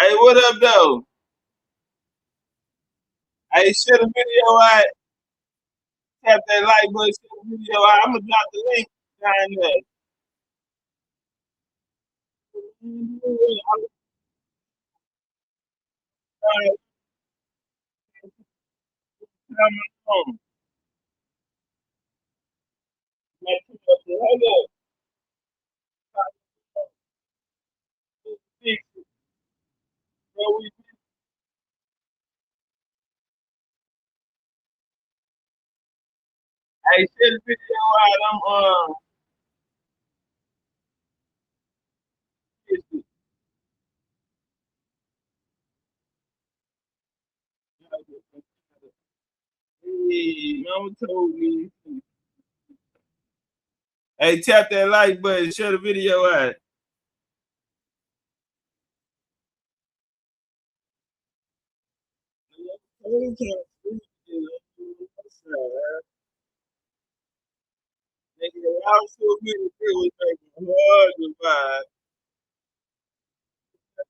Hey, what up, though? Hey, share the video out. Tap that like button, share the video out. I'm gonna drop the link down there. Hold up. Hey, share the video out. Hey, mama told me. Hey, tap that like button, share the video out. Nigga, I was so good at it was like hard to buy.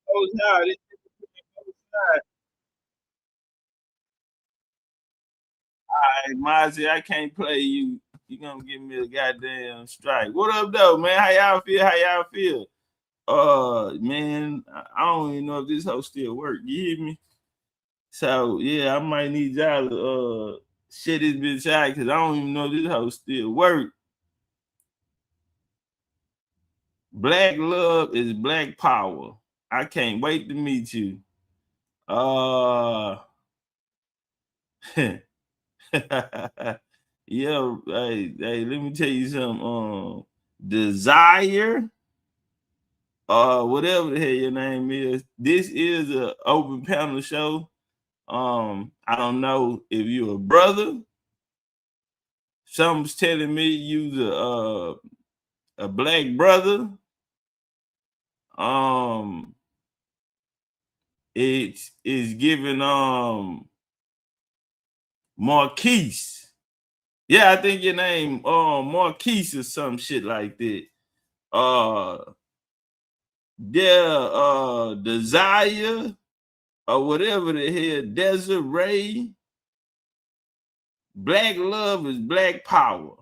Goes high. This nigga goes high. All right, Mozzie, I can't play you. You gonna give me a goddamn strike. What up, though, man? How y'all feel? How y'all feel? Man, I don't even know if this hoe still work. You hear me? So yeah, I might need y'all to share this bitch out because I don't even know if this hoe still work. Black love is black power. I can't wait to meet you. Yeah, hey, let me tell you something. Desire, whatever the hell your name is. This is an open panel show. I don't know if you're a brother. Something's telling me you're a black brother. It is giving Marquise. Yeah, I think your name Marquise or some shit like that. Their desire or whatever the hell, Desiree. Black love is black power.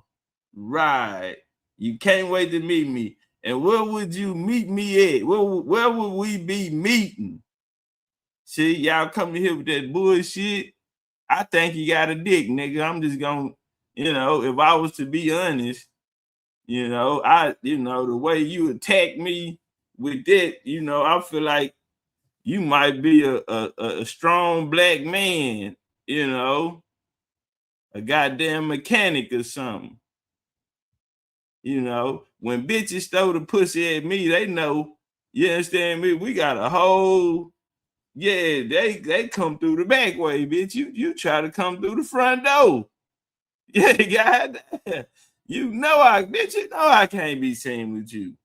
Right. You can't wait to meet me. And where would you meet me at? Where would we be meeting? See, y'all coming here with that bullshit. I think you got a dick, nigga. I'm just gonna, if I was to be honest, the way you attack me with that, I feel like you might be a strong black man, a goddamn mechanic or something. When bitches throw the pussy at me, they know, you understand me? We got a whole, yeah, they come through the back way, bitch. You try to come through the front door. Yeah, God, bitch, you know I can't be seen with you.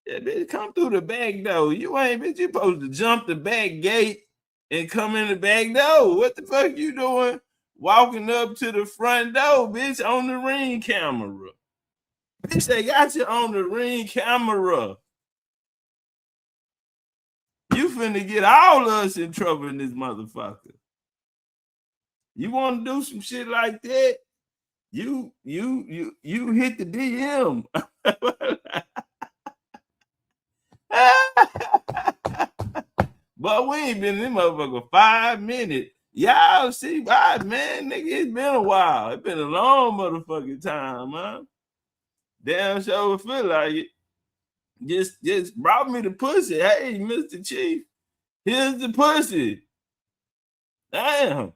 Yeah, bitch, come through the back door. You ain't, bitch, you supposed to jump the back gate and come in the back door. What the fuck you doing? Walking up to the front door, bitch, on the Ring camera. Bitch, they got you on the Ring camera. You finna get all of us in trouble in this motherfucker. You want to do some shit like that? You hit the DM. But we ain't been in this motherfucker 5 minutes. Y'all see, man, nigga, it's been a while. It's been a long motherfucking time, man. Damn sure feel like it. Just brought me the pussy. Hey, Mr. Chief, here's the pussy. Damn.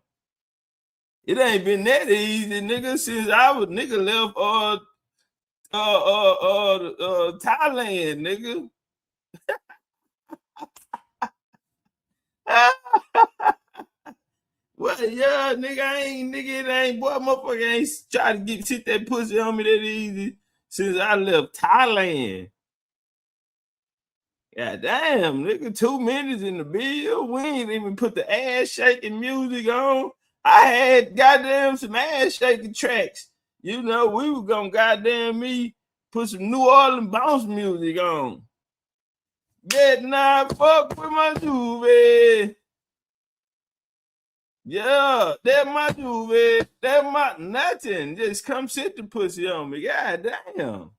It ain't been that easy, nigga, since I was nigga left Thailand, nigga. Well, yeah, nigga, it ain't, boy, motherfucker ain't try to sit that pussy on me that easy since I left Thailand. God damn, nigga, 2 minutes in the bill. We ain't even put the ass shaking music on. I had goddamn some ass shaking tracks. We were gonna goddamn me put some New Orleans bounce music on. Better not fuck with my juvie. Yeah, that my juvie. That my nothing. Just come sit the pussy on me. God damn.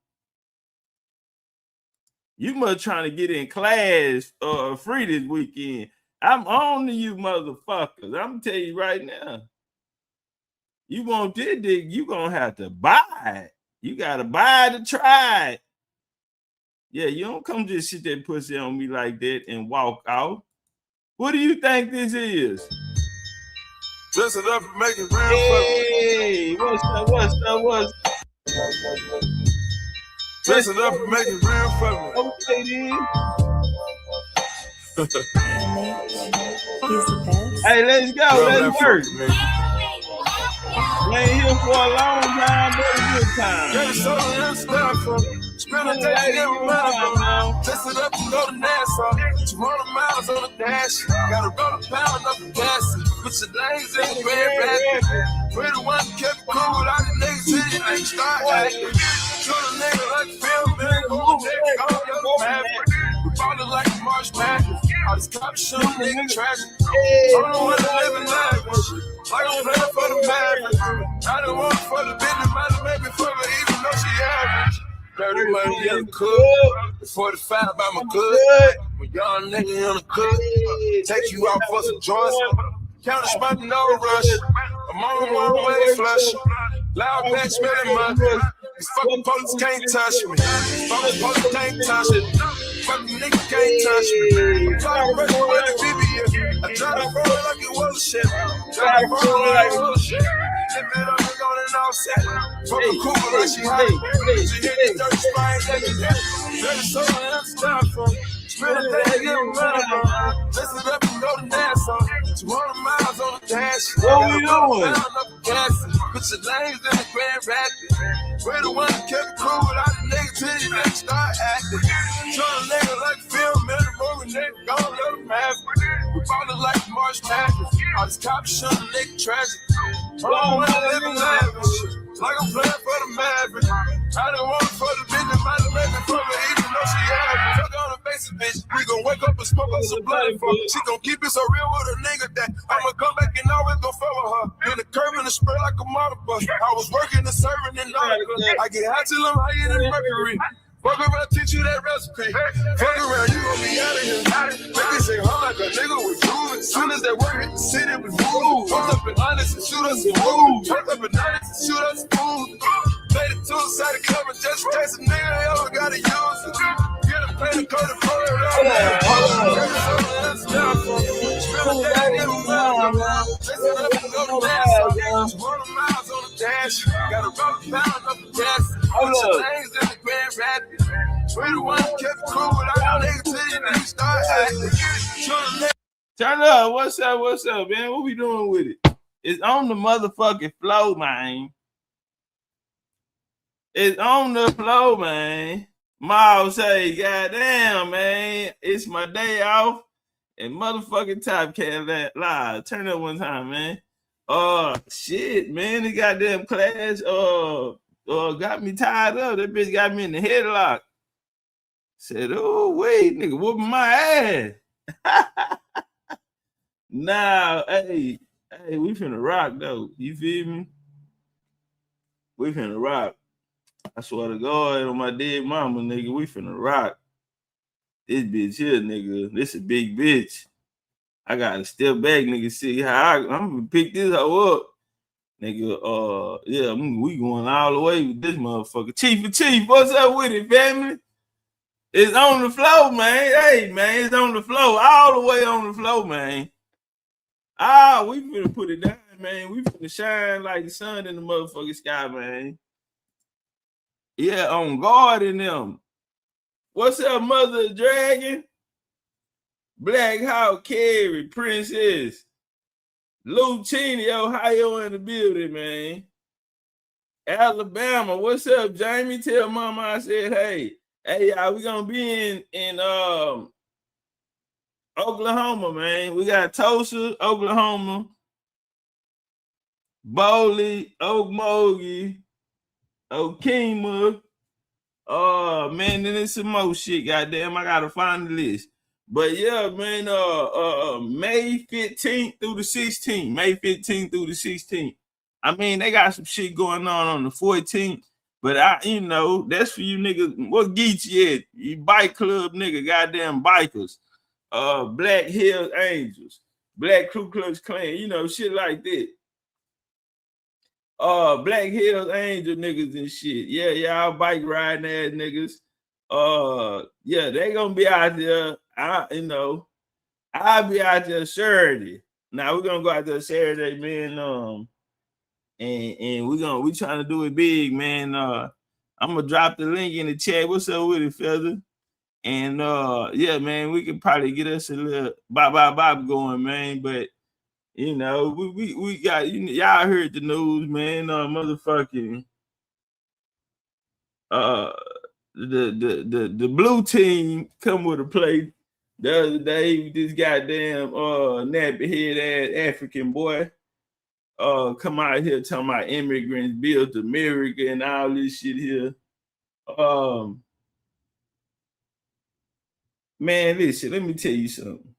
You must trying to get in class free this weekend. I'm on to you motherfuckers. I'm tell you right now. You want this dick, you gonna have to buy it. You gotta buy it to try it. Yeah, you don't come just sit that pussy on me like that and walk out. What do you think this is? Dress it up and make it real. Hey, what's up? Dress it up and make it real for me. Okay, then. He's the best. Hey, let's go. Let's work. We ain't here for a long time, but a good time. Get it so stuff from spend a day every month. Dress it up and go to Nassau. 200 miles on the dash. Gotta roll a pound up the gas. Put your legs in the red racket. We're the one that kept cool. All the niggas till you ain't start acting. Shoot a nigga like film, man. Go Maverick. We ballin' like a March Madness. All this cop shooting nigga tragic. I don't wanna live in life. Like I'm playing for the Mavericks. I don't want for the business, man. Maybe for me, even though she average. Dirty money in the cook. 45 by my good. When y'all nigga in the cook. Take you out for some joints. Counter spot, no rush. I'm on one way flush. Loud back smelling mud. These fucking police can't touch me. Fucking police can't touch me. Fucking niggas can't touch me. I'm trying to break away the BBS. I try to roll like it was shit. Try to roll like it was shit. Lift it up and go and offset. Fucking cool like she hot. She hit the dirty spine, nigga. Let it so I'm stuff from. Spend a day getting money, bro. Listen up and go to Nassau. 200 miles on the dash. What we doing? Put your names in the Grand Rapids. We're the one that kept cool without the niggas till you ain't start acting. Show a nigga like film, man, the movie nigga, gon' let him have it. We ballin' like March Madness. All this cop shit, nigga tragic. I don't wanna live in lavish. Like I'm playing for the Mavericks. I don't want for the business, man, to make me for me, even though she average. Fuck on the face of bitch. We gon' wake up and smoke up some bloody fuck. She gon' keep it so real with a nigga that I'ma come back and always gon' fuck with her. In the curve and the spray like a motor bus. I was working and serving in Nautica. I get high till I'm higher than Mercury. Fuck around, teach you that recipe. Fuck around, you gon' be out of here. Make it say, huh, like a nigga with groove. As soon as that work hit the city, we move. Fuck up in honest and shoot us some food. Fuck up in honest and shoot us some food. Made it to a side of cover just in case a nigga ever gotta use it. Get a plane to go to Florida. Spend a day every month. Listen up and go to Nassau. 200 miles on the dash. Got a rough pound up the gas. Put your names in the Grand Rapids. We the one that kept cool without niggas till you niggas start acting. Turn up. What's up, man? What we doing with it? It's on the motherfucking flow, man. It's on the flow, man. Ma say, goddamn, man, it's my day off. And motherfucking Topcatz live. Turn up one time, man. Shit, man, the goddamn class got me tied up. That bitch got me in the headlock. Said, oh, wait, nigga, whooping my ass. Nah, hey, we finna rock, though. You feel me? We finna rock. I swear to God, on my dead mama, nigga, we finna rock. This bitch here, nigga, this a big bitch. I gotta step back, nigga, see how I'm gonna pick this hoe up. Nigga, yeah, we going all the way with this motherfucker. Chief of Chief, what's up with it, family? It's on the flow, man. Hey, man, it's on the flow. All the way on the flow, man. We finna put it down, man. We finna shine like the sun in the motherfucking sky, man. Yeah, on guard in them. What's up, Mother Dragon? Black Hawk, Carrie, Princess. Lucini, Ohio in the building, man. Alabama, what's up, Jamie? Tell mama I said, hey, y'all, we gonna be in Oklahoma, man. We got Tulsa, Oklahoma, Bowley, Okmulgee, Okemah, Man, then there's some more shit. Goddamn, I gotta find the list. But yeah, man, May 15th through the 16th. May 15th through the 16th. I mean, they got some shit going on the 14th. But that's for you niggas. What geeks you at? You bike club nigga, goddamn bikers. Black Hills Angels, Black Ku Klux Klan, shit like that. Black Hills Angel niggas and shit. Yeah, y'all bike riding ass niggas. Yeah, they gonna be out there. I'll be out there Saturday. Now we're gonna go out there Saturday, man. And we trying to do it big, man. I'm gonna drop the link in the chat. What's up with it, Feather? And yeah, man, we could probably get us a little bop going, man. But we got y'all heard the news, man. Motherfucking the blue team come with a play the other day. This goddamn nappy head ass African boy come out here talking about immigrants built America and all this shit here. Man, listen, let me tell you something.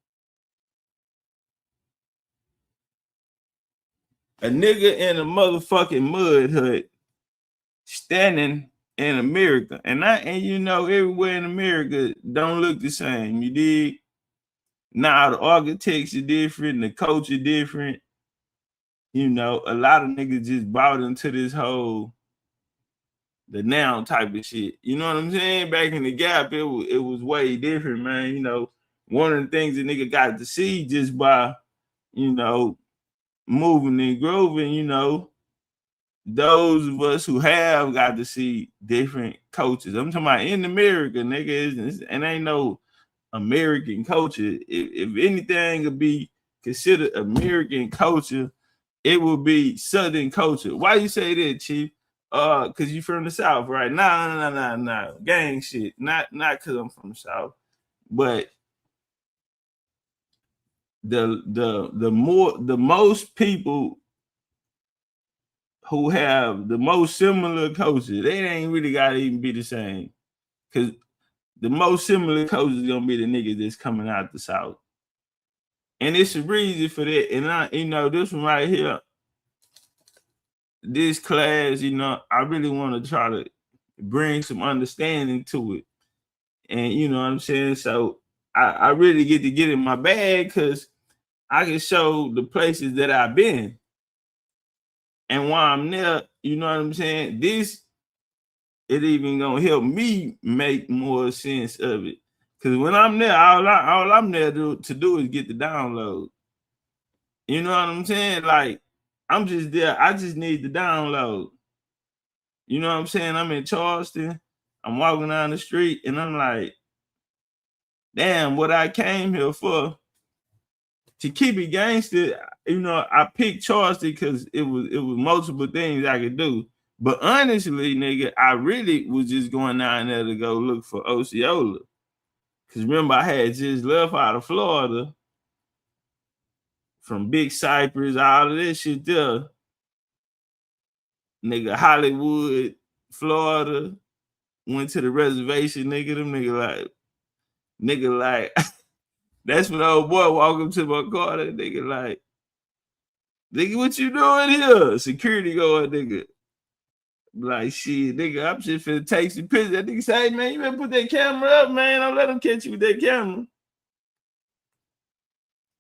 A nigga in a motherfucking mud hut standing in America. And everywhere in America don't look the same. You dig? Now the architects are different, the culture different. A lot of niggas just bought into this whole the now type of shit. You know what I'm saying? Back in the Gap, it was way different, man. One of the things that nigga got to see just by, moving and grooving, those of us who have got to see different cultures. I'm talking about in America, nigga, and ain't no American culture. If anything could be considered American culture, it would be Southern culture. Why you say that, Chief? Cause you from the South, right? Nah. Gang shit. Not cause I'm from the South. But the most people who have the most similar culture, they ain't really gotta even be the same. Cause the most similar culture is gonna be the niggas that's coming out the South. And it's a reason for that. And this one right here, this class, I really want to try to bring some understanding to it. And you know what I'm saying? So I really get to get in my bag because I can show the places that I've been. And while I'm there, you know what I'm saying? It even gonna help me make more sense of it. Because when I'm there, all I'm there to do is get the download. You know what I'm saying? Like, I'm just there. I just need the download. You know what I'm saying? I'm in Charleston. I'm walking down the street and I'm like, damn, what I came here for. To keep it gangster, I picked Charleston because it was multiple things I could do. But honestly, nigga, I really was just going down there to go look for Osceola. Because remember, I had just left out of Florida from Big Cypress, all of this shit there. Nigga, Hollywood, Florida, went to the reservation, nigga. Them nigga like, that's when the old boy walked up to my car. That nigga like, nigga, what you doing here? Security guard, nigga. Like, shit, nigga, I'm just finna take some pictures. That nigga say, hey, man, you better put that camera up, man. Don't let them catch you with that camera.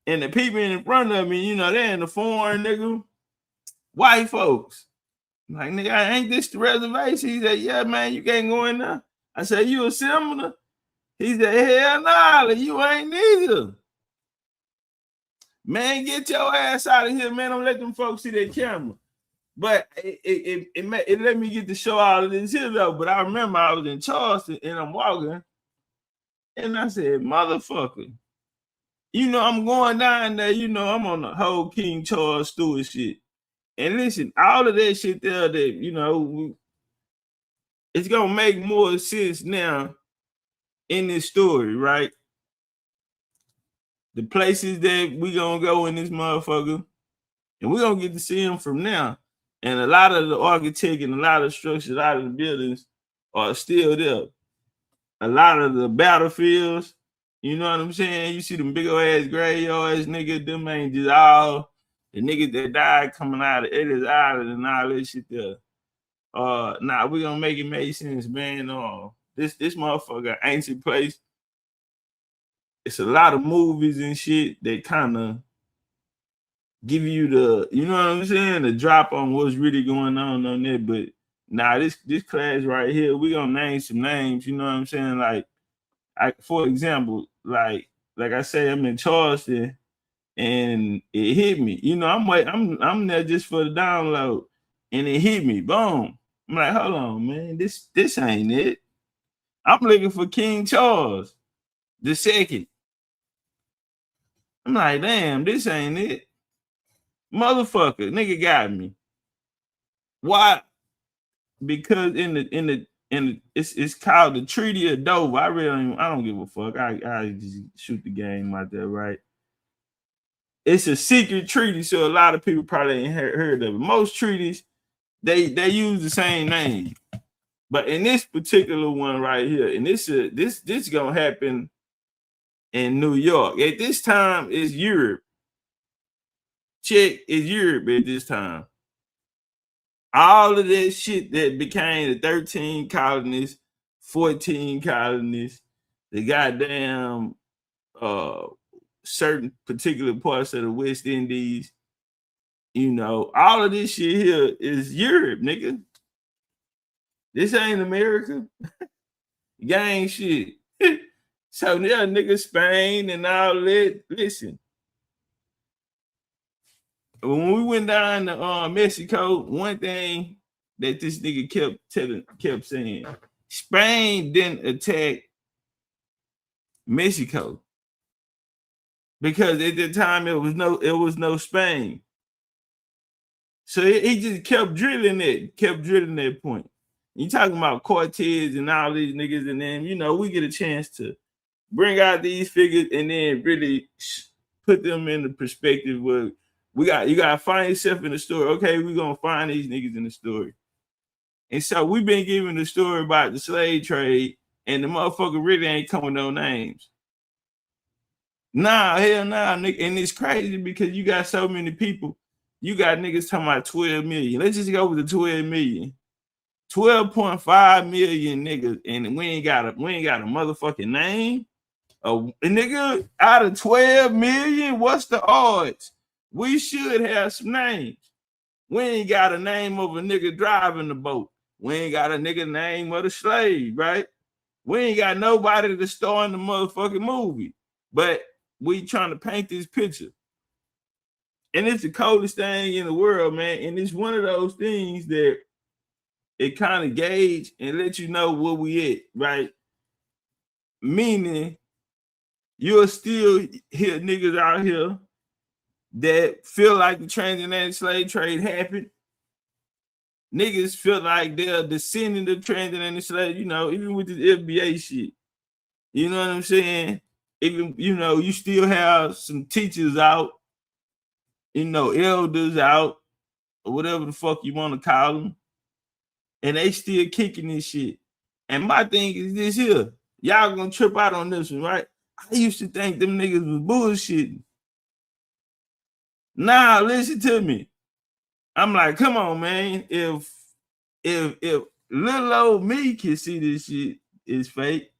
And the people in front of me, they're in the foreign, nigga. White folks. Like, nigga, ain't this the reservation? He said, yeah, man, you can't go in there. I said, you a similar? He said, hell nah, you ain't neither. Man, get your ass out of here, man. Don't let them folks see that camera. But it let me get to show all of this here, though. But I remember I was in Charleston, and I'm walking, and I said, motherfucker. I'm going down there, I'm on the whole King Charles Stewart shit. And listen, all of that shit there that, it's going to make more sense now in this story, right? The places that we going to go in this motherfucker, and we're going to get to see them from now. And a lot of the architect and a lot of structures, a lot of the buildings are still there. A lot of the battlefields, you know what I'm saying? You see them big old ass graveyards, nigga, them ain't just all the niggas that died coming out of Ellis Island and all this shit there. Nah, we gonna make it make sense, man. This motherfucker ancient place. It's a lot of movies and shit that kind of give you the, you know what I'm saying, the drop on what's really going on there. But nah, this class right here, we gonna name some names, you know what I'm saying? Like, for example, like I say, I'm in Charleston and it hit me. You know, I'm there just for the download, and it hit me. Boom. I'm like, hold on, man, this ain't it. I'm looking for King Charles II. I'm like, damn, this ain't it. Motherfucker, nigga got me. Why? Because it's called the Treaty of Dover. I don't give a fuck. I just shoot the game out there, right? It's a secret treaty, so a lot of people probably ain't heard of it. Most treaties, they use the same name. But in this particular one right here, and this gonna happen in New York. At this time, it's Europe. Check, it's Europe at this time. All of that shit that became the 13 colonies, 14 colonies, the goddamn certain particular parts of the West Indies, you know, all of this shit here is Europe, nigga. This ain't America. Gang shit. So yeah, nigga, Spain and all that. Listen, when we went down to Mexico, one thing that this nigga kept saying, Spain didn't attack Mexico because at the time it was no Spain. So he just kept drilling that point. You talking about Cortez and all these niggas, and then, you know, we get a chance to bring out these figures and then really put them in the perspective where you gotta find yourself in the story. Okay, we're gonna find these niggas in the story. And so we've been giving the story about the slave trade, and the motherfucker really ain't coming no names. Nah, hell nah, nigga. And it's crazy because you got so many people. You got niggas talking about 12 million. Let's just go with the 12 million. 12.5 million niggas, and we ain't got a motherfucking name. A nigga out of 12 million, what's the odds? We should have some names. We ain't got a name of a nigga driving the boat. We ain't got a nigga name of the slave, right? We ain't got nobody to star in the motherfucking movie. But we trying to paint this picture. And it's the coldest thing in the world, man. And it's one of those things that it kind of gauge and let you know where we at, right? Meaning, you'll still hear niggas out here that feel like the transatlantic slave trade happened. Niggas feel like they're descending the transatlantic slave, you know, even with the FBA shit. You know what I'm saying? Even, you know, you still have some teachers out, you know, elders out, or whatever the fuck you want to call them. And they still kicking this shit. And my thing is this here. Y'all gonna trip out on this one, right? I used to think them niggas was bullshitting. Nah, listen to me. I'm like, come on, man. If little old me can see this shit is fake,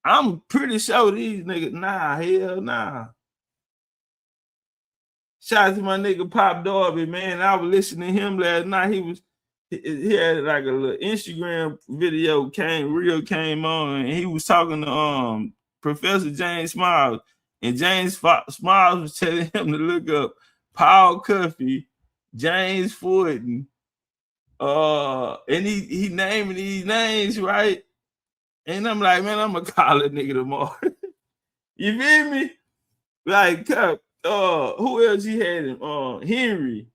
I'm pretty sure these niggas, nah, hell nah. Shout out to my nigga Pop Darby, man. I was listening to him last night. He had like a little Instagram video came on, and he was talking to Professor James Smiles, and James Smiles was telling him to look up Paul Cuffey, James Forden, and he naming these names, right? And I'm like, man, I'm gonna call that nigga tomorrow. You feel me? Like, who else he had him? Henry.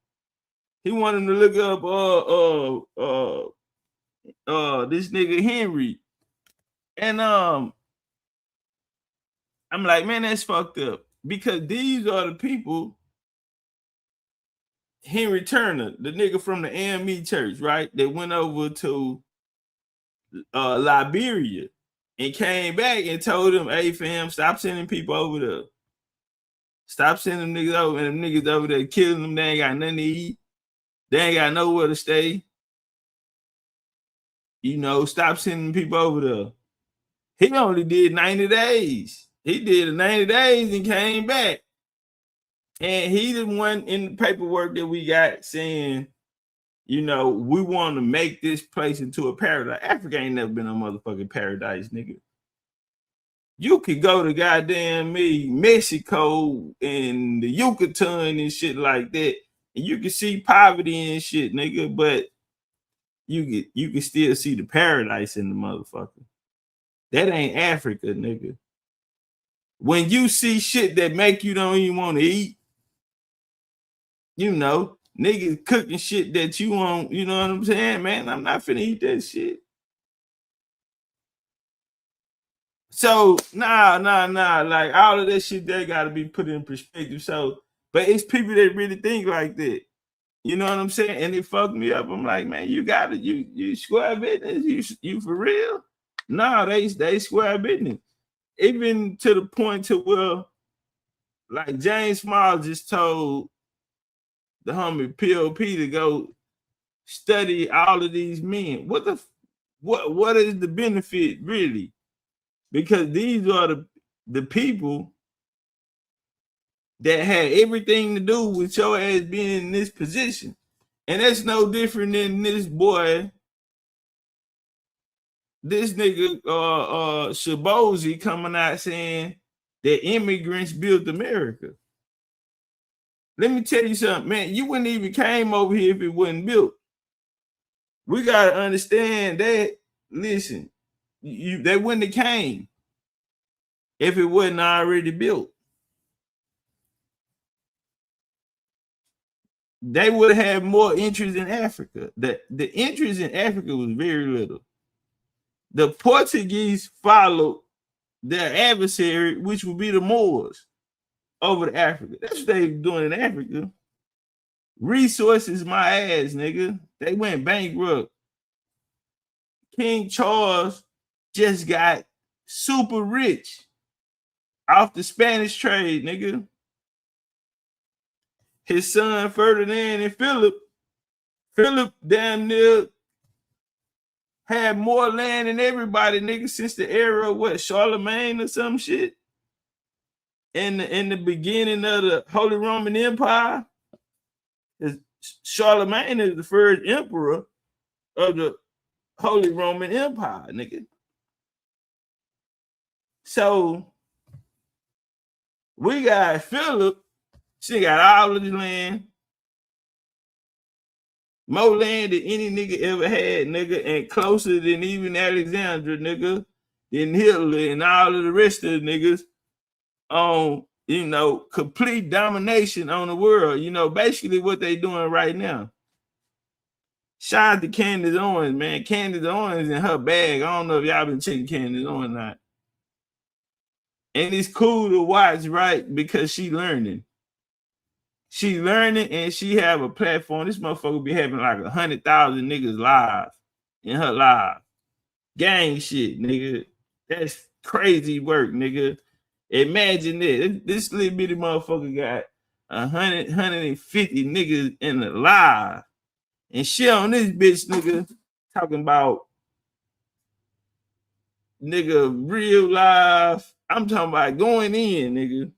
He wanted to look up this nigga Henry. And I'm like, man, that's fucked up. Because these are the people, Henry Turner, the nigga from the AME church, right? That went over to Liberia and came back and told them, hey fam, stop sending people over there. Stop sending them niggas over, and them niggas over there killing them. They ain't got nothing to eat. They ain't got nowhere to stay. You know, stop sending people over there. He only did 90 days. He did 90 days and came back. And he the one in the paperwork that we got saying, you know, we want to make this place into a paradise. Africa ain't never been a motherfucking paradise, nigga. You could go to goddamn Mexico and the Yucatan and shit like that, and you can see poverty and shit, nigga, but you can still see the paradise in the motherfucker. That ain't Africa, nigga. When you see shit that make you don't even want to eat, you know, niggas cooking shit that you want, you know what I'm saying, man? I'm not finna eat that shit. So, nah. Like, all of that shit, they got to be put in perspective. So, but it's people that really think like that. You know what I'm saying? And it fucked me up. I'm like, man, you square business? You for real? No, they square business. Even to the point to where, like, James Small just told the homie POP to go study all of these men. What is the benefit really? Because these are the people that had everything to do with your ass being in this position. And that's no different than this boy, this nigga Shaboozey coming out saying that immigrants built America. Let me tell you something, man. You wouldn't even came over here if it wasn't built. We gotta understand that. Listen, they wouldn't have came if it wasn't already built. They would have had more interest in Africa. The interest in Africa was very little. The Portuguese followed their adversary, which would be the Moors, over to Africa. That's what they were doing in Africa. Resources, my ass, nigga. They went bankrupt. King Charles just got super rich off the Spanish trade, nigga. His son Ferdinand and Philip damn near had more land than everybody, nigga, since the era of what, Charlemagne or some shit. In the beginning of the Holy Roman Empire, Charlemagne is the first emperor of the Holy Roman Empire, nigga. So we got Philip. She got all of the land, more land than any nigga ever had, nigga, and closer than even Alexandra, nigga, than Hitler and all of the rest of the niggas on, you know, complete domination on the world. You know, basically what they doing right now. Shout out to Candace Owens, man. Candace Owens in her bag. I don't know if y'all been checking Candace Owens or not. And it's cool to watch, right? Because she learning. She learning and she have a platform. This motherfucker be having like 100,000 niggas live in her live. Gang shit, nigga. That's crazy work, nigga. Imagine that. This little bitty motherfucker got 150 niggas in the live. And shit on this bitch, nigga, talking about nigga real life. I'm talking about going in, nigga.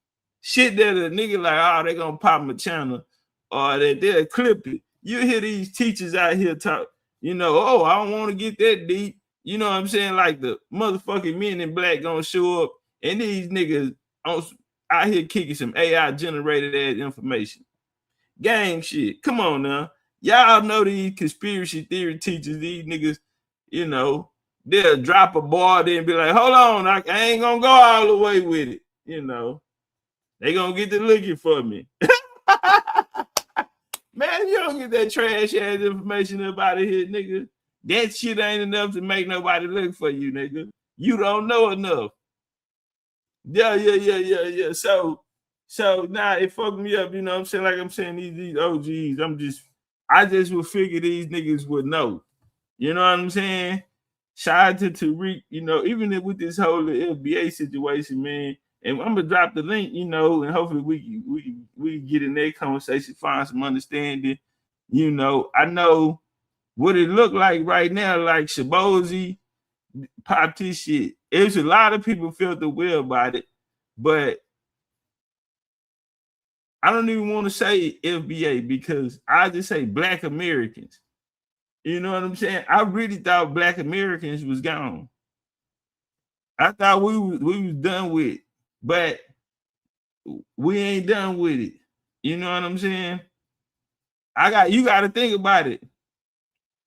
Shit that a nigga like, oh, they gonna pop my channel or that they'll clip it. You hear these teachers out here talk, you know, oh, I don't want to get that deep. You know what I'm saying? Like the motherfucking men in black gonna show up and these niggas out here kicking some AI generated ass information. Gang shit. Come on now. Y'all know these conspiracy theory teachers, these niggas, you know, they'll drop a bar there and be like, hold on, I ain't gonna go all the way with it, you know. They gonna get to looking for me. Man, you don't get that trash ass information up out of here, nigga. That shit ain't enough to make nobody look for you, nigga. You don't know enough. Yeah. So now it fucked me up, you know what I'm saying? Like I'm saying, these OGs, I just would figure these niggas would know. You know what I'm saying? shout out to Tariq, even with this whole FBA situation, man. And I'm gonna drop the link, and hopefully we get in that conversation, find some understanding. I know what it looked like right now, like Shaboozey popped his shit. There's a lot of people felt the way about it, but I don't even want to say FBA because I just say Black Americans. You know what I'm saying? I really thought Black Americans was gone. I thought we was done with it, but we ain't done with it. You know what I'm saying? You got to think about it.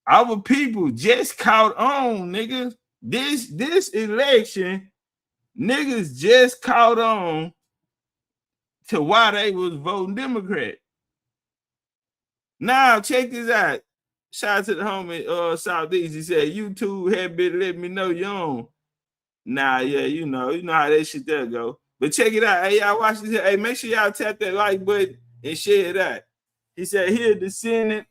Our people just caught on, nigga. This election, niggas just caught on to why they was voting Democrat. Now check this out. Shout out to the homie Southeast. He said, YouTube had been letting me know you on. Nah, yeah, you know how that shit there go. But check it out. Hey, y'all watch this. Hey, make sure y'all tap that like button and share it out. He said, here descendant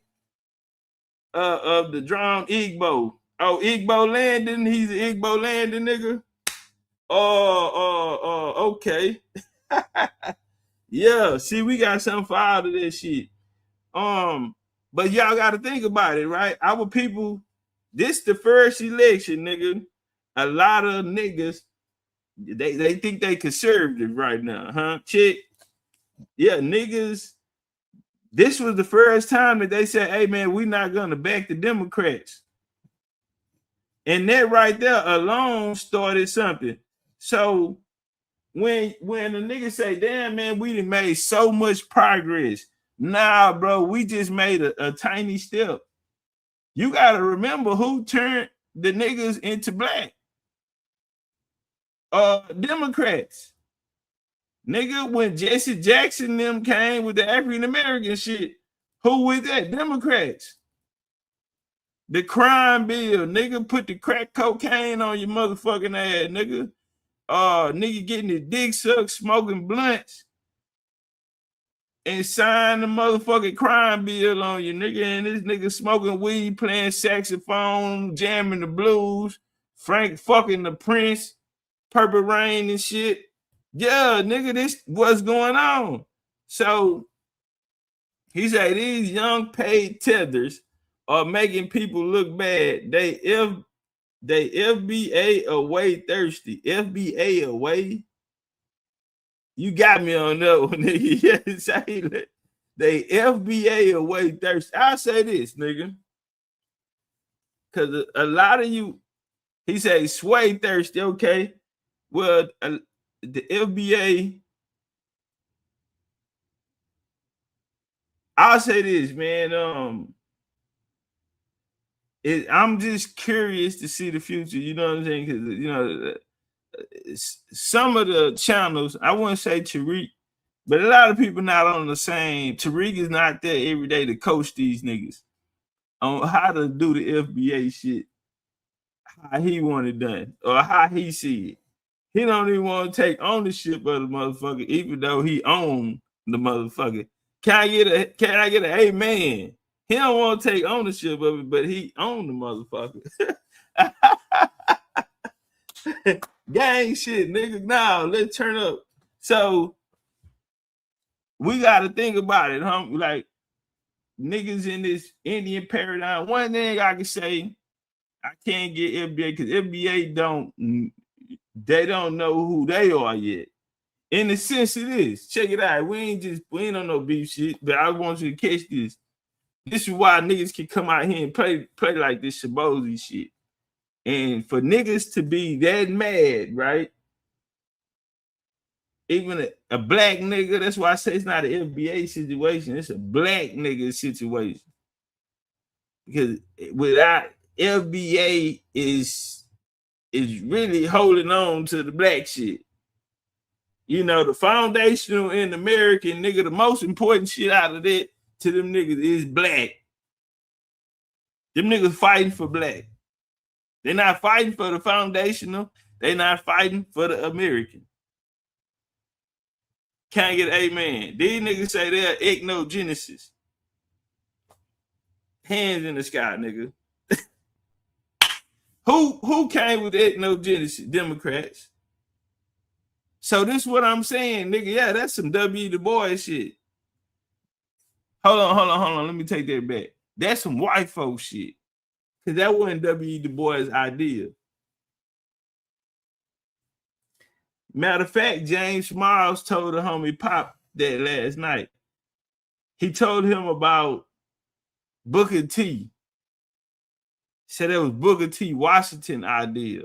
of the drum Igbo. Oh, Igbo Landon. He's an Igbo Landon nigga. Okay. Yeah, see, we got something for all of this shit. But y'all got to think about it, right? Our people, this the first election, nigga. A lot of niggas, they think they conservative right now, huh? Chick, yeah, niggas. This was the first time that they said, hey, man, we're not going to back the Democrats. And that right there alone started something. So when the niggas say, damn, man, we done made so much progress. Nah, bro, we just made a tiny step. You got to remember who turned the niggas into black. Democrats. Nigga, when Jesse Jackson them came with the African-American shit, who was that? Democrats. The crime bill, nigga, put the crack cocaine on your motherfucking ass, nigga. Nigga getting his dick sucked, smoking blunts, and sign the motherfucking crime bill on you, nigga. And this nigga smoking weed, playing saxophone, jamming the blues, Frank fucking the Prince, Purple Rain and shit. Yeah, nigga, this what's going on. So he said these young paid tethers are making people look bad. They FBA away thirsty. FBA away. You got me on that one, nigga. Yes, they FBA away thirsty. I'll say this, nigga. Because a lot of you, he said sway thirsty, okay. Well, the FBA, I'll say this, man. I'm just curious to see the future. You know what I'm saying? Because some of the channels, I wouldn't say Tariq, but a lot of people not on the same. Tariq is not there every day to coach these niggas on how to do the FBA shit, how he want it done, or how he see it. He don't even want to take ownership of the motherfucker, even though he owned the motherfucker. Can I get a amen? He don't want to take ownership of it, but he owned the motherfucker. Gang shit, nigga. Now let's turn up. So we got to think about it, huh? Like niggas in this Indian paradigm. One thing I can say, I can't get FBA because FBA don't know who they are yet. In the sense it is. Check it out. We ain't on no beef shit, but I want you to catch this. This is why niggas can come out here and play like this Shaboozey shit. And for niggas to be that mad, right? Even a black nigga, that's why I say it's not an FBA situation. It's a black nigga situation. Because without FBA is really holding on to the black shit. You know, the foundational in American nigga, the most important shit out of that to them niggas is black. Them niggas fighting for black. They're not fighting for the foundational. They're not fighting for the American. Can't get amen. These niggas say they're ethnogenesis. Hands in the sky, nigga. Who came with ethnogenesis? Democrats. So this is what I'm saying, nigga. Yeah, that's some W. Du Bois shit. Hold on. Let me take that back. That's some white folk shit. Because that wasn't W. Du Bois' idea. Matter of fact, James Smiles told the homie Pop that last night. He told him about Booker T. Said it was Booker T. Washington idea.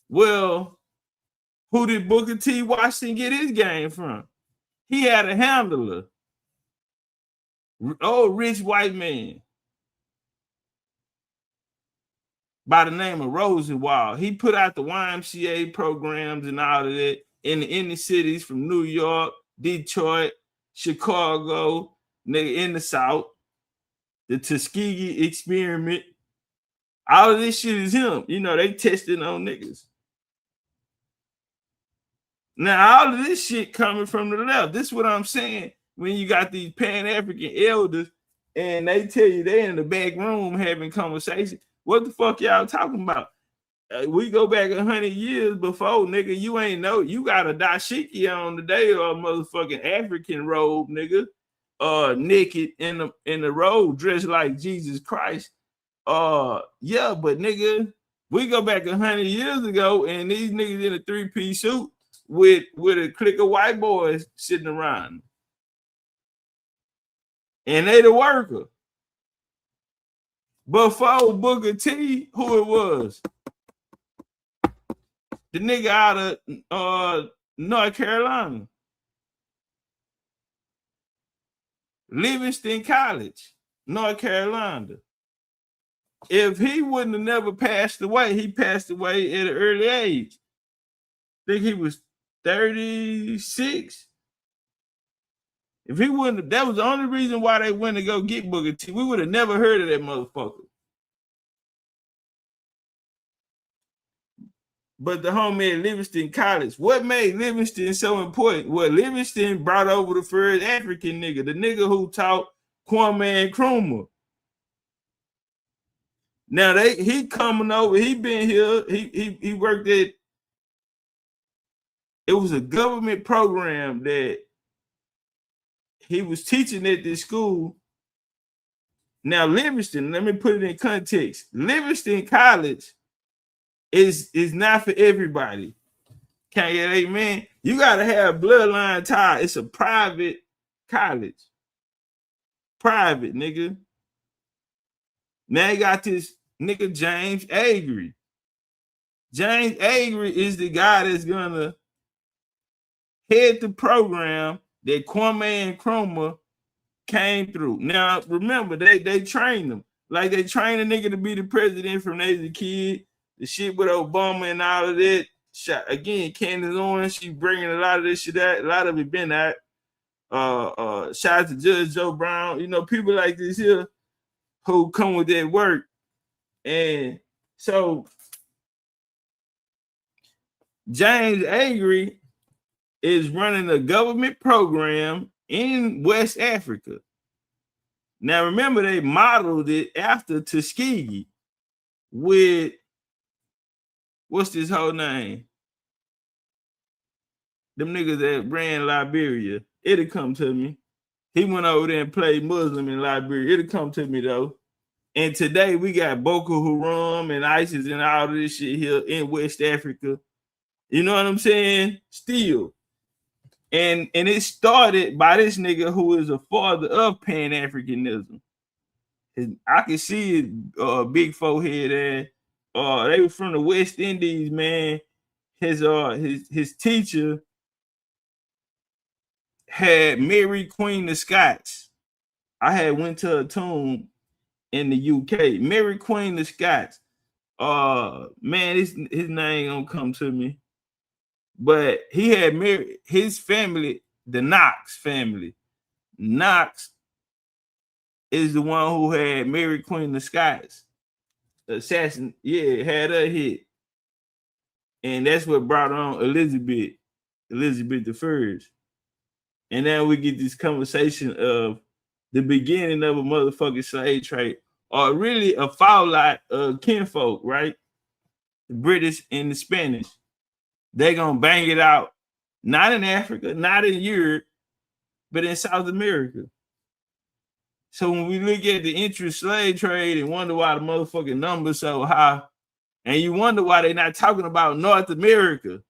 Well, who did Booker T. Washington get his game from? He had a handler. Old rich white man by the name of Rosenwald. He put out the YMCA programs and all of that in the inner cities from New York, Detroit, Chicago, nigga, in the South. The Tuskegee experiment. All of this shit is him. You know, they testing on niggas. Now, all of this shit coming from the left. This is what I'm saying. When you got these Pan-African elders and they tell you they're in the back room having conversations, what the fuck y'all talking about? We go back 100 years before, nigga. You ain't know. You got a dashiki on today or a motherfucking African robe, nigga. Naked in the robe, dressed like Jesus Christ. Yeah, but nigga, we go back 100 years ago, and these niggas in a 3-piece suit with a clique of white boys sitting around, and they the worker. Before Booker T, who it was? The nigga out of North Carolina, Livingston College, North Carolina. If he wouldn't have never passed away, he passed away at an early age. I think he was 36. If he wouldn't, that was the only reason why they went to go get Booker T. We would have never heard of that motherfucker. But the homie at Livingston College, what made Livingston so important? Well, Livingston brought over the first African nigga, the nigga who taught Kwame Nkrumah. Now he coming over, he been here, he worked at, it was a government program that he was teaching at this school. Now Livingston, let me put it in context. Livingston College is not for everybody. Can't get amen. You gotta have bloodline tie. It's a private college. Private, nigga. Now you got this nigga James Agri. James Agri is the guy that's gonna head the program that Kwame Nkrumah came through. Now remember, they trained them like they trained a nigga to be the president from they was a kid. The shit with Obama and all of that. Again, Candace Owens, she bringing a lot of this shit out. A lot of it been out. Shout out to Judge Joe Brown. You know, people like this here who come with that work. And so James Agri is running a government program in West Africa. Now, remember, they modeled it after Tuskegee with, what's this whole name? Them niggas that ran Liberia. It'll come to me. He went over there and played Muslim in Liberia. It'll come to me, though. And today we got Boko Haram and ISIS and all of this shit here in West Africa. You know what I'm saying? Still. And it started by this nigga who is a father of Pan-Africanism. I can see it, big forehead there. They were from the West Indies, man. His teacher had Mary Queen of Scots. I had went to a tomb in the UK. Mary Queen of Scots. Man, his name gonna come to me. But he had his family, the Knox family. Knox is the one who had Mary Queen of Scots. Assassin, yeah, had her hit. And that's what brought on Elizabeth I. And now we get this conversation of the beginning of a motherfucking slave trade. are really a foul lot of kinfolk, right? The British and the Spanish. They're gonna bang it out, not in Africa, not in Europe, but in South America. So when we look at the interest slave trade and wonder why the motherfucking numbers so high, and you wonder why they're not talking about North America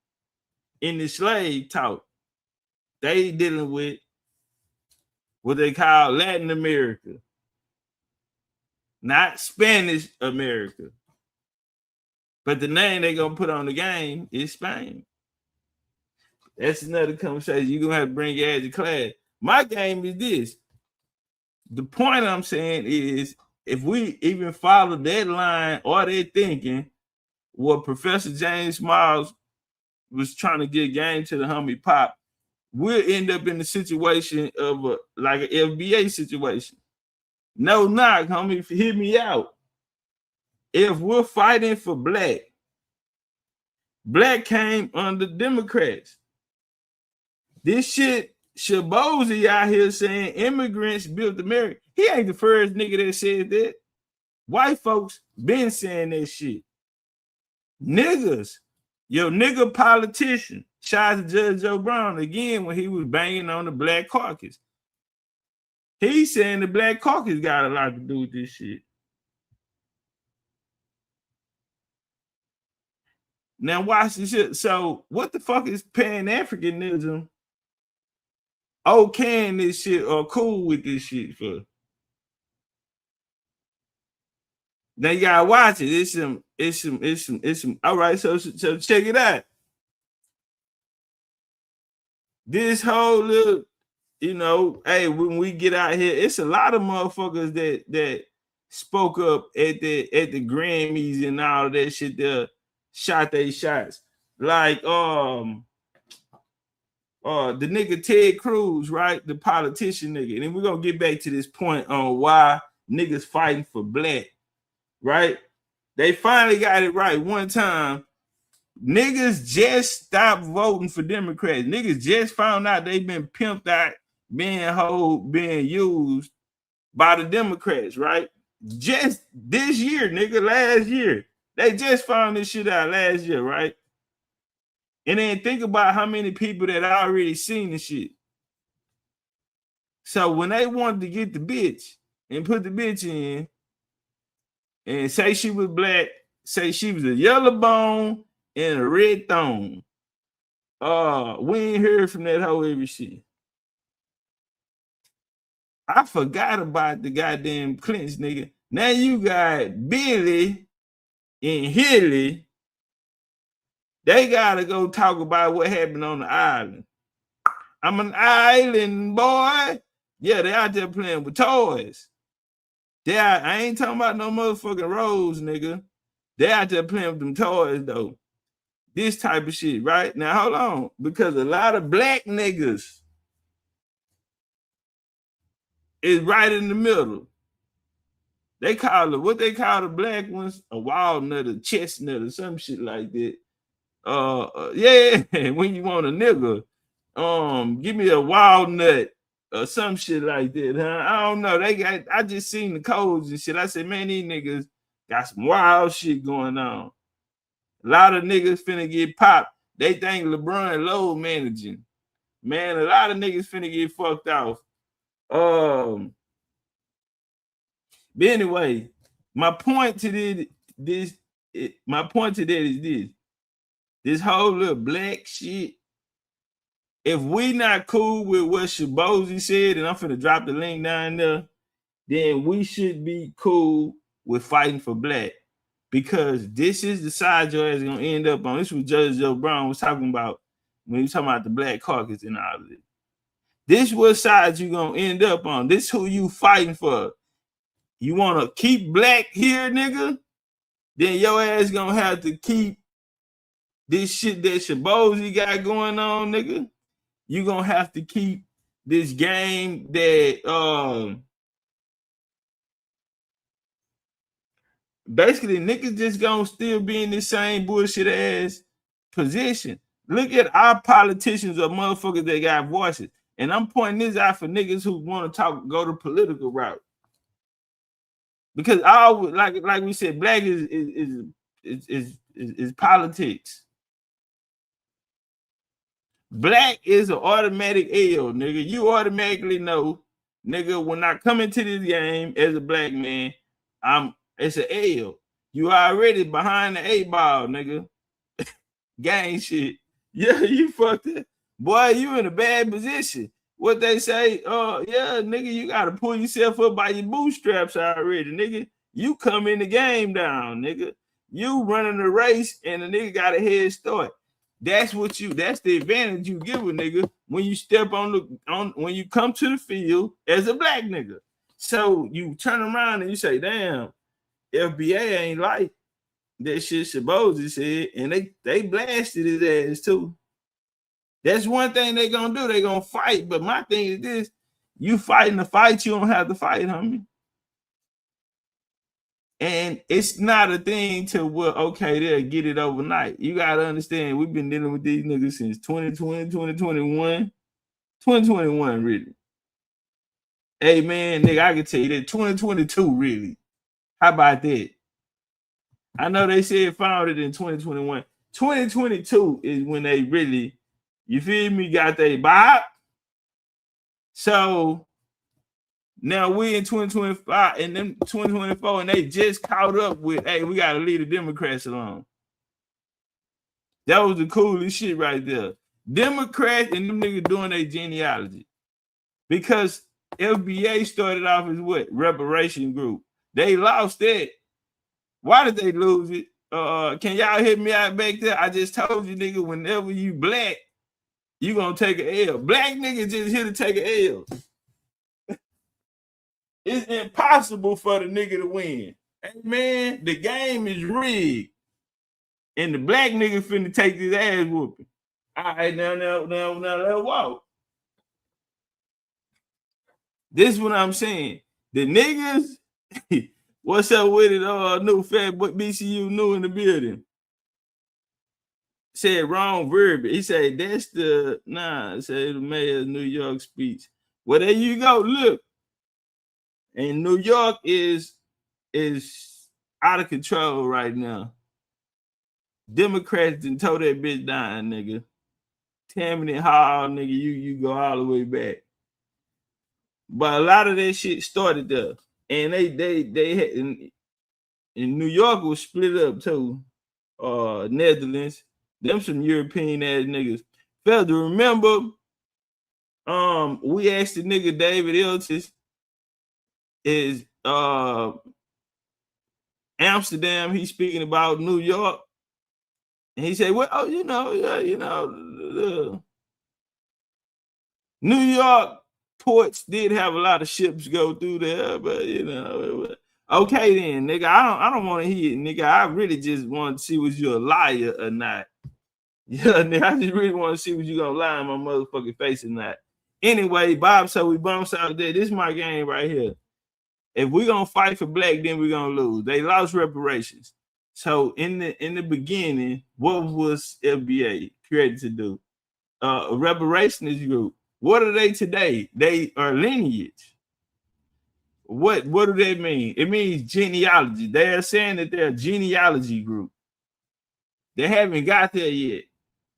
in the slave talk, they dealing with what they call Latin America, not Spanish America. But the name they're gonna put on the game is Spain. That's another conversation. You're gonna have to bring your ass to class. My game is this. The point I'm saying is, if we even follow that line or their thinking, what Professor James Miles was trying to get game to the homie Pop, we'll end up in the situation of like an FBA situation. No knock, homie, hear me out. If we're fighting for black came under Democrats. This shit, Shaboozey out here saying immigrants built America. He ain't the first nigga that said that. White folks been saying that shit. Niggas, your nigga politician, shout out to Judge Joe Brown again when he was banging on the Black Caucus. He's saying the Black Caucus got a lot to do with this shit. Now watch this shit. So what the fuck is Pan-Africanism? Okay, this shit or cool with this shit for? Now you gotta watch it. It's some. All right, so check it out. This whole little, hey, when we get out here, it's a lot of motherfuckers that spoke up at the Grammys and all of that shit. There, shot their shots. Like the nigga Ted Cruz, right? The politician nigga. And then we're gonna get back to this point on why niggas fighting for black, right? They finally got it right one time. Niggas just stopped voting for Democrats. Niggas just found out they've been pimped out, being used by the Democrats, right? Just this year, nigga, last year. They just found this shit out last year, right? And then think about how many people that already seen the shit. So when they wanted to get the bitch and put the bitch in and say she was black, say she was a yellow bone and a red thong, we ain't heard from that hoe every shit. I forgot about the goddamn Clintons, nigga. Now you got Billy and Hilly. They gotta go talk about what happened on the island. I'm an island boy. Yeah, they out there playing with toys. I ain't talking about no motherfucking roads, nigga. They out there playing with them toys, though. This type of shit, right? Now, hold on. Because a lot of black niggas is right in the middle. They call it, what they call the black ones, a walnut, a chestnut, or some shit like that. Yeah, when you want a nigga, give me a walnut or some shit like that, huh? I don't know. I just seen the codes and shit. I said, man, these niggas got some wild shit going on. A lot of niggas finna get popped. They think LeBron load managing. Man, a lot of niggas finna get fucked off. But anyway, my point to that is this. This whole little black shit, if we not cool with what Shaboozey said, and I'm finna drop the link down there, then we should be cool with fighting for black. Because this is the side your ass is gonna end up on. This was Judge Joe Brown was talking about when he was talking about the Black Caucus and all of it. This what side you gonna end up on. This who you fighting for. You wanna keep black here, nigga? Then your ass gonna have to keep this shit that Shaboozey got going on, nigga. You gonna have to keep this game that basically niggas just gonna still be in the same bullshit ass position. Look at our politicians or motherfuckers that got voices. And I'm pointing this out for niggas who want to go the political route. Because all like we said, black is politics. Black is an automatic L, nigga. You automatically know, nigga, when I come into this game as a black man, it's an L. You already behind the 8 ball, nigga. Gang shit. Yeah, you fucked it. Boy, you in a bad position. What they say, yeah, nigga, you gotta pull yourself up by your bootstraps already, nigga. You come in the game down, nigga. You running the race and the nigga got a head start. That's the advantage you give a nigga when you step when you come to the field as a black nigga. So you turn around and you say, damn, FBA ain't like that shit Shaboozey said, and they blasted his ass too. That's one thing they gonna do. They gonna fight. But my thing is this: you fighting the fight, you don't have to fight, homie. And it's not a thing to okay, they'll get it overnight. You gotta understand, we've been dealing with these niggas since 2020, 2021, 2021, really. Hey man, nigga, I can tell you that 2022, really. How about that? I know they said founded in 2021. 2022 is when they really, you feel me, got they bop. So now we in 2025 and then 2024, and they just caught up with, hey, we gotta leave the Democrats alone. That was the coolest shit right there. Democrats and them niggas doing their genealogy. Because FBA started off as what? Reparation group. They lost that. Why did they lose it? Can y'all hit me out back there? I just told you, nigga, whenever you black, you gonna take an L. Black niggas just here to take an L. It's impossible for the nigga to win. Hey, man, the game is rigged. And the black nigga finna take his ass whooping. All right, now, let's walk. This is what I'm saying. The niggas, what's up with it? New fat boy BCU new in the building. Said wrong verb. He said that's the say the mayor of New York speech. Well, there you go. Look. And New York is out of control right now. Democrats done told that bitch down, nigga. Tammany Hall, nigga, you go all the way back. But a lot of that shit started there. And they had in New York was split up too. Netherlands, them some European ass niggas. Fellas, remember, we asked the nigga David Iltis, is Amsterdam, he's speaking about New York, and he said, well, New York ports did have a lot of ships go through there, but okay then, nigga, I don't want to hear it, nigga. I really just want to see was you a liar or not. Yeah, nigga, I just really want to see what you gonna lie in my motherfucking face or not. Anyway, Bob, so we bounce out there. This is my game right here. If we're gonna fight for black, then we're gonna lose. They lost reparations. So in the beginning, what was FBA created to do? A reparationist group. What are they today? They are lineage. What do they mean? It means genealogy. They are saying that they're a genealogy group. They haven't got there yet.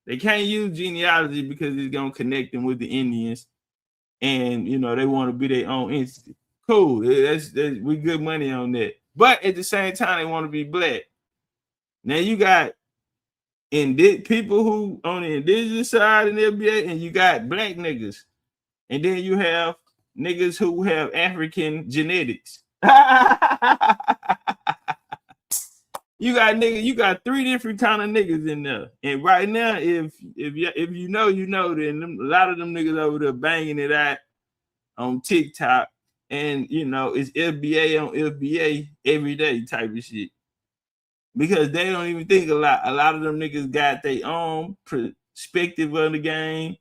They can't use genealogy because it's gonna connect them with the Indians, and they want to be their own entity. Cool, we good money on that. But at the same time, they want to be black. Now you got people who on the indigenous side in the FBA, and you got black niggas, and then you have niggas who have African genetics. You got three different kind of niggas in there. And right now, if you know, then a lot of them niggas over there banging it out on TikTok. And it's FBA on FBA every day type of shit. Because they don't even think a lot. A lot of them niggas got their own perspective of the game.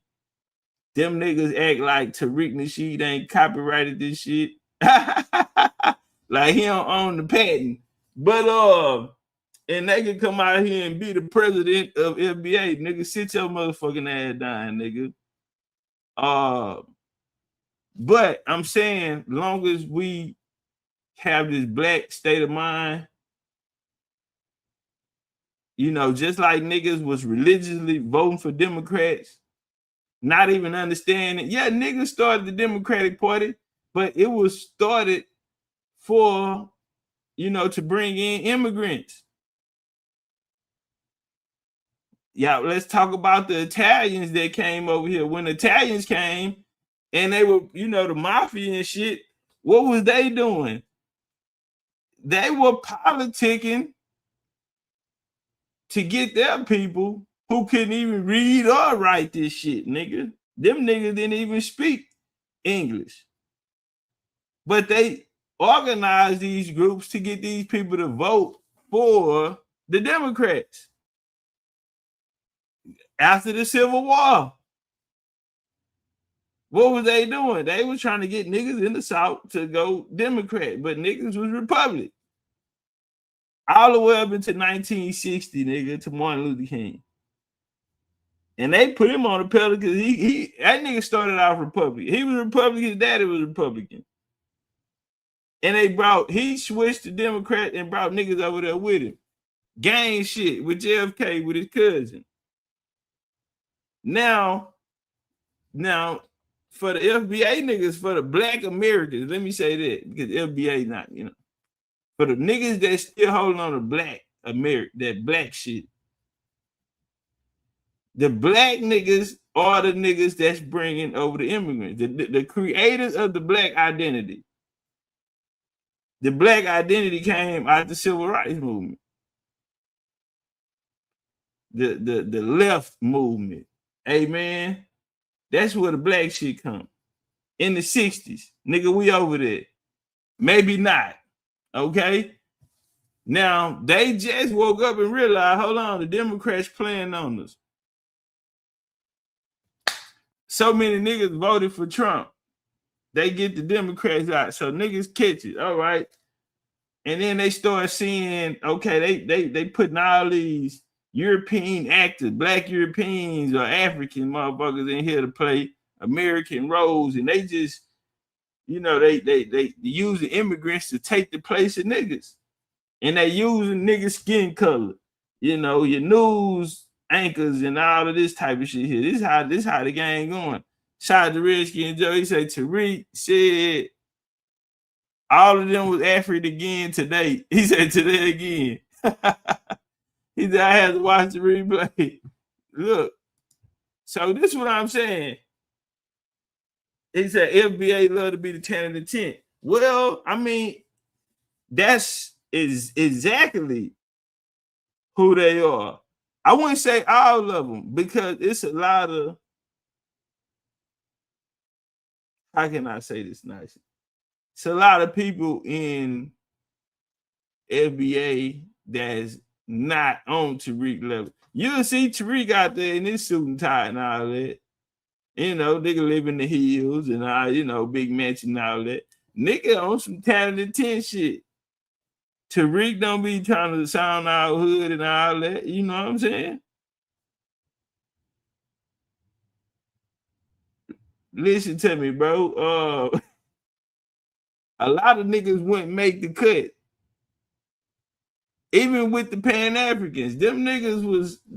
Them niggas act like Tariq Nasheed ain't copyrighted this shit. Like he don't own the patent. But and they can come out here and be the president of FBA. Nigga, sit your motherfucking ass down, nigga. But I'm saying, long as we have this black state of mind. You know, just like niggas was religiously voting for Democrats, not even understanding. Yeah, niggas started the Democratic Party, but it was started for, you know, to bring in immigrants. Yeah, let's talk about the Italians that came over here. When the Italians came and they were, you know, the mafia and shit, what was they doing? They were politicking to get their people who couldn't even read or write this shit, nigga. Them niggas didn't even speak English. But they organized these groups to get these people to vote for the Democrats after the Civil War. What was they doing? They was trying to get niggas in the South to go Democrat, but niggas was Republican. All the way up into 1960, nigga, to Martin Luther King. And they put him on the pedal because that nigga started off Republican. He was Republican, his daddy was Republican. And he switched to Democrat and brought niggas over there with him. Gang shit with JFK with his cousin. Now, for the FBA niggas, for the black Americans, let me say that, because FBA not, you know. For the niggas that still holding on to black America, that black shit. The black niggas are the niggas that's bringing over the immigrants, the creators of the black identity. The black identity came out the civil rights movement. The left movement. Amen. That's where the black shit come. In the 60s. Nigga, we over there. Maybe not. Okay? Now, they just woke up and realized, hold on, the Democrats playing on us. So many niggas voted for Trump. They get the Democrats out. So niggas catch it. All right. And then they start seeing, okay, they putting all these European actors, black Europeans or African motherfuckers in here to play American roles. And they just, you know, they use the immigrants to take the place of niggas. And they using niggas' skin color. You know, your news anchors and all of this type of shit here. This how the game going. Shout out to Redskin Joe. He said Tariq said all of them was African again today. He said today again. He said I had to watch the replay. Look, so this is what I'm saying. He said FBA love to be the 10 and the 10. Well, I mean, that's exactly who they are. I wouldn't say all of them because it's a lot of, how can I say this nicely? It's a lot of people in FBA that's not on Tariq level. You'll see Tariq out there in his suit and tie and all that. You know, nigga live in the hills and all, you know, big mansion and all that. Nigga on some talented 10 shit. Tariq don't be trying to sound out hood and all that. You know what I'm saying? Listen to me, bro. A lot of niggas wouldn't make the cut. Even with the Pan-Africans, them niggas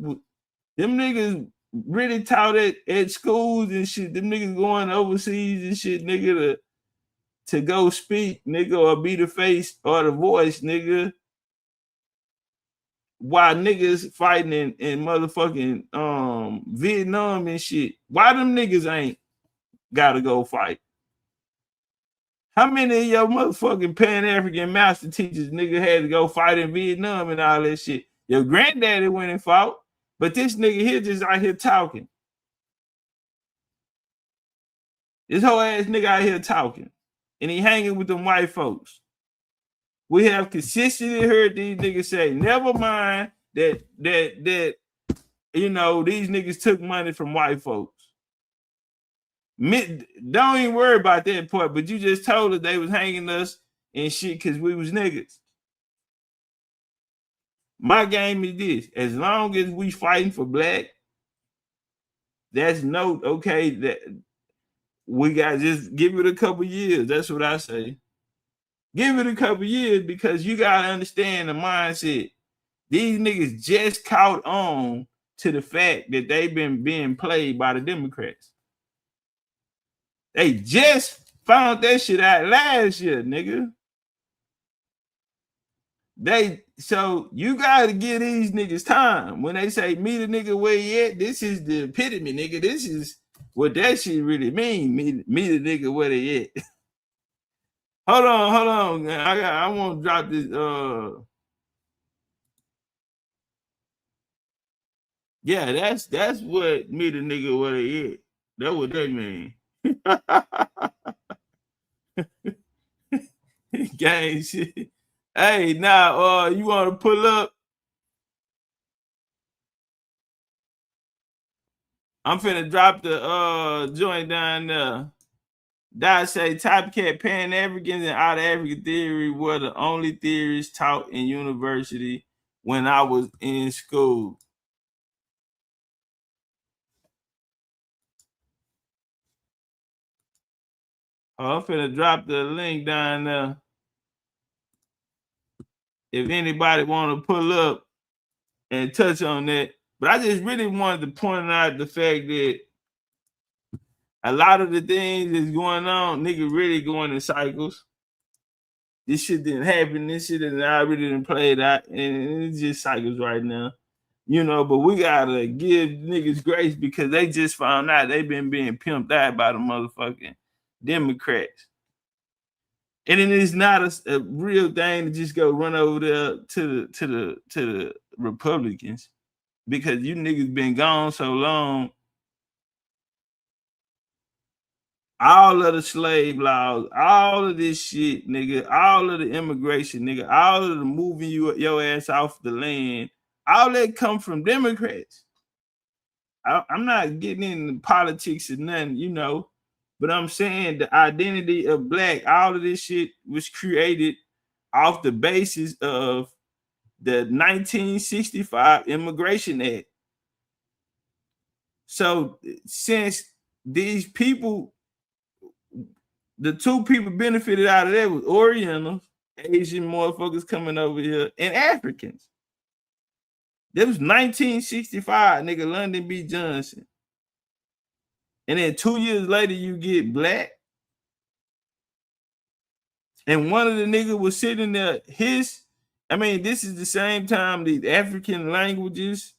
really taught at schools and shit. Them niggas going overseas and shit, nigga, to go speak, nigga, or be the face or the voice, nigga. While niggas fighting in motherfucking Vietnam and shit. Why them niggas ain't gotta go fight? How many of your motherfucking Pan-African master teachers, nigga, had to go fight in Vietnam and all that shit? Your granddaddy went and fought, but this nigga here just out here talking. This whole ass nigga out here talking. And he hanging with them white folks. We have consistently heard these niggas say, never mind that you know, these niggas took money from white folks. Don't even worry about that part, but you just told us they was hanging us and shit because we was niggas. My game is this. As long as we fighting for black, that's no, okay, that we got just give it a couple years. That's what I say. Give it a couple years because you gotta understand the mindset. These niggas just caught on to the fact that they've been being played by the Democrats. They just found that shit out last year, nigga. So you gotta give these niggas time. When they say meet a nigga where he at, this is the epitome, nigga. This is what that shit really mean. Meet a nigga where they at. Hold on. I want to drop this. Yeah, that's what meet a nigga where they at. That's what they mean. Gang shit. Hey, now you want to pull up? I'm finna drop the joint down there. That say Topcat Pan-Africans and out of Africa theory were the only theories taught in university when I was in school. I'm finna drop the link down there. If anybody want to pull up and touch on that. But I just really wanted to point out the fact that a lot of the things that's going on, nigga really going in cycles. This shit didn't happen. This shit didn't already didn't play it out. And it's just cycles right now. You know, but we gotta give niggas grace because they just found out they've been being pimped out by the motherfucking Democrats. And it is not a real thing to just go run over there to the Republicans because you niggas been gone so long. All of the slave laws, all of this shit, nigga, all of the immigration, nigga, all of the moving your ass off the land, all that come from Democrats. I'm not getting into politics or nothing, you know, but I'm saying the identity of black, all of this shit was created off the basis of the 1965 Immigration Act. So since these people, the two people benefited out of that was Orientals, Asian motherfuckers coming over here, and Africans. That was 1965, nigga, Lyndon B. Johnson. And then 2 years later, you get black. And one of the niggas was sitting there, this is the same time the African languages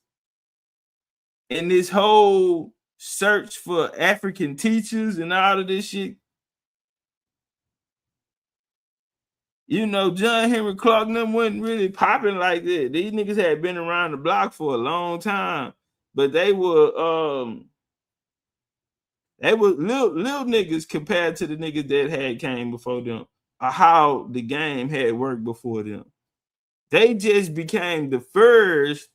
and this whole search for African teachers and all of this shit. You know, John Henry Clark and them wasn't really popping like that. These niggas had been around the block for a long time, but they were little niggas compared to the niggas that had came before them, or how the game had worked before them. They just became the first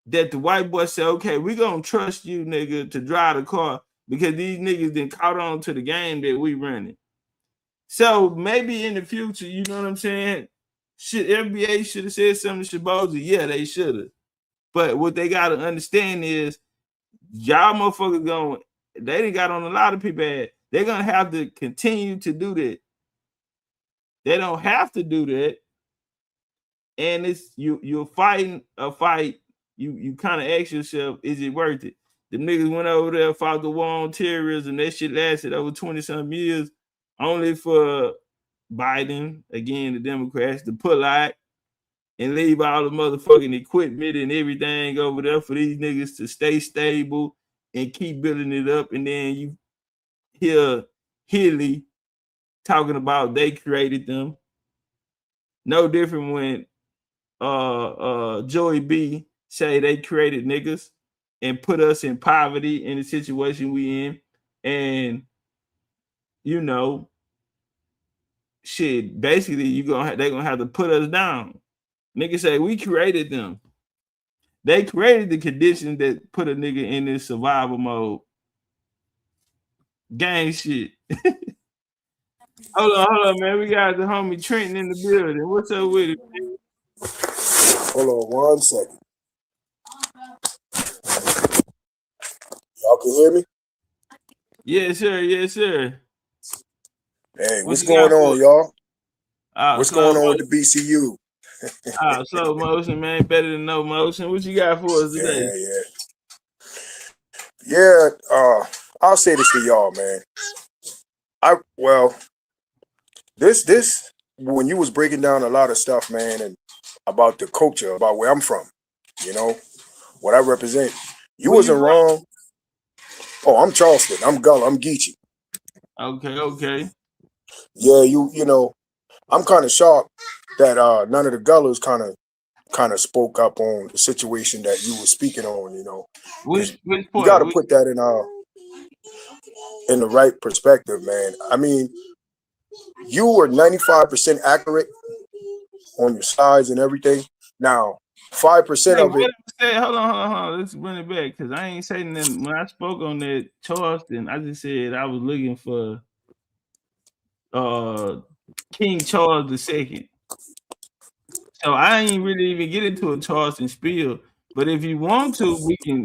that the white boy said, okay, we gonna trust you, nigga, to drive the car because these niggas done caught on to the game that we running. So maybe in the future, you know what I'm saying? FBA should have said something to Shaboozey. Yeah, they should have. But what they got to understand is y'all motherfuckers they done got on a lot of people ass. They're going to have to continue to do that. They don't have to do that. And it's you're fighting a fight. You kind of ask yourself, is it worth it? The niggas went over there, fought the war on terrorism. That shit lasted over 20-some years. Only for Biden, again, the Democrats, to pull out and leave all the motherfucking equipment and everything over there for these niggas to stay stable and keep building it up. And then you hear Hilly talking about they created them. No different when Joey B say they created niggas and put us in poverty in the situation we in. And you know, shit, basically they're gonna have to put us down. Niggas say we created them. They created the conditions that put a nigga in this survival mode. Gang shit. Hold on, man. We got the homie Trenton in the building. What's up with it, man? Hold on 1 second. Y'all can hear me? Yes, sir. Yes, sir. Hey, What what's you got going for on, us? y'all? What's Slow going on with motion. the BCU? Slow motion, man. Better than no motion. What you got for us today? Yeah. I'll say this to y'all, man. This when you was breaking down a lot of stuff, man, and about the culture, about where I'm from, you know, what I represent. You Where you wasn't from? wrong. Oh, I'm Charleston. I'm Gullah. I'm Geechee. Okay. Yeah, you know, I'm kind of shocked that none of the Gullahs kind of spoke up on the situation that you were speaking on, you know. Which You got part? to put that in the right perspective, man. I mean, you were 95% accurate on your slides and everything. Now, 5% Hey, of it. what I said? Hold on. Let's bring it back because I ain't saying that when I spoke on that Charleston. I just said I was looking for King Charles II. So I ain't really even get into a Charleston spiel. But if you want to, we can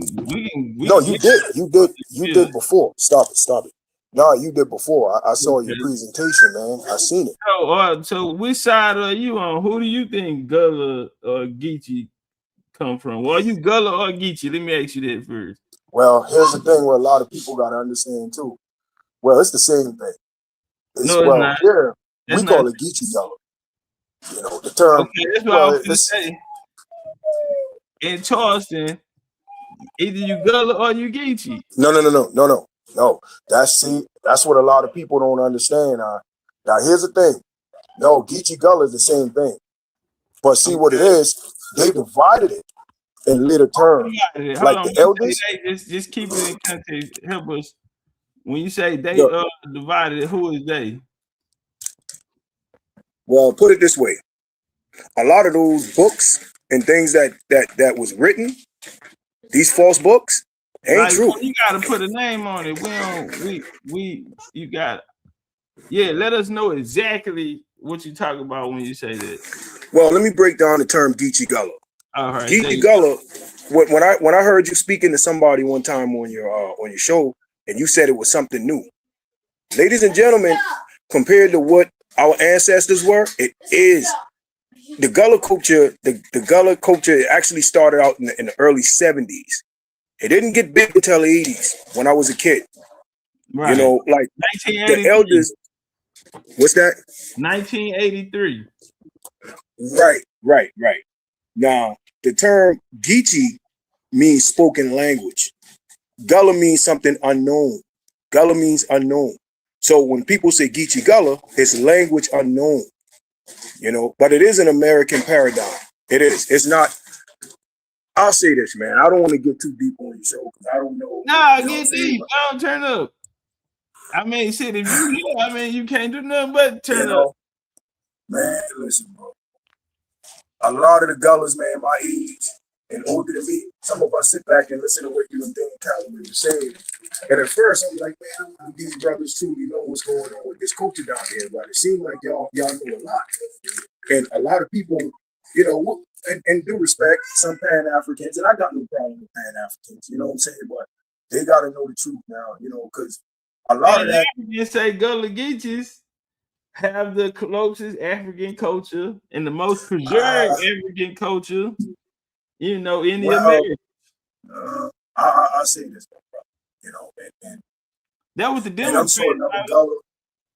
No, you get did. You spiel. did before. Stop it. No, you did before. I saw your Okay. presentation, man. I seen it. So which side are you on? Who do you think Gullah or Geechee come from? Well, are you Gullah or Geechee? Let me ask you that first. Well, here's the thing where a lot of people got to understand too. Well, it's the same thing. No, it's not. Here That's we not call it Geechee Gullah. You know, the term. okay. That's what I Well, was gonna it's say. In Charleston, either you Gullah or you Geechee. no. That's what a lot of people don't understand. Now, here's the thing. No, Geechee Gullah is the same thing. But see what it is, they divided it in later terms. Hold Like on. the When you say elders, they, just keep it in context. Help us. When you say they the, divided, who is they? well, put it this way. A lot of those books and things that was written, these false books, ain't Like true. you gotta put a name on it. We don't you got let us know exactly what you talk about when you say that. Well, let me break down the term Geechee Gullah. All right. Geechee Gullah, when I heard you speaking to somebody one time on your show, and you said it was something new. Ladies and gentlemen, compared to what our ancestors were, it is the Gullah culture. The Gullah culture actually started out in the early 70s. It didn't get big until the 80s when I was a kid. Right. You know, like the 1983. elders. What's that? 1983. Right. Now, the term Geechee means spoken language. Gullah means something unknown. Gullah means unknown. So when people say Geechee Gullah, it's language unknown. You know, but it is an American paradigm. It is. It's not. I'll say this, man. I don't want to get too deep on your show because I don't know. Nah, get deep. Don't turn up. I mean, shit, if you you can't do nothing but turn up. Man, listen, bro. A lot of the Gullahs, man, my age and older than me, some of us sit back and listen to what you and Dan Calvin were saying. And at first, I'm like, man, I don't these brothers truly know what's going on with this culture down here. But it seems like y'all know a lot. And a lot of people, you know, and due respect, some Pan-Africans, and I got no problem with Pan-Africans, you know what I'm saying? But they got to know the truth now, you know, because a lot of that. You say Gullah Geechees have the closest African culture and the most preserved African culture, you know, in the Americas. I say this, bro, you know, and that was the Democrats. And I'm sure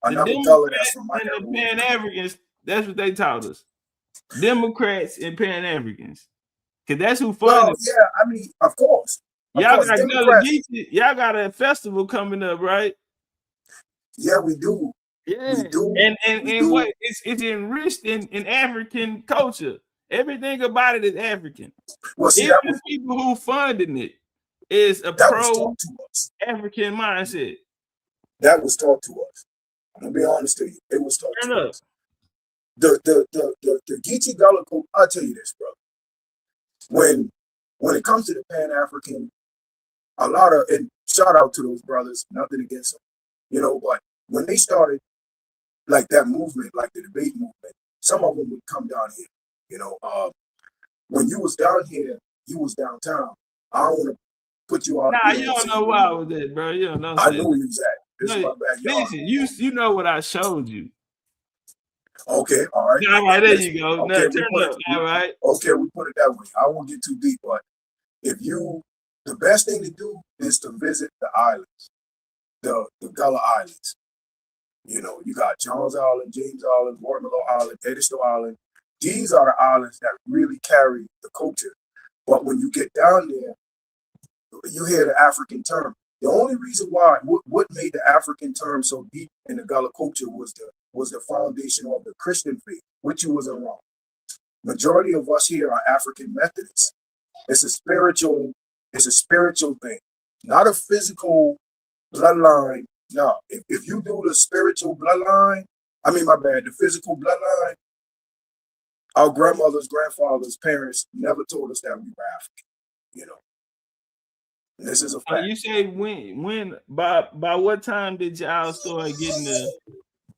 another Gullah that's from my and the Pan-Africans, that's what they taught us. Democrats and Pan-Africans. Because that's who funded. Well, yeah, I mean, of course. Y'all got Gullah Geechee. Y'all got a festival coming up, right? Yeah, we do. Yeah. We do. And what it's enriched in African culture. Everything about it is African. Well, see, even the people who funding it is a pro-African mindset. That was taught to us. I'm gonna be honest to you. It was taught to us. The Geechee Gullah, I'll tell you this, bro. When it comes to the Pan-African, a lot of, and shout out to those brothers, nothing against them, you know, but when they started like that movement, like the debate movement, some of them would come down here, you know. When you was down here, you was downtown. I don't want to put you out. Nah, you don't know where I was at, bro. You don't know. I know where you was at. This is my backyard. Listen, you know what I showed you. Okay, all right. All right, there you go. Okay, Now, turn up. All right. Okay, we put it that way. I won't get too deep, but the best thing to do is to visit the islands, the Gullah Islands. You know, you got Jones Island, James Island, Watermelon Island, Edisto Island. These are the islands that really carry the culture. But when you get down there, you hear the African term. The only reason why, what made the African term so deep in the Gullah culture was the foundation of the Christian faith, which wasn't wrong. Majority of us here are African Methodists. It's a spiritual thing, not a physical bloodline. No, if you do the spiritual bloodline, the physical bloodline, our grandmothers, grandfathers, parents never told us that we were African, you know. And this is a fact. You say when by what time did y'all start getting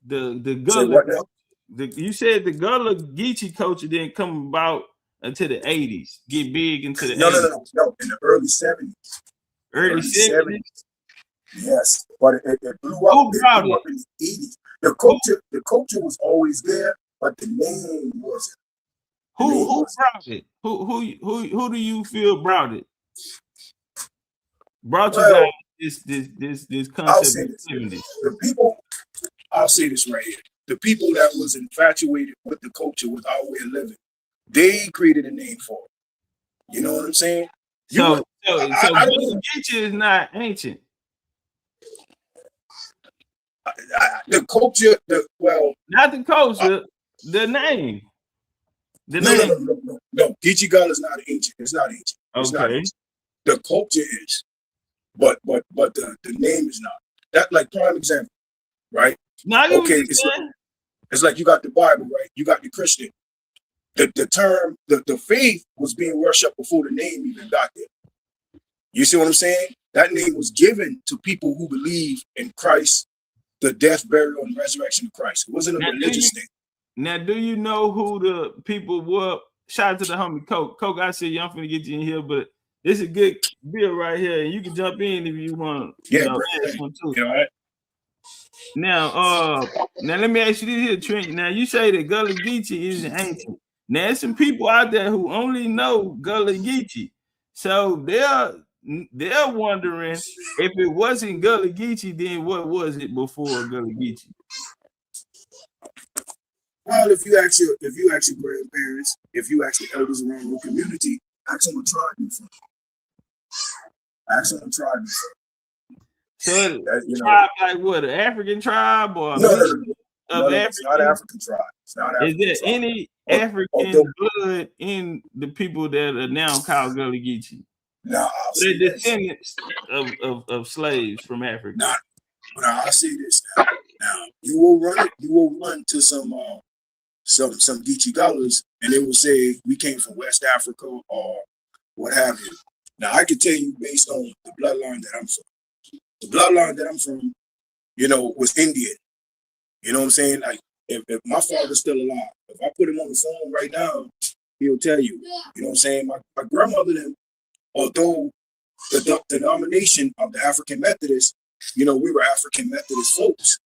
the Gullah? You said the Gullah Geechee culture didn't come about until the 80s, get big into the 80s. No, in the early 70s. Early 70s? Yes, but it blew up, in the 80s. The culture was always there, but the name wasn't. Who brought it? Who do you feel brought it? Brought you guys this concept of 70s? The people, I'll say this right here. The people that was infatuated with the culture, with our way of living, they created a name for it. You know what I'm saying? So Gullah Geechee is not ancient. The culture, not the culture, the name. No. Geechee Gullah is not ancient. It's not ancient. It's not ancient. The culture is, but the name is not. That, like, prime example, right? It's like you got the Bible, right? You got the Christian. The term, the faith was being worshipped before the name even got there. You see what I'm saying? That name was given to people who believe in Christ, the death, burial, and resurrection of Christ. It wasn't a religious thing. Now, do you know who the people were? Shout out to the homie Coke. Coke, I said, I'm finna get you in here, but this is a good bill right here, and you can jump in if you want. Ask one too. All right. Now let me ask you this here, Trent. Now, you say that Gullah Geechee isn't ancient. Now, there's some people out there who only know Gullah Geechee, so they're wondering if it wasn't Gullah Geechee, then what was it before Gullah Geechee? Well, if you ask your grandparents, if you ask the elders around your community, ask them what tribe you from. Ask them what tribe you from. So, tribe like what? An African tribe or no, it's not an African tribe. It's not African. Is there any African blood in the people that are now called Gullah Geechee? No, they're descendants of slaves from Africa. I'll say this now. You will run to some Geechee Gullahs, and they will say we came from West Africa or what have you. Now, I can tell you based on the bloodline that I'm from. The bloodline that I'm from, was Indian. You know what I'm saying? Like, if my father's still alive, if I put him on the phone right now, he'll tell you. You know what I'm saying? My grandmother, then, although the denomination of the African Methodists, we were African Methodist folks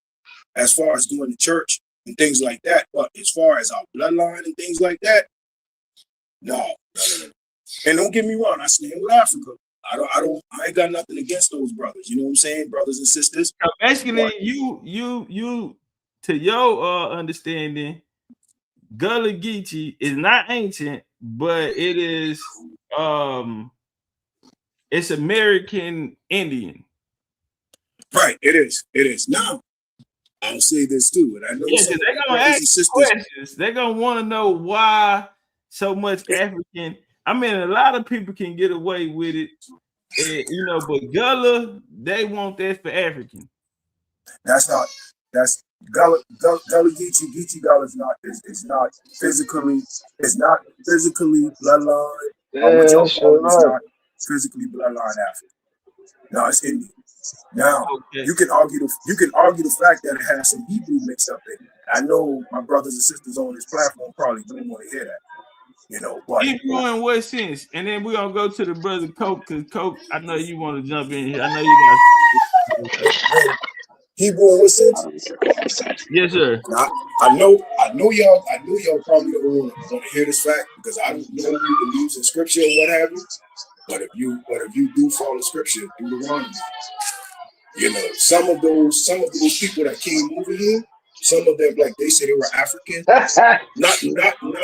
as far as going to church and things like that. But as far as our bloodline and things like that, no. And don't get me wrong, I stand with Africa. I ain't got nothing against those brothers. You know what I'm saying? Brothers and sisters. So basically, you to your understanding, Gullah Geechee is not ancient, but it is it's American Indian. Right, it is. Now, I'll say this too, and I know they're gonna ask questions. They're gonna want to know why so much African. I mean, a lot of people can get away with it, but Gullah, they want that for African. That's Gullah Geechee Gullah is not physically bloodline. It's not physically bloodline African. No, it's Indian. Now, you can argue the fact that it has some Hebrew mixed up in it. I know my brothers and sisters on this platform probably don't want to hear that. But Hebrew in what sense? And then we're gonna go to the brother Coke, because Coke, I know you want to jump in here. I know you guys. Hebrew and what sense? Yes, sir. I know y'all probably don't want to hear this fact because I don't know who believes in scripture or what have you. But if you do follow scripture, Deuteronomy, you know, some of those people that came over here, some of them, like they say they were African. not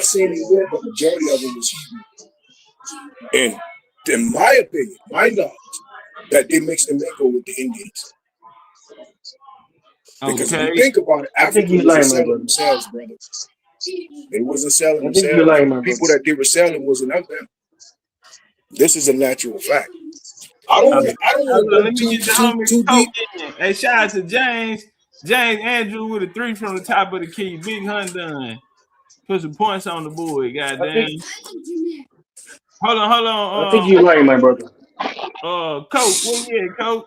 saying they were, but majority of them was Hebrew. And in my opinion, my knowledge, that they mixed and mingled with the Indians. Because if you think about it, Africans wasn't selling themselves, brother. They wasn't selling themselves. People that they were selling wasn't out there. This is a natural fact. I don't want to go too deep. Hey, shout out to James Andrew with a 3 from the top of the key. Big Hun done. Put some points on the board, goddamn. Hold on. I think you're lying, my brother. Coach, what you at, Coach?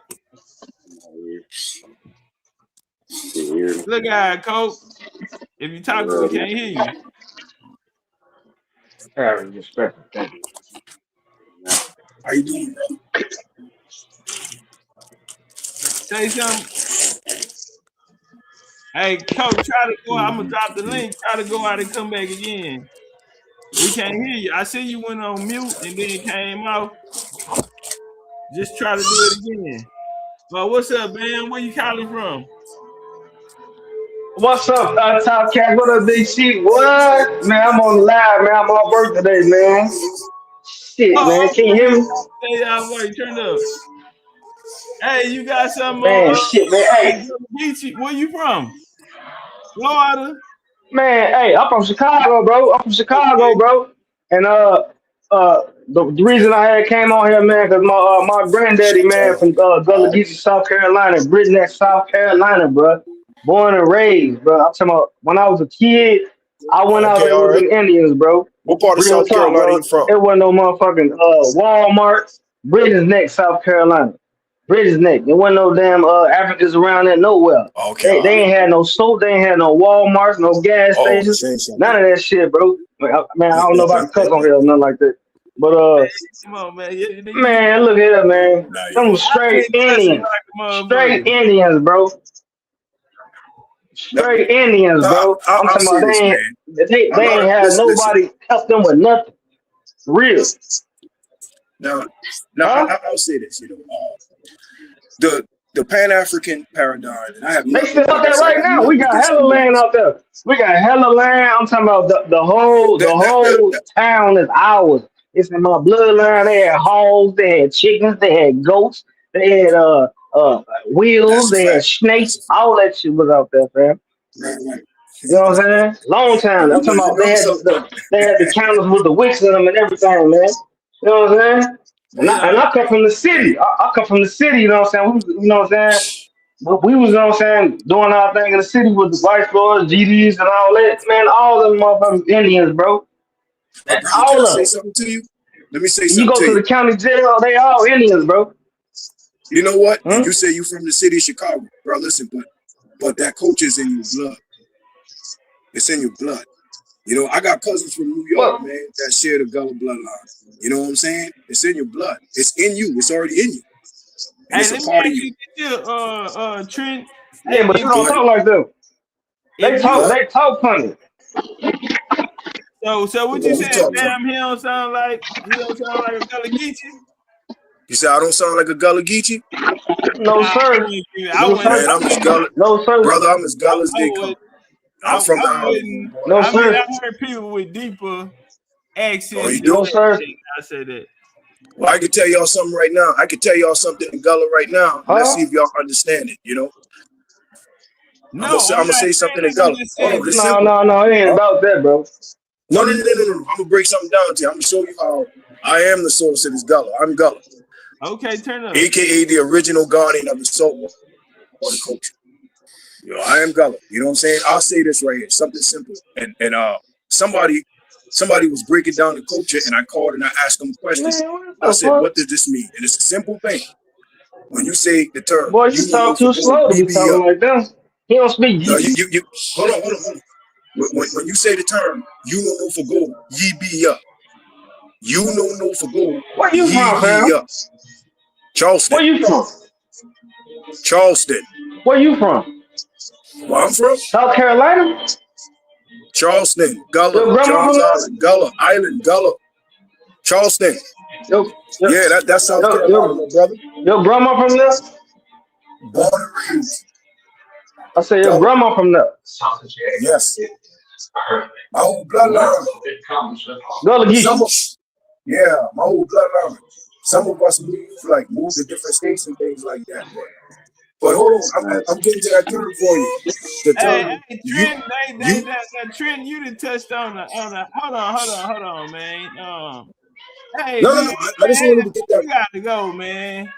Look at Coach. If you talk to me, can't hear you. I have respect. Thank you. How you doing, bro? Say something. Hey, Coach, try to go. I'm gonna drop the link. Try to go out and come back again. We can't hear you. I see you went on mute and then it came out. Just try to do it again. What's up, man? Where you calling from? What's up, Topcatz? What up, Big C? What? Man, I'm on live, man. I'm on work today, man. Shit, man. Can you hear me? Hey, wait, turn up. Hey, you got something man, shit, man. Hey. Where you from? Florida? Man, hey, I'm from Chicago, bro. And the reason I came on here, man, because my granddaddy, man, from Gullah Geechee, South Carolina, Bridgeneck, South Carolina, bro. Born and raised, bro. I'm talking about when I was a kid, I went out there with the Indians, bro. What part of South Carolina you from? It wasn't no motherfucking Walmart, Bridgeneck, South Carolina. Bridgeneck. There wasn't no damn Africans around there nowhere. Okay. They ain't had no soap, they ain't had no Walmarts, no gas stations, none of that shit, bro. Man, I don't know about cuss on here or nothing like that. But come on, man. Man, look here, man. Some straight Indians. Straight Indians, bro. Straight Indians, bro. I'm talking about they ain't had nobody help them with nothing. Real. Now I'll say this, you know, the Pan-African paradigm, and I have they still out there right now. We got hella land out there. We got hella land. I'm talking about the whole town is ours. It's in my bloodline. They had hogs, they had chickens, they had goats, they had wheels, they had snakes, all that shit was out there, fam. Right. You know what I'm saying? Long time. I'm talking about they had the candles with the wicks in them and everything, man. You know what I'm saying? And I come from the city. I come from the city, you know what I'm saying? You know what I'm saying? But we was, you know what I'm saying, doing our thing in the city with the Vice Lords, GDs, and all that. Man, all them motherfucking Indians, bro. All of them. Something to you? Let me say something. You go to the county jail, they all Indians, bro. You know what? You say you from the city of Chicago, bro. Listen, but that culture is in your blood. It's in your blood. You know, I got cousins from New York, man, that share the Gullah bloodline. You know what I'm saying? It's in your blood. It's in you. It's already in you. And it's a part of you. Trent. Yeah, but you don't talk like them. They talk funny. So what you saying? Damn, he don't sound like a Gullah Geechee? You say I don't sound like a Gullah Geechee? No, sir. I'm as Gullah. No, sir. Brother, I'm as Gullah as they come. I'm from the island. No, sir. I heard people with deeper accents. Oh, you do? No, sir. I said that. Well, I can tell y'all something right now. I can tell y'all something in Gullah right now. Let's see if y'all understand it, you know? No, I'm gonna say something in Gullah. No, it ain't about that, bro. No. I'm gonna break something down to you. I'm gonna show you how I am the source of this Gullah. I'm Gullah. Okay, turn up. AKA the original guardian of the soul or the culture. You know, I am Gullah. You know what I'm saying? I'll say this right here, something simple. And somebody was breaking down the culture, and I called and I asked them a question. I said, "What does this mean?" And it's a simple thing. When you say the term, boy, you talk too slow to be talking like that. He don't speak. No, you hold on. When you say the term, you know no for gold, ye be up. You know no for gold. Where you from, fam? Charleston. Where you from? Charleston. Where you from? Where I'm from? South Carolina? Charleston, Gullah, Your grandma Johns from Island, Gullah, Island, Gullah, Charleston. there? Yeah, that's South Carolina, my brother. Your grandma from there? Born and raised. I said your Gullah. grandma from there. Yes. My whole bloodline. Gullah Geese. Yeah, my whole bloodline. Some of us moved to different states and things like that. But hold on, I'm getting to that term for you. The term, Trent, you done touched on the. Hold on, man. Hey, no, man, I just wanted to get that. You gotta go, man.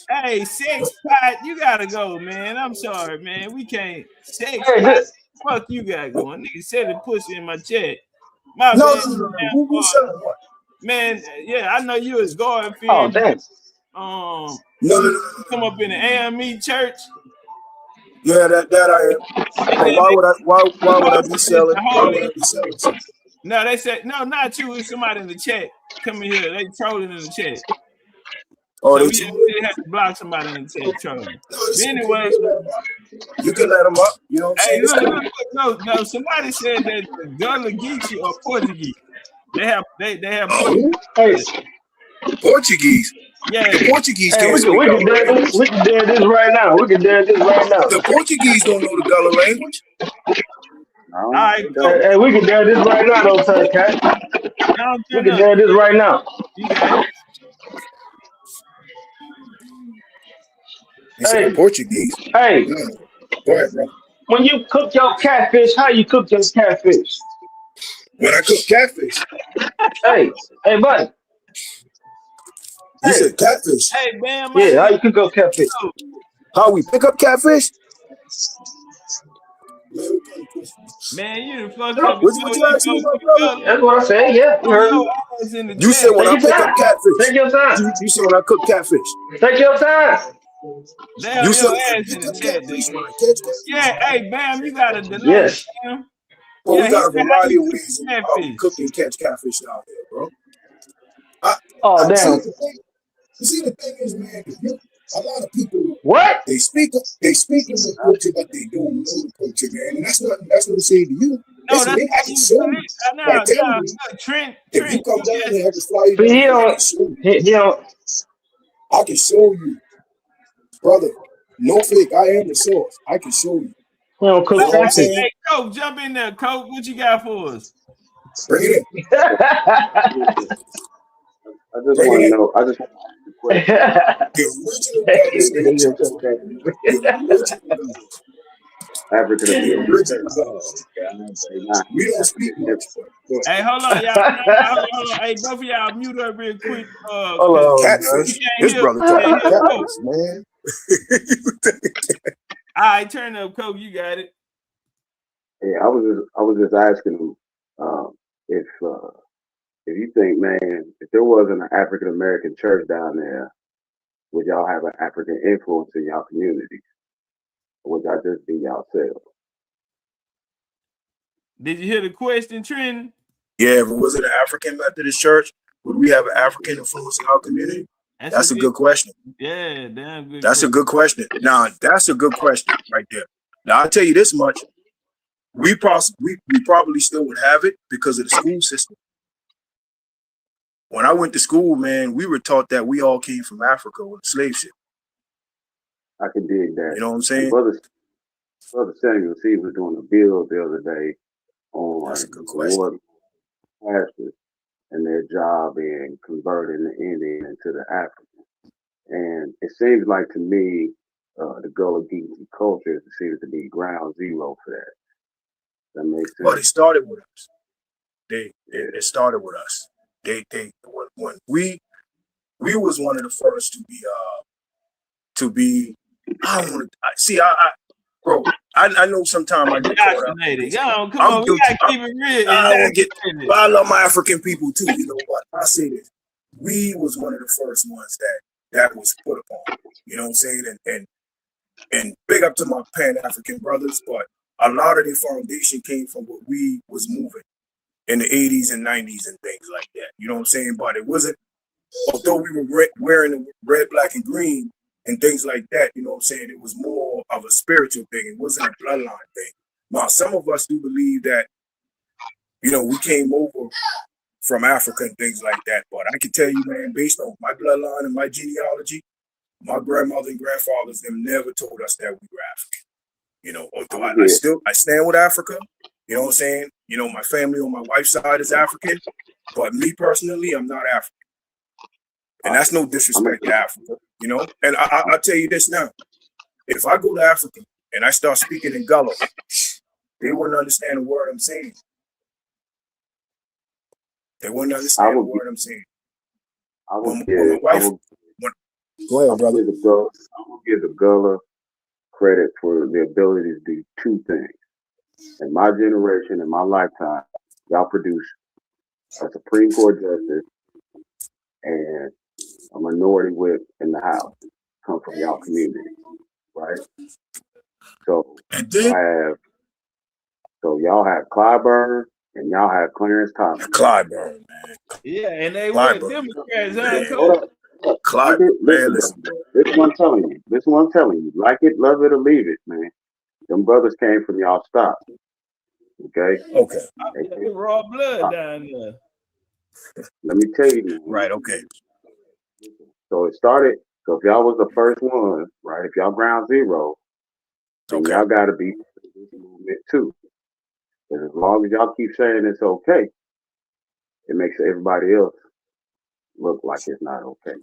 Hey, sex pot, you gotta go, man. I'm sorry, man. We can't. Sex pot, fuck you got going. Nigga said the pussy in my chat. My No, man, who said what? Man, yeah, I know you was going. Oh, damn. No. Come up in the AME church. Yeah, that I am. Why would I be selling? Why would I be selling? No, they said no, not you. It's somebody in the chat. Come in here. They trolling in the chat. Oh, so they had to block somebody in the chat trolling. No, anyway, you can let them up. You know what I'm saying? No. Somebody said that the Gullah Geechee or Portuguese. They have Portuguese. Yeah, the Portuguese hey, can't we can dare this right now. The Portuguese don't know the Gullah language. All right, hey, we can dare this right now, though, Cat. We can dare this right now. You got it. They say Portuguese. Hey, go ahead, bro. When you cook your catfish, how you cook your catfish? When I cook catfish. Hey, buddy. You said catfish. Hey, man. Yeah, how you cook your catfish? How we pick up catfish? Man, you done fucked up. What you asking me, my brother? That's what I said. Yeah, you said when I pick up catfish. Take your time. You said when I cook catfish. Take your time. You said ass in the chat, yeah, hey, Bam, you got a delay. Yes. Bam. Well, we got a variety of ways of cooking catch catfish out there, bro. Damn. You see, the thing is, man, a lot of people they speak in the culture, but they don't know the culture, man. And that's what I'm saying to you. No, I can show you. Trent, if you come down here, I can fly you. I can show you, brother. No fake. I am the source. I can show you. Hey, Coke, jump in there, Coke. What you got for us? Bring it in. I just want to know. I just want We don't speak much. Hey, hold on, y'all. Hey, both of y'all mute up real quick. Catfish. This brother talking catfish, man. All right, turn up, Coke. You got it. Yeah, I was just asking him if you think, man, if there wasn't an African American church down there, would y'all have an African influence in y'all community? Or would y'all just be yourselves? Did you hear the question, Trent? Yeah, if it was an African Methodist church, would we have an African influence in our community? That's a good question. Yeah, damn good. That's a good question. Now, that's a good question right there. Now, I'll tell you this much. We probably still would have it because of the school system. When I went to school, man, we were taught that we all came from Africa with a slave ship. I can dig that. You know what I'm saying? Brother Samuel C was doing a bill the other day on pastors and their job in converting the Indian into the African. And it seems like to me, the Gullah Geechee culture seems to be ground zero for that. That makes sense. Well, they started with us. They started with us. When we was one of the first to be I don't want to see bro. I know sometimes I get indoctrinated. Yo, come on, we gotta keep it real. I love my African people too. You know what? I say this. We was one of the first ones that was put upon. You know what I'm saying? And big up to my Pan-African brothers, but a lot of the foundation came from what we was moving in the 80s and 90s and things like that. You know what I'm saying? But it wasn't, although we were wearing the red, black, and green and things like that. You know what I'm saying? It was more of a spiritual thing. It wasn't a bloodline thing. Now, some of us do believe that, you know, we came over from Africa and things like that. But I can tell you, man, based on my bloodline and my genealogy, my grandmother and grandfathers, them never told us that we were African. You know, although I stand with Africa. You know what I'm saying? You know, my family on my wife's side is African, but me personally, I'm not African. And that's no disrespect to Africa, you know? And I'll tell you this now. If I go to Africa and I start speaking in Gullah, they wouldn't understand a word I'm saying. They wouldn't understand a word I'm saying. Go ahead, brother. I will give the Gullah credit for the ability to do two things. In my generation, in my lifetime, y'all produced a Supreme Court justice and a minority whip in the House come from y'all community, right? So y'all have Clyburn and y'all have Clarence Thomas. Clyburn, man. Yeah, and they were Democrats, Listen, this is what I'm telling you. This is what I'm telling you. Like it, love it, or leave it, man. Them brothers came from y'all stock. Okay? Okay. They raw blood down there. Let me tell you, man. Right, okay. So it started, so if y'all was the first one, right, if y'all ground zero, then y'all got to be this movement too. And as long as y'all keep saying it's okay, it makes everybody else look like it's not okay.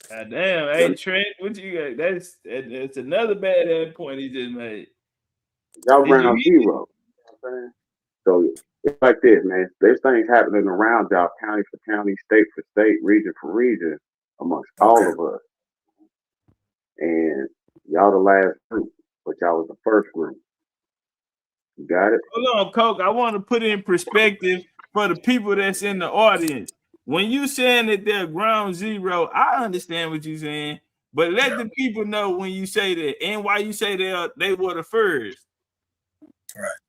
God damn, hey Trent, what you got? That's another bad point he just made. Y'all ground zero. So it's like this, man. There's things happening around y'all, county for county, state for state, region for region, amongst all of us. And y'all the last group, but y'all was the first group. You got it? Hold on, Coke. I want to put it in perspective for the people that's in the audience. When you saying that they're ground zero, I understand what you're saying, but let the people know when you say that and why you say they were the first. Right.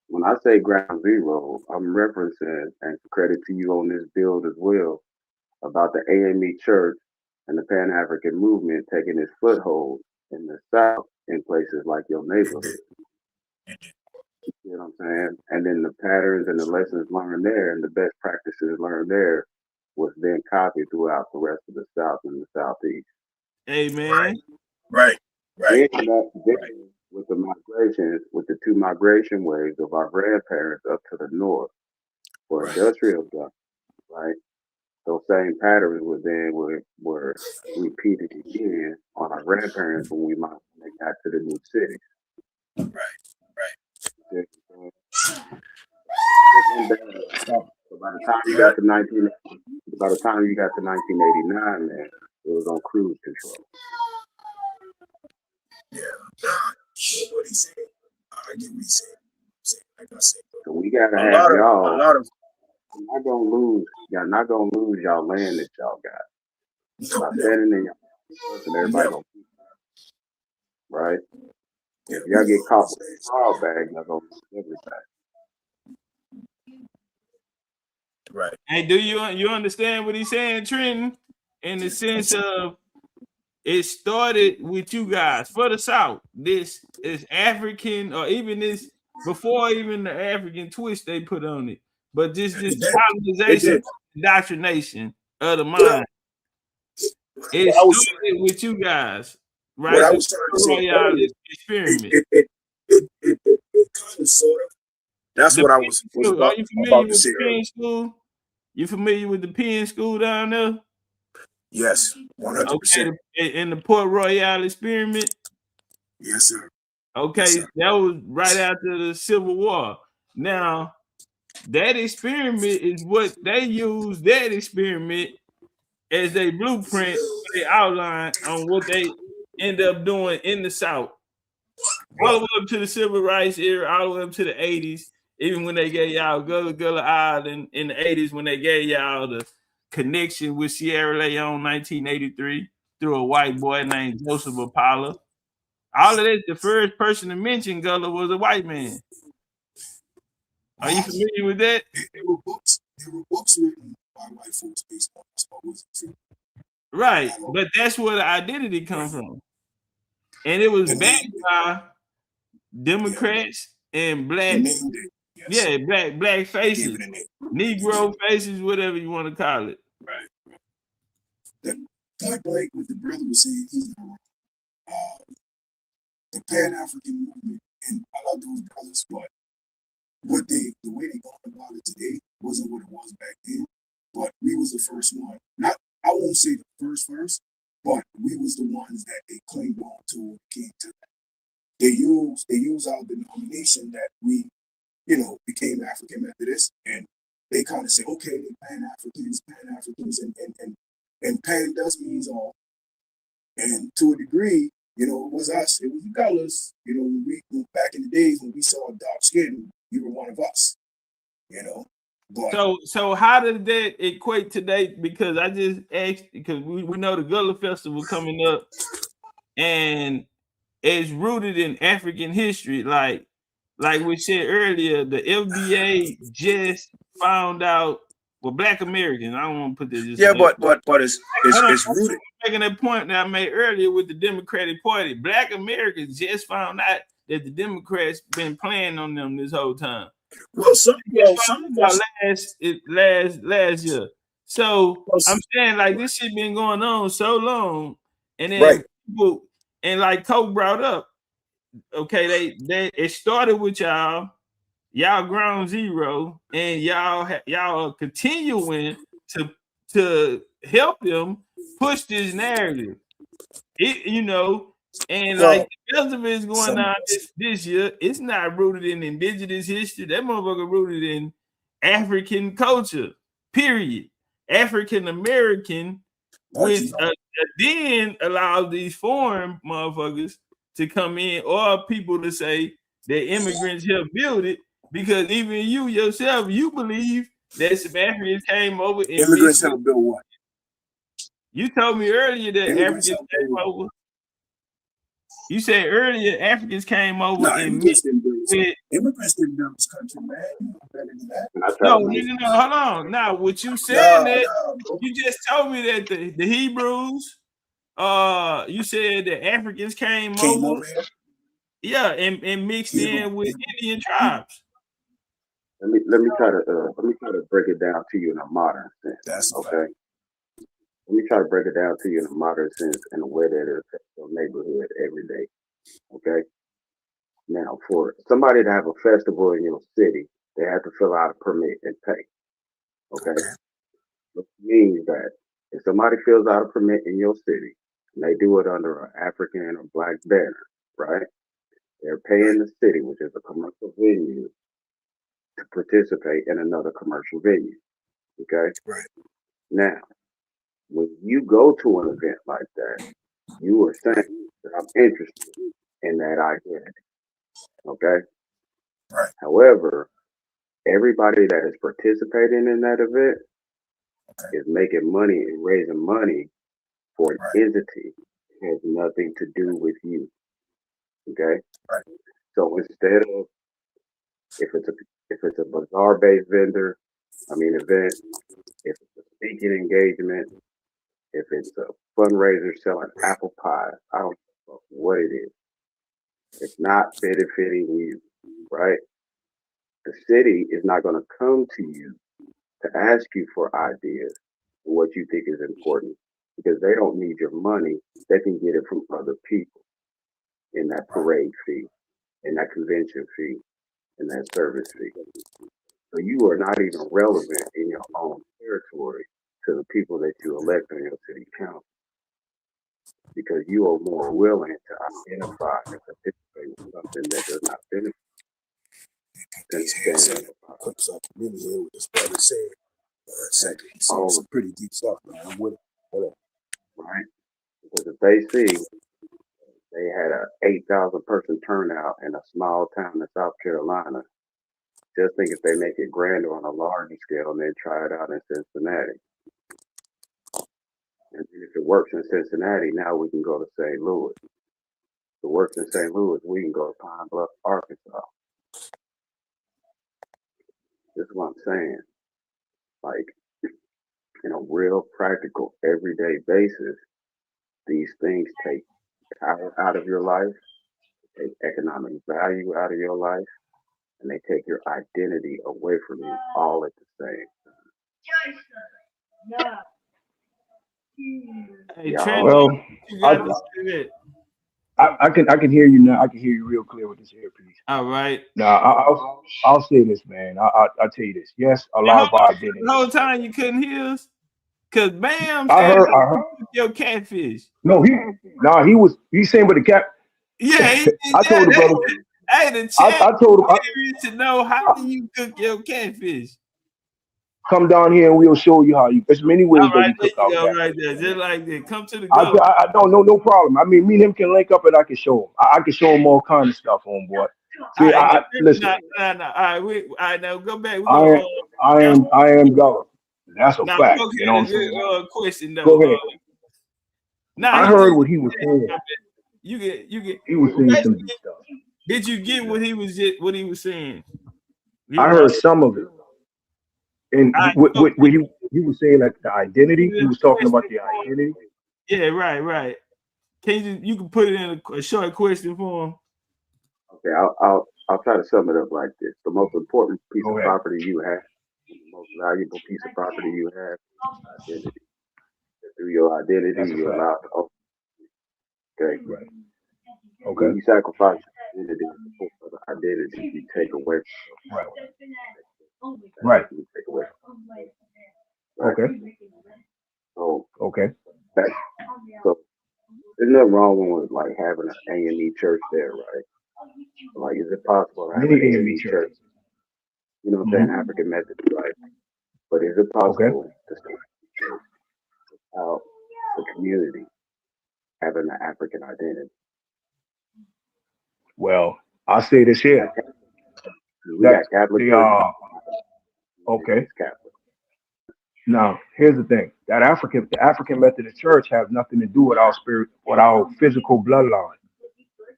When I say ground zero, I'm referencing, and credit to you on this build as well, about the AME Church and the Pan-African movement taking its foothold in the South in places like your neighborhood. You know what I'm saying? And then the patterns and the lessons learned there and the best practices learned there was then copied throughout the rest of the South and the Southeast. Amen. Right. With the migrations, with the two migration waves of our grandparents up to the north for industrial jobs, right? Those same patterns were repeated again on our grandparents when we got to the new cities. Right. So by the time you got to 1989, man, it was on cruise control. Yeah. What he said, I get what he said. Like I said, so we gotta have y'all. Y'all not gonna lose y'all land that y'all got. By standing in y'all and everybody gonna keep it. Right? If y'all get caught with a straw bag, y'all gonna lose everything. Right. Hey, do you understand what he's saying, Trenton? In the sense of it started with you guys for the South. This is African, or even this before even the African twist they put on it, but just this colonization, indoctrination of the mind. It started with you guys, right? What I was trying to say earlier, experiment. It kind of sort of. That's what I was about to say earlier. School? You familiar with the Penn School down there? Yes, 100%. Okay, in the Port Royale experiment? Yes, sir. Okay, yes, sir. That was right after the Civil War. Now, that experiment is what they use that experiment as a blueprint, they outline on what they end up doing in the South. All the way up to the Civil Rights era, all the way up to the 80s, even when they gave y'all Gullah Island in the 80s, when they gave y'all the connection with Sierra Leone 1983 through a white boy named Joseph Apollo. All of that, the first person to mention Gullah was a white man. Are you familiar with that? There were books written by white folks based on Shaboozey. Right, but that's where the identity comes from, and it was The backed name, by yeah, Democrats and the black, name did. Yes, yeah, black they gave faces, it a name. Negro faces, whatever you want to call it. Right. The point blank, what the brother was saying, he's the Pan African movement, and I love those brothers, but the way they going about it today wasn't what it was back then. But we was the first one. Not, I won't say the first, but we was the ones that they claimed on to when it came to that. They use our denomination that we, became African Methodists, and they kind of say, okay, they Pan Africans, and Pan does means all. And to a degree, it was us, it was the colors. Back in the days when we saw dark skin, you were one of us. But So how did that equate today? Because I just asked, because we know the Gullah Festival coming up, and it's rooted in African history. Like we said earlier, the FBA just found out. Well, Black Americans. I don't want to put this. yeah, but it's rooted. Making that point that I made earlier with the Democratic Party. Black Americans just found out that the Democrats been playing on them this whole time. Well, some last year. So I'm saying, like, this shit been going on so long, and then people, and like Coke brought up, okay, it started with y'all ground zero, and y'all are continuing to help them push this narrative. And like the rest of it is going on this year, it's not rooted in indigenous history. That motherfucker rooted in African culture, period. African American, which then allows these foreign motherfuckers to come in, or people to say that immigrants helped build it, because even you yourself, you believe that some Africans came over. And immigrants helped build what? You told me earlier that Africans came over. You said earlier Africans came over and immigrants didn't build this country, man. You know better than that. No, hold on. Now, what you saying you just told me that the Hebrews, you said that Africans came over here. Yeah, and mixed in with Indian tribes. Let me try to break it down to you in a modern sense. That's okay. Let me try to break it down to you in a modern sense in a way that it affects your neighborhood every day. Okay. Now, for somebody to have a festival in your city, they have to fill out a permit and pay. Okay. Which means that if somebody fills out a permit in your city and they do it under an African or Black banner, right? They're paying the city, which is a commercial venue, to participate in another commercial venue. Okay. Right. Now, when you go to an event like that, you are saying that I'm interested in that identity. Okay. Right. However, everybody that is participating in that event is making money and raising money for an entity that has nothing to do with you. Okay. Right. So instead of if it's a bazaar-based event, if it's a speaking engagement, if it's a fundraiser selling apple pie, I don't know what it is. It's not benefiting you, right? The city is not going to come to you to ask you for ideas and what you think is important, because they don't need your money. They can get it from other people in that parade fee, in that convention fee, in that service fee. So you are not even relevant in your own territory to the people that you elect on your city council, because you are more willing to identify and participate in something that does not benefit. Clips up really here with this brother said. Second, some pretty deep stuff, man. I'm with it. Right? Because if they see they had a 8,000 person turnout in a small town in South Carolina, just think if they make it grander on a larger scale and then try it out in Cincinnati. And if it works in Cincinnati, now we can go to St. Louis. If it works in St. Louis, we can go to Pine Bluff, Arkansas. This is what I'm saying. Like, in a real practical everyday basis, these things take power out of your life, take economic value out of your life, and they take your identity away from you all at the same. Hey, Y'all, Trent, Well, you I, got to say that. I can hear you now. I can hear you real clear with this earpiece. All right. Now I'll say this, man. I'll tell you this. Yes, a And lot hold of our on, identity. the whole time you couldn't hear us, cause Bam I said heard. your catfish. No, he's saying with the cap. Yeah, he did I told the that. brother. Hey, the I chat told him curious to know how do you cook your catfish. come down here and we'll show you how you. There's many All ways that right, we there cook you our go, catfish. right there, just like that. Come to the I, go. I, I don't know, no problem. I mean, me and him can link up and I can show him. I can show him all kind of stuff, homeboy. All See, right, listen. no. All right, all right, now go back. We're I gonna am, I am God. That's a now fact. look You know at what I'm this saying? question though. Go ahead. Now I he heard what he was saying. you get He was saying some good stuff. did you get what he was saying? I heard some of it, and All right, what he was saying, like the identity. He was talking about the identity. yeah, right. Can you can put it in a short question for him? okay, I'll try to sum it up like this: the most important piece Go of ahead. property you have, the most valuable piece of property you have, is identity. Through your identity, That's a you're fact. allowed to own. Okay. Right. When Okay. you sacrifice your identity in support of the identity, you take away from Right. right. Right. You take away from right. Okay. So Okay. that so there's nothing wrong with like having an AME church there, right? Like, is it possible to have Many an AME AME church? churches. You know what I'm saying? African Methodist, right? But is it Okay. possible to start out the community having an African identity? Well, I'll say this here. We That got Catholic the churches. okay. It's Catholic. Now, here's the thing: the African Methodist Church has nothing to do with our spirit, with our physical bloodline.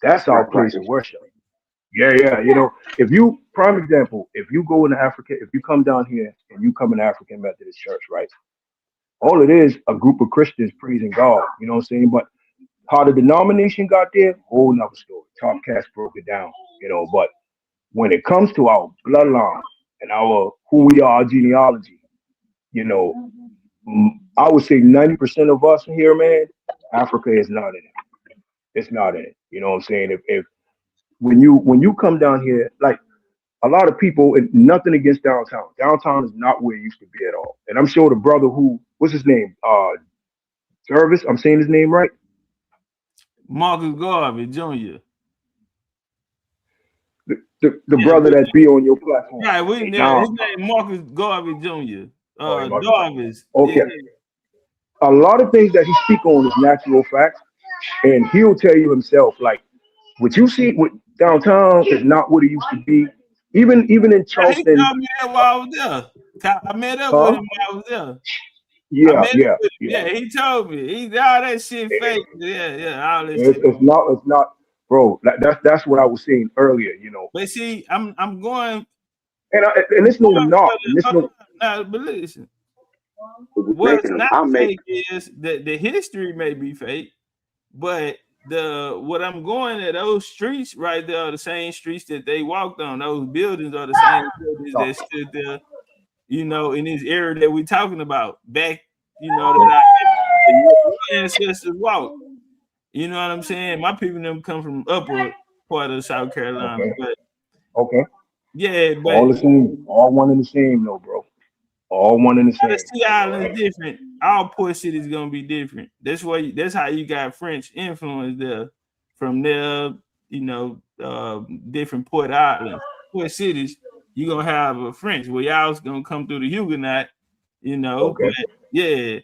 That's our Right. place of worship. Yeah. You know, if you, prime example, if you go into Africa, if you come down here and you come in African Methodist Church, right? All it is a group of Christians praising God. You know what I'm saying? But how the denomination got there, whole nother story. Top Cats broke it down. You know, but when it comes to our bloodline and our who we are, our genealogy, you know, I would say 90% of us here, man, Africa is not in it. It's not in it. You know what I'm saying? If when you come down here, like a lot of people, and nothing against downtown. Downtown is not where it used to be at all. And I'm sure the brother what's his name? Jervis. I'm saying his name right. Marcus Garvey Jr. The brother that be on your platform. Right, we know Now, his name Marcus Garvey Jr. Marcus. Jarvis. Okay. Yeah. A lot of things that he speak on is natural facts, and he'll tell you himself, like what you see with downtown is not what it used to be. Even in He Charleston, told me that while I was there. I met up with huh? him while I was there. I Yeah, met up yeah, with him. yeah. Yeah, he told me. All that shit fake. Yeah, all that shit. It's not, bro. That's what I was saying earlier. You know, But see, I'm going. and it's no knock, and it's no. But listen, We're what's making them. not I'm fake making. is that the history may be fake, but what I'm going at, those streets right there are the same streets that they walked on. Those buildings are the same buildings that stood there, you know, in this area that we're talking about. Back, you know, the ancestors walked. You know what I'm saying? My people them come from upper part of South Carolina, Okay, but okay. yeah, All but the same, all one and the same, though, bro. All one and the the same. Sea Island's different. All port cities gonna be different. That's how you got French influence there. From there, you know, different port islands, port cities. You gonna have a French. Well, y'all's gonna come through the Huguenot, you know. Okay. But yeah,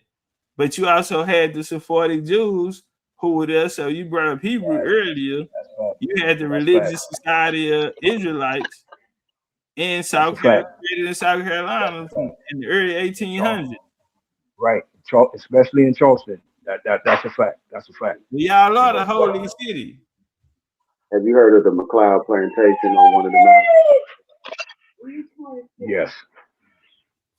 but you also had the Sephardic Jews who were there. So you brought up Hebrew earlier. That's fact. You had the That's Religious fact. Society of Israelites in That's South a fact. Carolina in the early 1800s. Right. Especially in Charleston. That's a fact. That's a fact. Y'all You are the know. holy city. Have you heard of the McLeod plantation on one of the mountains? Yes.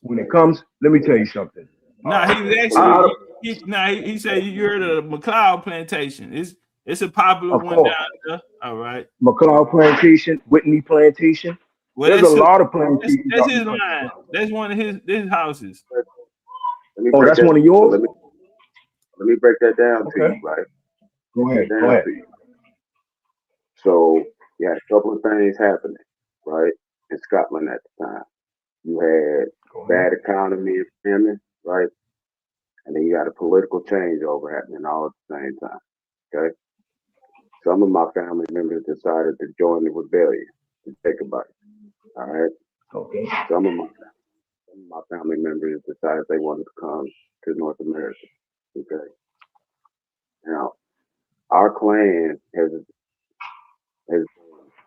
When it comes, let me tell you something. No, he was actually he said you heard of the McLeod plantation. It's a popular of one course, down there. All right. McLeod Plantation, Whitney Plantation. Well, There's a lot of plantations that's out his in the country, line. bro. That's one of his houses. Let me Oh, break that's that. one of So yours. let me break that down to Okay, you, right? go Break ahead. that Go down ahead. to you. So you had a couple of things happening, right, in Scotland at the time. You had Go ahead. bad economy and famine, right, and then you had a political changeover happening all at the same time. Okay, some of my family members decided to join the rebellion, the Jacobites. All right, Okay. some of my family members decided they wanted to come to North America. Okay, now our clan has been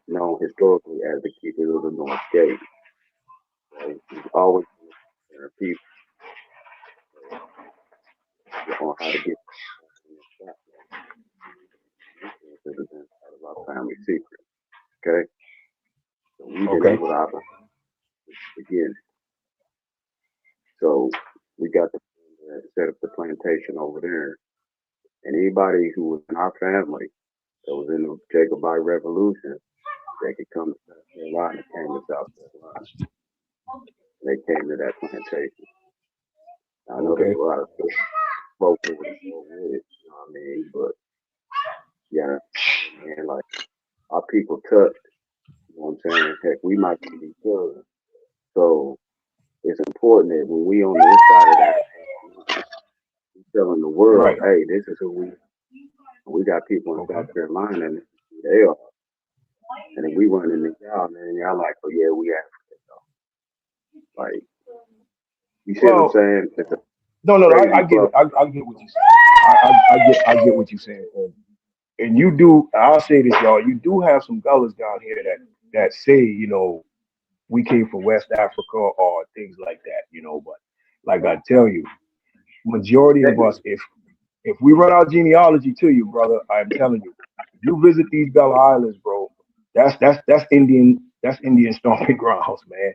known historically as the keepers of the North Gate. Right? It's always been people on how to get this has been part of our family secret. Okay, so we've been Okay. able to operate again. So we got to set up the plantation over there, and anybody who was in our family that was in the Jacobite Revolution, they could come to South Carolina, came to South Carolina. They came to that plantation. I know Okay. there's a lot of folks that would go with it, you know what I mean? But yeah, man, like our people touched, you know what I'm saying? Heck, we might be each other. So it's important that when we on this side of that, we telling the world, Right. hey, this is who we got people in Okay. South Carolina and this is who they are. And then we running this out, man, y'all like, oh yeah, we African though. Like, you see what I'm Well, saying? It's a no, I crazy get it. buff. I get what you're saying. I get what you're saying. And you do. I'll say this, y'all. You do have some fellas down here that say, we came from West Africa or things like that, But like I tell you, majority of us, if we run our genealogy to you, brother, I'm telling you, if you visit these Bella Islands, bro, that's Indian stomping grounds, man.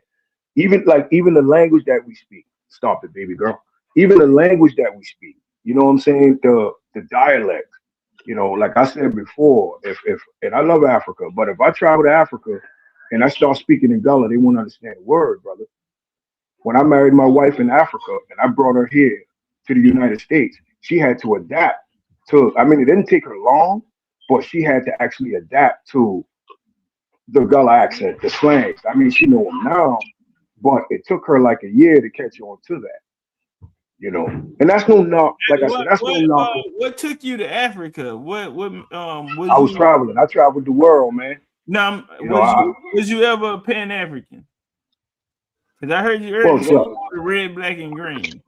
Even the language that we speak. Stop it, baby girl. Even the language that we speak. You know what I'm saying? The dialect. Like I said before, if and I love Africa, but if I travel to Africa and I start speaking in Gullah, they won't understand a word, brother. When I married my wife in Africa and I brought her here to the United States, she had to adapt to. I mean, it didn't take her long, but she had to actually adapt to the Gullah accent, the slangs. I mean, she know them now, but it took her like a year to catch on to that. And that's no knock. Like I said, that's no knock. What took you to Africa? What was I was you traveling. I traveled the world, man. now You know, I was you ever a Pan African? Because I heard you well, earlier so, the red, black, and green.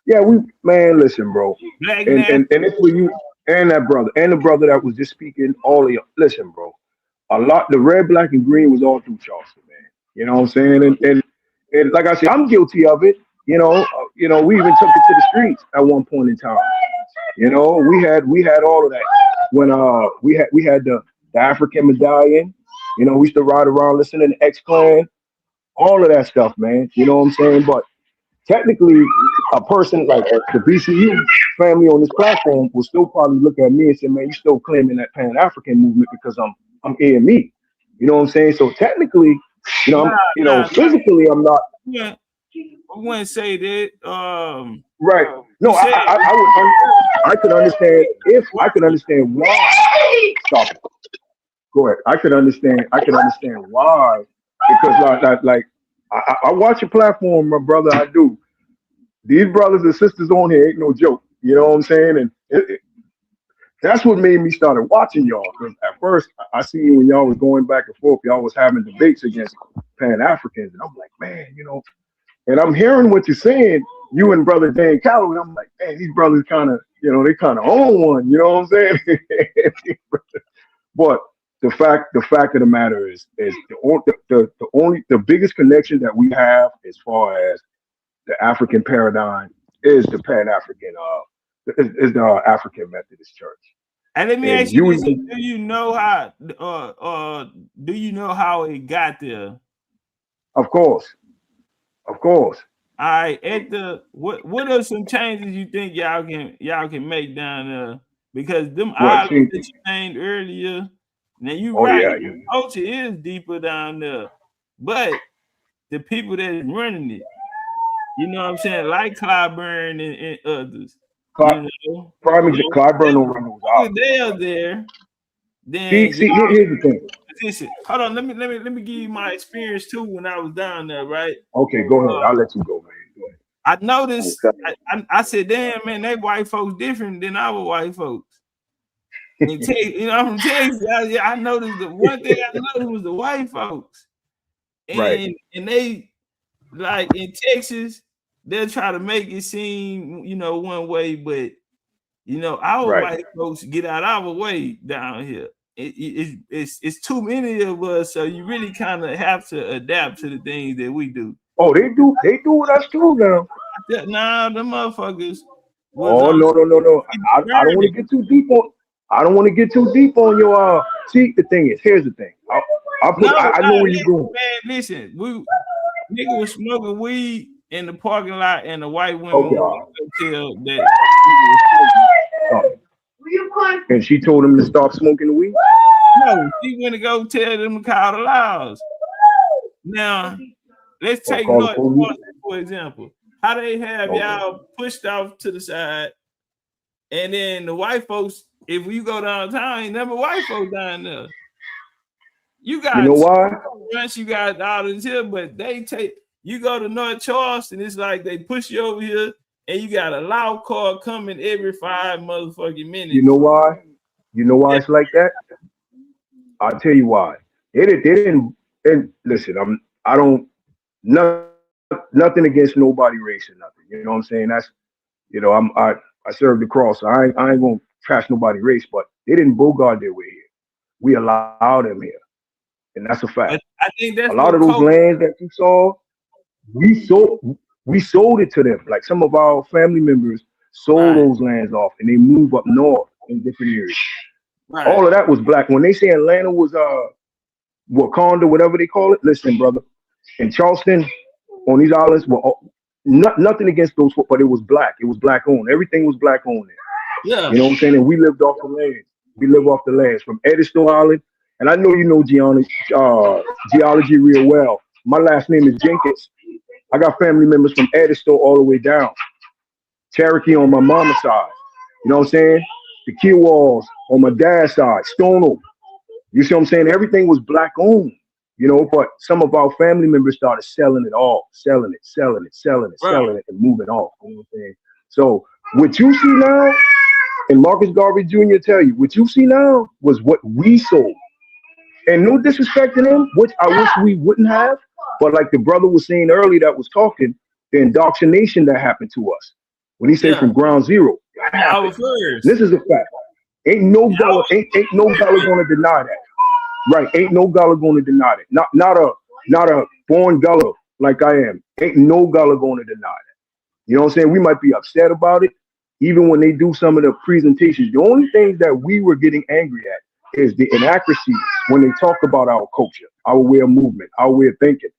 yeah, man, listen, bro, Black and National. it's for you and that brother and the brother that was just speaking. All of you, listen, bro. The red, black, and green was all through Charleston, man. You know what I'm saying? And like I said, I'm guilty of it. We even took it to the streets at one point in time. We had all of that when we had the African medallion. We used to ride around listening to X Clan, all of that stuff, man. You know what I'm saying? But technically, a person like the BCU family on this platform will still probably look at me and say, "Man, you still claiming that Pan African movement because I'm AME." You know what I'm saying? So technically, physically, I'm not. Yeah, I wouldn't say that. Right. No, I could understand if I could understand why. Stop it. Go ahead. I could understand why because I watch your platform, my brother. I do. These brothers and sisters on here ain't no joke. You know what I'm saying? And that's what made me started watching y'all. Because at first, I seen when y'all was going back and forth, y'all was having debates against Pan Africans, and I'm like, man, And I'm hearing what you're saying, you and Brother Dan Calloway. I'm like, man, these brothers kind of, they kind of own one. You know what I'm saying? But the fact of the matter is the biggest connection that we have as far as the African paradigm is the Pan African is the African Methodist Church. And let me And ask you this: do you know how it got there? Of course. All right, at the what are some changes you think y'all can make down there? Because them Right. islands See. that you named earlier, now you Oh right, yeah. the culture is deeper down there, but the people that is running it, you know what I'm saying, like Clyburn and others, you know, Prime example. Clyburn don't run those if islands. they're there, See, then see, here's the thing. listen, hold on, let me give you my experience too when I was down there, right? Okay, go ahead. I'll let you go, man. Go ahead. I noticed. Okay. I said, "Damn, man, they white folks different than our white folks." And you know, I'm from Texas. I noticed the one thing I noticed was the white folks, Right. and they like in Texas, they'll try to make it seem, you know, one way, but you know, our Right. white folks get out our way down here. It's too many of us, so you really kind of have to adapt to the things that we do. Oh, they do with us too now. Nah, the motherfuckers was Oh no, no, no, no. I don't want to burning. get too deep on. I don't want to get too deep on your. See, the thing is, here's the thing. I know where you're Listen, going. man, listen. Nigga was smoking weed in the parking lot, and the white women Okay. wanted to tell that nigga was smoking. And she told him to stop smoking the weed. No, she went to go tell them to call the laws. Now, let's Or take call the North police. for example. How they have Okay. y'all pushed off to the side, and then the white folks, if you go downtown, ain't never white folks down there. You You got know why? once you got all this here, but they take you go to North Charleston, it's like they push you over here, and you got a loud car coming every 5 motherfucking minutes. You know why? You know why it's like that? I'll tell you why. They didn't. And listen, I don't. Nothing against nobody race or nothing. You know what I'm saying? That's, you know, I served the cross. So I ain't gonna trash nobody race, but they didn't bogart their way here. We allowed them here, and that's a fact. I think that's A lot what of those culture. lands that you saw, we sold it to them. Like some of our family members sold Right, those lands off, and they moved up north in different areas. right. All of that was black. When they say Atlanta was Wakanda, whatever they call it, listen, brother, in Charleston, on these islands, well, nothing against those, but it was black. It was black owned. Everything was black owned there. Yeah. You know what I'm saying? And we lived off the land. We live off the lands from Edisto Island. And I know you know geology real well. My last name is Jenkins. I got family members from Edisto all the way down. Cherokee on my mama's side. You know what I'm saying? The Kiowas on my dad's side. Stoneham. You see what I'm saying? Everything was black owned. You know, but some of our family members started selling it all, selling it, and moving off. You know what I'm saying? So what you see now, and Marcus Garvey Jr. tell you, what you see now was what we sold. And no disrespect to them, which I wish we wouldn't have. But like the brother was saying earlier that was talking, the indoctrination that happened to us. When he said Yeah. from ground zero, that Our happened. first. This is a fact. Ain't no dollar gonna deny that. Right. Ain't no Gullah gonna deny it. Not a born Gullah like I am. Ain't no Gullah gonna deny that. You know what I'm saying? We might be upset about it, even when they do some of the presentations. The only thing that we were getting angry at is the inaccuracies when they talk about our culture, our way of movement, our way of thinking.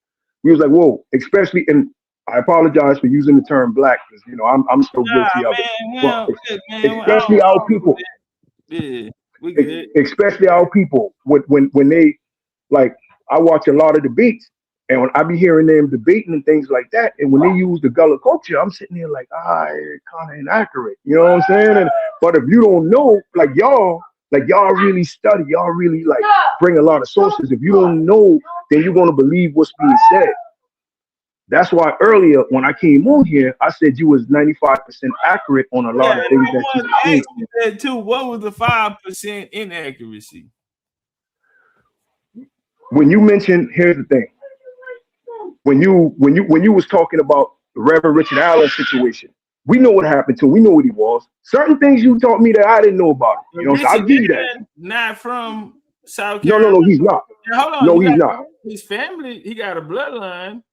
We was like, whoa, especially, and I apologize for using the term black, because you know I'm still guilty of it. Man, But man, especially our people. Yeah, we good. Especially our people, when they, like, I watch a lot of debates, and when I be hearing them debating and things like that, and when they use the Gullah culture, I'm sitting there like, it's kind of inaccurate. You know what I'm saying? But if you don't know, like y'all really study, y'all really like bring a lot of sources. If you don't know, then you're gonna believe what's being said. That's why earlier when I came on here, I said you was 95% accurate on a lot of things that you see. That too. What was the 5% inaccuracy? When you mentioned, here's the thing. When you was talking about the Reverend Richard Allen situation, we know what happened to him. We know what he was. Certain things you taught me that I didn't know about. You know, so I'll give you that. Not from South Carolina. No, he's not. Hold on. No, he's not. His family, he got a bloodline.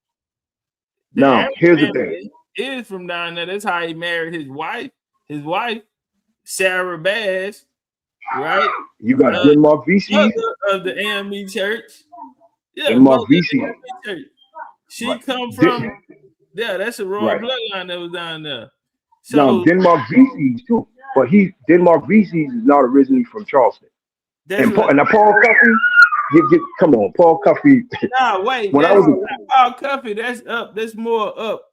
Now, here's the thing. Is from down there. That's how he married his wife. His wife, Sarah Bass, right? You got Denmark VC of the AME Church. Yeah, Denmark VC. She come from Yeah, that's a royal bloodline that was down there. Now So Denmark VCs too, but Denmark VCs is not originally from Charleston. that's what. And Paul Cuffey, come on, Paul Cuffey. Nah, wait, when I that's was Paul Cuffey. That's up. That's more up.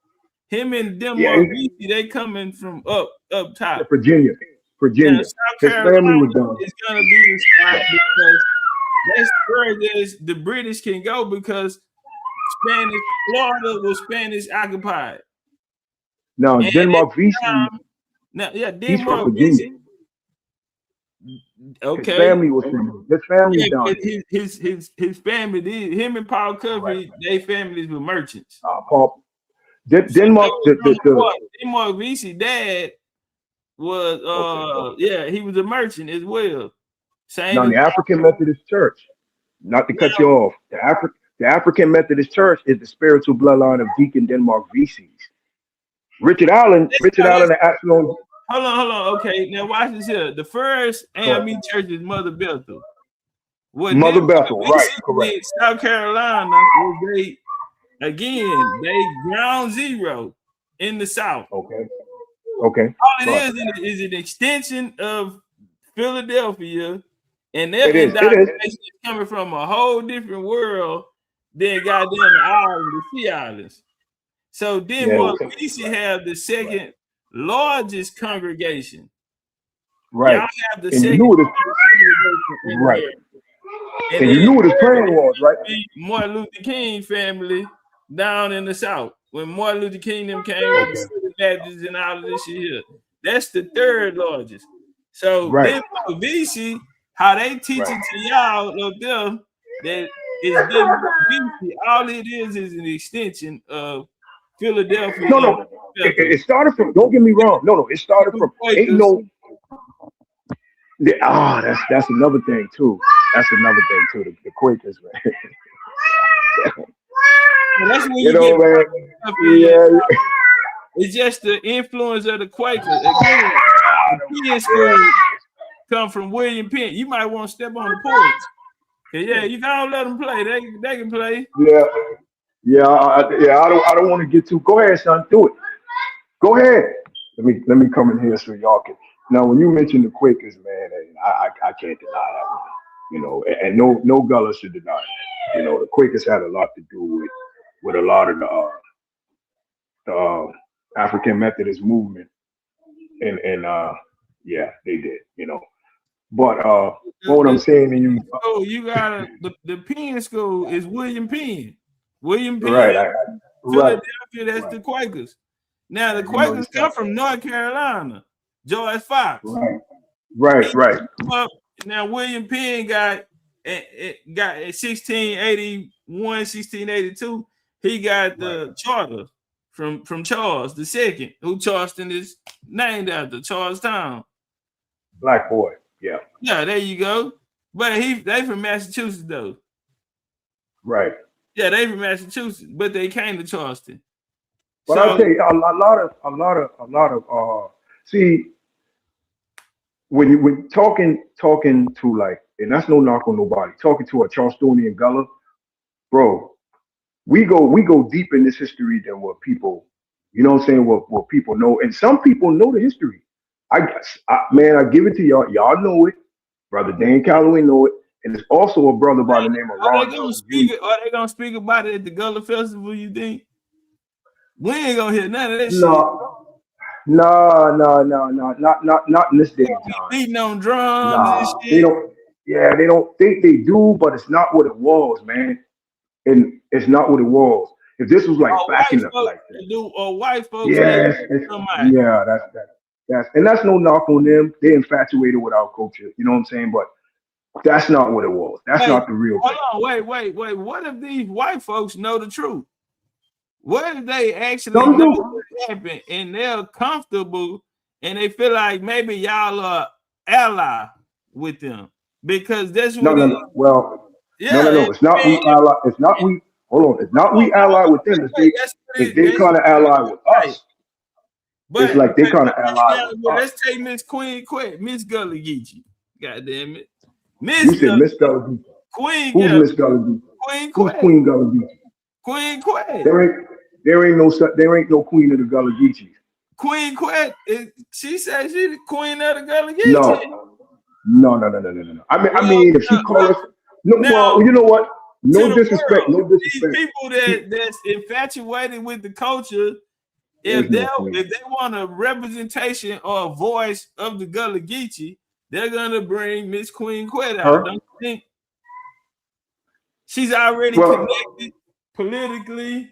Him and Denmark VC, they coming from up top. Virginia. Now, South His Carolina family was done. is gonna be the spot because that's where the British can go because Florida was Spanish occupied. Now And Denmark VC. Denmark from Virginia. VC. Okay. His family was from. His family down but there. his family, him and Paul Cuffey, they families were merchants. Denmark, Denmark VC dad was he was a merchant as well. Same now the African Methodist Church, not to cut you off, the African Methodist Church is the spiritual bloodline of Deacon Denmark VCs. Richard Allen, the actual. Hold on. Okay, now watch this here. The first AME church is Mother Bethel. Mother Bethel, right? Correct. South Carolina was they ground zero in the South. Okay. All it is an extension of Philadelphia, and their indoctrination is coming from a whole different world than goddamn the Sea Islands. So Denmark VC have the second largest congregation. Right. Y'all have the and second congregation. Right. And you knew what his plan was, right? Martin Luther King family down in the South. When Martin Luther King them came with the Baptists and all of this shit here. That's the third largest. So Denmark VC, how they teach it to y'all up there, that is Denmark VC. All it is an extension of Philadelphia. No. It started from. Don't get me wrong. No. It started from. That's another thing too. The Quakers, man. Well, that's when man. It's just the influence of the Quakers. Again, the Penn school come from William Penn. You might want to step on the porch. Yeah, you don't let them play. They can play. Yeah. I don't want to get too. Go ahead, son. Do it. Go ahead. Let me come in here so y'all can. Now, when you mention the Quakers, man, I can't deny that. And no Gullah should deny it. The Quakers had a lot to do with a lot of the African Methodist movement, and they did. But what I'm saying to you, you got the Penn school is William Penn. William Penn, Philadelphia. That's the Quakers. Now the Quakers come from North Carolina. George Fox. Right. Now William Penn got in 1681, 1682. He got the charter from Charles II, who Charleston is named after, Charlestown. Black boy. Yeah. Yeah, there you go. But they from Massachusetts though. Right. Yeah, they from Massachusetts, but they came to Charleston. But I'll tell you, a lot of see, when talking to like, and that's no knock on nobody, talking to a Charlestonian Gullah, bro, we go deep in this history than what people, what people know. And some people know the history. I give it to y'all. Y'all know it. Brother Dan Calloway know it. And there's also a brother by the name of Ron. Are they gonna speak about it at the Gullah Festival, you think? We ain't gonna hear none of that shit. No, not in this day and time. Beating on drums and shit. They don't think they do, but it's not what it was, man. And it's not what it was. If this was like back in the like white folks, that's no knock on them. They're infatuated with our culture. You know what I'm saying? But that's not what it was. That's not the real thing. Hold on, wait. What if these white folks know the truth? What if they actually know what happened and they're comfortable and they feel like maybe y'all are ally with them? Because that's what no. Well, no. It's not we ally. It's not we. Hold on. It's not we ally with them. It's they kind of ally with us. But it's like they kind of ally with us. Let's take Miss Queen Quet, Miss Gullah Geechee. God damn it. You said Miss Gullah Geechee. Queen. Who's Miss Gullah Geechee? Queen Who's Quet. Queen Gullah Geechee? Queen Quet. There ain't no queen of the Gullah Geechees. Queen Quet, she said she's the queen of the Gullah Geechee. No. I mean, if she calls us, well, you know what? No disrespect. These people that's infatuated with the culture, if they want a representation or a voice of the Gullah Geechee, they're gonna bring Miss Queen Quet out. Don't you think? She's already connected politically.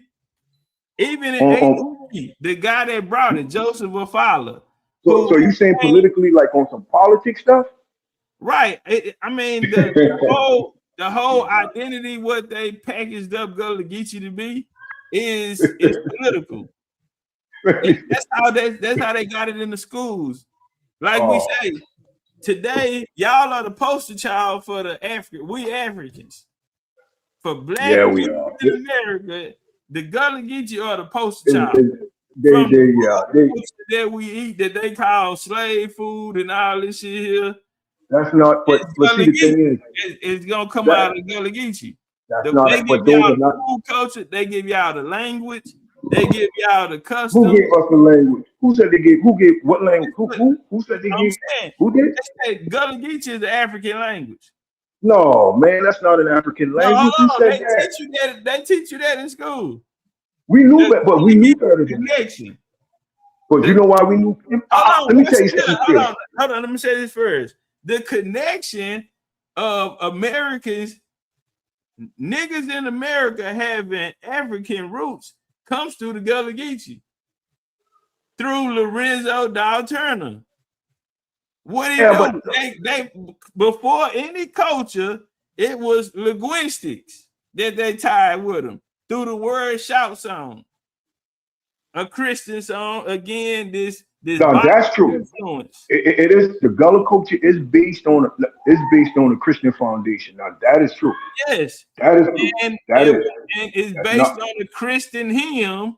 Even in 83, the guy that brought it, Joseph Afala. So you saying politically, like on some politics stuff? Right. I mean, the whole identity, what they packaged up Gullah Geechee to be, is political. That's how they got it in the schools. Like we say, today, y'all are the poster child for we Africans. For black people in America, the Gullah Geechee are the poster child. That we eat that they call slave food and all this shit here. That's not. But see, the thing is, it's gonna come out of Gullah Geechee. They give y'all the food culture. They give y'all the language. They give y'all the custom. Who gave us the language? Who said they gave? Who gave what language? Who said they gave? Who did? They said Gullah Geechee is the African language. No, man, that's not an African language. They teach you that in school. We knew that, but we knew better than connection. But you know why we knew? Let me tell you something. Hold on. Let me say this first. The connection of Americans, niggas in America having African roots, comes through the Gullah Geechee through Lorenzo Dow Turner. What do you do? They before any culture, it was linguistics that they tied with them through the word shout song, a Christian song. Again, this that's true. Influence. It is the Gullah culture is based on a Christian foundation. Now that is true. Yes, that is true. And it's based on a Christian hymn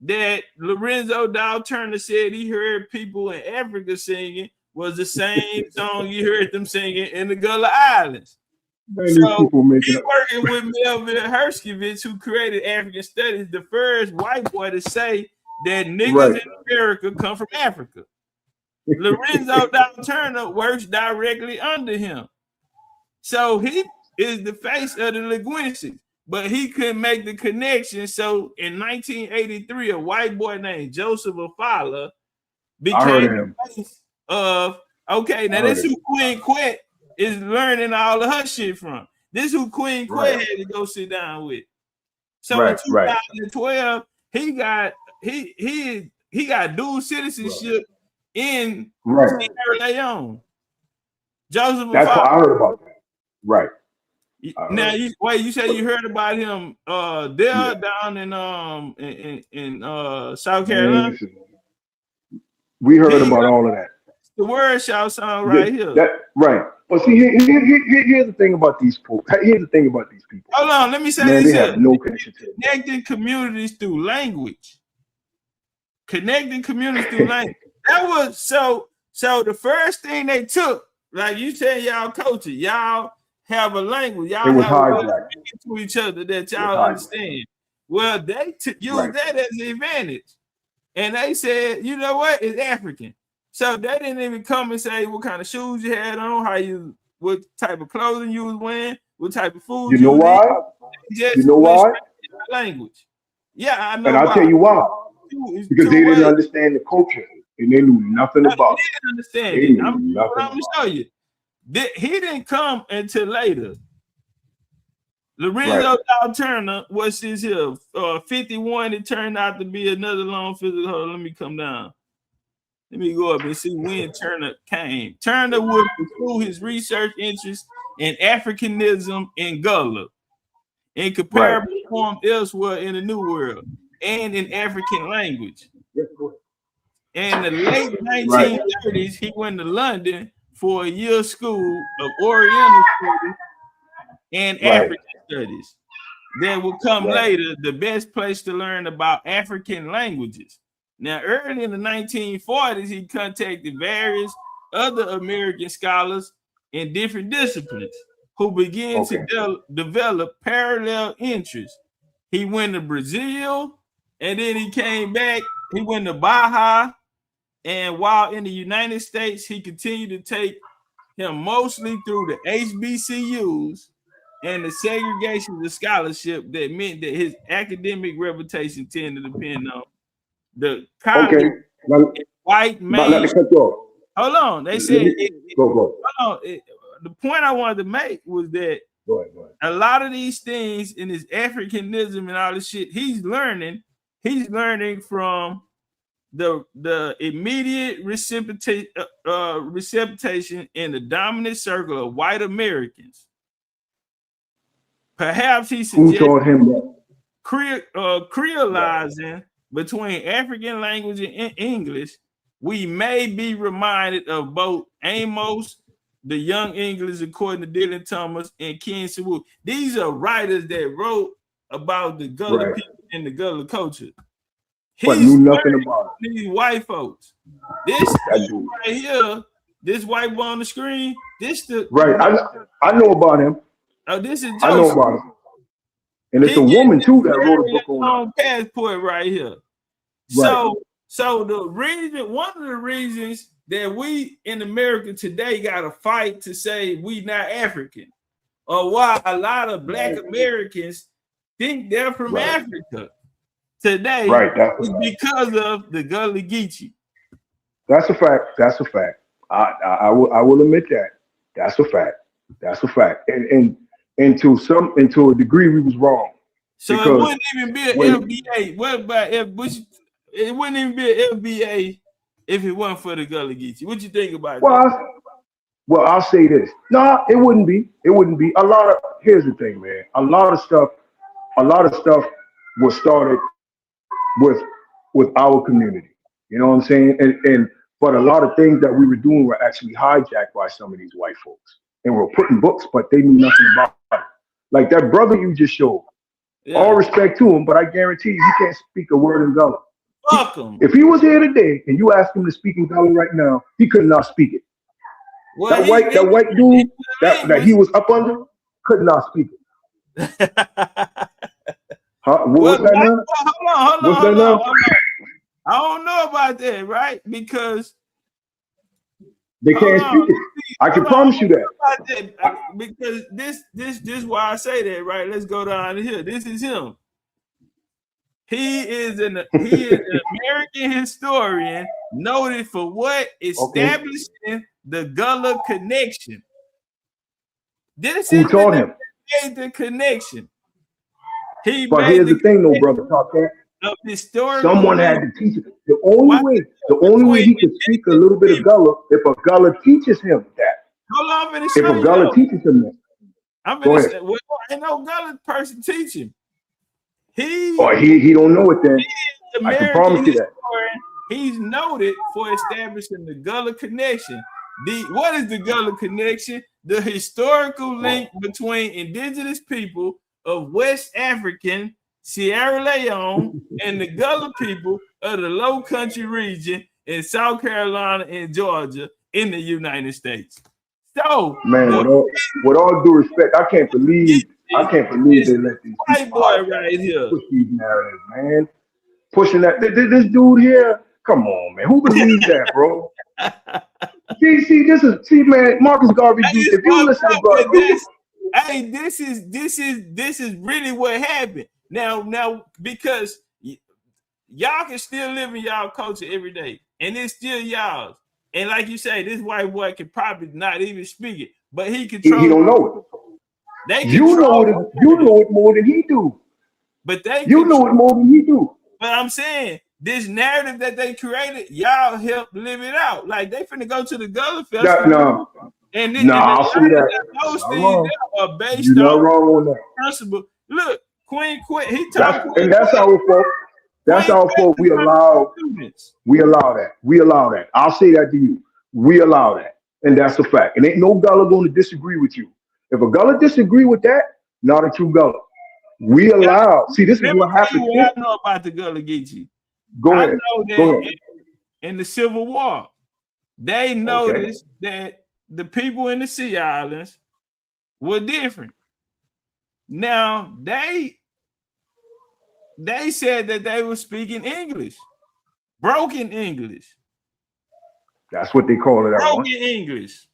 that Lorenzo Dow Turner said he heard people in Africa singing. Was the same song you heard them singing in the Gullah Islands. So he's working with Melvin Herskovich, who created African Studies, the first white boy to say that niggas in America come from Africa. Lorenzo Dow Turner works directly under him. So he is the face of the linguistics, but he couldn't make the connection. So in 1983, a white boy named Joseph Afala became the face of, okay, now this who Queen Quet is learning all of her shit from. This who Queen Quet had to go sit down with. So in 2012, he got dual citizenship in Sierra Leone. Joseph That's what I heard about that. Right. Now you said you heard about him down in South Carolina. We heard about all of that. The word shout song right here. But see, here's the thing about these people. Hold on, let me say this. They have no connection to connecting communities through language. Connecting communities through language. That was so the first thing they took, like you said, y'all culture, y'all have a language, y'all have a way to each other that y'all understand. Well, they used that as an advantage. And they said, you know what? It's African. So they didn't even come and say what kind of shoes you had on, what type of clothing you was wearing, what type of food you know why? You know why? Language. Yeah, I know. And I'll tell you why. Because they didn't understand the culture and they knew nothing about it. They didn't understand it. I'm gonna show you. He didn't come until later. Lorenzo Dow Turner was his 51. It turned out to be another long physical. Hold on, let me come down. Let me go up and see when Turner came. Turner would pursue his research interests in Africanism and Gullah in comparable form elsewhere in the New World and in African language. In the late 1930s, he went to London for a year school of Oriental Studies and African Studies. That will come later, the best place to learn about African languages. Now, early in the 1940s, he contacted various other American scholars in different disciplines who began to develop parallel interests. He went to Brazil, and then he came back. He went to Baja, and while in the United States, he continued to take him mostly through the HBCUs and the segregation of scholarship that meant that his academic reputation tended to depend on the college white man. Hold on, they said hold on. The point I wanted to make was that a lot of these things in his Africanism and all this shit, he's learning from the immediate reception in the dominant circle of white Americans. Perhaps he suggested creolizing between African language and English. We may be reminded of both Amos, the Young English, according to Dylan Thomas, and Ken Shaboozey. These are writers that wrote about the Gullah people and the Gullah culture. But knew nothing about it. These white folks. This right here, this white boy on the screen, this the I know about him. Oh, this is Joseph. I know about him. And it's a woman too that wrote a book on passport right here. Right. So the reason, one of the reasons that we in America today got to fight to say we not African, or why a lot of Black Americans think they're from Africa today, is because of the Gullah Geechee. That's a fact. That's a fact. I will admit that. That's a fact. That's a fact. And to a degree, we was wrong. So it wouldn't even be an FBA. What about it wouldn't even be an FBA if it wasn't for the Gullah Geechee. What you think about that? Well, I'll say this. No, it wouldn't be. It wouldn't be. Here's the thing, man. A lot of stuff was started with our community. You know what I'm saying? But a lot of things that we were doing were actually hijacked by some of these white folks. And were putting books, but they knew nothing about it. Like that brother you just showed. Yeah. All respect to him, but I guarantee you, he can't speak a word in Gullah. Fuck him. If he was here today and you asked him to speak in Gullah right now, he could not speak it. Well, that white dude that he was up under could not speak it. What's that now? Hold on. I don't know about that, right? Because they can't speak it. I can promise you that. Because this is why I say that, right? Let's go down here. This is him. He is an American historian noted for what? Establishing the Gullah connection. This Who taught him? Made the connection. But here's the thing, though, brother. Someone had to teach it. The only way he could speak a little bit of Gullah if a Gullah teaches him that. Hold on, if a Gullah teaches him that. Ain't no Gullah person teaching. He don't know it then. I can promise you that. He's noted for establishing the Gullah connection. What is the Gullah connection? The historical link between indigenous people of West African, Sierra Leone, and the Gullah people of the Low Country region in South Carolina and Georgia in the United States. So, man, with all due respect, I can't believe they let these white boy right here push these narratives, man. Pushing that this dude here. Come on, man. Who believes that, bro? see, man. Marcus Garvey. If you listen to brother, hey, this is really what happened. Now, because y'all can still live in y'all culture every day, and it's still y'all's. And like you say, this white boy can probably not even speak it, but he controls. He don't know it. You know it more than he do. But you know it more than he do. But I'm saying this narrative that they created, y'all help live it out. Like they finna go to the Gullah Festival. I'll see that. Those things are based on that principle. Look, Queen, he talking, and that's our fault. That's our fault. We allow that. I'll say that to you. We allow that, and that's a fact. And ain't no Gullah going to disagree with you. If a Gullah disagree with that, not a true Gullah. We allow. See, this is what happened. I know about the Gullah Geechee. Go ahead. In the Civil War, they noticed that the people in the Sea Islands were different. Now they said that they were speaking English, broken English. That's what they call it at Broken once. English.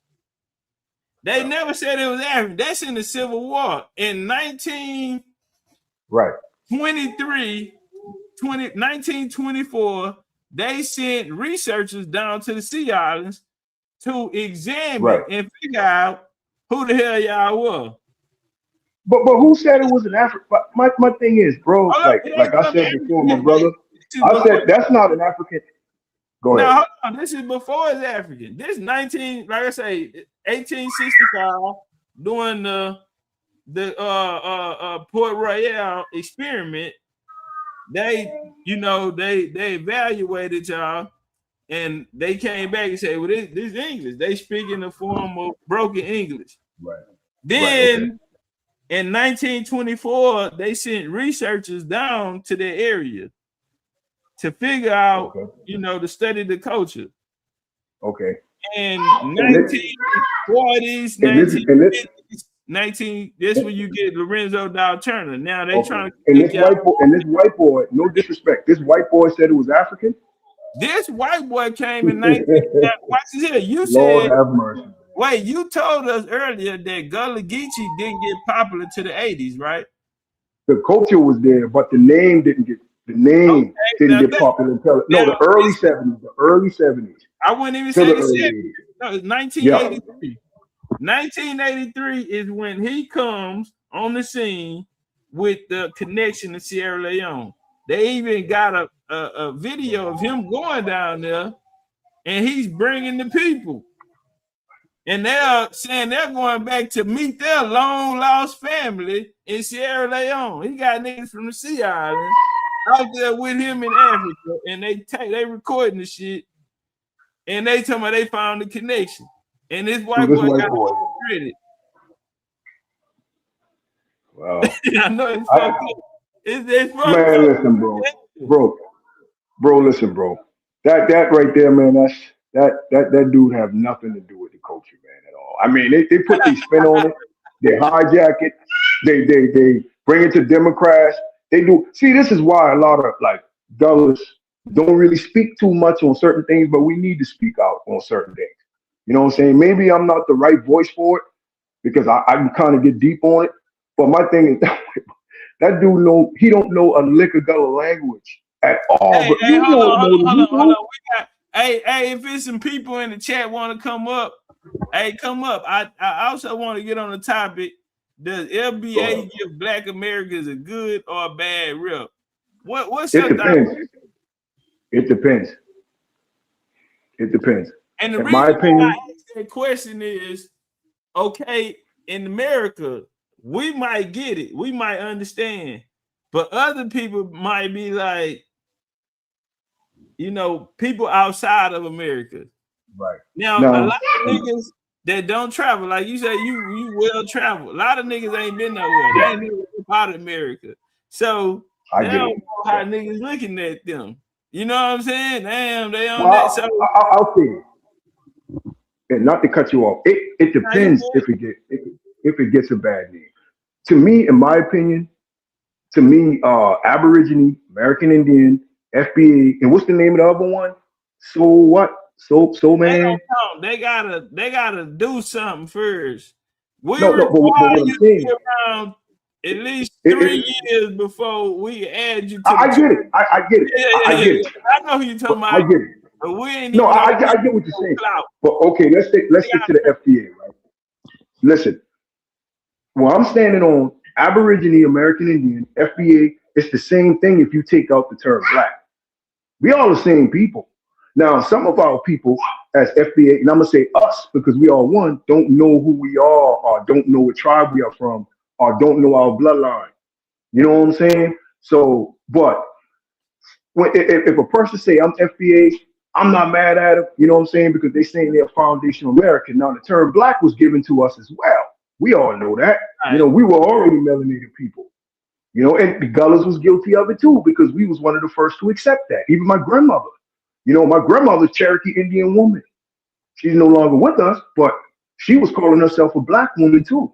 They never said it was African. That's in the Civil War. In 1924, they sent researchers down to the Sea Islands to examine and figure out who the hell y'all were. But who said it was an African? My thing is, bro, like I said before, my brother, I said that's not an African. Go ahead. Now, hold on. This is before it's African. This 1865, during the Port Royal experiment, they evaluated y'all, and they came back and said, well, this English. They speak in the form of broken English. Right. Then in 1924, they sent researchers down to their area to figure out, to study the culture. Okay. And 1940s, 1950s, this when you get Lorenzo Dow Turner. Now they trying to this white boy, no disrespect, this white boy said it was African. This white boy came in 19. Watch this here. You Lord said, have mercy. Wait, you told us earlier that Gullah Geechee didn't get popular to the 80s, right? The culture was there, but the name didn't get popular until the early 70s. The early 70s. I wouldn't even say the 70s. No, it's 1983. 1983 is when he comes on the scene with the connection to Sierra Leone. They even got a video of him going down there, and he's bringing the people. And they're saying they're going back to meet their long lost family in Sierra Leone. He got niggas from the Sea Island out there with him in Africa, and they recording the shit, and they tell me they found the connection. And this white boy got credit. Wow. I know it's fucked up. It's fucked man, up. Listen, bro, listen, bro. That right there, man. That dude have nothing to do with the culture, man, at all. I mean, they put their spin on it. They hijack it. They bring it to Democrats. They do. See, this is why a lot of Gullahs don't really speak too much on certain things, but we need to speak out on certain things. You know what I'm saying? Maybe I'm not the right voice for it because I can kind of get deep on it. But my thing is that dude he don't know a lick of Gullah language at all. Hey, but you hold on. Hey, if there's some people in the chat want to come up, hey, come up. I also want to get on the topic. Does FBA give Black Americans a good or a bad rep? What's your thought? It depends. It depends. And the in reason my opinion, why I ask that question is, okay, in America, we might get it, we might understand, but other people might be like, people outside of America. Right. Now, a lot of niggas that don't travel, like you say, you well travel. A lot of niggas ain't been nowhere. They ain't never been out of America. So they don't know how niggas looking at them. You know what I'm saying? Damn, they on that. So I'll say it. And not to cut you off, it depends if it gets a bad name. To me, in my opinion, Aborigine, American Indian, FBA, and what's the name of the other one? So what? So man. They gotta do something first. But what I'm saying, around at least 3 years before we add you to I get it. I get it. I get it. I know who you talking about. I get it. But we ain't I get what you're saying. But okay, let's stick to the FBA, right? Listen, well, I'm standing on Aborigine, American Indian, FBA. It's the same thing if you take out the term Black. We all the same people. Now, some of our people as FBA, and I'm gonna say us because we are one, don't know who we are, or don't know what tribe we are from, or don't know our bloodline. You know what I'm saying? So, but if a person say I'm FBA, I'm not mad at them. You know what I'm saying? Because they saying they're foundational American. Now, the term Black was given to us as well. We all know that. You know, we were already melanated people. You know, and the Gullahs was guilty of it too because we was one of the first to accept that. Even my grandmother. You know, my grandmother's Cherokee Indian woman. She's no longer with us, but she was calling herself a Black woman too.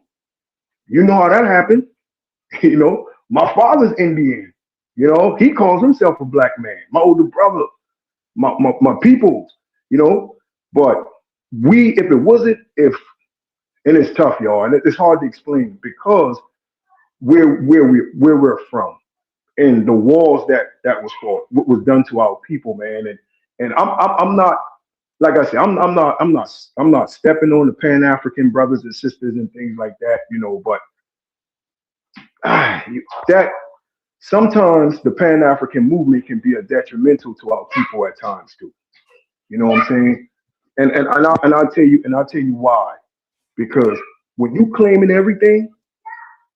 You know how that happened. You know, my father's Indian. You know, he calls himself a black man. My older brother, my people, you know. But if it wasn't, and it's tough, y'all, and it's hard to explain because where we're from and the walls that was fought, what was done to our people, man. And I'm not, like I said, I'm not stepping on the Pan African brothers and sisters and things like that, you know. But that sometimes the Pan African movement can be a detrimental to our people at times too. You know what I'm saying? And I'll tell you why. Because when you claiming everything,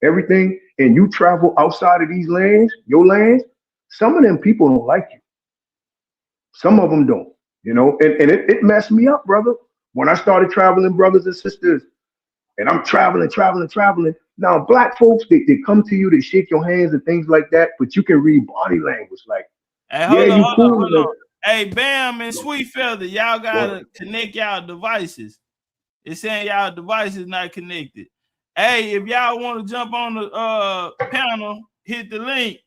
and you travel outside of these lands, your lands, some of them people don't like you. Some of them don't, you know, and it messed me up, brother. When I started traveling, brothers and sisters, and I'm traveling. Now, black folks, they come to you, they shake your hands and things like that, but you can read body language. Like, Hey, yeah, you cool. hold on. Hey, Bam and Sweet Feather, y'all gotta connect y'all devices. It's saying y'all device is not connected. Hey, if y'all want to jump on the panel, hit the link.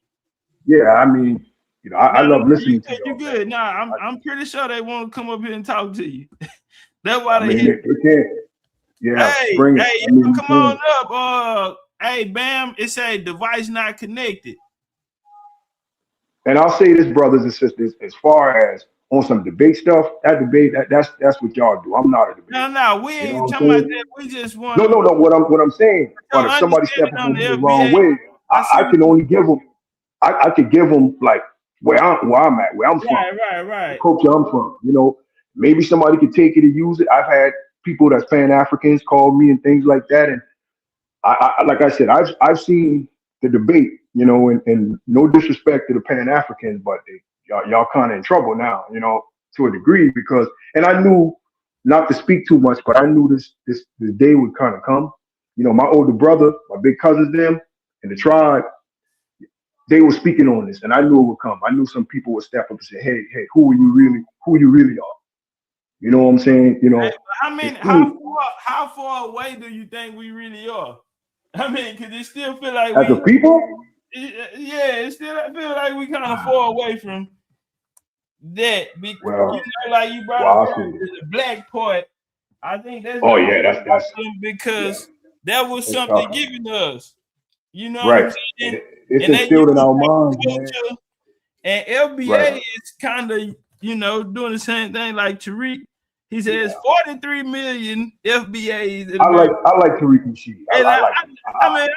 Yeah, I mean, you know, I love listening to you. Good. Nah, I'm pretty sure they want to come up here and talk to you. That's why they can't. Yeah, hey, bring it. You come on up. Hey, Bam, it say device not connected. And I'll say this, brothers and sisters, as far as on some debate stuff, that's what y'all do. I'm not a debater. No, we ain't talking about that. We just want no. What I'm saying, but if somebody steps on me the wrong way, I can only give them. I could give them like where I'm at, where I'm from, right. the culture I'm from. You know, maybe somebody could take it and use it. I've had people that's Pan Africans call me and things like that, and I like I said, I've seen the debate, you know, and no disrespect to the Pan Africans, but y'all kind of in trouble now, you know, to a degree because, and I knew not to speak too much, but I knew this day would kind of come. You know, my older brother, my big cousins, them, and the tribe, they were speaking on this, and I knew it would come. I knew some people would step up and say, "Hey, who you really are?" You know what I'm saying? You know, I mean, how far away do you think we really are? I mean, because it still feel like as a people, it still feel like we kind of far away from that. Because, well, you know, like you brought up the black part. I think that's that's because that was something given to us. You know right. what I'm saying? It's instilled in our minds, man. And FBA is kind of, you know, doing the same thing like Tariq. He says 43 million FBAs. I like Tariq and Sheed. I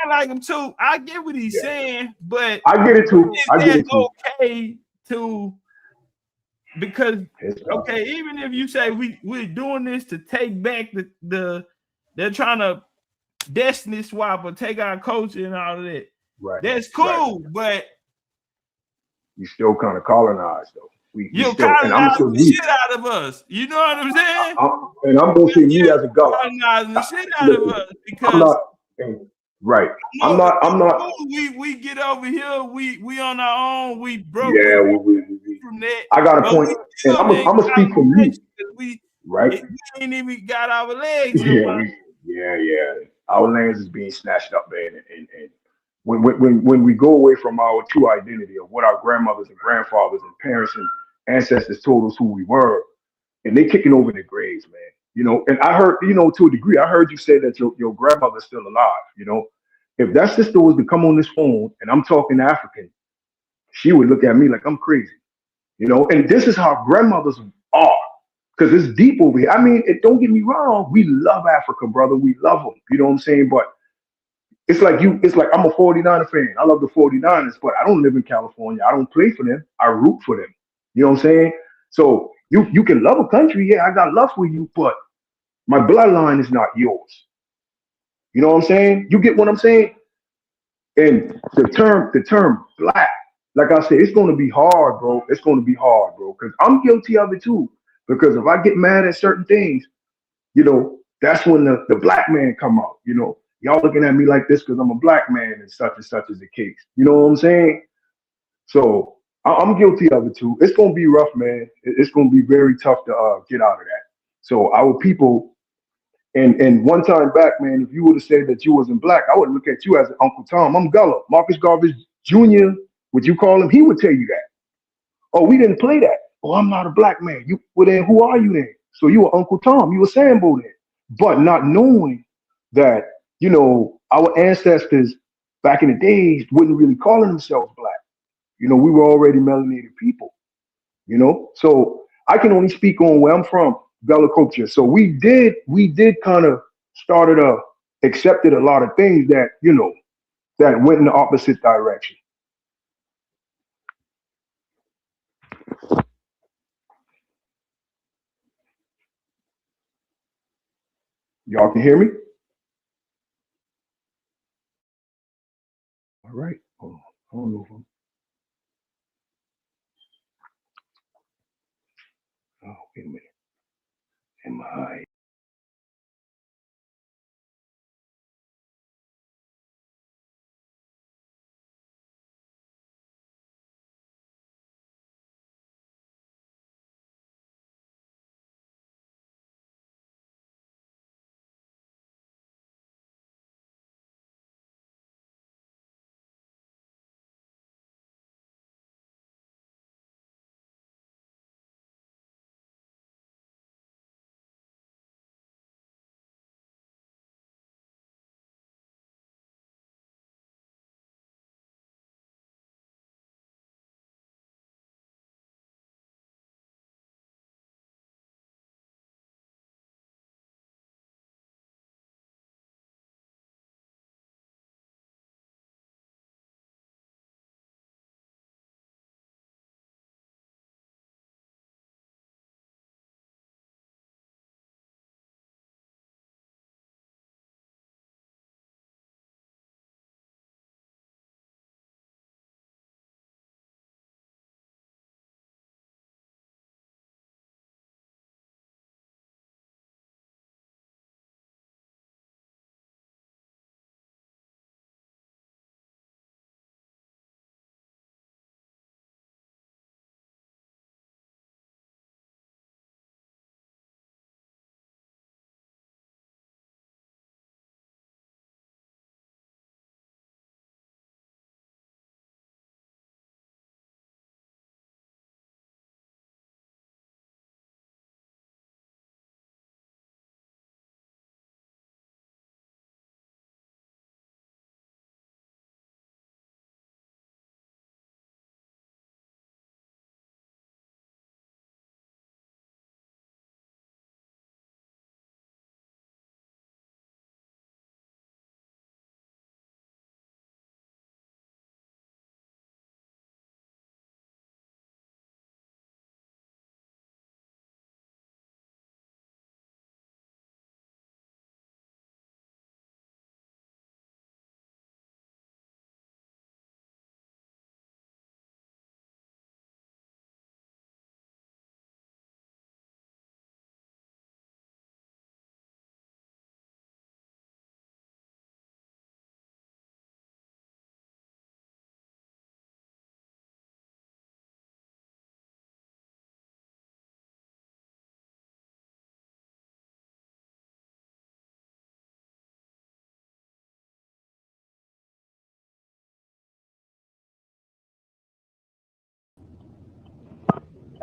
like him too. I get what he's saying, but I get it too. Okay to because even if you say we're doing this to take back the they're trying to destiny swap or take our culture and all of that. Right. That's cool, but you still kind of colonized though. You're colonizing the shit out of us. You know what I'm saying? And I'm gonna say me as a Gullah. Colonizing the shit out of us because I'm not. We get over here. We on our own. We broke. Yeah, from that. I got a point, and I'm gonna speak for me. We ain't even got our legs. Yeah. Our lands is being snatched up, man. And when we go away from our true identity of what our grandmothers and grandfathers and parents and ancestors told us who we were, and they kicking over their graves, man. You know, and I heard, you know, to a degree, I heard you say that your grandmother's still alive. You know, if that sister was to come on this phone and I'm talking African, she would look at me like I'm crazy. You know, and this is how grandmothers are. Because it's deep over here. I mean, don't get me wrong. We love Africa, brother. We love them. You know what I'm saying? But it's like I'm a 49er fan. I love the 49ers, but I don't live in California. I don't play for them. I root for them. You know what I'm saying? So you can love a country. Yeah, I got love for you, but my bloodline is not yours. You know what I'm saying? You get what I'm saying? And the term black, like I said, it's going to be hard, bro. It's going to be hard, bro, because I'm guilty of it too. Because if I get mad at certain things, you know, that's when the black man come out. You know, y'all looking at me like this because I'm a black man and such is the case. You know what I'm saying? So I'm guilty of it too. It's going to be rough, man. It's going to be very tough to get out of that. So our people, and one time back, man, if you would have said that you wasn't black, I would look at you as Uncle Tom. I'm Gullah. Marcus Garvey Jr. would you call him? He would tell you that. Oh, we didn't play that. Oh, I'm not a black man. You well then who are you then? So you were Uncle Tom, you were Sambo then. But not knowing that, you know, our ancestors back in the days wouldn't really call themselves black. You know, we were already melanated people, you know. So I can only speak on where I'm from, Bella culture. So we did kind of accepted a lot of things that, you know, that went in the opposite direction. Y'all can hear me? All right. Hold on. I don't know if I'm, oh, wait a minute. Am I?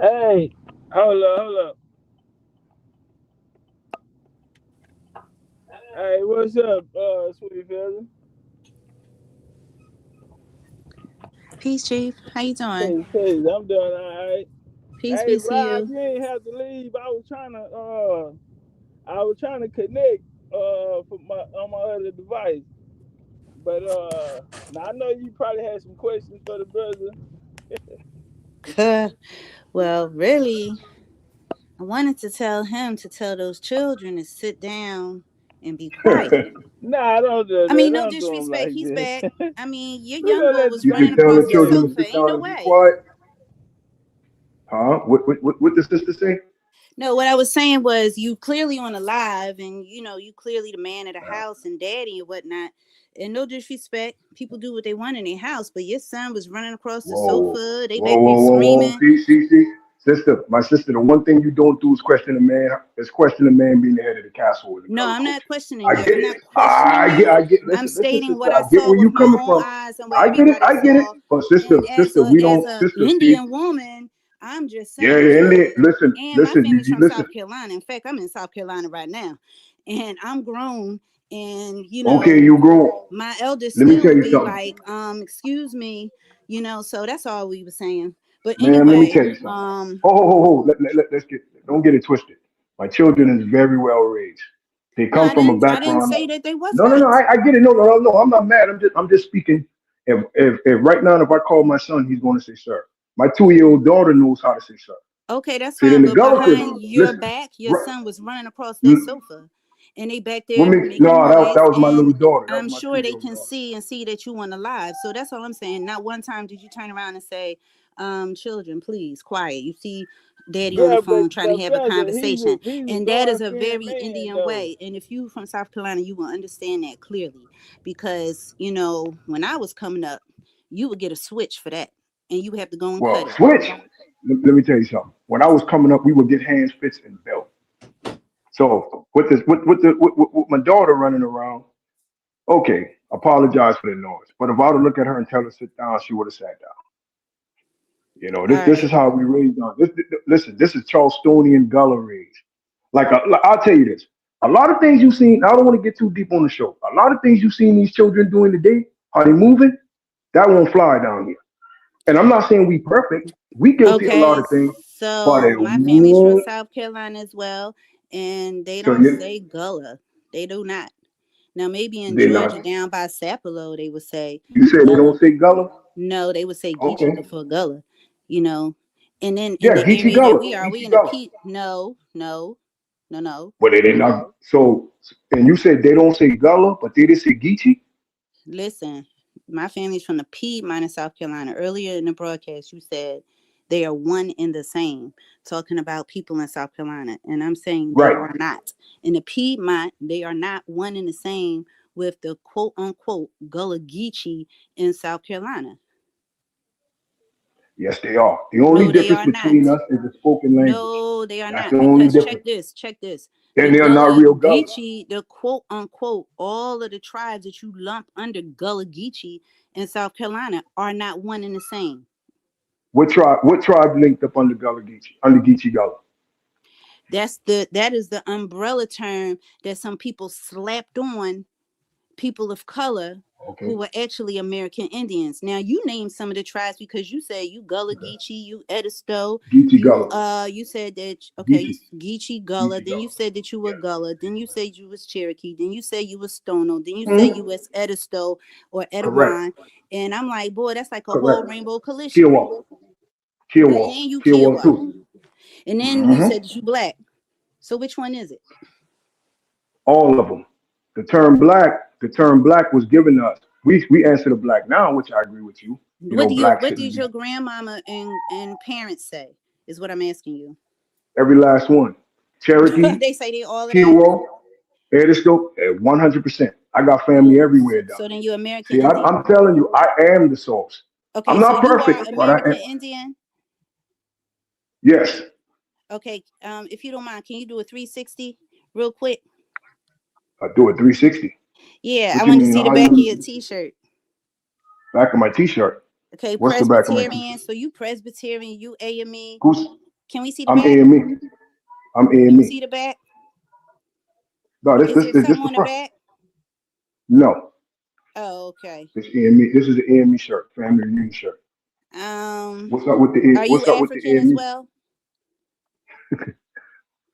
Hey, hold up. Hey, what's up, sweet fella? Peace, Chief. How you doing? Peace. I'm doing all right. Peace, Hey, peace to Rob, you. you ain't have to leave. I was trying to connect for my on my other device, but now I know you probably had some questions for the brother. Well, really, I wanted to tell him to tell those children to sit down and be quiet. Nah, don't do I that. mean, no Don't do him disrespect. like He's that. back. I mean, your We young gonna boy let the was You running can people tell across the the get children to in. sofa. sit Ain't down no and be way. quiet. Huh? What the sister say? No, what I was saying was you clearly on a live and, you clearly the man of the house and daddy and whatnot. And no disrespect, people do what they want in their house, but your son was running across the Whoa, sofa. They whoa, back there whoa, whoa, whoa. screaming. See. My sister, the one thing you don't do is question a man. Is question a man being the head of the castle with the No, color I'm not culture. questioning I you. get I'm it. not questioning you. I get. I'm Listen, stating sister. what I I get saw where you with my coming own from. eyes and what I get it. everybody I get it. saw. But And sister, we as don't. a Sister, see. Indian woman, I'm just Yeah, saying, and listen, and my listen, family's Gigi, from listen. South Carolina. In fact, I'm in South Carolina right now, and I'm grown. And Okay, you grown. my elders Let me still tell would you be something, like, excuse me, so that's all we were saying. But man. Let me anyway, tell you something. Oh. Let's don't get it twisted. My children is very well raised. They no, come from a I didn't background. say that they was No. not. I get it. No. I'm not mad. I'm just speaking. If right now, if I call my son, he's going to say sir. My 2-year-old daughter knows how to say sir. Okay, that's See, then fine. the But Gulliver's, behind your listen, back, your right, son was running across that sofa, and they back what there makes, making no, that noise, was my little and daughter. That I'm was my sure they 2-year-old can daughter. see that you want to live. So that's all I'm saying. Not one time did you turn around and say, children, please, quiet. You see daddy on the Yeah, phone trying but to have a brother, conversation. he's a And that is God a fearing very man Indian though. way. And if you from South Carolina, you will understand that clearly. Because, when I was coming up, you would get a switch for that. And you have to go and Well, cut it. switch. Let me tell you something. When I was coming up, we would get hands, fits, and belt. So with my daughter running around, okay, apologize for the noise. But if I would look at her and tell her to sit down, she would have sat down. All This is right. how we raised on. Listen, this is Charlestonian Gullah raised. I'll tell you this. A lot of things you've seen. I don't want to get too deep on the show. A lot of things you've seen these children doing today, how they moving, that won't fly down here. And I'm not saying we perfect. We guilty of a lot Okay, of things, but so it my family's from won't. South Carolina as well, and they So don't you, say Gullah. They do not. Now, maybe in they Georgia, not. down by Sapelo, they would say You said they don't Gullah. say Gullah. No, they would say Geechee Okay. before Gullah. You know, and then in Yeah, the Geechee area that Gullah. we are, we Geechee in a Gullah. Pete. No, no, no, no. But they did not. So, and you said they don't say Gullah, but they did say Geechee. Listen, my family's from the Piedmont in South Carolina. Earlier in the broadcast, you said they are one and the same, talking about people in South Carolina. And I'm saying they Right. are not. In the Piedmont, they are not one and the same with the quote unquote Gullah Geechee in South Carolina. Yes, they are. The only No, they difference are not. between us is the spoken language. No, they are That's not. the only Because check difference. this, check this. The And they are not Gullah real Gullah. Geechee, the quote unquote, all of the tribes that you lump under Gullah Geechee in South Carolina are not one and the same. What tribe? What tribe linked up under Gullah Geechee? Under Geechee Gullah? That is the umbrella term that some people slapped on people of color Okay. who were actually American Indians. Now you name some of the tribes because you say you Gullah Okay. Geechee, you Edisto, Geechee Gullah. you said that okay, Geechee. Geechee Gullah, Geechee then you Gullah. said that you were Yes. Gullah, then you said you was Cherokee, then you said you was Stono, then you said you Mhm. was Edisto or Correct. Etowah. And I'm like, boy, that's like a whole Correct. rainbow collision. Kiowa. Kiowa. And you Kiowa Kiowa. too. And then you Hmm. said that you black. So which one is it? All of them. The term black was given to us. We answer the black now, which I agree with you. Black What shouldn't did be your grandmama and parents say? Is what I'm asking you. every last one. Cherokee, They say they all of that. Kiowa, Edisto, 100%. I got family Oh, everywhere down so then you're American here. See, I'm Indian. telling you, I am the source. I'm Okay, so not you are perfect, but I American am. Indian. Yes, Okay, if you don't mind, can you do a 360 real quick? I do a 360. Yeah, I What you want to mean? see the How back of your you T-shirt. back of my T-shirt? Okay, What's the back of my Presbyterian. T-shirt? So you Presbyterian, you AME. Who's? Can we see the I'm back? AME. I'm Can we AME. see the back? No, Is there this is something the on the front. back? No, Oh, okay. this AME. This is the AME shirt, family reunion shirt. Um, are you What's up with the African as AME? well?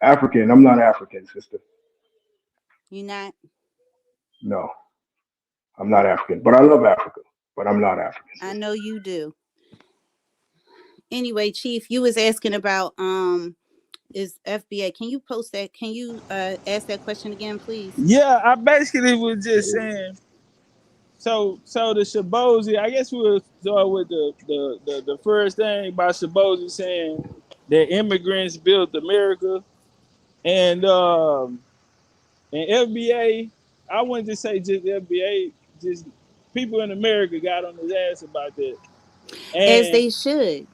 African. I'm not African, sister. You not? No, I'm not African. But I love Africa. But I'm not African, I sister. know you do. Anyway, Chief, you was asking about is FBA. Can you post that? Can you ask that question again, please? Yeah, I basically was just saying. So the Shaboozey, I guess we'll start with the first thing about Shaboozey saying that immigrants built America, and FBA. I wouldn't just say just FBA, just people in America got on his ass about that. As And they should.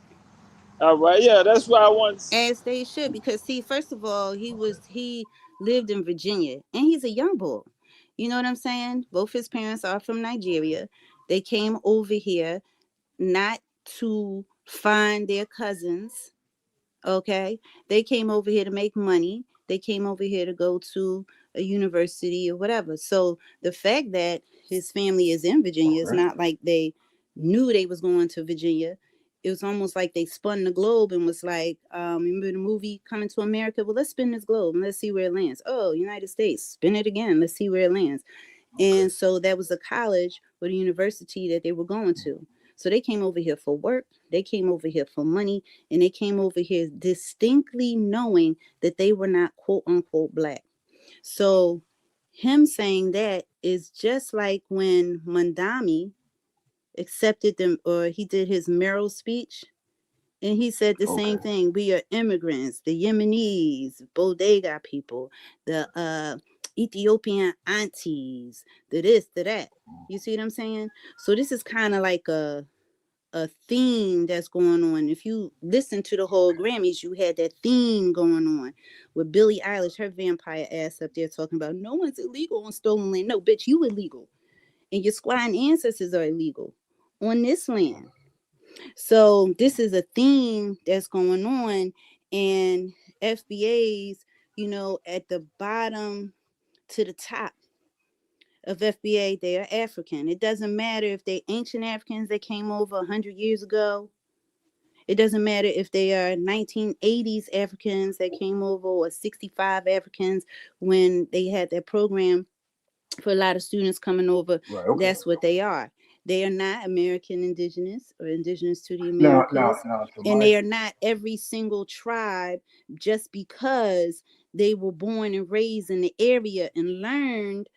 All right, yeah, that's what I want. As they should, because see, first of all, he lived in Virginia, and he's a young boy. You know what I'm saying? Both his parents are from Nigeria. They came over here not to find their cousins. Okay, they came over here to make money. They came over here to go to a university or whatever. So the fact that his family is in Virginia is Okay. not like they knew they was going to Virginia. It was almost like they spun the globe and was like, remember the movie Coming to America? Well, let's spin this globe and let's see where it lands. Oh, United States, spin it again. Let's see where it lands. And so that was a college or the university that they were going to. So they came over here for work. They came over here for money. And they came over here distinctly knowing that they were not quote unquote black. So him saying that is just like when Mandami accepted them, or he did his Merrill speech. And he said the same thing. We are immigrants, the Yemenis, bodega people, the Ethiopian aunties, the this, the that. You see what I'm saying? So this is kind of like a theme that's going on. If you listen to the whole Grammys, you had that theme going on with Billie Eilish, her vampire ass up there talking about no one's illegal on stolen land. No, bitch, you illegal. And your squatting ancestors are illegal on this land. So this is a theme that's going on, and FBA's, at the bottom to the top of FBA, they are African. It doesn't matter if they ancient Africans that came over 100 years ago. It doesn't matter if they are 1980s Africans that came over, or 65 Africans when they had that program for a lot of students coming over. Right. Okay. That's what they are. They are not American indigenous or indigenous to the Americas. And they are not every single tribe just because they were born and raised in the area and learned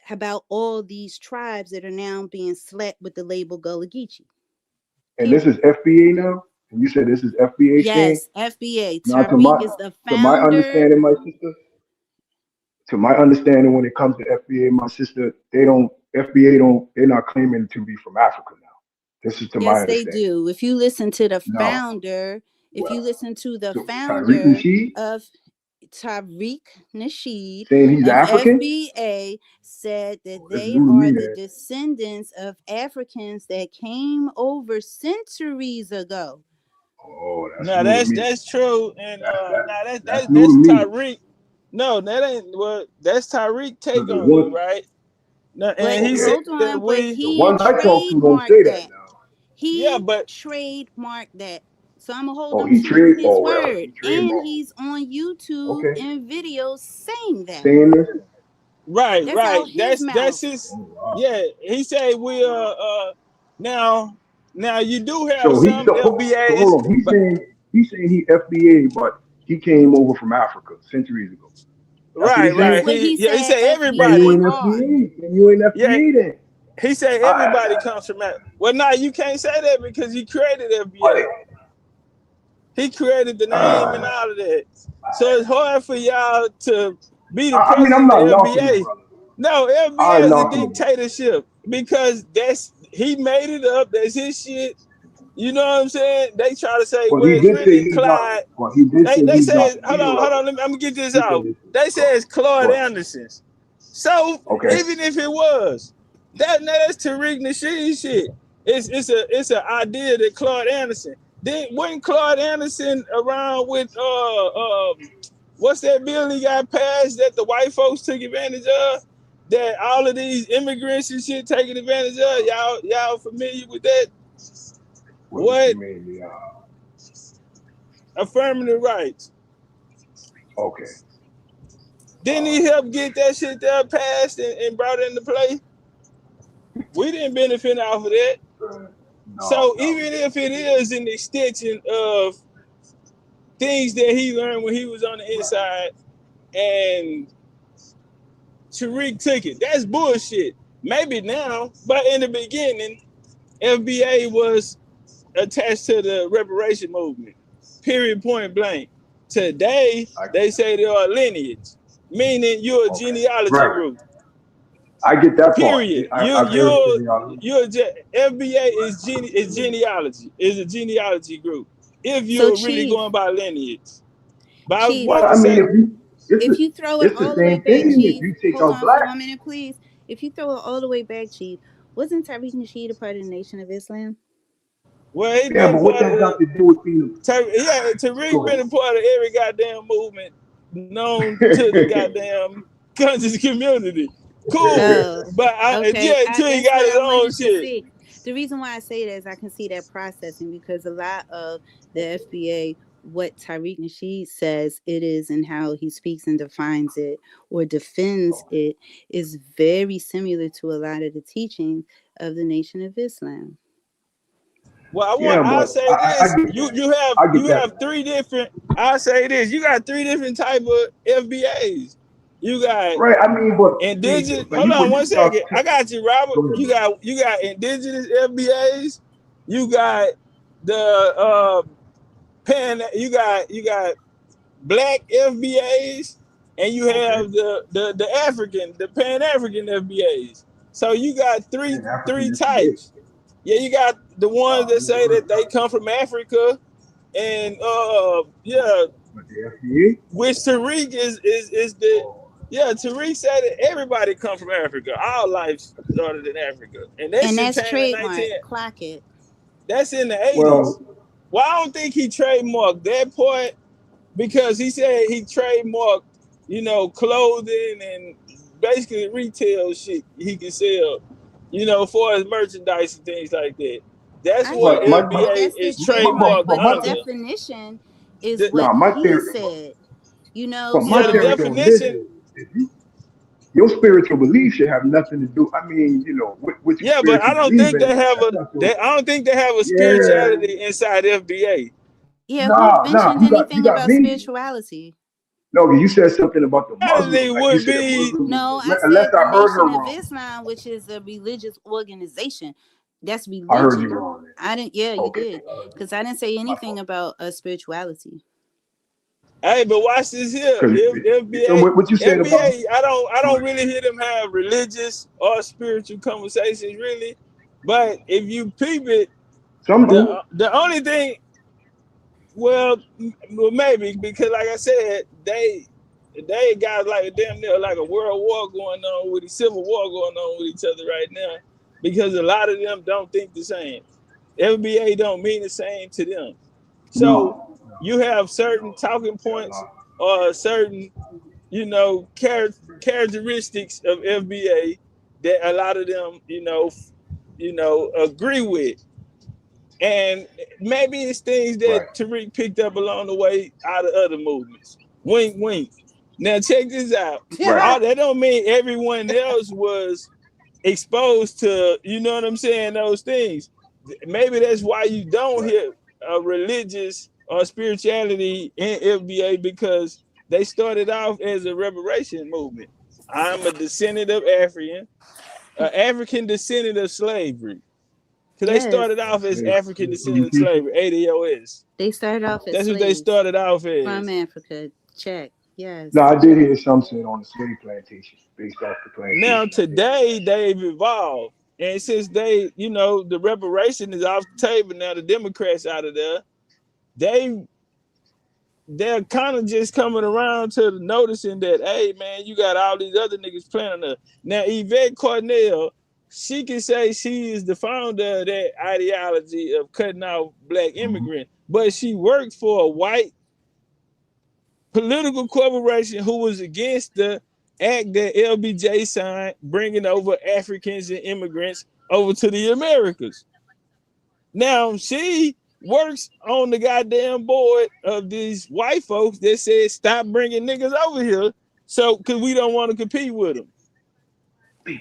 about all these tribes that are now being slapped with the label Gullah Geechee. And this is FBA now? And you said this is FBA? Yes, FBA. Now, Tariq is the founder. To my understanding, my sister, when it comes to FBA, my sister, they're not claiming to be from Africa now. This is to my understanding. Yes, they do. If you listen to the founder, of Tariq Nasheed saying he's African? FBA said that they are the descendants of Africans that came over centuries ago. Oh, that's true. And that's Tariq. No, that ain't what. That's Tariq take on it, right? No, and he said that he trademarked that. He trademarked that. So I'm gonna hold him to his word, and he's on YouTube and videos saying that. Right. That's his. Yeah, he said we now you do have some FBAs. He's saying he FBA, but he came over from Africa centuries ago. Right. He said everybody. You ain't FBA then. He said everybody comes from Africa. Well, no, you can't say that because he created FBA. He created the name and all of that. So it's hard for y'all to be the president of FBA. No, FBA is a dictatorship because he made it up. That's his shit. You know what I'm saying? They try to say, it's really Clyde. They say, hold on, let me get this out. They say it's Claude Anderson's. So even if it was, that's Tariq Nasheed shit. It's an idea that Claude Anderson. Then wasn't Claude Anderson around with what's that bill he got passed that the white folks took advantage of? That all of these immigrants and shit taking advantage of? Y'all familiar with that? What? Affirmative rights. Okay. Didn't he help get that shit there passed and brought into play? We didn't benefit off of that. Even if it is an extension of things that he learned when he was on the inside and Tariq took it, that's bullshit. Maybe now, but in the beginning, FBA was attached to the reparation movement, period, point blank. Today, they say they are lineage, meaning you're a genealogy group. I get that period. FBA is genealogy, is a genealogy group. if So, you're really Chief, going by lineage. But I was Chief, Well, about to I mean, say, if you throw it it's the all the way same back, thing. If Chief, you take hold out on for black, 1 minute, please. If you throw it all the way back, Chief, wasn't Tariq Nasheed a part of the Nation of Islam? well, he yeah, been but what part of that got the to do with being? Tariq Go been ahead. a part of every goddamn movement known to the goddamn conscious community. Cool. Oh, But okay. yeah, until he That's got what his I own wanted to shit. see. The reason why I say that is I can see that processing because a lot of the FBA, what Tariq Nasheed says it is and how he speaks and defines it or defends it is very similar to a lot of the teachings of the Nation of Islam. Well, Yeah, I but say I this. get that. I get You that. have three different. I say this. You got three different type of FBAs. You got Right. I mean, but see, indigenous. but Hold you on when one you start, second. I got you, Robert. go ahead, bro. You got indigenous FBAs. You got the you got black FBAs, and you Okay. have the African, the Pan African FBAs. So you got And three African FBA. types. Yeah, you got the ones I that never say heard that of they that. come from Africa, and yeah, But the FBA. which Tariq is the yeah, Tariq said that everybody come from Africa. Our life started in Africa, and that And shit that's came in trademark. 19. Clock it. That's in the 80s. Well, Well, I don't think he trademarked that part because he said he trademarked, clothing and basically retail shit he can sell, for his merchandise and things like that. That's I hear what but my, that, my, but FBA that's is the but, trademark. trademarked but But the my, under. definition is The, what no, my he theory, said. but my So the theory goes this: definition, if you, your spiritual belief should have nothing to do. I mean, what you yeah, but I spiritually don't believe think in. they have That's not your. I don't think they have a Yeah. spirituality inside FBA. yeah, who Nah. mentioned You anything got about me. spirituality? No, you said something about the Muslims. Spirituality Like you would said, be Muslims. No, I Unless said the I heard her Nation of wrong. Islam, which is a religious organization. That's I heard you religion. wrong. Then. I didn't. Yeah, you Okay, did, because I didn't say my anything fault. about spirituality. Hey, but watch this here. Because If what you said about I don't really hear them have religious or spiritual conversations really. But if you peep it, some do. the only thing, well, maybe because like I said, they got like damn near like a world war going on with civil war going on with each other right now, because a lot of them don't think the same. FBA don't mean the same to them. So you have certain talking Yeah, points or certain, characteristics of FBA that a lot of them, agree with. And maybe it's things that right. Tariq picked up along the way out of other movements. Wink, wink. Now check this out. Right. All that don't mean everyone else was exposed to, you know what I'm saying, those things. Maybe that's why you don't Right. hear a religious or spirituality in FBA, because they started off as a reparation movement. I'm a descendant of African descendant of slavery. Because they Yes, started off as Slave, African slave descendant of people. slavery, ADOS. they started off as That's what they slaves started off from as. Africa. Check. No, Yes. I did hear some said on the slave plantation, based off the Now plantation. I did hear today they've evolved. And since the reparation is off the table now, the Democrats out of there, they they're kind of just coming around to noticing that, hey man, you got all these other niggas planning to. Now Yvette Cornell, she can say she is the founder of that ideology of cutting out black that. immigrants, but she worked for a white political corporation who was against the act that LBJ signed, bringing over Africans and immigrants over to the Americas. Now she works on the goddamn board of these white folks that said stop bringing niggas over here, so because we don't want to compete with them.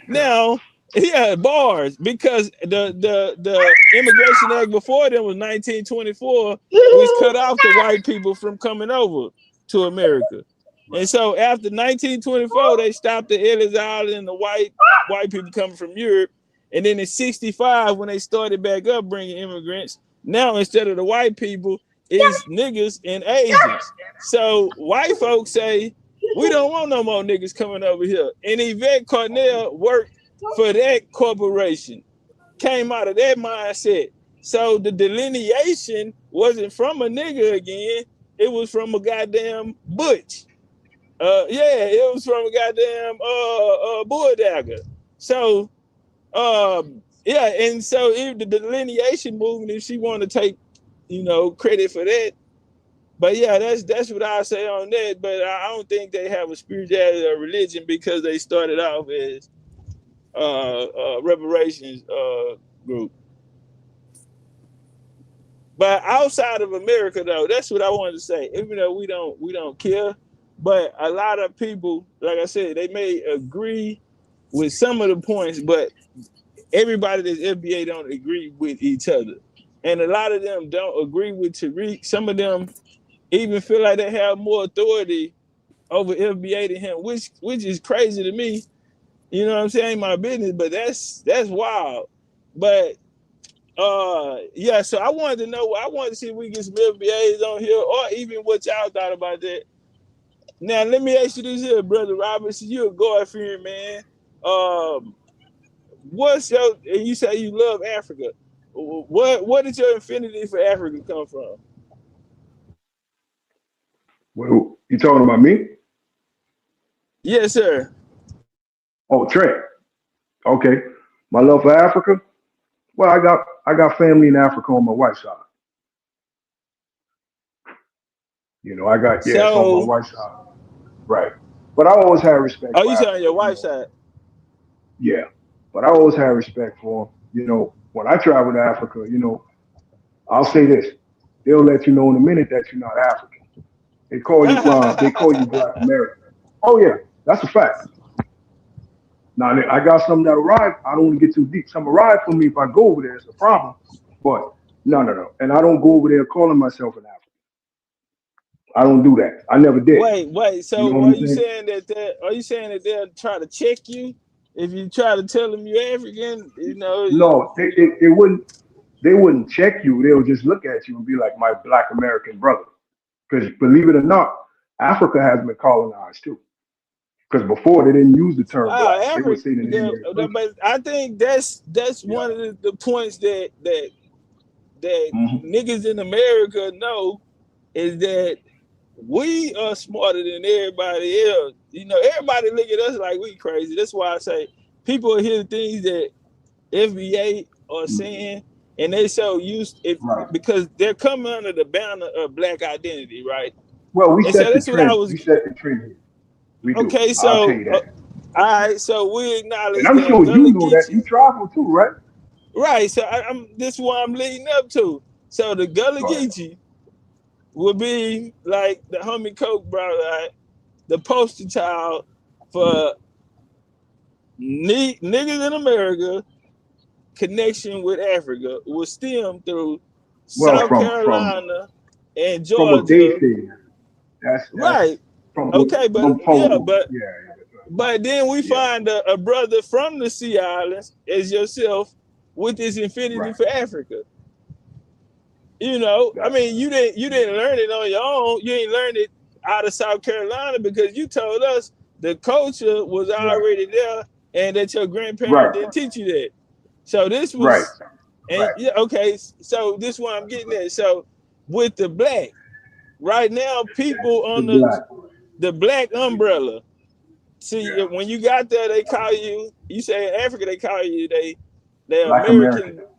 Now, yeah, bars, because the Immigration Act before them was 1924, which cut off the white people from coming over to America. And so after 1924, they stopped the illegal and the white people coming from Europe. And then in 65, when they started back up bringing immigrants, now instead of the white people, it's niggas and Asians. So white folks say, we don't want no more niggas coming over here. And Yvette Cornell worked for that corporation, came out of that mindset. So the delineation wasn't from a nigga again. It was from a goddamn butch. It was from a goddamn bulldagger. So and so if the delineation movement, if she wanted to take, credit for that. But yeah, that's what I say on that. But I don't think they have a spirituality or religion because they started off as reparations group. But outside of America, though, that's what I wanted to say. Even though we don't care, but a lot of people, like I said, they may agree with some of the points, but everybody that's FBA don't agree with each other, and a lot of them don't agree with Tariq. Some of them even feel like they have more authority over FBA than him, which is crazy to me. You know what I'm saying? Ain't my business, but that's wild. But so I wanted to see if we get some FBAs on here, or even what y'all thought about that. Now let me ask you this here, Brother Robinson. You're a God-fearing man. You say you love Africa. What did your affinity for Africa come from? Well, you talking about me? Yes, sir. Oh, Trent. Okay. My love for Africa. Well, I got family in Africa on my wife's side. I got it's on my wife's side. Right. But I always had respect for you Africa. say on your wife's side? Yeah. But I always had respect for them. When I travel to Africa, I'll say this. They'll let you know in a minute that you're not African. They call you Black American. Oh yeah, that's a fact. Now I got some that arrive. I don't want to get too deep. Some arrive for me if I go over there. It's a problem. But no. And I don't go over there calling myself an African. I don't do that. I never did. Wait. So are you saying that they'll try to check you if you try to tell them you're African? No, they wouldn't. They wouldn't check you. They'll just look at you and be like, my Black American brother. Because believe it or not, Africa has been colonized too. Because before they didn't use the term Black. They would say the name of the but I think that's one of the points that niggas in America know is that we are smarter than everybody else. Everybody look at us like we crazy. That's why I say people hear things that FBA are saying, and they so used because they're coming under the banner of Black identity, right? Well, we set the trend. We set the trend. We do. Okay, so I'll tell you that. all right, so we acknowledge. And I'm sure you know that you travel too, right? Right. So this is what I'm leading up to. So the Gullah Geechee would be like the homie Coke brother, right? The poster child for niggas in America connection with Africa will stem through South Carolina and Georgia. From what they say. That's right. But then we find a brother from the Sea Islands as yourself with this infinity for Africa. I mean, you didn't learn it on your own. You ain't learned it out of South Carolina because you told us the culture was already there and that your grandparents didn't teach you that. So this was so this is what I'm getting at. So with the Black, right now, people on the Black umbrella. See, when you got there, they call you say in Africa, they call you they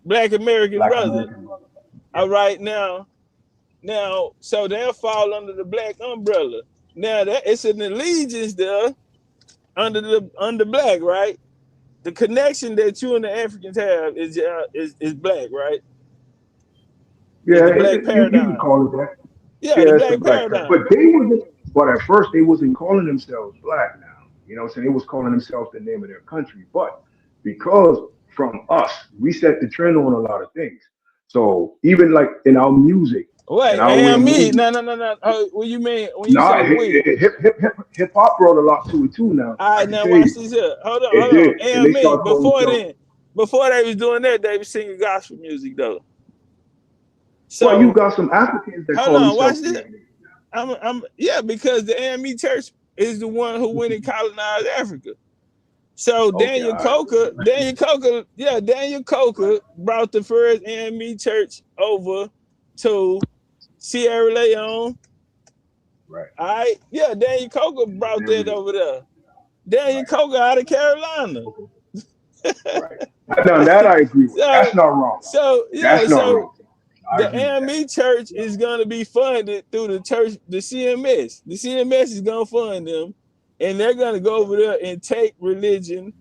Black American brother. All right, now, so they'll fall under the Black umbrella. Now that it's an allegiance there under Black, right? The connection that you and the Africans have is Black, right? Yeah, you can call it that. Yeah, the Black paradigm. But they wasn't. But at first, they wasn't calling themselves Black. Now, so they was calling themselves the name of their country. But because from us, we set the trend on a lot of things. So even like in our music. Wait, AME? No. What you mean? When you say we? Hip hop brought a lot to it too. Now. All right, now watch this here. Hold on. AME. Before they was doing that, they was singing gospel music though. So you got some Africans that call themselves. Watch this. Because the AME church is the one who went and colonized Africa. So Okay, Daniel all right. Daniel Coker brought the first AME church over to Sierra Leone. Right. All right, yeah, Daniel Coker brought There that we go. over there. Daniel Coker out of Carolina. Right. Now that I agree with. That's not wrong. So That's not wrong. I the agree with that. AME church is going to be funded through the church, the CMS. The CMS is going to fund them, and they're going to go over there and take religion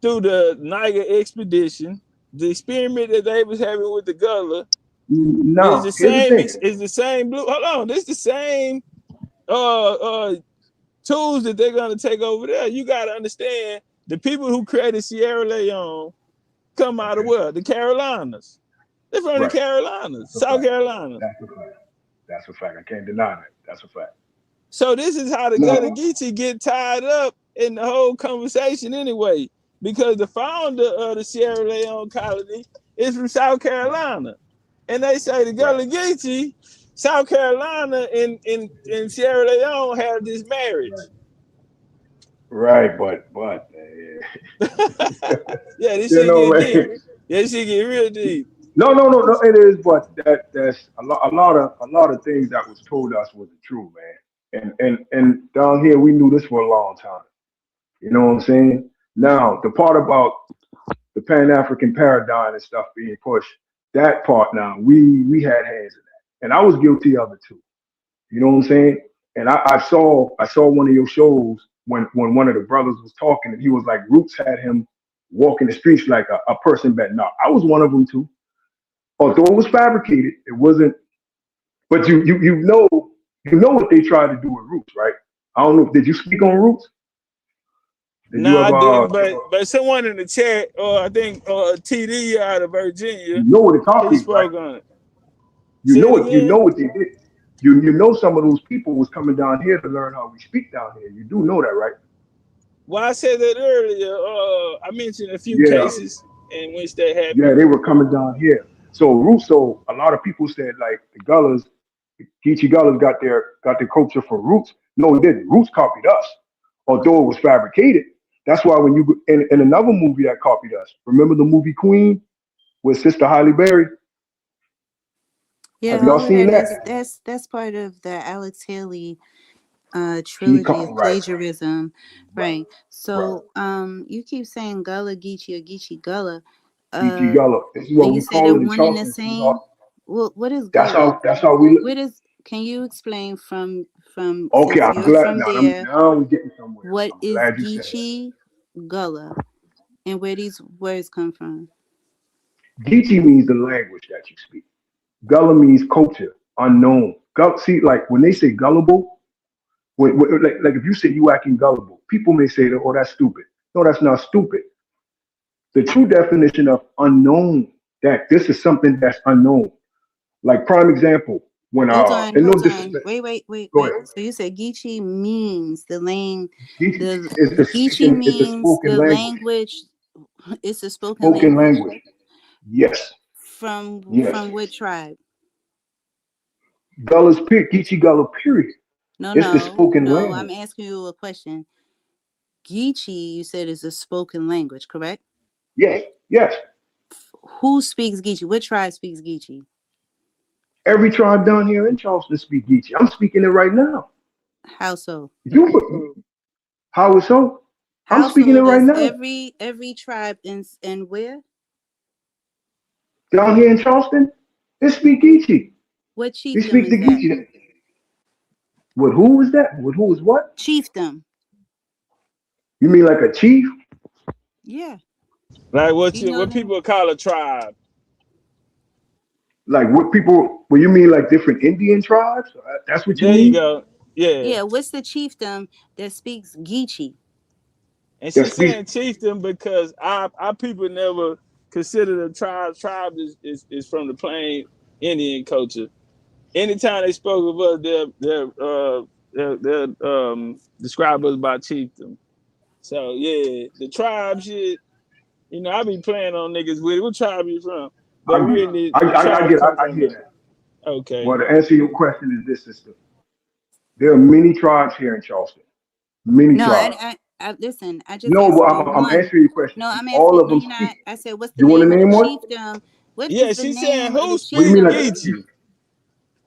through the Niger expedition. The experiment that they was having with the Gullah No, is here's the thing. the same blue. Hold on, this the same tools that they're going to take over there. You got to understand, the people who created Sierra Leone come out of where? The Carolinas. They're from the Carolinas, South Carolina. That's a fact. That's a fact. I can't deny that. That's a fact. So this is how the Gullah Geechee get tied up in the whole conversation anyway, because the founder of the Sierra Leone colony is from South Carolina. And they say the Gullah Geechee, South Carolina and Sierra Leone have this marriage. Right, but yeah, this shit get deep. Yeah, this shit get real deep. No, it is, but that's a lot of things that was told us wasn't true, man. And down here we knew this for a long time. You know what I'm saying? Now the part about the Pan-African paradigm and stuff being pushed, that part now we had hands in that, and I was guilty of it too. You know what I'm saying? And I saw one of your shows when one of the brothers was talking, and he was like, Roots had him walking the streets like a person bet not. I was one of them too. Although it was fabricated, it wasn't. But you know what they tried to do with Roots, right? I don't know. Did you speak on Roots? No, I didn't. But someone in the chat, or I think TD out of Virginia, you know what they're talking spoke right? on it. You know what they did. You know some of those people was coming down here to learn how we speak down here. You do know that, right? Well, I said that earlier. I mentioned a few cases in which that happened. Yeah, they were coming down here. So Roots, so a lot of people said like the Gullahs, the Geechee Gullahs got their culture from Roots. No, it didn't. Roots copied us, although it was fabricated. That's why when you in another movie that copied us, remember the movie Queen with Sister Halle Berry? Yeah, have y'all seen that? That's part of the Alex Haley trilogy of plagiarism, right? So you keep saying Gullah Geechee or Geechee Gullah. Geechee Gullah. This is what and we you say call they're it in one and the Charleston. same. Well, what is Gullah? That's how we. What is? Can you explain from? Okay, I'm glad. There, now we're getting somewhere. What is Geechee Gullah, and where these words come from? Geechee means the language that you speak. Gullah means culture, unknown. See, like when they say gullible, like if you say you acting gullible, people may say, "Oh, that's stupid." No, that's not stupid. The true definition of unknown, that this is something that's unknown. Like prime example, when hold on. Wait. Go ahead. So you said Geechee means the language. Geechee means the language. It's a spoken language. Yes. From what tribe? Gullah's period. Geechee Gullah period. It's the spoken language. I'm asking you a question. Geechee, you said, is a spoken language, correct? Yes. Who speaks Geechee? What tribe speaks Geechee? Every tribe down here in Charleston speaks Geechee. I'm speaking it right now. How so? How is so? I'm speaking it right now. Every tribe in where? Down here in Charleston, they speak Geechee. What chiefdom they speak the Geechee. With who is that? With who is what? Chiefdom. You mean like a chief? Yeah. Like what people call a tribe. Like what people? Well, you mean like different Indian tribes? That's what you mean. There you go. Yeah. Yeah. What's the chiefdom that speaks Geechee? And she's saying chiefdom because our people never consider the tribe. Tribe is from the plain Indian culture. Anytime they spoke of us, they'll describe us by chiefdom. So yeah, the tribe shit. You know, I be playing on niggas with it. What tribe you from? But I hear that. Okay. Well, to answer your question is this, sister. There are many tribes here in Charleston. Many tribes. Listen, I just No, answered but you I'm one. answering your question. No, I'm All asking. of No, them you're not. speak. I said, what's the You want to name of name the one? chiefdom? What Yeah, is the she's saying name of who the What do you speak mean, chiefdom? Geechee? The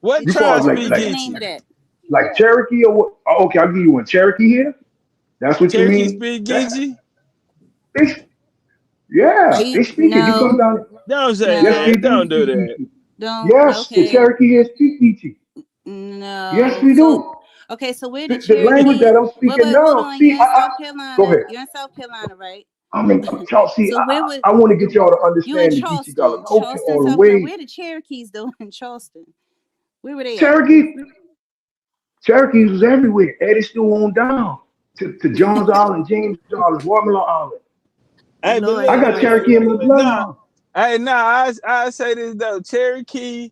What you far tribe as chiefdom. speak What's the name Geechee? of that? like Cherokee or what? Oh, okay, I'll give you one. Cherokee here. That's what you Cherokee mean. speak That Geechee? they, Are yeah, you? they speak it. You come No, down. Don't say Yes, they no, that. do Don't do speak that. Geechee. don't. Yes, the Okay, Cherokee here speak Geechee. Yes, no. we So, do. okay, so where the The language Cherokee? that I'm Wait, speaking hold now. on. See, You're in South go Carolina. ahead. You're in South Carolina, right? I mean, y'all see, So where would I want to get y'all to you in understand the Geechee Gullah Charleston? culture Charleston, all the South Carolina. way. Where the Cherokees though in Charleston? Where were they at? Cherokees was everywhere. Eddie still on down to Jones Island, James Island, Watermelon Island. Hey, but Lord I have look, got look, look, mercy. Cherokee in look, my look. Nah, bloodline. hey, nah, I say this though. Cherokee,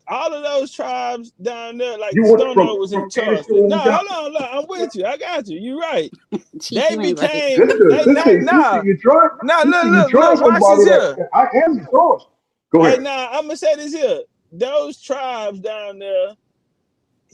all of those tribes down there, like You the want Stone was in from Eddie Charleston. still on Nah, down. hold on, look, I'm with you. I got you. You right. Chief, They you ain't right. became, Listen, hey, listen, nah, sister, you look, trying watch somebody this that, here. that I am the source. Go Hey, ahead. nah, I'm gonna say this here. Those tribes down there,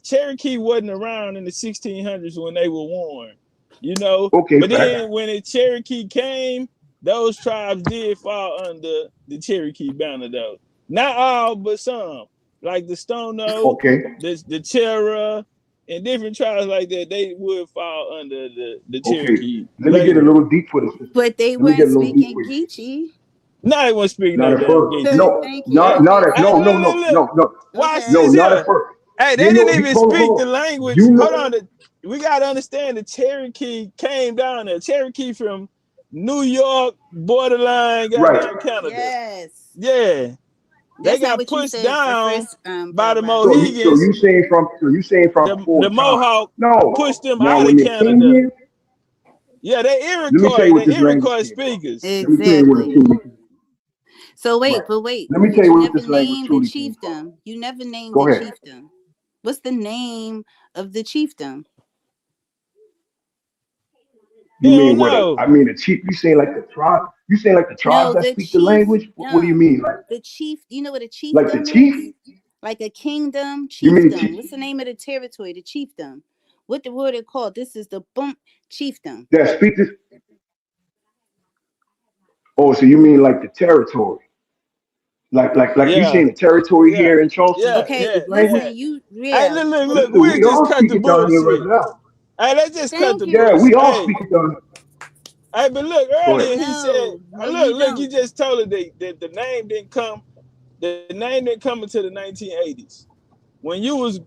Cherokee wasn't around in the 1600s when they were warned, you know. Okay, But fact. then when the Cherokee came, those tribes did fall under the Cherokee banner, though. Not all, but some, like the Stono, Okay. the Chera, and different tribes like that. They would fall under the Okay. Cherokee Let me get a label. little deep for this. But they Let me get weren't a little deep speaking for you. Geechee. No, they wasn't speaking Not no at damn first. Geechee. No, Thank you. not Okay, at Hey, so look. Watch okay. this not at here. first. Hey, they You know, didn't even speak the language. You Hold know, on. We got to understand the Cherokee came down there. Cherokee from New York, borderline, right. goddamn Canada. Yes. Yeah. They That's not got what you pushed said the down first by the go-round. So Mohegans. you saying from before The time? Mohawk No. pushed them Now out of when you came Canada. here, Yeah, they let me tell you what this language Iroquois came from. speakers. Let me tell you what it Exactly. truly came So from. Right. wait, Let me tell because you you what never this language named the truly came from. chiefdom. You never named Go the ahead. chiefdom. What's the name of the chiefdom? You Hell mean what? no. I mean the chief. You saying like the tribe? You saying like the tribes No, that the speak the language? What do you chiefdom. mean? The chief. You know what a Like the chiefdom is? chief? Like a kingdom, You mean the chiefdom. chief What's the name of the territory? The chiefdom. What the word it called? This is the bump chiefdom. that speak this? Oh, so you mean like the territory? Like you Yeah. saying the territory Yeah. here in Charleston Yeah. speak Okay, Yeah. this listen, Yeah. language? you Hey, yeah. look. Listen, We'll we just all cut speak the it down here right bullshit. now. Hey, let's just cut Thank the Yeah, you. bullshit. we all Hey, speak it down. but look, Go earlier ahead. he said, No, you you don't. just told her that the name didn't come, the name didn't come until the 1980s. When you was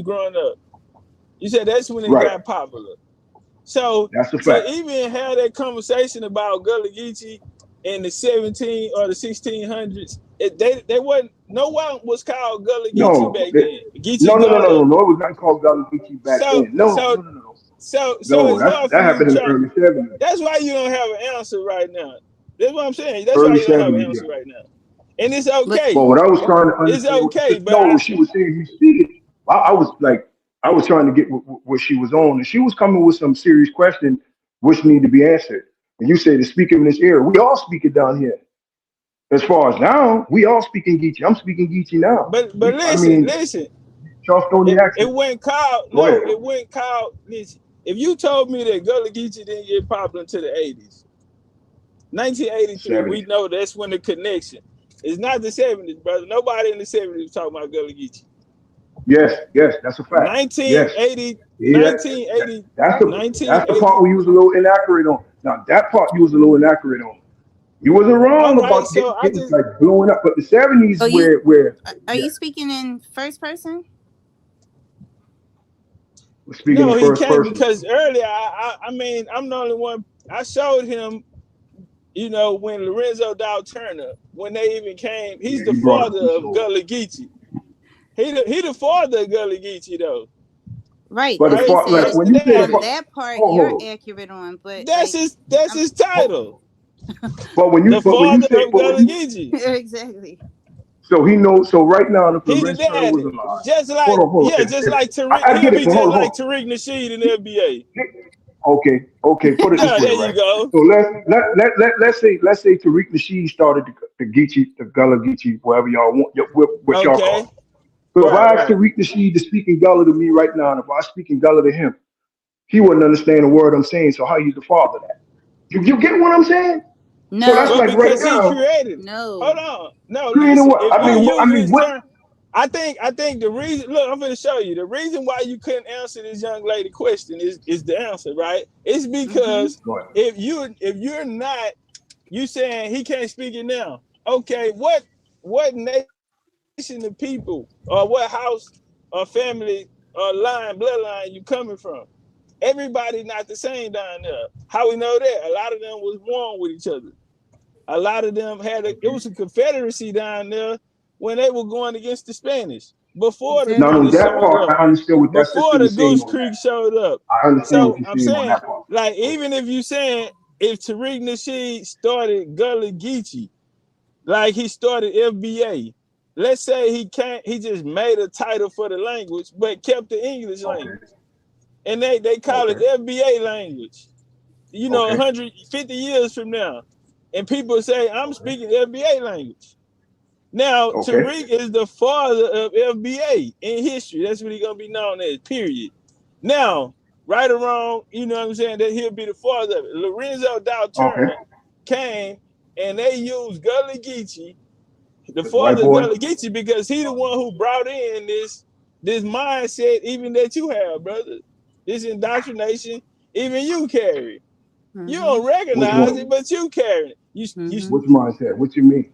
growing up. You said that's when it Right. got popular. So That's a to fact. even have that conversation about Gullah Geechee in the 17 or the 1600s, they wasn't, no one was called Gullah Geechee No, back then. no, Geechee no, no, no, Gullah. no, no. It was not called Gullah Geechee back So then. No, so no, no, no, no. so No, it's hard for that you to happened in the try. early '70s. That's why you don't have an answer right now. That's what I'm saying. That's why Early you don't have an '70s, answer yeah. right now. And it's But okay. But what I was trying to It's understand was, okay. But no, what she was saying, you speak it. I was like, I was trying to get what she was on, and she was coming with some serious question, which need to be answered. And you say to speak in this era, we all speak it down here. As far as now, we all speaking Geechee. I'm speaking Geechee now. but I listen, mean, listen. Charlestonian It accent. went called Go ahead. no, it went called. Listen, if you told me that Gullah Geechee didn't get popular until the 80s, 1983, we 70s. know that's when the connection. It's not the 70s, brother. Nobody in the 70s was talking about Gullah Geechee. Yes, that's a fact. Yes. 1980, See that? 1980, That's the part 1980. where you was a little inaccurate on. Now that part you was a little inaccurate on. You wasn't All wrong right, about so I getting just like blowing up, but the '70s are you where are yeah, you speaking in first person? we're speaking no, in he first can't person. because earlier I mean I'm the only one. I showed him, when Lorenzo Dow Turner, when they even came, he's Yeah, the you brought up father some of soul. Gullah Geechee. He the father of Gullah Geechee though, Right. But That's as what he right? far like said. That's when the you say the Now daddy. that part you're hold on, accurate on, but That's like I'm his title, okay. but when you say the father of Gullah Geechee. Exactly. so he knows so right now if He the Lorenz Turner was daddy. alive, Just like hold on. just like Tariq. I He'll get it, be but just hold like on. Tariq Nasheed in the FBA. Okay, put it this Yeah, way, there you right? go. So let's say Tariq Nasheed started the Geechee, the Gullah Geechee, whatever y'all want, what y'all call Okay. it. So if Right, I ask right. Tariq Nasheed to speak in Gullah to me right now, and if I speak in Gullah to him, He wouldn't understand a word I'm saying. So how you the father that? You get what I'm saying? No. So that's Well, like right because he now. created. No. Hold on. No, Creating listen. what? If I you mean, use this what? term, I think the reason. Look, I'm going to show you the reason why you couldn't answer this young lady question is the answer, right? It's because Go ahead. if you're not, you saying he can't speak it now. Okay, what nation of people or what house or family or bloodline you coming from? Everybody not the same down there. How we know that? A lot of them was born with each other. A lot of them it was a confederacy down there when they were going against the Spanish before the Now, on British that showed part, up. I understand what that Before sister the was saying Goose on Creek that. showed up. I understand what So you're I'm saying on saying, that part. like, even if you saying if Tariq Nasheed started Gullah Geechee, like he started FBA, let's say he just made a title for the language, but kept the English language. And they call it FBA language. You know, 150 years from now. And people say, I'm speaking FBA language. Now, Tariq is the father of FBA in history. That's what he's going to be known as, period. Now, right or wrong, you know what I'm saying, that he'll be the father of it. Lorenzo Dow Turner came and they used Gullah Geechee, the father of Gullah Geechee, because he the one who brought in this mindset even that you have, brother. This indoctrination, even you carry. You don't recognize it, but you carry it. Which mindset? What you mean?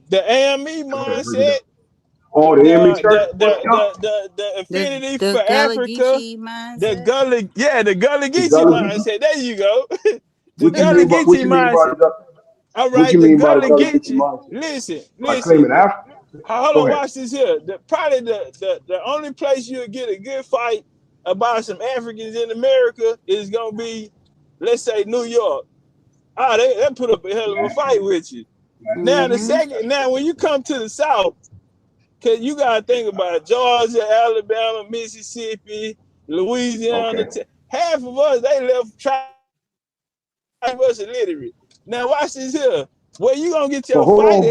The AME mindset. Oh, the AME church. The affinity for Africa. Mindset. The Gullah Geechee mindset. There you go. The Gullah Geechee mindset. All right, the Gullah Geechee. Listen. Hold on, watch this here. Probably the only place you'll get a good fight about some Africans in America is gonna be, let's say, New York. They put up a hell of a fight with you. Now when you come to the South, cause you gotta think about Georgia, Alabama, Mississippi, Louisiana. Half of us they left trying us illiterate. Now watch this here. Where you gonna get your fight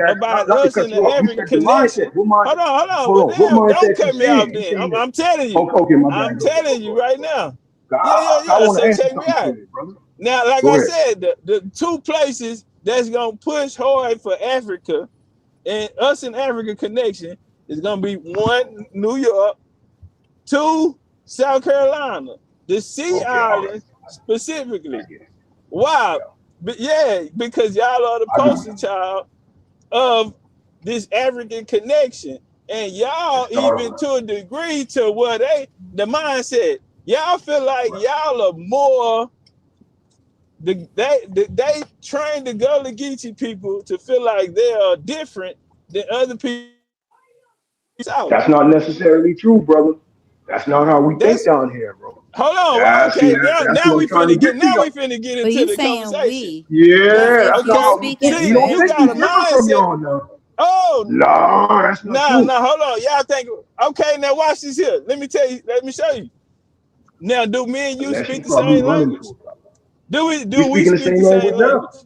about us in the African connection? Hold on. Well, damn, don't cut me off then. I'm telling you. I'm telling you right now. Yeah. So check me out. Now, like I said, the two places that's gonna push hard for Africa and us in Africa connection is gonna be one, New York, two, South Carolina, the Sea Islands specifically. Why? But because y'all are the poster child of this African connection, and y'all even to a degree to where the mindset, y'all feel like y'all are more. They train the Gullah Geechee people to feel like they are different than other people. That's not necessarily true, brother. That's not how we think down here, bro. Hold on. Okay, now we finna get into the conversation. Yeah. Okay. See, you got a mindset. Oh no, that's not true. No, hold on. Y'all think okay? Now watch this here. Let me show you. Now, do me and you speak the same language? Do we speak the same language?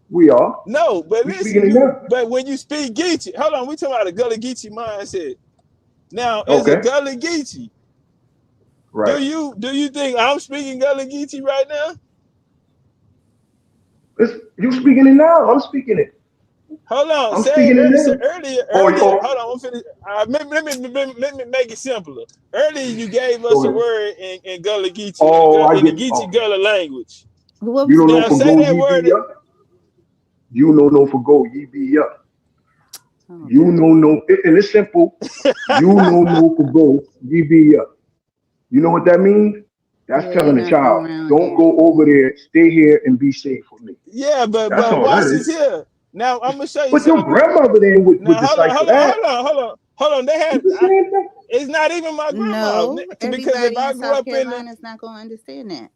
We are. No, but listen. But when you speak Geechee, hold on. We talking about a Gullah Geechee mindset. Now, as a Gullah Geechee, right? Do you think I'm speaking Gullah Geechee right now? You speaking it now? I'm speaking it. Hold on. I'm speaking it now. Earlier. Hold on. I'm finished. Let me make it simpler. Earlier, you gave us a word in Gullah Geechee, in the Geechee Gullah language. You don't know for go, ye be up. You know no for go, ye be up. You know no, and it's simple. You know no for go, ye be up. You know what that means? That's telling a child, don't go over there, stay here and be safe with me. Yeah, but watch this here. Now I'm gonna show you something. But your grandmother then with the hold on. They had it's not even my grandma. No, because if I grew up in Carolina's not gonna understand that.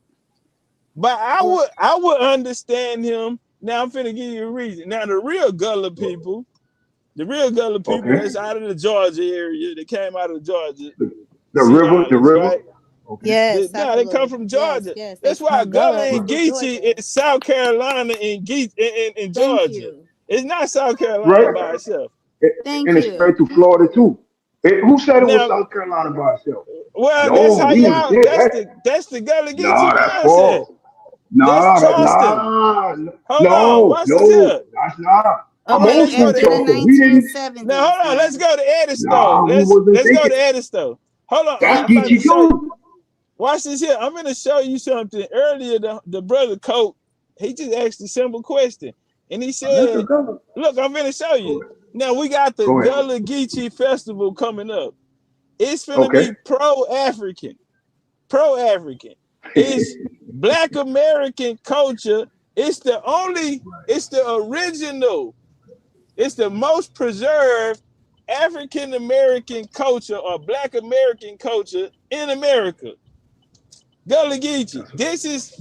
But I would understand him. Now I'm finna give you a reason. Now the real Gullah people that's out of the Georgia area, that came out of Georgia. The river, right? Okay. Yes, they come from Georgia. Yes, that's why Gullah and Geechee is South Carolina and in Georgia. It's not South Carolina by itself. And it's spread to Florida too. Who said it was Now, South Carolina by itself? well, that's No, how we was y'all. there. That's the Gullah Nah, Geechee that's mindset. false. That's Nah, Charleston. Hold on, watch this here. that's not. I'm Okay, old Let's go school to after the Charleston. We didn't. 1970s. now. Hold on, let's Then. go to Edisto. Nah, we wasn't Let's go thinking. to Edisto. Hold on, That's I'm about to Geechee show you. too. Watch this here. I'm gonna show you something. Earlier, the brother Coke, he just asked a simple question, and he That's a said, Gullah. "Look, I'm gonna show you. Go ahead. Now we got the Go ahead. Gullah Geechee Festival coming up. It's gonna Okay. be pro-African. It's Black American culture. It's the original, it's the most preserved African American culture or Black American culture in America. Gullah Geechee. This is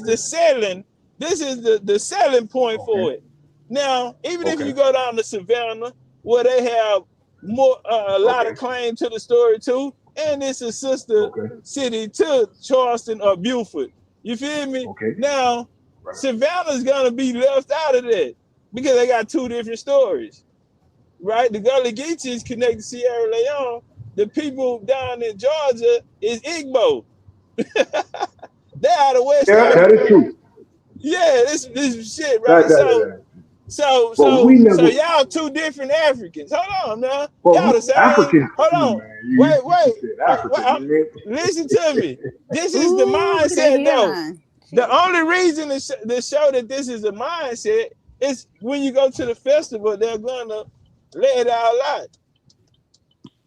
the selling. This is the selling point for it. Now, even if you go down to Savannah, where they have more a lot of claim to the story too, and it's a sister city to Charleston or Beaufort. You feel me? Now, Savannah's gonna be left out of that because they got two different stories, right? The Gullah Geechees connect to Sierra Leone. The people down in Georgia is Igbo. They're out of West Yeah, that is true. Yeah, this shit, right? So y'all two different Africans. Hold on now. Y'all the same. Africans. Hold on. Wait. Listen to me. This is the mindset, though. The only reason to show that this is a mindset is when you go to the festival, they're gonna lay it all out.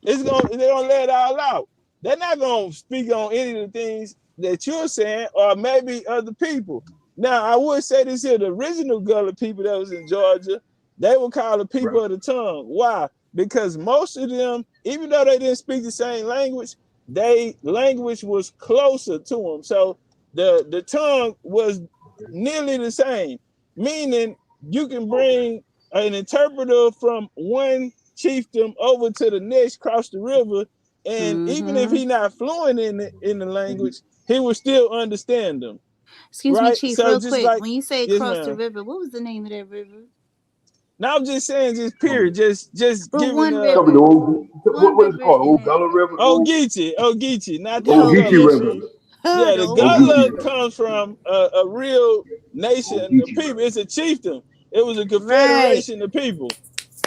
They're gonna lay it all out. They're not gonna speak on any of the things that you're saying, or maybe other people. Now, I would say this here: the original Gullah people that was in Georgia, they were called the people of the tongue. Why? Because most of them, even though they didn't speak the same language, their language was closer to them. So the tongue was nearly the same, meaning you can bring an interpreter from one chiefdom over to the next, cross the river, and even if he's not fluent in the language, he will still understand them. Excuse me, Chief, real quick. Like, when you say cross the river, what was the name of that river? No, I'm just saying, just period. Just giving one river. What is it called? Old Gullah River? Ogeechee, not the Ogeechee River. Yeah, the Gullah comes from a real nation of people. It's a chiefdom. It was a confederation of people.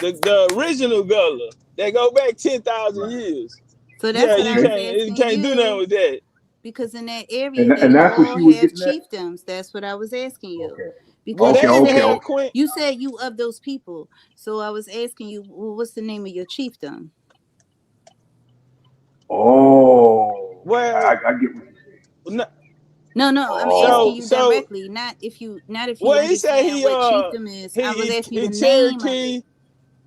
The original Gullah. They go back 10,000 years. So that's what you can't do nothing with that. Because in that area, and that's what she was have getting chiefdoms. That's what I was asking you. Because you said you of those people. So I was asking you, well, what's the name of your chiefdom? Oh, well, I get what you're saying. No, I'm asking you directly, not if you well, he said what chiefdom is. I was asking you the name of it.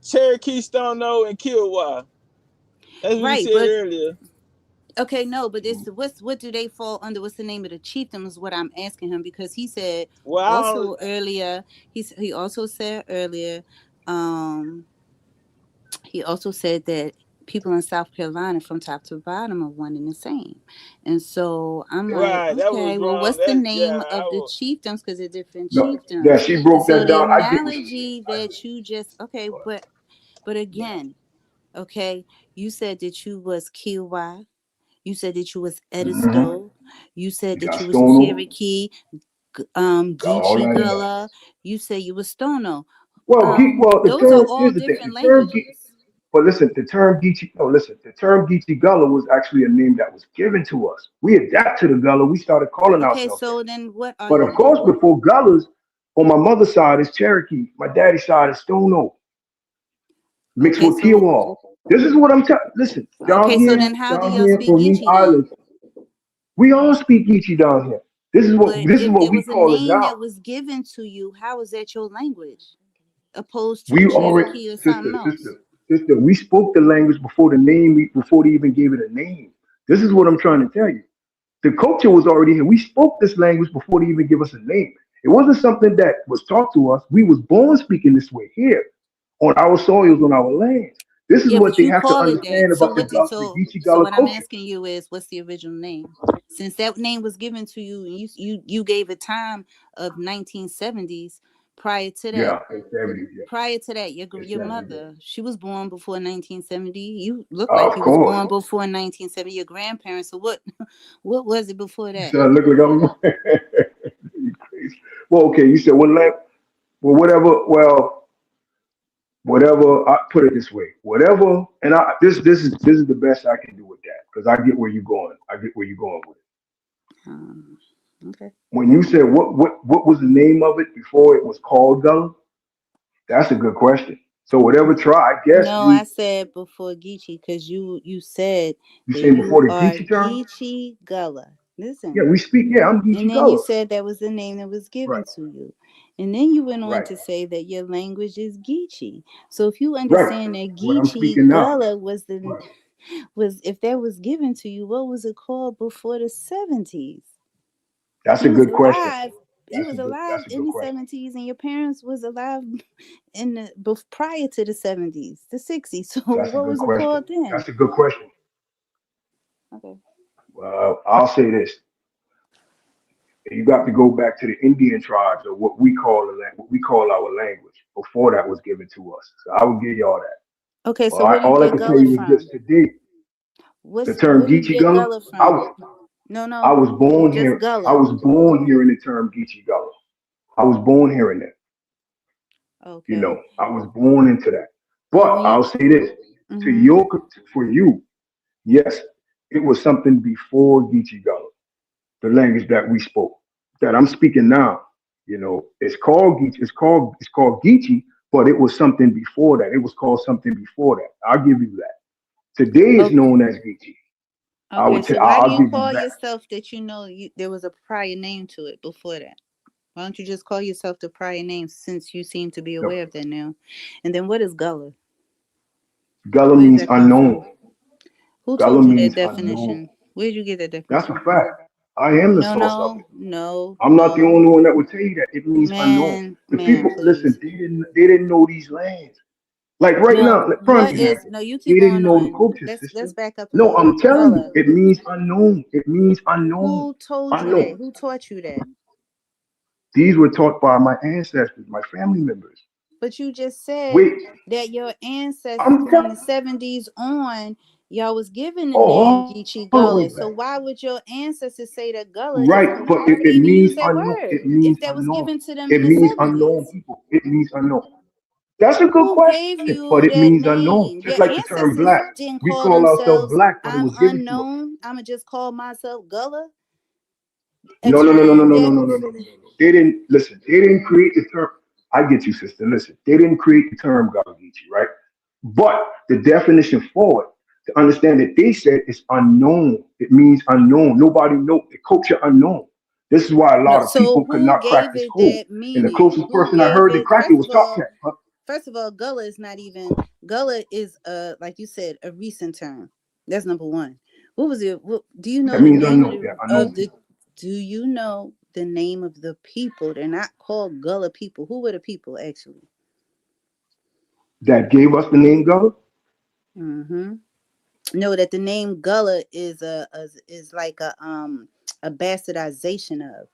Cherokee, Stono, and Kiowa. That's what he said earlier. Okay, no, but it's what do they fall under? What's the name of the chiefdom is what I'm asking him, because he said earlier. He also said earlier. He also said that people in South Carolina from top to bottom are one and the same, and so I'm like, okay, well, what's the name of the chiefdoms? Because they're different chiefdoms. Yeah, she broke that down. The analogy that you just but again, okay, you said that you was Kiowa. You said that you was Edisto. You said that you was Cherokee, Geechee Gullah. You said you was Stono. Well, those are all different languages. But listen, the term Geechee Gullah was actually a name that was given to us. We adapted to the Gullah. We started calling ourselves. Okay, so then what are But of course, before Gullahs, on my mother's side is Cherokee. My daddy's side is Stono. Mixed with Kiowa. This is what I'm telling. Listen, down here, so then how do y'all speak Geechee Island, we all speak Geechee down here. This is what we call it now. That was given to you. How is that your language, opposed to Cherokee or something else? Sister, we spoke the language before they even gave it a name. This is what I'm trying to tell you. The culture was already here. We spoke this language before they even give us a name. It wasn't something that was taught to us. We was born speaking this way here on our soils, on our lands. This is what they have to understand about the Geechee Gullah culture. What I'm asking you is, what's the original name? Since that name was given to you, and you gave a time of 1970s, Prior to that, Yeah, in 70s, yeah. prior to that, your In your 70s, yeah. mother, she was born before 1970. You look like Of you was course. born before 1970. Your grandparents. So what? What was it before You that? said I look like I'm you crazy. Well, okay, you said one lap. Well, whatever. I put it this way, whatever, and I this is the best I can do with that because I get where you're going. I get where you're going with it. Um, okay. When you said what was the name of it before it was called Gullah? That's a good question. So whatever tribe, I guess No, I we said before Geechee because you said you that saying you before the are Geechee term? Geechee Gullah. Yeah, Listen, we speak. Yeah, I'm and Geechee then you Gullah. said that was the name that was Right, given to you, and then you went on right, to say that your language is Geechee. So if you right. understand that What I'm Geechee speaking now. Gullah was the Right. was if that was given to you, what was it called before the 70s? That's a You was good question. alive. You was alive That's a in good the question. 70s, and your parents was alive in the prior to the 70s, the 60s. So That's a what good was it question. called then? That's a good question. Okay. I'll say this. You got to go back to the Indian tribes or what we call what we call our language before that was given to us. So I will give y'all that. Okay. Well, So where do you all I get can tell Gullah you is from? this today, the term Where do you Geechee get Gullah, Gullah I from? was No, I no, was born just here. I Gullah. was born hearing the term Geechee Gullah. I was born hearing that. Okay. I was born into that. And But when you, I'll say this to mm-hmm. your for you, yes, it was something before Geechee Gullah, the language that we spoke, that I'm speaking now. It's called Geechee. It's called Geechee, but it was something before that. It was called something before that. I'll give you that. Today it's Okay. known as Geechee. Okay. So why do I'll you give you call that. yourself that? There was a prior name to it before that. Why don't you just call yourself the prior name since you seem to be The aware of that now? And then what is Gullah? Gullah Where did means that come from? unknown. Who Gullah told you that means unknown. definition? Where did you get that That's a definition from? fact. I am the No, source of no, it. no, I'm not the no. only one that would tell you that. It means unknown. The Man, people, listen, please. they didn't know these lands. Like right No, now, like, prime what is example, no, you they keep didn't going know the on. culture Let's system. back up a No, little I'm bit. telling you, Gullah. it means unknown. It means unknown. Who told you that? Unknown. Who taught you that? These were taught by my ancestors, my family members. But you just said Wait, that your ancestors I'm from the telling. 70s on, y'all was given the name Oh, Geechee all the way Gullah. So back. why would your ancestors say that Gullah if Right, but who it even means use that unknown. word? It means If that was unknown. given to them in It the means unknown 70s? people. It means unknown. That's a good Who gave question, but you it that means unknown. name? Just Your like the term ancestors black. didn't We call call ourselves themselves black, but it I'm was given to us. unknown. I'ma just call myself Gullah. A No, no, no, no, no, term no, that no, no, no, no, no, no. They didn't listen. They didn't create the term. I get you, sister. Listen, they didn't create the term Gagagichi, right? But the definition for it, to understand that they said it's unknown. It means unknown. Nobody knows the culture unknown. This is why a no, lot of so people could who not crack gave this it code. that And the meaning? closest Who person I gave heard that it? cracked it was Top Cat. Huh? First of all, Gullah is not even Gullah is like you said, a recent term. That's number one. What was it? Do you know That the means name unknown. Yeah, of unknown the people. do you know the name of the people? They're not called Gullah people. Who were the people actually? That gave us the name Gullah. Mm-hmm. Know that the name Gullah is like a bastardization of.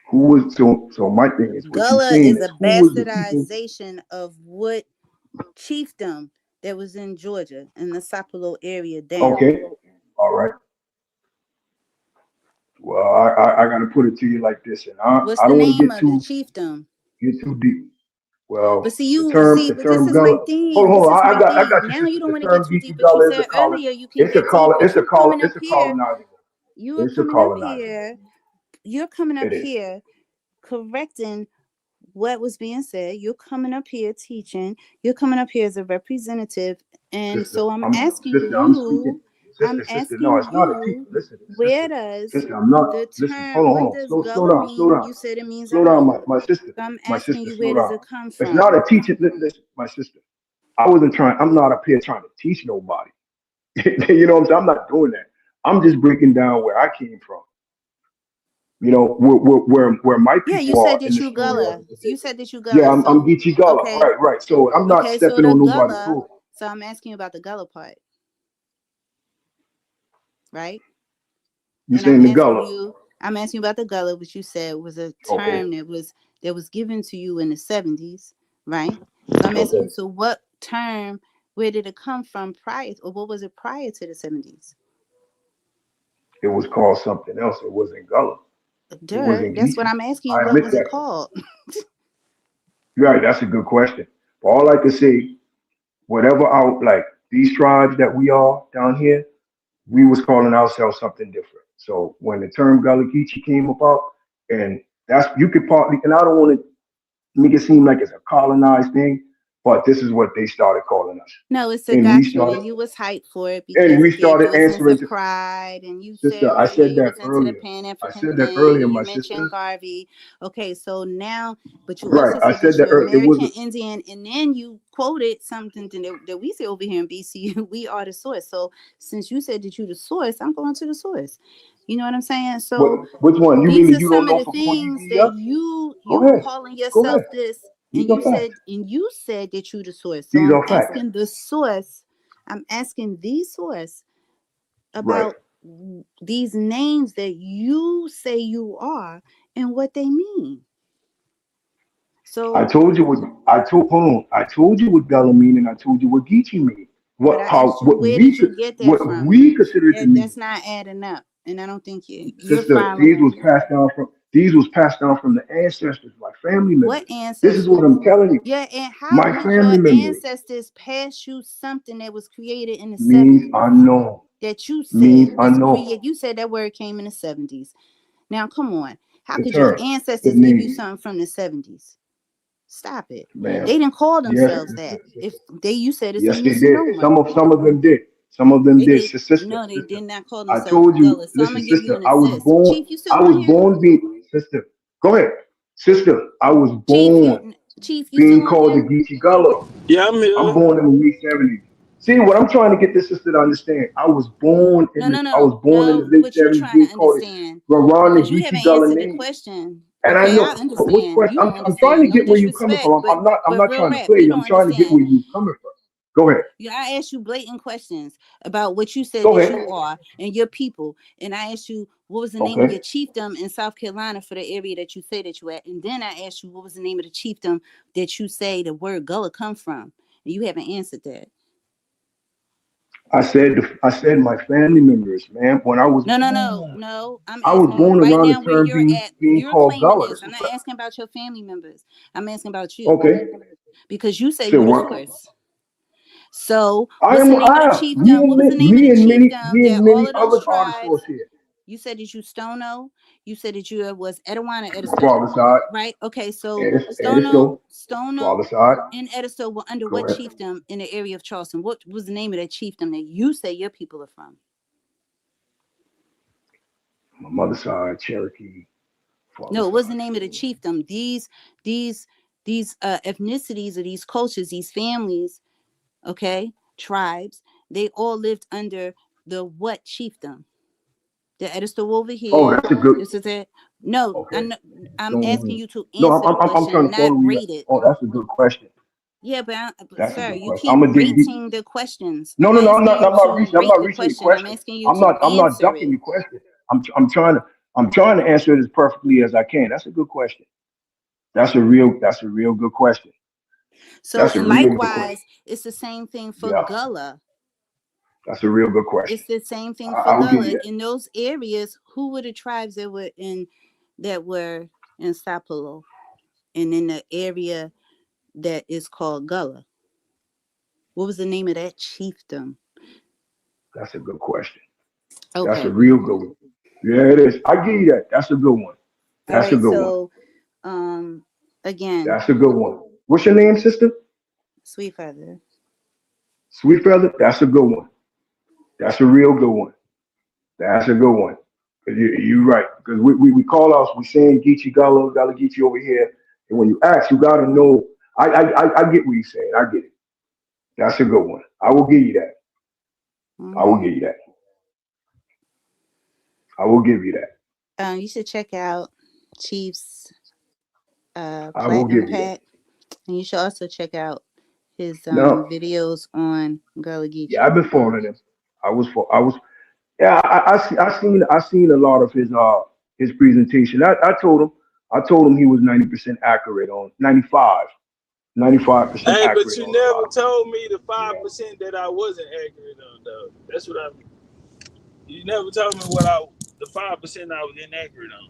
Who was so my thing is what you're Gullah saying is is a who was the people. bastardization of what chiefdom that was in Georgia in the Sapelo area down. Okay. All right. Well, I got to put it to you like this, and What's I the don't want to name of the chiefdom? get too deep. Well, But see, you see, the but this term is my Gullah. Hold thing. on, This hold is on. my I thing. got you, Now you sister. don't The want to get term too deep, Geechee but you Gullah is a said earlier you can get deep, but you coming up it's a here. colonizer. You are It's a coming up colonizer. here. You're coming up It is. here correcting what was being said. You're coming up here teaching. You're coming up here as a representative. And Sister, so I'm speaking. I'm Sister, no, asking it's not a teacher. you, Listen, where does sister, I'm not. the Listen, term, what does slow Gullah down, mean? You said it means slow down, unknown. So I'm my asking sister, you, where slow does down. it come It's not from? a teaching. Listen, my sister, I'm not up here trying to teach nobody. You know what I'm saying? I'm not doing that. I'm just breaking down where I came from. Where my Yeah, you people are said in that the you story of Gullah. the You debate. said that you Yeah, Gullah. I'm So, Geechee Gullah. okay. Right. So I'm not Okay, so stepping the on nobody's Gullah, toes. so I'm asking you about the Gullah part, right? You And I'm saying the asking Gullah? you, I'm asking you about the gullah, which you said was a Okay. term that was given to you in the 70s, right? So I'm asking you, so what term, where did it come from prior, or what was it prior to the 70s? It was called something else. It wasn't Gullah. It wasn't That's what Geechee. I'm asking you. I What admit was it that. called? You're right. That's a good question. But all I can say, whatever out like these tribes that we are down here, we was calling ourselves something different. So when the term Gullah Geechee came about, and that's you could partly, and I don't want to make it seem like it's a colonized thing, but this is what they started calling us. No, it's a And we doctrine, started and you was hyped for it and because we it gave started you a sense answering of to pride, and you said sister. I earlier said you that was into the earlier. Pan I African said that thing, earlier, and you my mentioned sister. Garvey. Okay, so now, but you Right. also I said said that that you're it American wasn't Indian, and then you quoted something that we say over here in BC, we are the source. So since you said that you're the source, I'm going to the source. You know what I'm saying? what So which one? You mean these that are you don't some of know the from putting things the that you Go ahead. calling Go ahead. yourself this, These are facts. and you said that you the source. So These I'm are facts. asking the source, I'm asking the source Right. about these names that you say you are and what they mean. I So, told you what I told hold on. I told you what Gullah mean and I told you what Geechee mean. but I asked you, where did you get that What from? we consider it to mean. That's not adding up, and I don't think you're Sister, following. these was passed down from the ancestors, my family What members. This is what ancestors? I'm telling you. Yeah, and how My would your family members ancestors pass you something that was created in the means 70s unknown. that you Means said was unknown. created? You said that word came in the 70s. Now, come on. How The could your term, the ancestors give you name. something from the 70s? Stop it. Man. They didn't call Yes, themselves that. If you said it's a yes, they did. misnomer. Some of them did. Some of them They did. did. Sister, No, they sister. did not call I themselves told you, Gullah. So I'm listen, gonna give you sister, an assist. Chief, you I still was on here? born being, sister, go ahead. Sister, I was Chief, born you being still on called the here? Geechee Gullah. Yeah, I'm I'm here. born in the late 70s. See, what I'm trying to get this sister to understand, No, no, I was no, born in the no. late What you 70s trying being to called it understand? around the Because you haven't Geechee Gullah answered the name. question. And I Okay, I know, but which understand. question, You don't I'm trying to understand. No get where you're coming disrespect, from. I'm but not real trying to rap, play you you. I'm don't trying to get understand. where you're coming from. Go ahead. Yeah, I asked you blatant questions about what you said Go that ahead. you are and your people. And I asked you what was the name of Okay. your chiefdom in South Carolina for the area that you say that you at. And then I asked you what was the name of the chiefdom that you say the word Gullah come from. And you haven't answered that. I said my family members, man. When No. I'm I was asking you born right around the now where term you're at. being You're called claiming Gullah. this. This I'm is not asking about your family members. I'm asking about you okay. because you say So you the what? source. So I what's am. the name of the chiefdom? What was the name of the chiefdom Me that and all many of those other artists tribes? was here. You said that you Stono. You said that you was Etowah and Edisto, Father side, right? Okay, so Edisto, Stono, father side. and Edisto were under Go what ahead. chiefdom in the area of Charleston? What was the name of that chiefdom that you say your people are from? My mother side, Cherokee, father No, what's the side. name of the So chiefdom? These ethnicities or these cultures, these families, okay, tribes, they all lived under the what chiefdom? The Edisto over oh, here. that's a good. This is it. No, Okay. I'm asking So you to no, answer the I'm trying question, to not follow you. rate it. Oh, that's a good question. Yeah, but That's a sir, good you question. keep I'm gonna dig deep. rating the questions. No, I'm no, not no, asking you I'm not to reaching. I'm rate not the reaching the question. I'm question. asking you to I'm not answer ducking it. your question. I'm trying to answer it as perfectly as I can. That's a good question. That's a real good question. So, That's a and real good question. likewise, it's the same thing for Yeah, Gullah. that's a real good question. It's the same thing for I will give you Gullah. that. In those areas, who were the tribes that were in Sapelo and in the area that is called Gullah? What was the name of that chiefdom? That's a good question. That's a Okay. real good one. Yeah, it is. I give you that. That's a good one. All That's a right. good one. So, again, That's a good one. What's your name, sister? Sweet Feather. Sweet Feather? That's a good one. That's a real good one. That's a good one. 'Cause you're right. Because we call us, we saying Geechee Gullah, Gullah Geechee over here. And when you ask, you got to know. I get what you're saying. I get it. That's a good one. I will give you that. I will Mm-hmm. give you that. I will give you that. You should check out Chief's I will Platinum give you that. Pack, and you should also check out his No, videos on Gullah yeah, I've Geechee. been following him. I was, yeah, I seen a lot of his. his presentation. I told him he was 90% accurate on 95% Hey, but accurate you on a never lot of told me the yeah. 5% that I wasn't accurate on, though. That's what you never told me the 5% I was inaccurate on.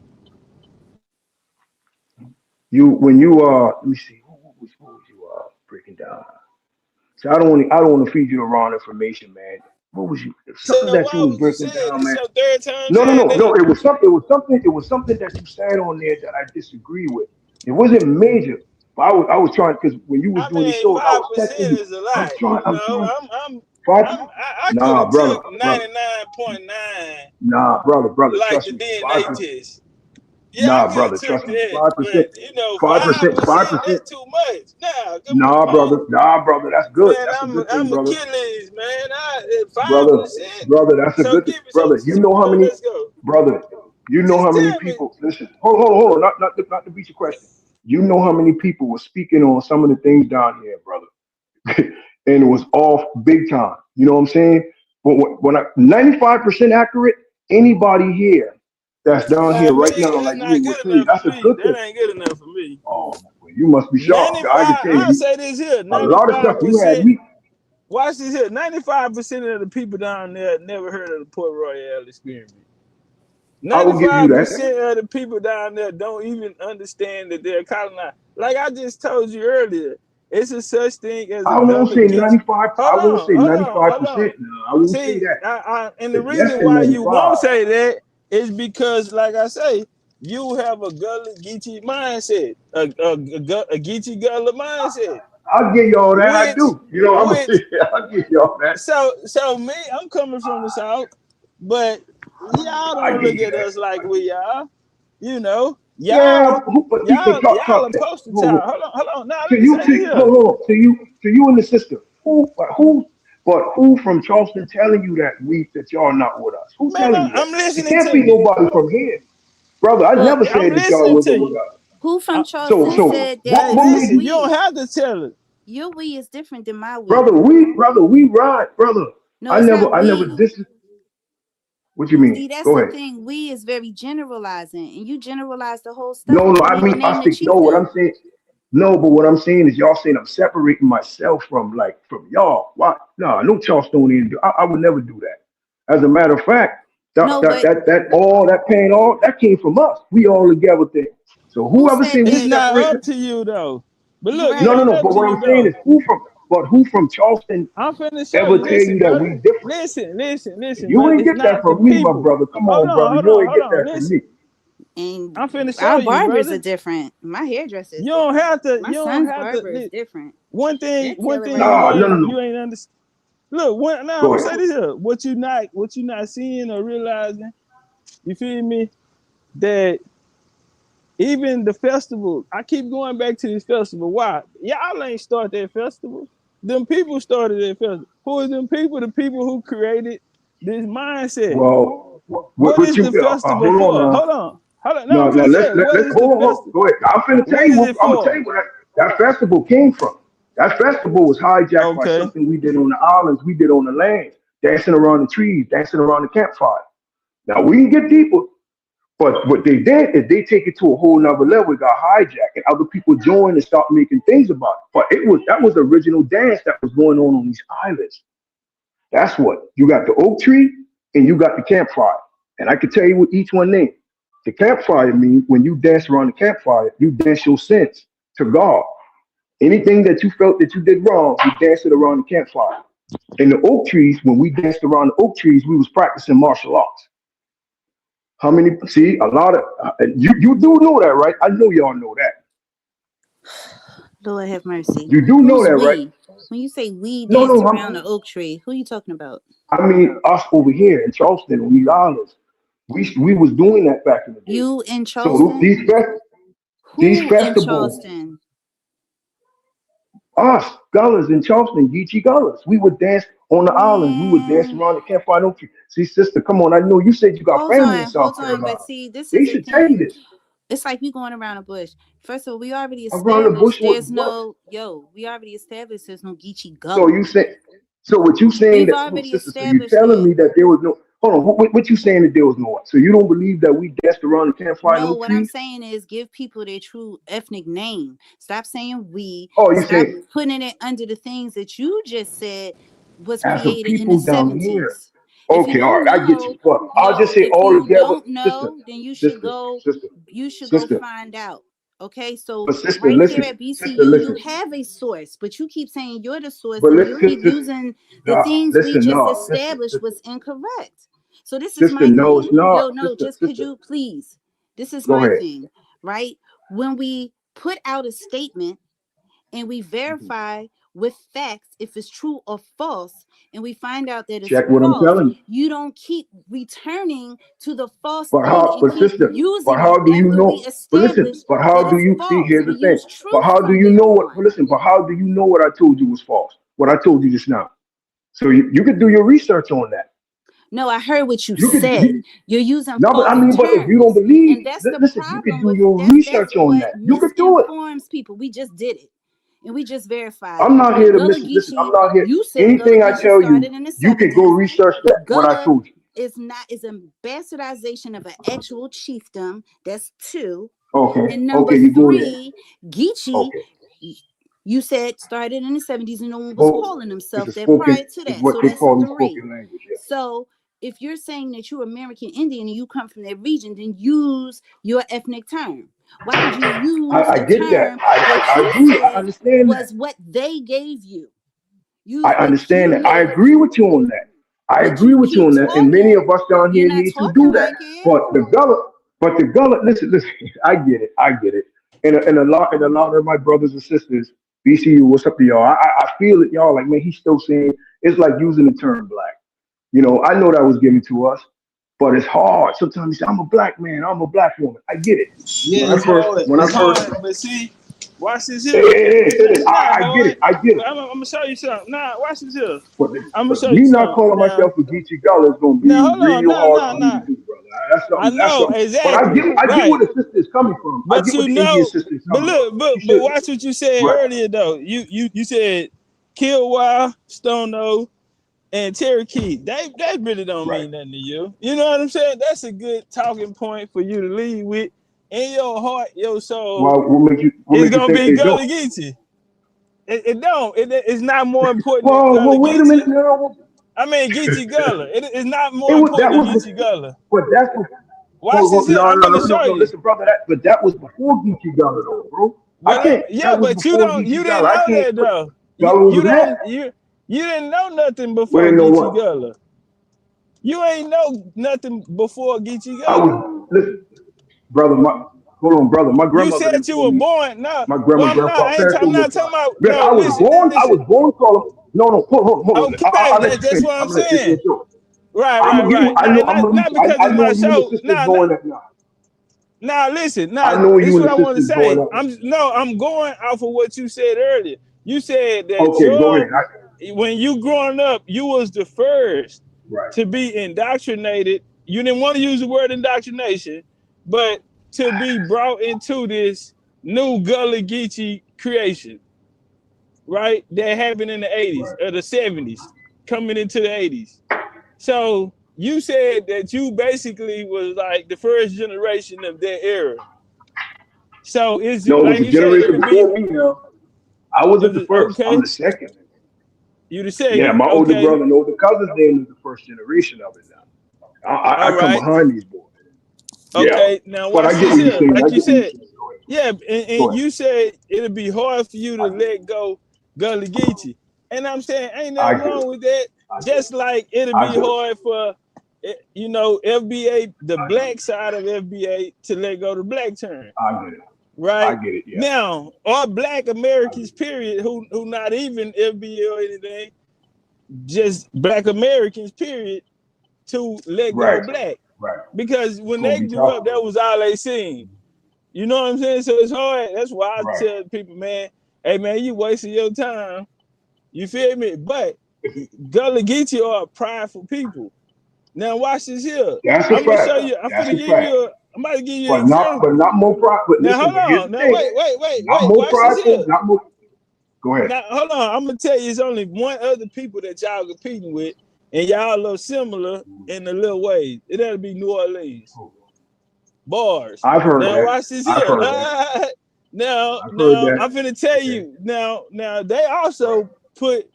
When you let me see what was you breaking down. So I don't want to feed you the wrong information, man. What was you So something that you why was would you breaking say it? down, This man? your third time No, no, saying no, no. that? It was something that you said on there that I disagree with. It wasn't major, but I was trying because when you was I doing the mean, shows, I was 5% testing you. is a lot. I'm trying. Five? I could Nah, have brother, took brother. 99.9 Nah, brother. like Trust the me. DNA 5%. test. Yeah, I Nah, could have brother. took Trust me. that, 5%. but 5%. 5%, 5%. that's too much. Nah, come Nah, on. brother. Nah, brother. That's good. Man, That's a good thing, I'm brother. Achilles, man. Brother, 5%. brother. That's a So good thing, give me brother. You know how so many, let's go. brother. You know Just how many tell me. people. Listen. Hold on. Not to beat your question. You know how many people were speaking on some of the things down here, brother. And it was off big time. You know what I'm saying? But when I 95% accurate, anybody here that's down Nah, here right see, now, that's like me, not will good tell you enough for that's a me. good That thing. ain't good enough for me. Oh, well, you must be sharp. 95, I can tell I'll you say this here, a lot of stuff you had 95%. me. Watch this here. 95% of the people down there never heard of the Port Royale experience. I will give you that. 95% of the people down there don't even understand that they're colonized. Like I just told you earlier, it's a such thing as a I won't Gullah say Geechee. 95. I won't say Hold on. 95%. No, I won't say See, that. and the It's less reason than why you 95. won't say that is because, like I say, you have a Gullah Geechee mindset, a Geechee Gullah mindset, I'll give y'all that. I which, do. You know, which, I'll give y'all that. so me, I'm coming from the South, but y'all I don't give look you at that. us like we are. You know, Yeah, but y'all talk a that. poster child. Hold on. Now To let me you, say this here. hold on, to you and the sister. Who from Charleston telling you that y'all not with us? Who Man, telling you that? I'm It listening can't to be you. nobody from here, brother. I never I'm said that y'all listening to wasn't with you. us. Who from So, Charleston Hey, said that hey, what your made listen, you you, don't we? have to tell it. Your we is different than my we. brother? We ride, brother. No, it's not I never. we. This is what you mean. See, that's Go the ahead. thing. We is very generalizing, and you generalize the whole stuff. No, You no. couldn't I even mean, I name the think no. What I'm chieftain. saying. No, but what I'm saying is y'all saying I'm separating myself from y'all. Why? No Charlestonian. I would never do that. As a matter of fact, No, but that pain all that came from us. We all together there. So who whoever say said we It's that? not separating, up to you though. But look, it no, no, Right. ain't no. up But to what you I'm saying is though. who from Charleston I'm finna show ever you. tell you Listen, that we brother. different? Listen, You brother. ain't It's get that not the from me, my people. brother. Come on, brother. You ain't Hold get on. that from me. Listen. And I'm finna show our you, barbers are brother. different. My hairdresser is You don't different. have to. My You don't son's have to. barber is different. One They're thing tailor right No, no, no, you no. ain't understand. Look, now I'm Go gonna ahead. say this here. What you not seeing or realizing, you feel me? That even the festival, I keep going back to this festival. Why? Y'all ain't start that festival. Them people started that festival. Who is them people? The people who created this mindset. Well, What what is you the festival hold on for? now. Hold on. No, No, I'm no, finna say, what let's is the hold on, hold on. festival? Go ahead. I'm finna tell What you is what it I'm gonna tell for? you where that festival came from. That festival was hijacked by Okay. something we did on the islands, we did on the land, dancing around the trees, dancing around the campfire. Now we can get deeper, but what they did is they take it to a whole nother level. It got hijacked, and other people joined and start making things about it. But that was the original dance that was going on these islands. That's what you got the oak tree and you got the campfire. And I can tell you what each one named. The campfire means when you dance around the campfire, you dance your sins to God. Anything that you felt that you did wrong, you danced it around the campfire. In the oak trees, when we danced around the oak trees, we was practicing martial arts. How many? See, a lot of you do know that, right? I know y'all know that. Lord have mercy. You do know Who's that, right? we? When you say we No, danced no. around the oak tree, who you talking about? I mean us over here in Charleston on these islands. We was doing that back in the day. You in So Charleston? these Who in festivals, Charleston? us Gullers in Charleston, Geechee Gullers, we would dance on the islands. We would dance Man, around the campfire. Don't you see, sister? Come on, I know you said you got family in South hold on. But Carolina. see, this They is the should tell you thing. this. It's like we going around the bush. First of all, we already Around the established bush, there's what? we already established there's no Geechee So Gullah. you say, so what you saying We've that, oh, already sister? So you established telling that. me that there was no? hold on. What you saying that there was no? So you don't believe that we danced around the campfire No, no what I'm trees? saying is give people their true ethnic name. Stop saying we. Oh, you Stop saying putting it under the things that you just said was as a created in the people down here? 70s. If you Okay, all don't right, I get you. know, But I'll just yo, say if all you together, don't sister, know, then sister, sister, you should go sister. find out. Okay, so But sister, right here listen, at sister, BCU, you listen. have a source, but you keep saying you're the source But and listen, you keep sister, using the nah, things we listen, just no, established was incorrect. So this is sister, my no, thing. it's not, Yo, no, sister, just could sister. you please? This is Go my ahead. thing, right? When we put out a statement and we verify with facts if it's true or false, and we find out that it's Check what I'm false, telling you. you don't keep returning to the false But thing how, and but keep sister, but using how it do you after we know? But listen, establish but how that do it's you see? false. Here's We the thing. use But truth how do from you there know what? on. But listen, but how do you know what I told you was false? What I told you just now. So you could do your research on that. No, I heard what you You could. said. You're using No, but I false mean, but if you don't terms. believe, And that's the listen, you could problem do with your that's research on what that. You could do it. misinforms people. We just did it. And we just verified I'm not that here to Gullah listen. Listen, I'm Geechee, not here. you said Gullah Anything I Geechee tell you, started in the you could go 70s. research that. What I Gullah told you. is an bastardization of an actual chiefdom. That's 2. Okay. And number Okay, you go there. 3, Geechee, Okay. you said started in the 70s and no one was Well, calling it's himself a that spoken. prior to It's that. what So they that's call in 3. spoken language. Yeah. So if you're saying that you're American Indian and you come from that region, then use your ethnic term. Why would you use I a get that. term that I you do. I said understand that. was what they gave you? Use I what understand you that. I gave agree you. with you on that. I But agree you with you keep on that. And many talking. of us down You're here not need to do talking that. like it. But the gullet, listen, listen. I get it. I get it. And a lot of my brothers and sisters, BCU, what's up to y'all? I feel it, y'all. Like, man, he's still saying it's like using the term black. You know, I know that was given to us, but it's hard. Sometimes you say, I'm a black man, I'm a black woman. I get it. Yeah, it's hard. When I It's first, hard. But see, watch this it, here. it is, it is. It's not I get it. hard. I get it. But I'm gonna show you something. Nah, watch this here. But, I'm gonna but show you me not something. calling Now, myself a Geechee Gullah is gonna now be hold on. real Nah, hard nah, for me to nah. do, brother. That's I something. That's know something. But I get. exactly. I get where Right. the sister is coming from. I But get where you the Indian know, sister is but coming from. look, She but should. watch what you said Right. earlier though. You said Kill Wild, Stone O, and Cherokee. They really don't Right. mean nothing to you. You know what I'm saying? That's a good talking point for you to lead with. In your heart, your soul, Well, what it's make you gonna think be they Gullah don't? Geechee. It don't. It's not more important than Well, Gullah wait a minute. Geechee. No, I mean Geechee Gullah. It's not it more was that important than was, Geechee Gullah. but that's what. Watch this here. No, I'm no, gonna no, no, show no. you. Listen, brother. That was before Geechee Gullah, though, bro. I But can't. yeah, That was but you before don't. You Geechee didn't Gullah. I know can't that put though. You Gullah you was that. don't you didn't know nothing We before didn't know Geechee what. Gullah. You ain't know nothing before Geechee I Gullah. was listen, brother. Hold on, brother. My You grandmother said didn't you call were me. born. No, My grandma, well I'm not. grandfather, I'm parents. not talking about. Yes, No, I was listen, born. I listen. was born calling. No. Hold on. Okay, I'll let you that's finish. what I'm I'm gonna let you saying. finish. Yours. Right, I'm right, gonna give you. right. I Not know. I'm not, gonna. not because I it's know my you and the show. sisters going up now. Now listen. Now I know this you is and what the I want to sisters going say. up. I'm going off of what you said earlier. You said that Okay, go ahead. when you growing up, you was the first Right. to be indoctrinated. You didn't want to use the word indoctrination, but to be brought into this new Gullah Geechee creation, right? That happened in the 80s or the 70s, coming into the 80s. So you said that you basically was like the first generation of that era. So it's No, it was like a you said, generation it'll be before me. Now I wasn't the first. I'm okay. the second. You the Yeah, second, my older okay. brother and older cousin's name is the first generation of it. Now I All come right. behind these boys. Yeah, Okay, now but I watch get this what you're here. saying. I Like you get what you're said, saying. yeah, Go and ahead. you said it'll be hard for you to I get let go Gullah Geechee. And I'm saying ain't I nothing get it. wrong with that. I get it. Just like it'll I be get it. hard for FBA, the black side of FBA, to let go the black term. I get it. I Right? get it. Yeah. Now, or black Americans, period, who not even FBA or anything, just black Americans, period, to let go Right. black. Right. Because when It's gonna they be grew tough. up, that was all they seen. You know what I'm saying? So it's hard. That's why I Right. tell people, man, hey man, you wasting your time. You feel me? But Gullah Geechee are prideful people. Now watch this here. That's a I'm gonna fact. show you. I'm That's finna a give fact. you. I'm about to give you an example. Not more pride. But Now listen. hold But here's on. the Now thing. Not wait. more Watch this prideful. here. Not more. Go ahead. Now hold on. I'm gonna tell you, it's only one other people that y'all competing with, and y'all are similar in a little way. It'll be New Orleans. Bars. I've heard now that. watch this I've here. heard that. Now I've heard that. I'm finna tell Okay. you. Now they also put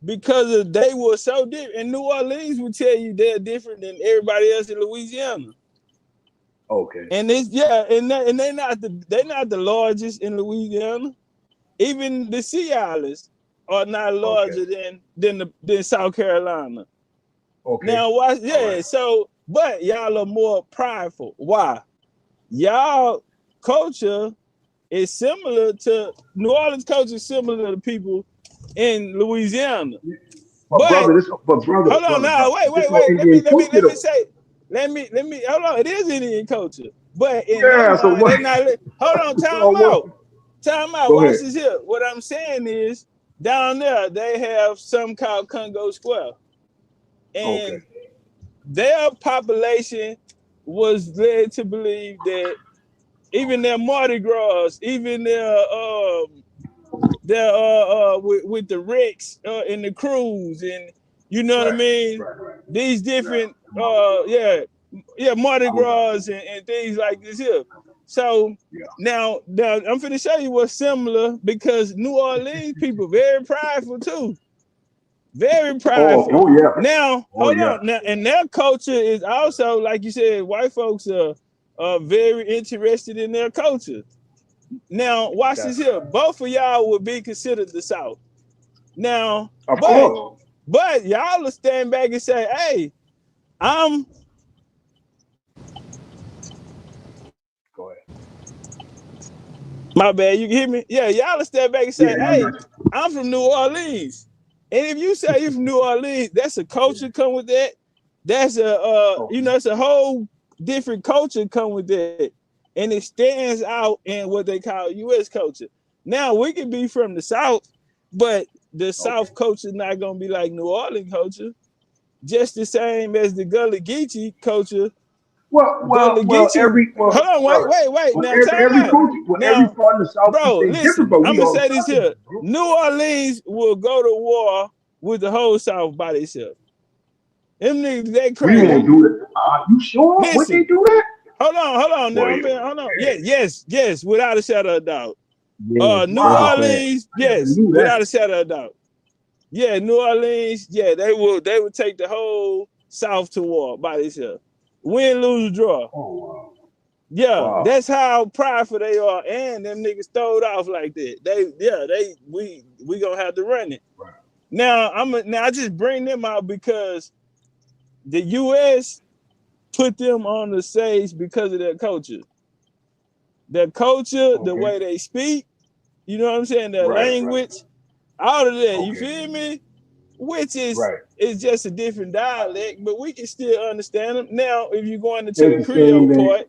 because of they were so different. And New Orleans will tell you they're different than everybody else in Louisiana. Okay. And it's and they're not the largest in Louisiana. Even the Sea Islands are not larger than South Carolina. Okay. Now watch, so but y'all are more prideful. Why? Y'all culture is similar to New Orleans culture is similar to people in Louisiana. But brother, hold on now, wait. Let me hold on. It is Indian culture, but in so what? Hold on, time out. Watch this here. What I'm saying is down there they have something called Congo Square, and their population was led to believe that even their Mardi Gras, even their with the wrecks and the cruise, and you know what I mean. These different Mardi Gras and things like this here. So now I'm finna show you what's similar because New Orleans people very prideful too. Very prideful. Now, hold on. Now, and their culture is also, like you said, white folks are very interested in their culture. Now, watch this here. Both of y'all would be considered the South. Now, but y'all will stand back and say, hey, I'm... Go ahead. My bad, you can hear me? Yeah, y'all will stand back and say, hey, I'm from New Orleans. And if you say you're from New Orleans, that's a culture come with that. That's it's a whole different culture come with that. And it stands out in what they call U.S. culture. Now, we can be from the South, but the South culture is not going to be like New Orleans culture. Just the same as the Gullah Geechee culture. Hold on, wait. Now, every part of the South, bro, listen, I'm going to say this here. New Orleans will go to war with the whole South by themselves. Them niggas, they crazy. We won't do it. Are you sure? Listen, would they do that? Hold on. Now, hold on. Yes, without a shadow of a doubt. New Orleans, yes, without a shadow of a doubt. Yeah, New Orleans, they will take the whole South to war by themselves. Win, lose, draw. Oh, wow. That's how prideful they are, and them niggas throwed off like that. We gonna have to run it. Right. Now I just bring them out because the U.S. put them on the stage because of their culture. Their culture, the way they speak, you know what I'm saying, their language, all of that. You feel me? Which is just a different dialect, but we can still understand them. Now, if you're going into the Creole part,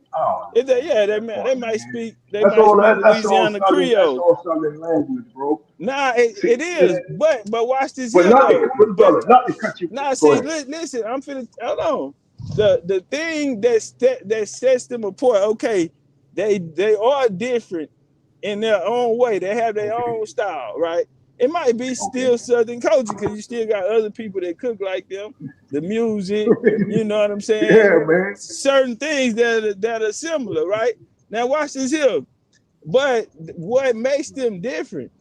they might speak Louisiana Creole. That's all Southern language, bro. Nah, it is, but watch this here. Nothing cut you. Nah, see, listen, I'm finna, hold on. The thing that sets them apart, okay, they are different in their own way. They have their own style, right? It might be still Southern culture because you still got other people that cook like them, the music, you know what I'm saying? Yeah, man. Certain things that are similar, right? Now watch this here. But what makes them different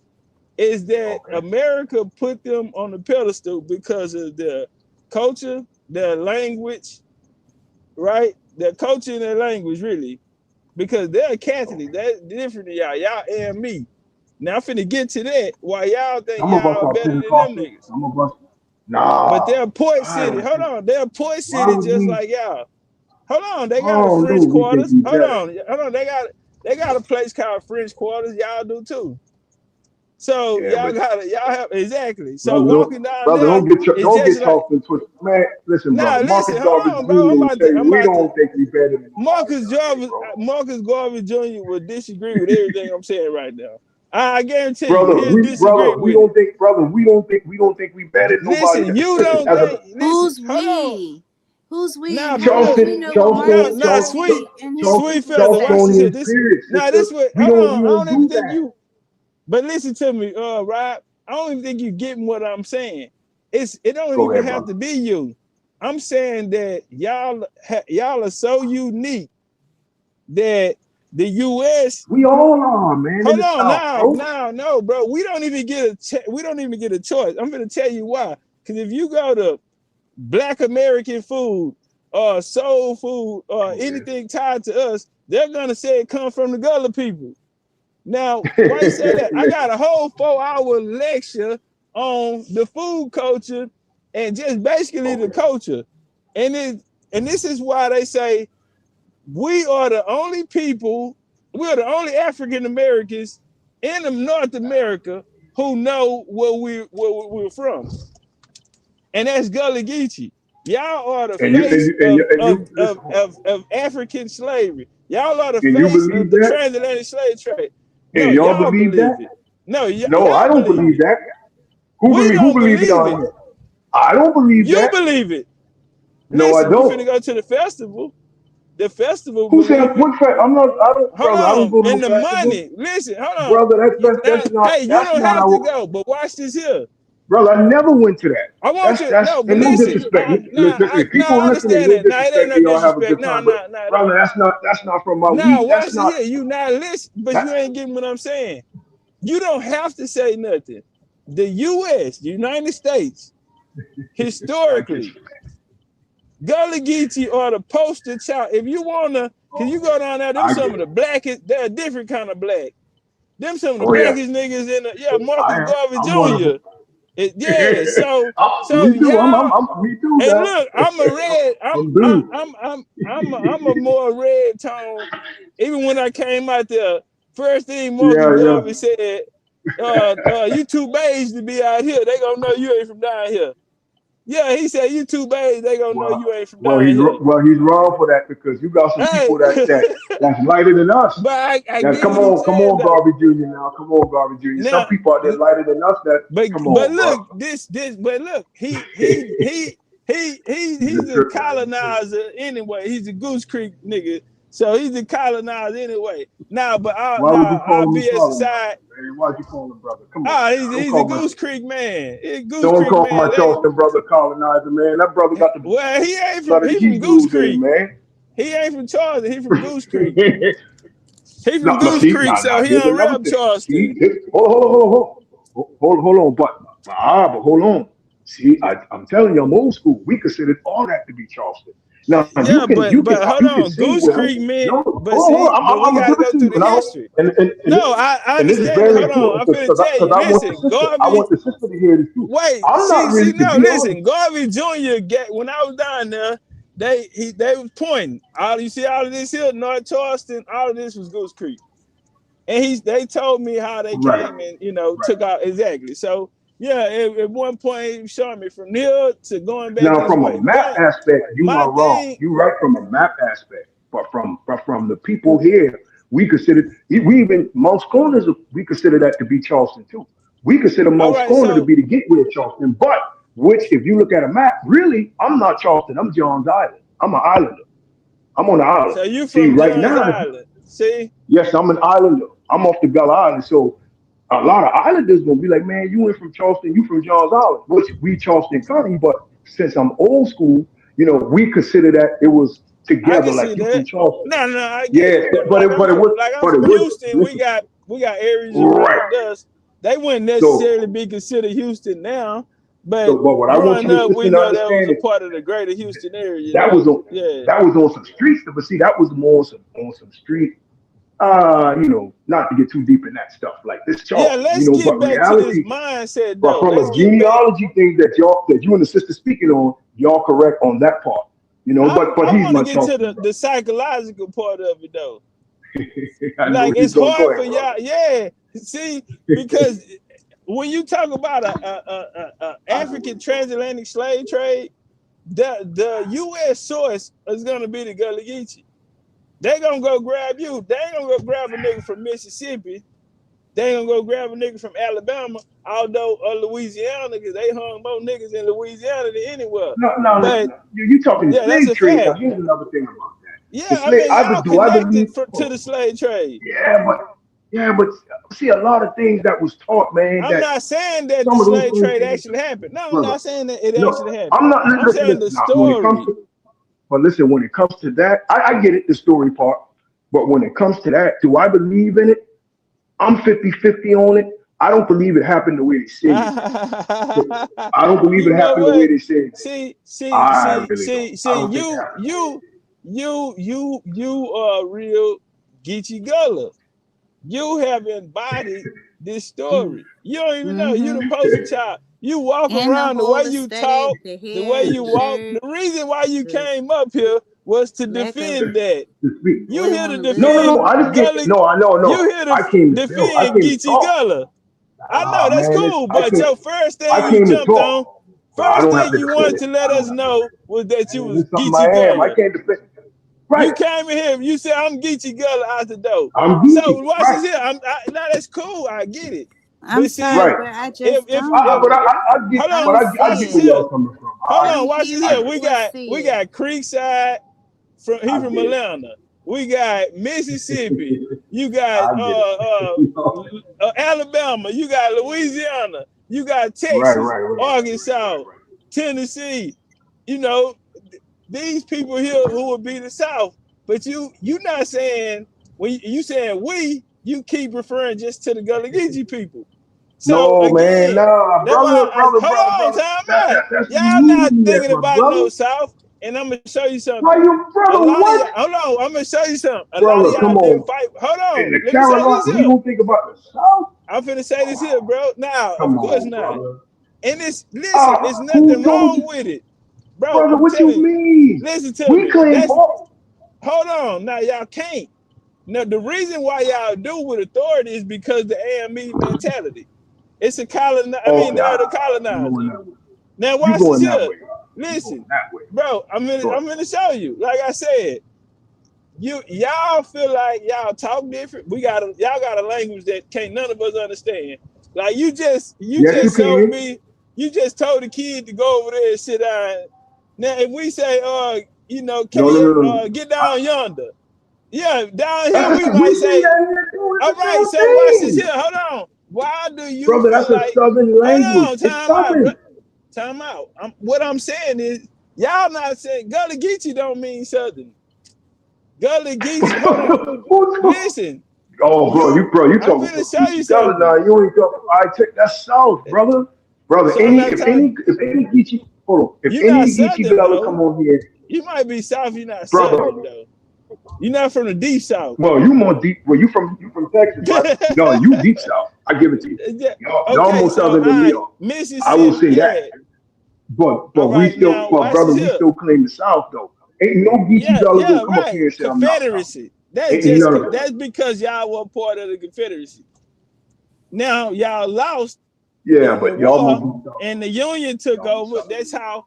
is that America put them on the pedestal because of their culture, their language, right? Their culture and their language, really. Because they're Catholic. They're different than y'all. Y'all and me. Now I'm finna get to that. Why y'all think y'all better than them niggas? Nah. But they're Port City. Hold on. They're Port City just like y'all. Hold on. They got a French Quarters. Hold on. They got a place called French Quarters. Y'all do too. So y'all have exactly. So walking down there, don't get talking twisted. Man, listen, brother. Listen, hold on, bro. We don't think we better than Marcus Garvey Jr. will disagree with everything I'm saying right now. I guarantee you, we don't think we better than nobody. Listen, you don't think. Who's we? Who's we? Nah, Sweet feather. Watch this. Now this way. Hold on. I don't even think you. But listen to me, Rob. I don't even think you getting what I'm saying. it don't Go even ahead, have brother. to be you. I'm saying that y'all are so unique that the U.S. We all are, man, in Hold the on, South, bro. no, bro. We don't even get a choice. I'm gonna tell you why. Because if you go to Black American food or soul food or anything tied to us, they're gonna say it comes from the Gullah people. Now, why you say that? I got a whole 4-hour lecture on the food culture and just basically the culture. And this is why they say we are the only people, we're the only African Americans in North America who know where we're from. And that's Gullah Geechee. Y'all are the And face listen, of African slavery. Y'all are the and you face believe of the that? transatlantic slave trade. No, And y'all y'all believe believe that? it. No, No, I y'all don't believe believe it. that. Who We believe don't it believe on it. here? I don't believe You that. believe it. No, I Listen, we finna don't. go to the festival. The festival Who said believe it. what fact? I'm not. I don't, Hold brother. I don't on. go to no And the festival, money. Listen, hold on. brother. Hey, you That's don't not have to our. go, but watch this here. Brother, I never went to that. I want you That's no, but and no listen. disrespect. Listen, if people I listening, understand no that. Nah, it ain't disrespect no to y'all have a disrespect. good time, but Nah. brother, that's not from my Nah, weed. watch That's it not here. You not listening, but that. you ain't getting what I'm saying. You don't have to say nothing. The U.S., the United States, I get historically, you. Gullah Geechee are the poster child. If you wanna, can you go down there? Them I some get of it. the blackest. They're a different kind of black. Them some of the Oh yeah, blackest niggas in the Marcus I am. Garvey I'm one of them. Jr. Yeah. So Me too. y'all. Me too And now. look, I'm a red. I'm blue. I'm a more red tone. Even when I came out there, first thing Marcus Yeah. Garvey said, "You too beige to be out here. They gonna know you ain't from down here." Yeah, he said, "You too beige. They gonna know Well, you ain't from down here." he's wrong for that because you got some Hey, people that's lighter than us. but I That get what he's come saying on, though. Garvey Jr. Now, come on, Garvey Jr. Some Now, people out there lighter than us. That come but on, bro. look, but look, he's Just a trip, man. colonizer anyway. He's a Goose Creek nigga, so he's a colonizer anyway. Now, but Why would you I'll call him be as a colonizer, side. man? Why'd you call him brother? Come on, now. He's a Goose Creek man. He's a Goose Don't Creek call my man. Charleston brother colonizer, man. That brother got the Well, he ain't blood from of the Goose Hebrews in him, Creek. man. He ain't from Charleston. He from Goose Creek. He from No, Goose see, Creek, so he here's don't another rep thing. Charleston. See, hold on, but hold on. See, I'm telling you, I'm old school. We considered all that to be Charleston. Now Yeah, but hold you can on, say Goose well, Creek man. no, But see, but we I'm gonna gotta give it go to through you, the history. No, I and this is understand it. very Hold on, I'm important finna tell you. I want the Listen, sister. I Garvey. want the sister to hear this too. Wait, I'm not really, to no, be honest. listen. Garvey Jr. When I was down there, they was pointing. You see all of this here, North Charleston, all of this was Goose Creek. And they told me how they Right, came and took out exactly. So yeah, at one point he was showing me from here to going back Now, this from a way. map But aspect, you my are wrong. thing, You're right from a map aspect, but from the people here, we consider we even Mouse Corners. We consider that to be Charleston too. We consider all Mouse right, Corner to so be the gateway of Charleston. But which, if you look at a map, really, I'm not Charleston. I'm Johns Island. I'm an islander. I'm on the island. you See, from right Johns now, Island. See? yes, I'm an islander. I'm off the Bella Island. So a lot of islanders gonna be like, man, you ain't from Charleston, you from Johns Island, which we Charleston County. But since I'm old school, we consider that it was I together, can like see you from that. Charleston. No, I get Yeah, it. Like I'm from but it was Houston. We listen, got areas right. around us. They wouldn't So necessarily be considered Houston now, but but what I want growing you to up, we listen to know that was understand a is part of the greater Houston area, that was though. on Yeah. some streets, but see, that was more on some street. Not to get too deep in that stuff like this Yeah, Charleston, let's but get back to this reality. mindset, But though. from Let's a get back. genealogy thing that you and the sister speaking on, y'all correct on that part. But I he's want to my get to Charleston the psychological part of it, though. brother. I know Like where you're it's going. Go hard for ahead, y'all. Yeah, see, because when you talk about a African transatlantic slave trade, the U.S. source is gonna be the Gullah Geechee. They gonna go grab you. They ain't gonna go grab a nigga from Mississippi. They ain't gonna go grab a nigga from Alabama, although Louisiana, because they hung more niggas in Louisiana than anywhere. No. But You talking the yeah, that's slave a trade. Now fact. here's another thing about that. The Yeah, I slave. mean, y'all Do I connected believe? to the slave trade. Yeah, Yeah, but see, a lot of things that was taught, man. I'm That not saying that the some of those slave trade things, actually happened. No, I'm brother. not saying that it No, actually I'm happened. not. I'm Listen, saying the listen. Now, when it comes story. to, but listen, when it comes to that, I get it, the story part. But when it comes to that, do I believe in it? I'm 50-50 on it. I don't believe it happened the way they say it did. I don't believe You it know happened the way what? they say it did. I really don't. I don't think it happened. You are real Geechee Gullah. You have embodied this story. You don't even know. You the Mm-hmm. poster child. You walk And the around the whole way you aesthetic, talk, the the way hair, you the walk. shirt, The reason why you the came up here was to lack of defend that. To speak. You oil here to on the No, no, lips. no. defend I just can't. Gullah. No, I know, You no. here to I came to build. I defend came to Geechee talk. Gullah. I know Ah, that's man, cool, but your first thing I you came to jumped talk. on, But I first don't have thing to you defend wanted it. to let I don't us have to. know was that you And was this is something I Geechee am. I Gullah. can't defend. You Right. came in here, you said I'm Geechee Gullah out the door. I'm So geeky. watch Right. this here. Now that's cool. I get it. I'm But sorry, see, Right. but I if just if don't. But if I get. hold I on, But don't I watch see get this where it. here. y'all coming from. Hold I'm on, watch this I here. hearing get. it but see We it. got Creekside he I from get. Atlanta. We got Mississippi. You got I get it. Alabama. You got Louisiana. You got Right. Texas, Right. Right. Arkansas, Tennessee. You know, these people here who would be the South. But you not saying when you saying we, you keep referring just to the Gullah Geechee people. So No, man. again, Nah, that's why hold on, brother. time out. That's Y'all not you. That's thinking my about no brother. South, and I'm gonna show you Why something. you, A brother? lot of y'all, What? hold on, I'm gonna show you something. A lot of Brother, y'all come didn't on. fight. Hold In on, the let me say this Carolina, we here. gonna think about the South? I'm finna say this here, bro. Now, of Come course on, not. brother. And listen, there's Who nothing told wrong you, with it, bro. brother? I'm What you telling you. mean? Listen to We me. claim That's all. hold on. Now y'all can't. Now the reason why y'all do with authority is because the AME mentality. It's a Okay, they're the you going colonizer. that way? Now You watch this going that here. way? You going Listen, that way? bro. Go I'm ahead. gonna show you. Like I said, y'all feel like y'all talk different. Y'all got a language that can't none of us understand. Like you just Yes, you told can. me, you just told the kid to go over there and sit down. Now if we say can No, no, you no, no. get down yonder? Yeah, down here That's we we might say say, that here too. all It's the right, same so watch this thing, here. Hold on. Why do you brother. That's feel a like Southern hold language. on, It's time out, bro. Southern. Time out. What I'm saying is y'all not saying Gullah Geechee don't mean Southern. Gullah Geechee, hold on. Listen, Oh, bro, you I'm talking finna about show you Geechee Gullah now? something. You ain't talking. I take that's South, brother. Brother, So I'm not talking. if any Geechee, hold on, if You're not any Geechee Southern Gullah though. come on here, You might be South. You're not brother. Southern though. You're not from the deep South. Well, you more deep. Well, you from Texas, right? No, you deep South. I give it to you. Y'all Okay, more so all Southern than we right, are. I will Mississippi, say that. yeah. But All we right, still, now but watch brother, this we here. still claim the South though. Ain't no Geechee Yeah, Gullah yeah, gonna come up right. here and say I'm not South. Confederacy. That's Ain't just none of that. that's because y'all were part of the Confederacy. Now y'all lost Yeah, in the but y'all more war, deep South. and the Union took Y'all more over. Southern. That's how.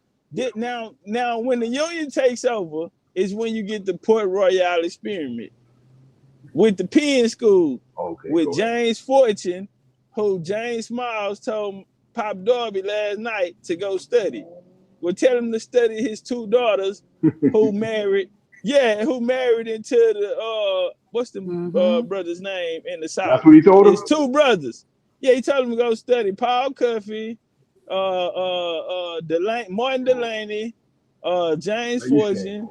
Now when the Union takes over is when you get the Port Royal experiment with the Penn School Okay, with go ahead. James Fortune, who James Miles told Pop Darby last night to go study. We'll tell him to study his two daughters who married. Yeah, who married into the what's the Mm-hmm. brother's name in the That's South? what he told His him. two brothers. Yeah, he told him to go study Paul Cuffey, Martin Delaney, James What you say? Fortune,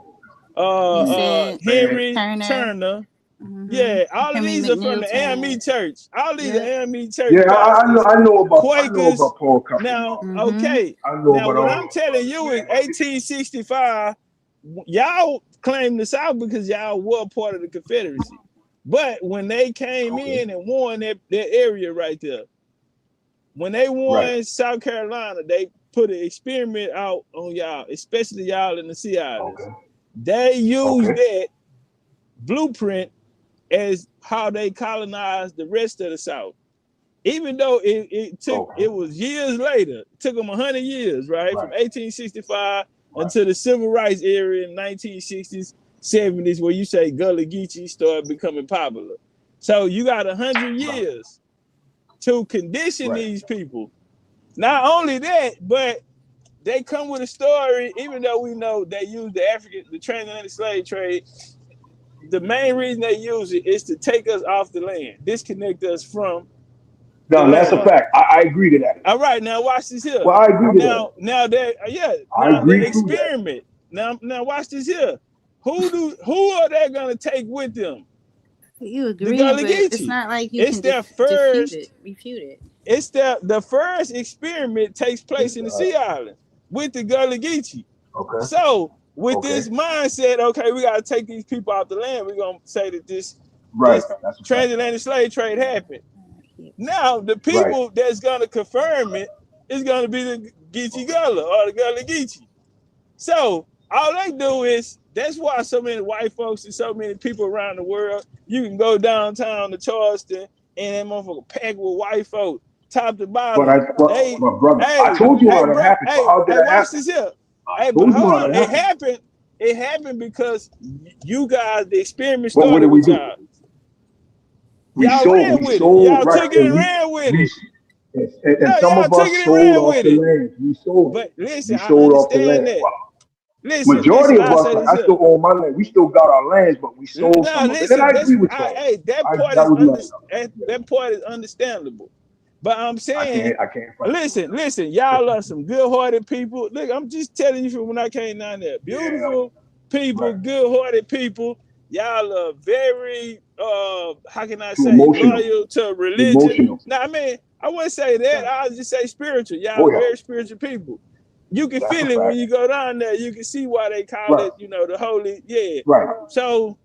He said Man, Henry Turner. Turner. Mm-hmm. Yeah, all of Henry these are from McNeil the Turner. AME Church. All these are Yep. AME Church yeah, pastors, I know Quakers. about Paul Cuffey Now, now. Mm-hmm. okay. I know Now, about what all I'm those telling brothers, you is man. But 1865, y'all claimed the South because y'all were part of the Confederacy. But when they came okay, in and won that area right there, when they right, won South Carolina, they put an experiment out on y'all, especially y'all in the Sea Islands. okay, They used okay, that blueprint as how they colonized the rest of the South. Even though okay, it was years later, it took them 100 years, right? From right, 1865 right, until the Civil Rights era in 1960s, 70s, where you say Gullah Geechee started becoming popular. So you got 100 right, years to condition right. these people. Not only that, but they come with a story, even though we know they use the transatlantic slave trade. the main reason they use it is to take us off the land, disconnect us from No, that's a fact. I agree to that. All right, now watch this here. Well, I agree to that. Now that I agree the to experiment. Now watch this here. Who are they gonna take with them? You agree, but it's not like you it's can their first refute it. It's the first experiment takes place in the Sea Islands with the Gullah Geechee. Okay. So with this mindset, okay, we gotta take these people off the land. We're gonna say that this transatlantic slave trade happened. Now the people that's gonna confirm it is gonna be the Geechee Gullah or the Gullah Geechee. So all they do is, that's why so many white folks and so many people around the world, you can go downtown to Charleston and that motherfucker packed with white folks, top to bottom. But brother, I told you how that happened. How did that watch happen? this here. But hold on, it happened because you guys, the experiment started. What did we do? Y'all. We y'all sold, ran we with sold, it. Y'all right, took it and ran with it. And some of us sold off the land. We sold. But listen, we sold off the understand land. that. Wow. Listen, Majority of us, like, I still own my land. We still got our lands, but we sold some of it. And I agree with you. Hey, that part is understandable. But I'm saying, I can't listen, y'all are some good-hearted people. Look, I'm just telling you from when I came down there. Beautiful people, good-hearted people. Y'all are very, how can I say, loyal to religion. Now, I mean, I wouldn't say that. I'll just say spiritual. Y'all are very spiritual people. You can feel it when you go down there. You can see why they call it, the holy, Right. So,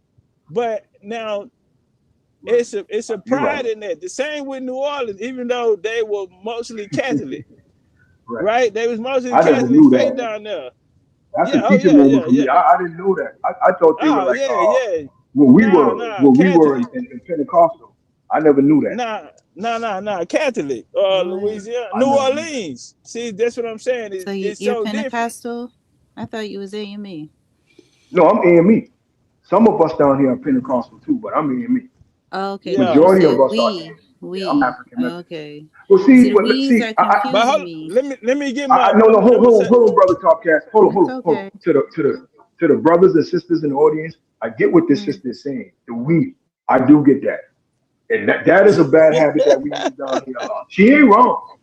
but now, it's a pride in that. The same with New Orleans, even though they were mostly Catholic, right? They was mostly Catholic faith down there. That's a teaching moment for me. I didn't know that. I thought they were like, when we were in Pentecostal. I never knew that. Nah, Catholic, Louisiana, New Orleans. See, that's what I'm saying. So you're Pentecostal? Different. I thought you was AME. No, I'm AME. Some of us down here are Pentecostal too, but I'm AME. Oh, okay. Majority of us are. I'm African. Okay. Well, see, but let me get my. Hold on, brother Topcatz. Hold on. To the brothers and sisters in the audience, I get what this sister is saying. The we, I do get that. And that is a bad habit that we use down here a lot. She ain't wrong.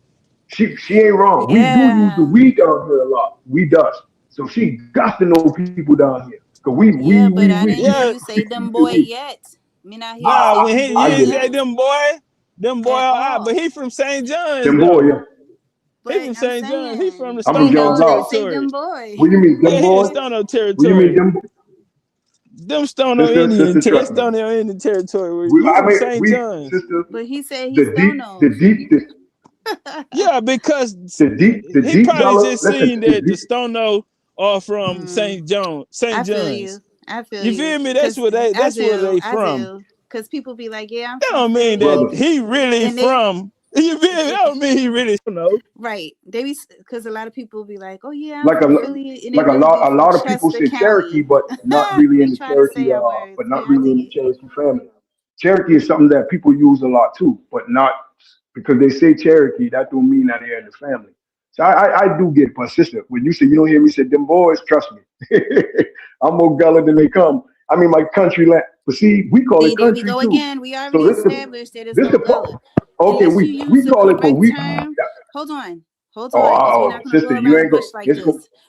She ain't wrong. Yeah. We do use the we down here a lot. We does. So she got to know people down here. Cause we I didn't hear you say them boy yet. Me not hear when he say them boy, but he from St. John's. Them boy, yeah. He from St. John's. He from the Stono territory. Them boy. What do you mean, them boy? Stono territory. What do you mean, them boy? Them Stono Indian territory. St. John's. But he said he's Stono. The deep. Yeah, because he probably just seen that the Stono are from St. John's. I feel you. You feel me? That's where they from. Because people be like, that don't mean that he really from. You feel me? That don't mean he really know. Right. They be, because a lot of people be like, oh yeah, like a lot of people say Cherokee, but not really in the Cherokee, but not really in the Cherokee family. Cherokee is something that people use a lot too, but not because they say Cherokee, that don't mean that they're in the family. So I do get, but sister, when you say you don't hear me say them boys, trust me. I'm more Gullah than they come. I mean my country land. But see, we call it country we go too. Again. We already established that it's no Gullah. Okay, we call it, but we hold on. Oh, sister, you ain't going.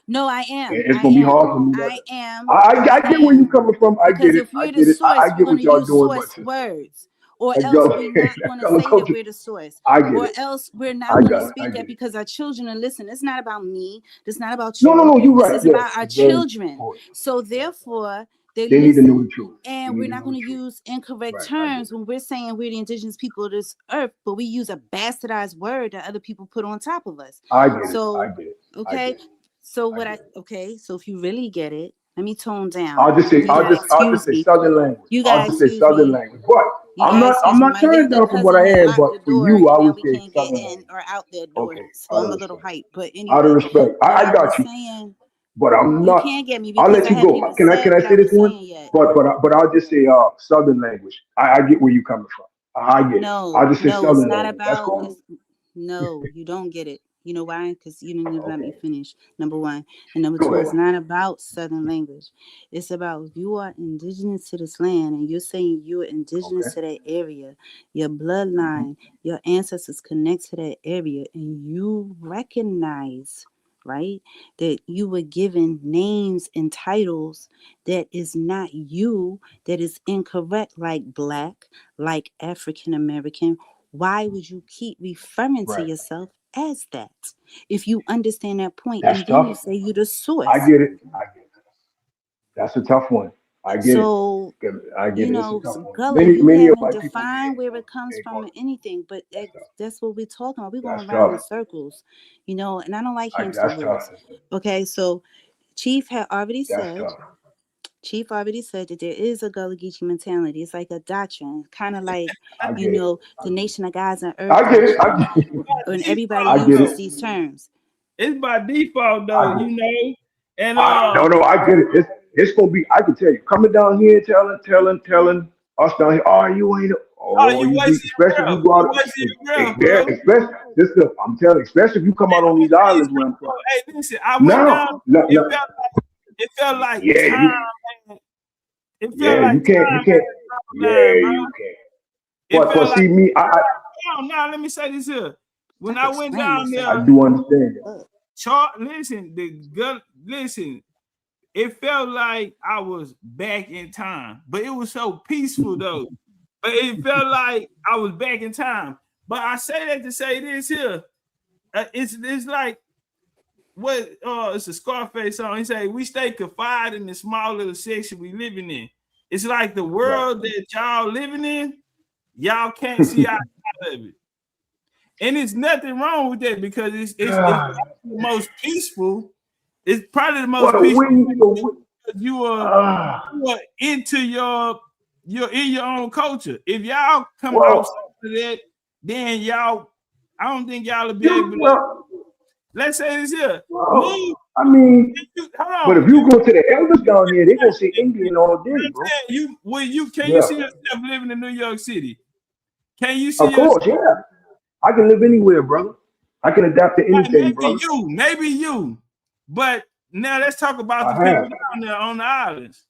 No, I am. It's gonna be hard for me. I am. I get where you coming from. I get it. I get it. I get what y'all doing, but words. Or else we're not going to say that we're the source. Or else we're not going to speak that because our children are listening. It's not about me. It's not about you. No, you're right. This is about our children. So therefore, they need to know the truth. And we're not going to use incorrect terms when we're saying we're the indigenous people of this earth, but we use a bastardized word that other people put on top of us. I get it. Okay. So if you really get it, let me tone down. I'll just say Southern language. I'll just say Southern language. But I'm not turning down from what I am, but for you, I would say Southern language. Or out their door. So I'm a little hype. But anyway. Out of respect. I got you. But I'm not. You can't get me. I'll let you go. Can I say this one? But I'll just say Southern language. I get where you coming from. I get it. I'll just say Southern language. No, you don't get it. You know why? Because you didn't even let me Okay. finish. Number one. And number Go two, ahead. it's not about Southern language. It's about if you are indigenous to this land and you're saying you're indigenous Okay. to that area, your Mm-hmm. bloodline, your ancestors connect to that area, and you recognize, right, that you were given names and titles that is not you, that is incorrect, like Black, like African American. Why would you keep referring to Right. yourself as that if you understand that point That's and then you tough. say you're the I source? get it. I get it. That's a tough one. I get it. So, I get you it. It's a know, tough one. Gullah, Many, you many of haven't my people defined where it comes ain't from going. or anything, but That's tough. that's what we're talking about. We're That's going around in tough. circles, you know, and I don't like hamster That's tough. wheels. Okay, so Chief had already That's said, tough. Chief already said that there is a Gullah Geechee mentality. It's like a doctrine, kind of like, I you get it. know, the Nation of Gods on Earth I get it. doctrine, I get it. when Default everybody I get though. uses it. these terms. It's by default though, I get you it. know. And No, I get it. It's gonna be. I can tell you, coming down here, telling us down here, oh, you ain't. oh, Oh, you you be, wasting especially if your you breath. go You out. wasting your breath, Yeah, bro. especially this. I'm telling, especially if you come out on these islands where I'm from. Hey, listen, I went down. No, no, It no. felt like Yeah, time. It felt yeah, like you can't, time yeah, line, bro. you can't. It But felt like see me, now let me say this here. When Like, I went explain down yourself. I there, do understand that. listen, it felt like I was back in time, but it was so peaceful though. But it felt like I was back in time. But I say that to say this here. It's like what it's a Scarface song. He say we stay confined in the small little section we living in. It's like the Right. world that y'all living in, y'all can't see outside of it. And it's nothing wrong with that because it's the most peaceful. It's probably the most Well, peaceful we, you are into you're in your own culture. If y'all come outside well, of that, then y'all, I don't think y'all will be able you, to. well, Let's say this here. well, Move. I mean, Hold but on. if you go to the elders down here, they gonna say Indian all day, I'm bro. saying can you Yeah, see yourself living in New York City? Can you see of yourself? course, yeah. I can live anywhere, brother. I can adapt to anything, brother. Maybe you. But now let's talk about I the people have. down there on the islands.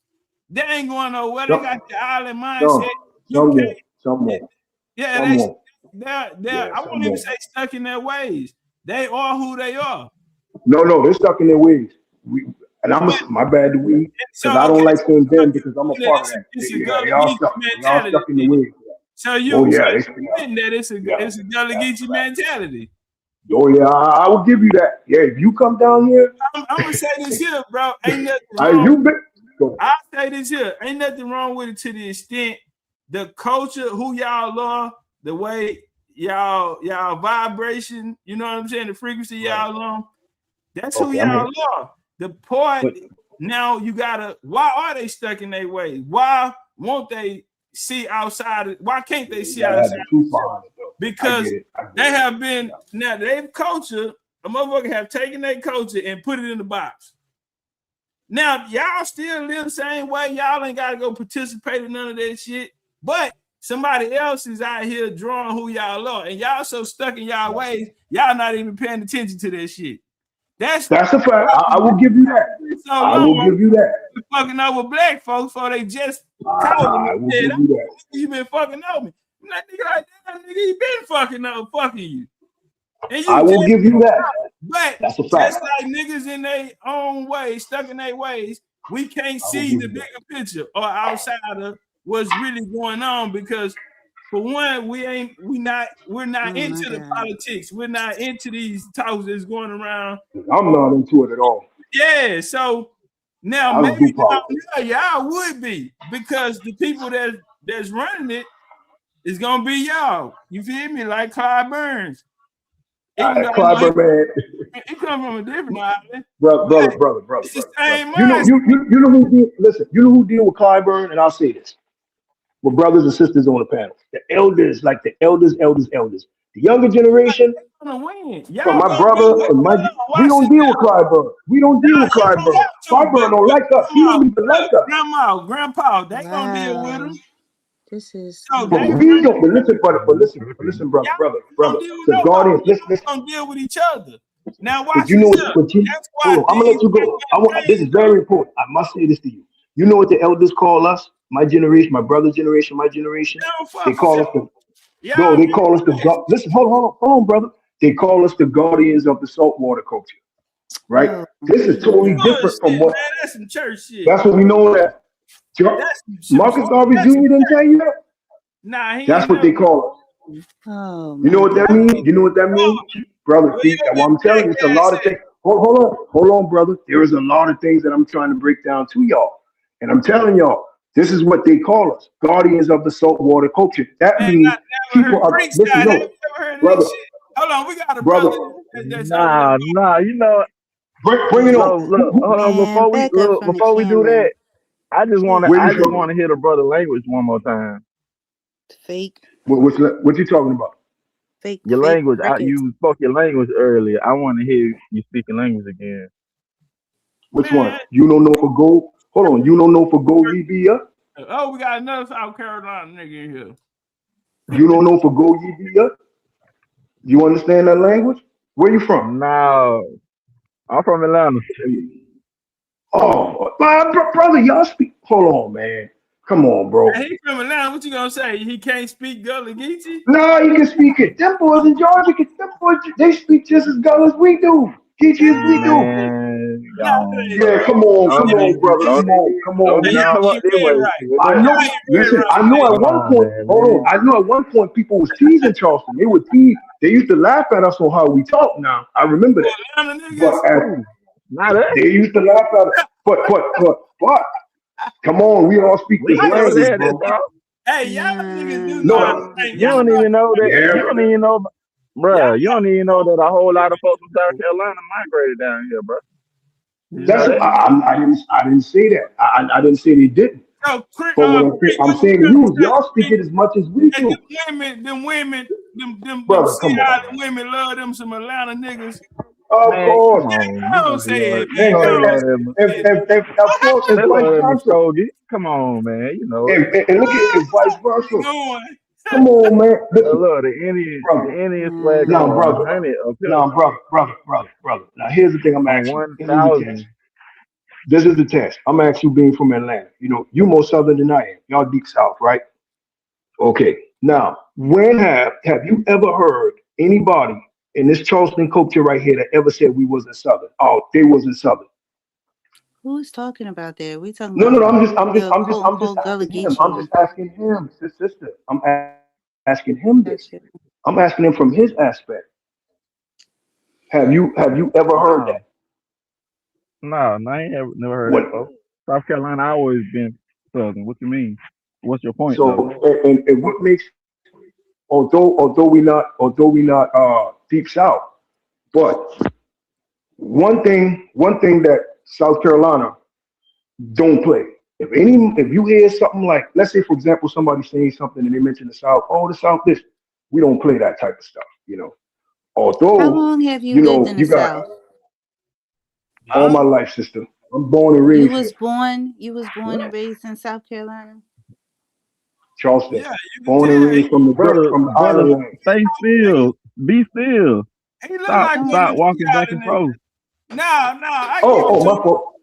They ain't going nowhere. They Some, got the island mindset. You some can't. won't. Some won't. Yeah, Some won't. they're Yeah, I some won't even won't. say stuck in their ways. They are who they are. No, they're stuck in their ways. But My bad to we, because so I don't okay, like saying so them you because I'm a saying that part of that. it's a Yeah, Gullah Geechee y'all mentality. stuck in the ways. So Oh you yeah, admitting that it's yeah. a Gullah Geechee mentality. Oh yeah, I will give you that. Yeah, if you come down here, I'm gonna say this here, bro. Ain't nothing wrong. you been. Go. I say this here. Ain't nothing wrong with it to the extent the culture, who y'all are, the way y'all vibration, you know what I'm saying? The frequency y'all on. That's who Okay, I'm y'all here. are. The point But now you gotta. Why are they stuck in their ways? Why won't they see outside? Why can't they you see gotta have outside? the truth behind it, though. I Because get it. they have been now their culture. A motherfucker have taken their culture and put it in the box. Now y'all still live the same way. Y'all ain't gotta go participate in none of that shit. But somebody else is out here drawing who y'all are, and y'all so stuck in y'all ways, y'all not even paying attention to that shit. That's a fact. I will give you that. So I will give you that. Fucking over black folks, for they just I will give you that. You been fucking over me. I'm like, nigga, like that, nigga, you been fucking you. And you I will give you that. But that's a fact. Just like niggas in their own way, stuck in their ways, we can't see the bigger picture or outside of what's really going on because for one, we're not into the politics. We're not into these talks that's going around. I'm not into it at all. Yeah, so now I don't maybe do politics. y'all would be because the people that's running it is gonna be y'all. You feel me? Like Clyde Burns. Clyde Burns, he come from a different island. Brother. It's the same You know who deal, listen, you know who deal with Clyde Burns, and I'll say this. With brothers and sisters on the panel. The elders, like the elders. The younger generation, from my brother and we don't deal with Clyde Burns. We don't deal with Clyde Burns. Clyde Burns don't like us. He don't even like us. Grandpa, they gonna deal with him. This is. So But they we don't. But listen, brother, y'all brother. don't deal with The nobody. guardians. Y'all Listen. don't deal with each other. Now But watch you know this what? up. But you That's why hold on. I'm gonna let these you go. This is very important. I must say this to you. You know what the elders call us? My generation, my brother's generation, my generation. they don't They fuck with call y'all. us the no. Y'all They call us the listen. Hold on, brother. They call us the guardians of the saltwater culture. Right? Oh This is my totally God. different bullshit, from what. man. That's some church shit. That's what we know that. That's Marcus some Garvey that's some Jr. didn't tell you that. nah, he That's ain't what never. they call us. Oh You know my what that God. means? You know what that means, brother? Well, See, you that's what I'm telling you. It's a lot of said, things. Hold on, brother. There is a lot of things that I'm trying to break down to y'all, and I'm telling y'all, this is what they call us, guardians of the saltwater culture. That man, means I never people heard are. Greek Listen, side. Have no, you ever heard of brother, this shit? Hold on, we got a brother, brother that's over there. Nah, you know, bring it Man, on. look, hold on. man, back up from the Before we do camera. that, Where you I just from? wanna hear the brother language one more time. Fake, What you talking about? Your fake language, crickets. you spoke your language earlier. I want to hear you speaking language again. Which one? Man, You don't know for go? Hold on. You don't know for go ye be ya? oh, we got another South Carolina nigga in here. You don't know for go ye be ya? You understand that language? Where you from? No, I'm from Atlanta. Oh, my brother, y'all speak. Hold on, man. Come on, bro. Hey, he from Atlanta. What you gonna say? He can't speak Gullah Geechee? No, you can speak it. Them boys in Georgia, them boys, they speak just as well as we do. Geechee as we do. Man, Nah, gone, that Yeah, bro. ain't true. brother. Come on, Don't Hey, even man. y'all come up ain't this read way right. with I that. know. Y'all ain't read Listen, right. I know at Come one on, point. man, Hold on. man. I know at one point people was teasing Charleston. They would tease. They used to laugh at us on how we talk. Now I remember that. Atlanta But niggas. as Ooh, not us. they used to laugh at us. But come on, we all speak We this ain't never language, said that, bro. bro. Hey, y'all niggas do know how to Nah. think. You Y'all don't know how even to know that. Yeah, You don't even know, y'all bruh. You don't even know that a whole lot of folks from South Carolina migrated down here, bro. You know that's that? I didn't say that. I didn't say they didn't. so But Creek, I'm what you saying to trying you, to y'all say? speak it as much as we Hey, do, them women, them brother. Sea Come on, Island man. women love them some Atlanta niggas. Of Man, come course, on. You Go know on, they say love it, it. they man. You Go know they on, love and, them. say it. of course, and They vice love them versa. Muskogee. Come on, man. You know it. And look at and vice versa. Going. Come on, man. They Listen, love brother. the Indian flag Now, on Nah. brother. 100 up here. Now, brother. Now, here's the thing I'm On asking you. This is the test. 1,000. This is the test. I'm asking you being from Atlanta. You know, you more southern than I am. Y'all deep south, right? Okay. Now, when have you ever heard anybody in this Charleston culture right here that ever said we wasn't southern? Oh, they wasn't southern. Who's talking about that? We talking No, no, about no. the quote I'm just unquote Gullah asking him. Geechee I'm just one. asking him, sister. Asking him this. Gotcha. I'm asking him from his aspect. Have you ever heard No, that? no, I ain't never heard What? that, folks. South Carolina always been Southern. What you mean? What's your point, though? So and what makes although we not deep south, but one thing that South Carolina don't play. If you hear something like, let's say for example somebody saying something and they mention the South, oh the South this, we don't play that type of stuff, you know. How Although, long have you you lived know, in the you got South? all Huh? my life, sister. I'm born and You raised here. was born and raised in South Carolina? Charleston. Yeah, you can Born and tell. raised from the dirt, Brother, from the brother, island land. stay still. Be still. He look Stop, like one Don't of stop them walking back Sea and Island niggas. forth. No, I give it Oh, to my him. fault.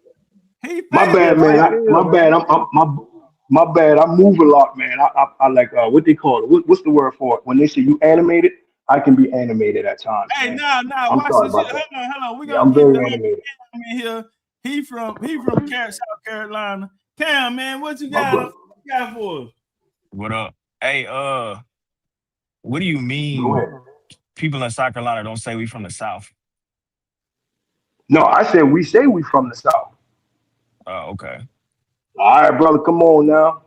He My famous. Yeah, bad, stay man. still, My bad. man. My bad. I move a lot, man. I like what they call it. What's the word for it? When they say you animated, I can be animated at times, Hey, man. no, I'm watch sorry this shit. about that. Hold on. We Yeah, gonna I'm get very the animated, Cam in here. He from South Carolina. Cam, man, what you my got? brother. What you got for us? What up? Hey, what do you Go mean ahead. people in South Carolina don't say we from the South? No, I said we say we from the South. Oh, okay. All right, brother. Come on now,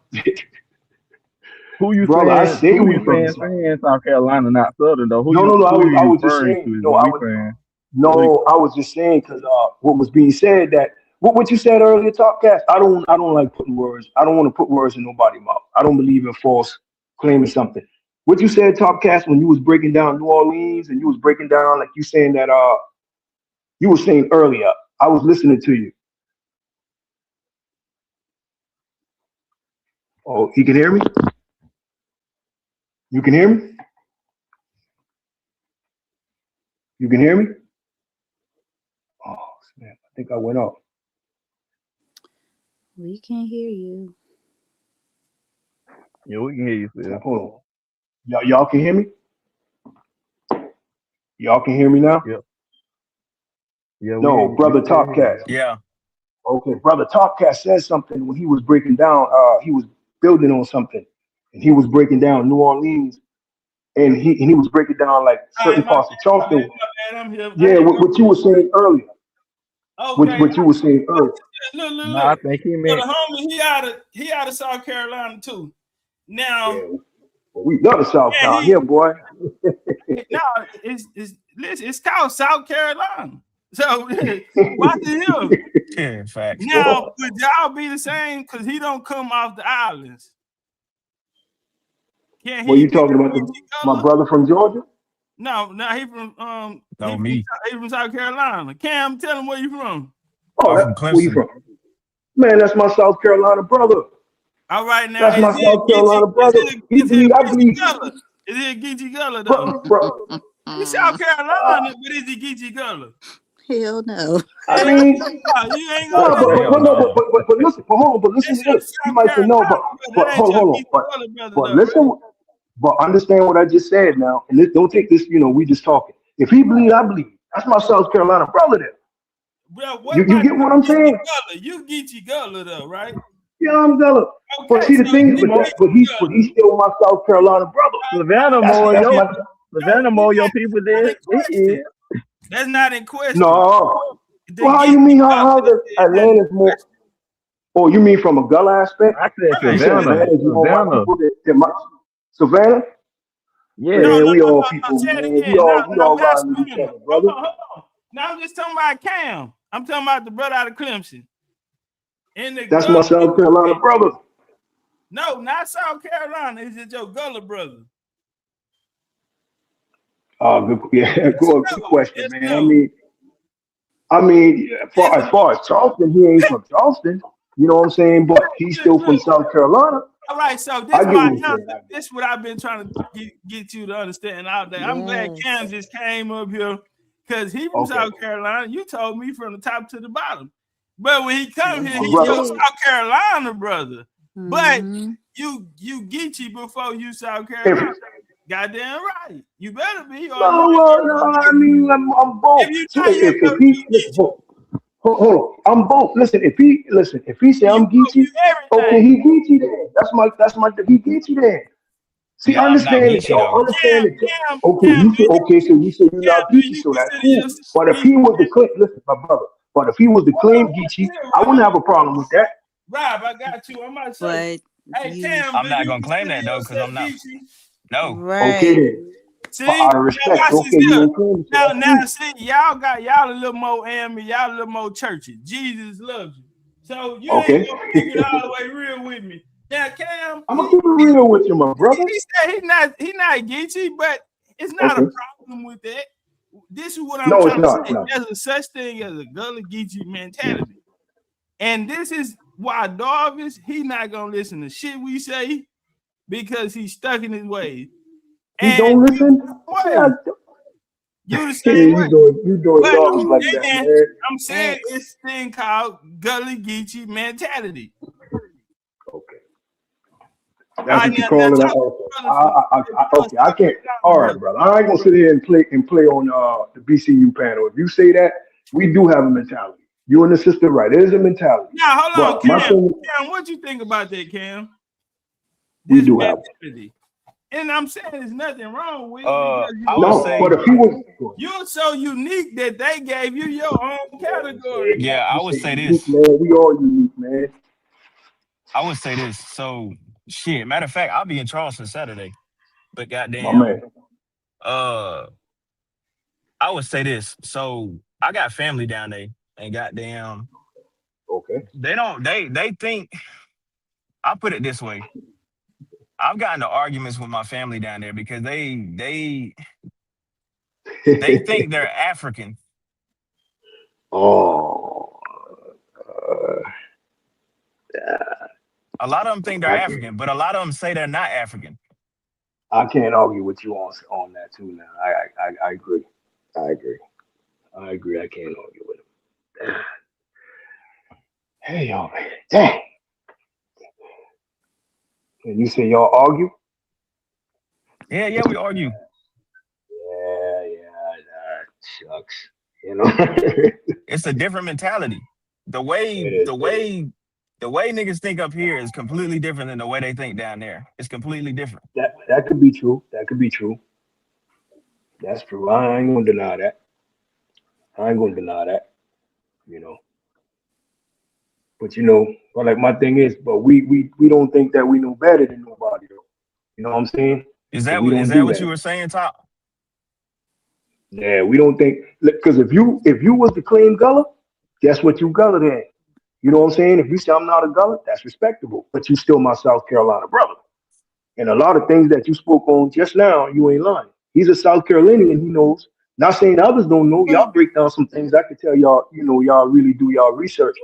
Who you brother. I saying? say Who we you from the saying? South. Saying South Carolina, not Southern though. No, no, no. Who I you was just referring to? saying. Is No, what I we was. saying. Who you, No, I was just saying because what was being said that what you said earlier, Topcats. I don't like putting words. I don't want to put words in nobody's mouth. I don't believe in false claiming something. What you said, Topcats, when you was breaking down New Orleans and you was breaking down like you saying that you were saying earlier. I was listening to you. Oh, he can hear me. You can hear me? You can hear me? Oh, snap. I think I went off. We can hear you. Yeah, we can hear you, Phil. Hold on. Y'all can hear me? Y'all can hear me now? Yep. Yeah, No, brother Topcatz. Yeah. Okay, brother Topcatz said something when he was breaking down. He was building on something, and he was breaking down New Orleans, and he was breaking down like certain parts of Charleston. I'm here. Yeah, what you were saying earlier. Okay. What you were saying earlier. Look. Nah, I think he So meant. the homie, he out of South Carolina too. Now, Yeah, well, we love the South down here, boy. no, it's called South Carolina. So watch him. Yeah, facts. Now, would y'all be the same? Because he don't come off the islands. Can he? What you talking about? My brother from Georgia? No, he from me. He from South Carolina. Cam, tell him where you from. Oh, I'm from where you Clemson. from? Man, that's my South Carolina brother. All right, now That's my South Carolina brother. I believe. Is he a Geechee Gullah though? Bro. He's South Carolina, but is he Geechee Gullah? Hell no. I mean, you ain't gonna but listen, hold on, listen to this. You might say no, but hold on, but listen, but understand what I just said now, and don't take this. We just talking. If he bleed, I bleed. That's my South Carolina brother there. Bro, you get what I'm saying? You Geechee Gullah though, right? Yeah, I'm Gullah. Okay, but see the thing, but he's still my South Carolina brother. Savannah more your people there. That's not in question. No. Well, how you mean? How the Atlanta's more? Oh, you mean from a Gullah aspect? I said Savannah. Savannah? Yeah, man, we all people, man. We all riding with each other, brother. Hold on. Now I'm just talking about Cam. I'm talking about the brother out of Clemson. That's my South Carolina brother. No, not South Carolina. It's just your Gullah brother. Oh, good question, man. I mean, as far as Charleston, he ain't from Charleston. You know what I'm saying? But he's still from South Carolina. All right, so this is what I've been trying to get you to understand out there. I'm glad Cam just came up here because he from South Carolina. You told me from the top to the bottom. But when he come here, he's your South Carolina brother. But you Geechee before you South Carolina. Goddamn right. You better be. No, I mean, I'm both. Hold on, I'm both. Listen, if he say I'm Geechee, okay, he Geechee then. That's my he Geechee then. See, understand it. Understand it. Okay, so you say you're not Geechee, so that's cool. But if he was the claim, listen, my brother. But if he was the claim Geechee, I wouldn't have a problem with that. Rob, I got you. I'm not saying. Hey, Cam, I'm not gonna claim that though, because I'm not. No. Right. Okay then. See, out of respect, now see, y'all a little more ammy, y'all a little more churchy. Jesus loves you. So you ain't gonna keep it all the way real with me. Now, Cam, I'm gonna keep it real with you, my brother. He said he not Geechee, but it's not a problem with that. This is what I'm trying to say. There's a such thing as a Gullah Geechee mentality. And this is why Darvis, he not gonna listen to shit we say because he's stuck in his ways. He don't listen. You the same way. You doing dogs like that, man. I'm saying it's this thing called Gullah Geechee mentality. Okay. That's what you call it. Okay, I can't. All right, brother. I ain't gonna sit here and play on the BCU panel. If you say that, we do have a mentality. You and the sister, right? There's a mentality. Now, hold on, Cam, what you think about that, Cam? We do have it. And I'm saying there's nothing wrong with it. But if he was, you're so unique that they gave you your own category. Yeah, I would say this. Man, we all unique, man. I would say this. So, shit. Matter of fact, I'll be in Charleston Saturday. But goddamn, my man. I would say this. So, I got family down there, and goddamn. Okay. They think. I'll put it this way. I've gotten into arguments with my family down there because they think they're African. Oh. A lot of them think they're African, but a lot of them say they're not African. I can't argue with you on that too. Now, I agree. I agree. I agree. I can't argue with him. Hey, y'all, man. Dang. And you say y'all argue? Yeah, we argue. Yeah. Shucks. You know. It's a different mentality. The way It the is. way the way niggas think up here is completely different than the way they think down there. It's completely different. That could be true. That could be true. That's true. I ain't gonna deny that. I ain't gonna deny that. You know. But but like my thing is, but we don't think that we know better than nobody though. You know what I'm saying? Is So that we what is don't that do what you that. were saying, Top? Yeah, we don't think because if you was to claim Gullah, guess what you Gullah then? You know what I'm saying? If you say I'm not a Gullah, that's respectable. But you still my South Carolina brother. And a lot of things that you spoke on just now, you ain't lying. He's a South Carolinian, he knows. Not saying others don't know. Y'all Well, break down some things I could tell y'all, y'all really do y'all research,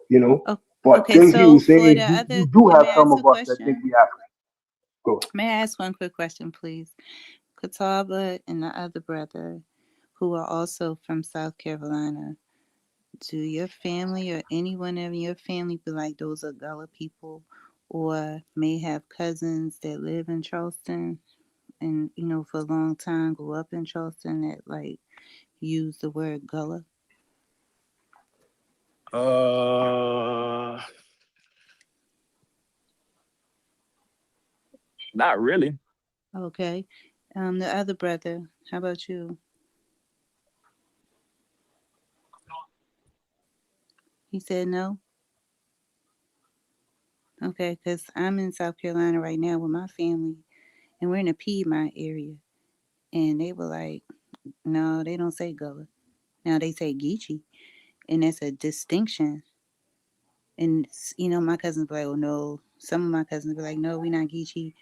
you know. o- But okay. things he So was for saying, the you other, do have may I some ask a of us that think question? we African. Go. May I ask one quick question, please? Catawba and the other brother, who are also from South Carolina, do your family or anyone in your family be like those are Gullah people, or may have cousins that live in Charleston and for a long time grew up in Charleston that like use the word Gullah? Uh Not really. Okay. The other brother, how about you? He said no. Okay, because I'm in South Carolina right now with my family, and we're in the Piedmont area, and they were like, no, they don't say Gullah. Now they say Geechee, and that's a distinction. And my cousins be like, oh no. Some of my cousins be like, no, we not Geechee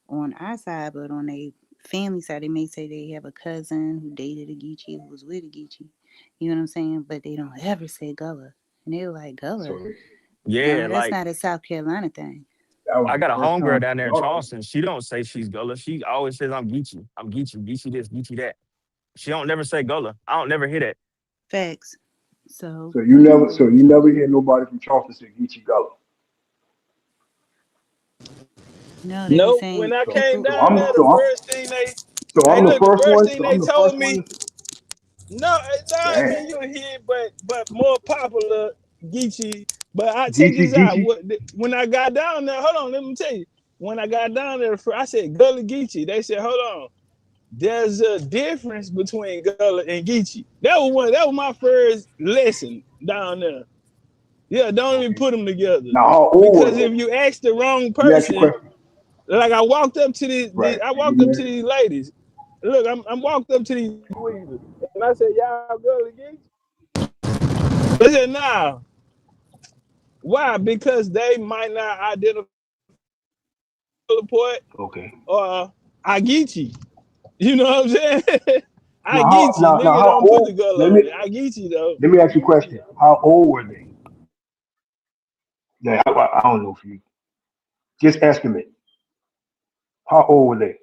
on our side, but on a family side, they may say they have a cousin who dated a Geechee, who was with a Geechee. You know what I'm saying? But they don't ever say Gullah. And they were like, So Gullah? Yeah, No, that's like not a South Carolina thing. that was I the got a first homegirl time down there in y'all heard. Charleston. She don't say she's Gullah. She always says I'm Geechee. I'm Geechee. Geechee this, Geechee that. She don't never say Gullah. I don't never hear that. Facts. So, So you never hear nobody from Charleston say Geechee Gullah. no, they be Nope. When saying I So came people. so down I'm there, so the I'm first thing they, so hey, I'm the look, the first first one. thing So they I'm the told first one. me, no, no, I Damn. mean you hear, but more popular Geechee. But I check Geechee this out. Geechee. When I got down there, hold on, let me tell you. When I got down there, I said Gullah Geechee. They said, hold on, there's a difference between Gullah and Geechee. That was my first lesson down there. Yeah, don't even Okay. put them together Now how old because were they? if you ask the wrong Let me ask you a person, question. like I walked up to Right. I And walked you up to married? these ladies. Look, I'm walked up to these weavers, and I said, "Y'all go again?" They said, "Nah." Why? Because they might not identify the port Okay. or I get you. You know what I'm saying? I Now how get you. now Nigga how don't put the old? girl Let on me it. I get you though. let me ask you a question. How old were they? Yeah, I don't know if you just estimate. How old were they?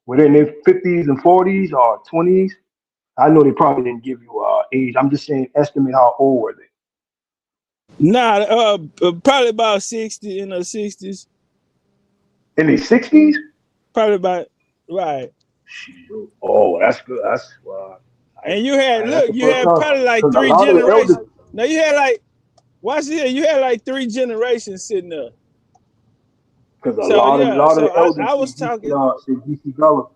Were they in their 50s and 40s or 20s? I know they probably didn't give you age. I'm just saying estimate how old were they? Nah, probably about 60 in the 60s. In their 60s? Probably about right. Oh, that's good. That's And you had that's look, the you first had time probably like because a three lot of the generations. elders, Now you had like watch here, you had like three generations sitting there. because a So yeah, lot of so the elders I was talking. say GC Gullah.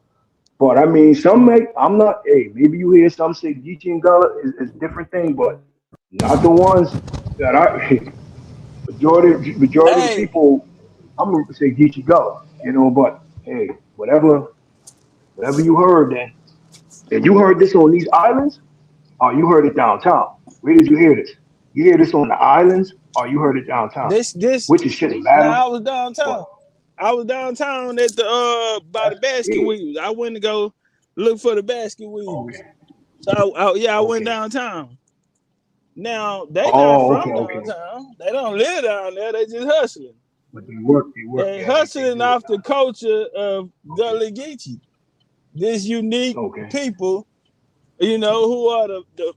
But I mean, some make. I'm not. Hey, maybe you hear some say Geechee and Gullah is different thing, but not the ones that I. Majority of the Hey, people, I'm gonna say Geechee Gullah. But hey, whatever you heard, then, and you heard this on these islands, or you heard it downtown. Where did you hear this? You hear this on the islands, or you heard it downtown? this Which it shouldn't matter, now I was but downtown. I was downtown at the by the that's basket big. weavers. I went to go look for the basket weavers. Okay, So I went okay. downtown. Now they not Oh, from okay, okay. downtown. They don't live down there. They just hustling. But they work. and Yeah, they hustling do it off the culture of Gullah Geechee. This unique now. Okay. people, you know, who are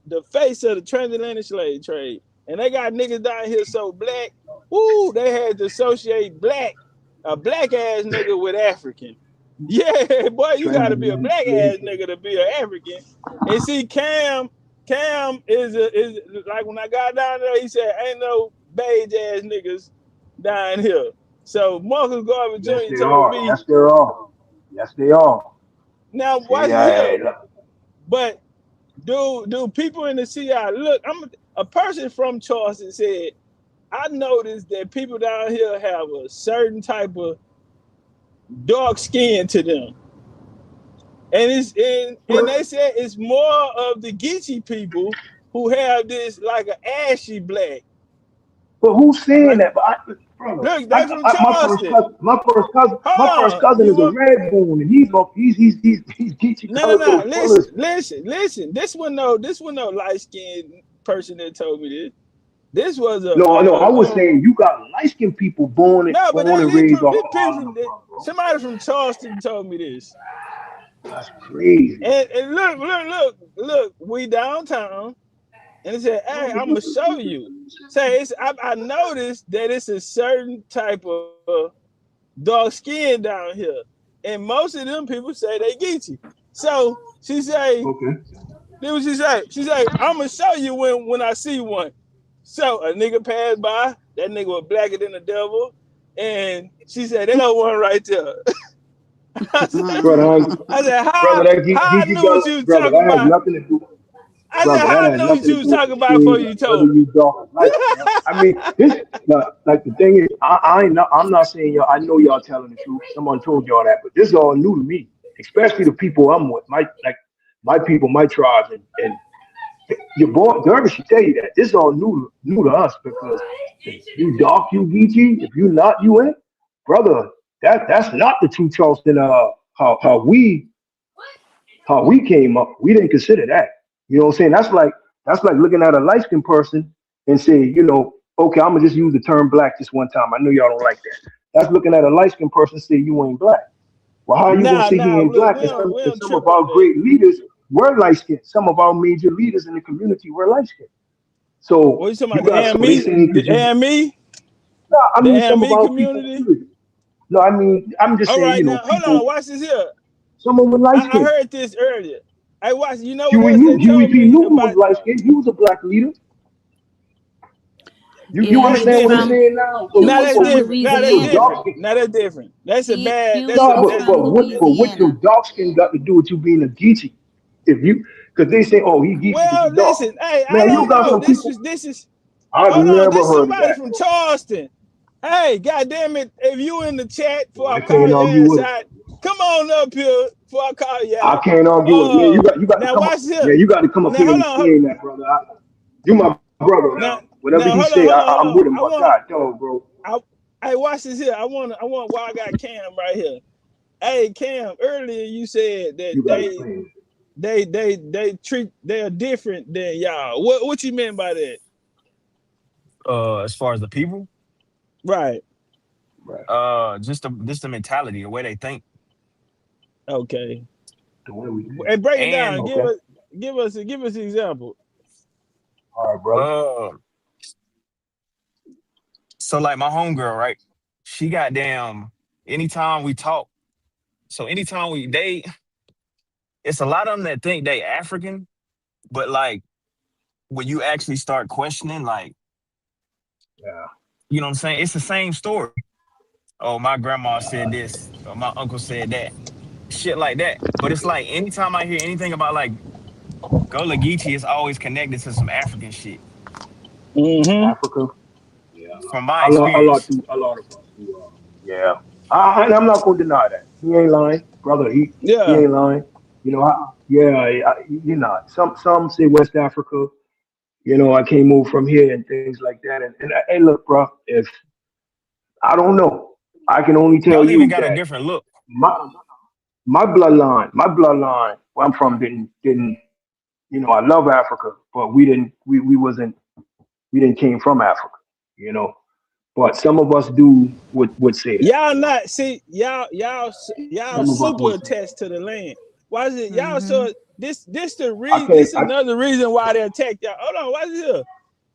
the face of the transatlantic slave trade. And they got niggas down here so black, woo, they had to associate a black ass nigga with African. Yeah, boy, you gotta be a Transatlantic black ass slave nigga to be an African. And see, Cam is like when I got down there, he said, ain't no beige ass niggas down here. So Marcus Garvey Yes, Jr. they told are. me, Yes, they are. Yes, they are. now See, watch this here. But do people in the CI look? A person from Charleston said, I noticed that people down here have a certain type of dark skin to them. And they said it's more of the Geechee people who have this like an ashy black. But who's saying Like, that? But brother, look, they from my first Charleston. cousin, Hold my first on. cousin You is a want red bone, and he's Geechee no. colored little fullest. Listen. This one no light skinned person that told me this. This was a No, I was saying you got light skinned people born and raised off this of people Harlem, bro. somebody from Charleston told me this. That's crazy. And look, we downtown, and it said, hey, I'm gonna show you. Say I noticed that it's a certain type of dark skin down here, and most of them people say they Geechee. So she say, okay. Then what she say? She say, I'm gonna show you when I see one. So a nigga passed by, that nigga was blacker than the devil, and she said, they got one right there. I said, Brother, how I knew what you was talking that has about. nothing to do. I Brother, said, how I that has knew what nothing you to was do with talking the about before shade, you whether told me. you dark or light. I mean, like the thing is, I'm not saying y'all. I know y'all telling the truth. Someone told y'all that, but this is all new to me, especially the people I'm with. My people, my tribes, and your boy Dervish should tell you that this is all new to us because if you dark, you Geechee. If you not, you ain't, brother. That's not the true Charleston. How we came up. We didn't consider that. You know what I'm saying? That's like looking at a light skinned person and say, okay, I'm gonna just use the term black just one time. I know y'all don't like that. That's looking at a light skinned person and say you ain't black. Well, how are you gonna say he ain't look, black? we And don't some of trip on our that. great leaders were light skinned. Some of our major leaders in the community were light skinned. So What you talking you about? got so they saying The AME? no, I The mean some of AME our people. community? Period. No, I mean I'm just All saying, right, now hold on, people. watch this here. Some of them were light I skinned. heard this earlier. Hey, watch, you know what Huey else they Huey told P. me Newton was about? light skinned. He was a black leader. You Yeah, That's understand what I'm different. from saying now? he Now was that's Or from with different. Now with that's your dark Louisiana. different. skin. Now that's different. That's a bad. That's a Huey No, was that's from but what your Louisiana. dark skin got to do with you being a Geechee? If you, because they say, oh, he Geechee because well. he dark. Listen, hey, I Man, you don't got know. some people. This is. I've Hold on, never this heard of somebody that. from Charleston. Hey, goddamn it! If you in the chat before Well, I I call can't your argue ass with it. out, come on up here before I call you I out. can't argue with it. Yeah, you got to Now come up. watch this. Yeah, you got to come up Now here and hold on, explain that, brother. You my brother now now. Whatever he say, hold I'm on. with him. But God, dog, bro. I watch this here. I want why I got Cam right here. Hey Cam, earlier you said that You got to explain it. they are different than y'all. What you mean by that? As far as the people, Right. just the mentality, the way they think, Okay. The way we think. And break it down. and Okay. Give us an example. All right, brother. uh, so like my homegirl, right? She got damn. Anytime we talk, so anytime it's a lot of them that think they African, but like when you actually start questioning, like, Yeah. you know what I'm saying? It's the same story. Oh, my grandma said this, or my uncle said that, shit like that. But it's like anytime I hear anything about like Gullah Geechee, it's always connected to some African shit. Mm-hmm. Africa. Yeah. From my experience. A lot of us do. Yeah. And I'm not gonna deny that. He ain't lying, brother. He Yeah. ain't lying. Yeah, you're not. Some say West Africa. I can't move from here and things like that. And hey, look, bro. If I don't know, I can only tell Y'all even you got a that different look. my my bloodline, where I'm from didn't. I love Africa, but we didn't came from Africa. You know, but some of us do would say that. Y'all You know, not see y'all some of us super would say attached to the land. Why is it y'all Mm-hmm. so this the I reason can't. this is another reason why they attack y'all. Hold on, watch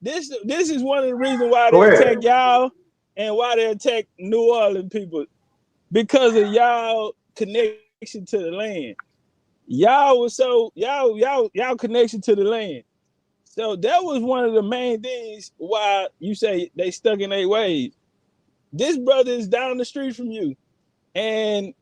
this. This is one of the reasons why Go they ahead. attack y'all and why they attack New Orleans people because of y'all connection to the land. Y'all was so y'all connection to the land. So that was one of the main things why you say they stuck in their ways. This brother is down the street from you, and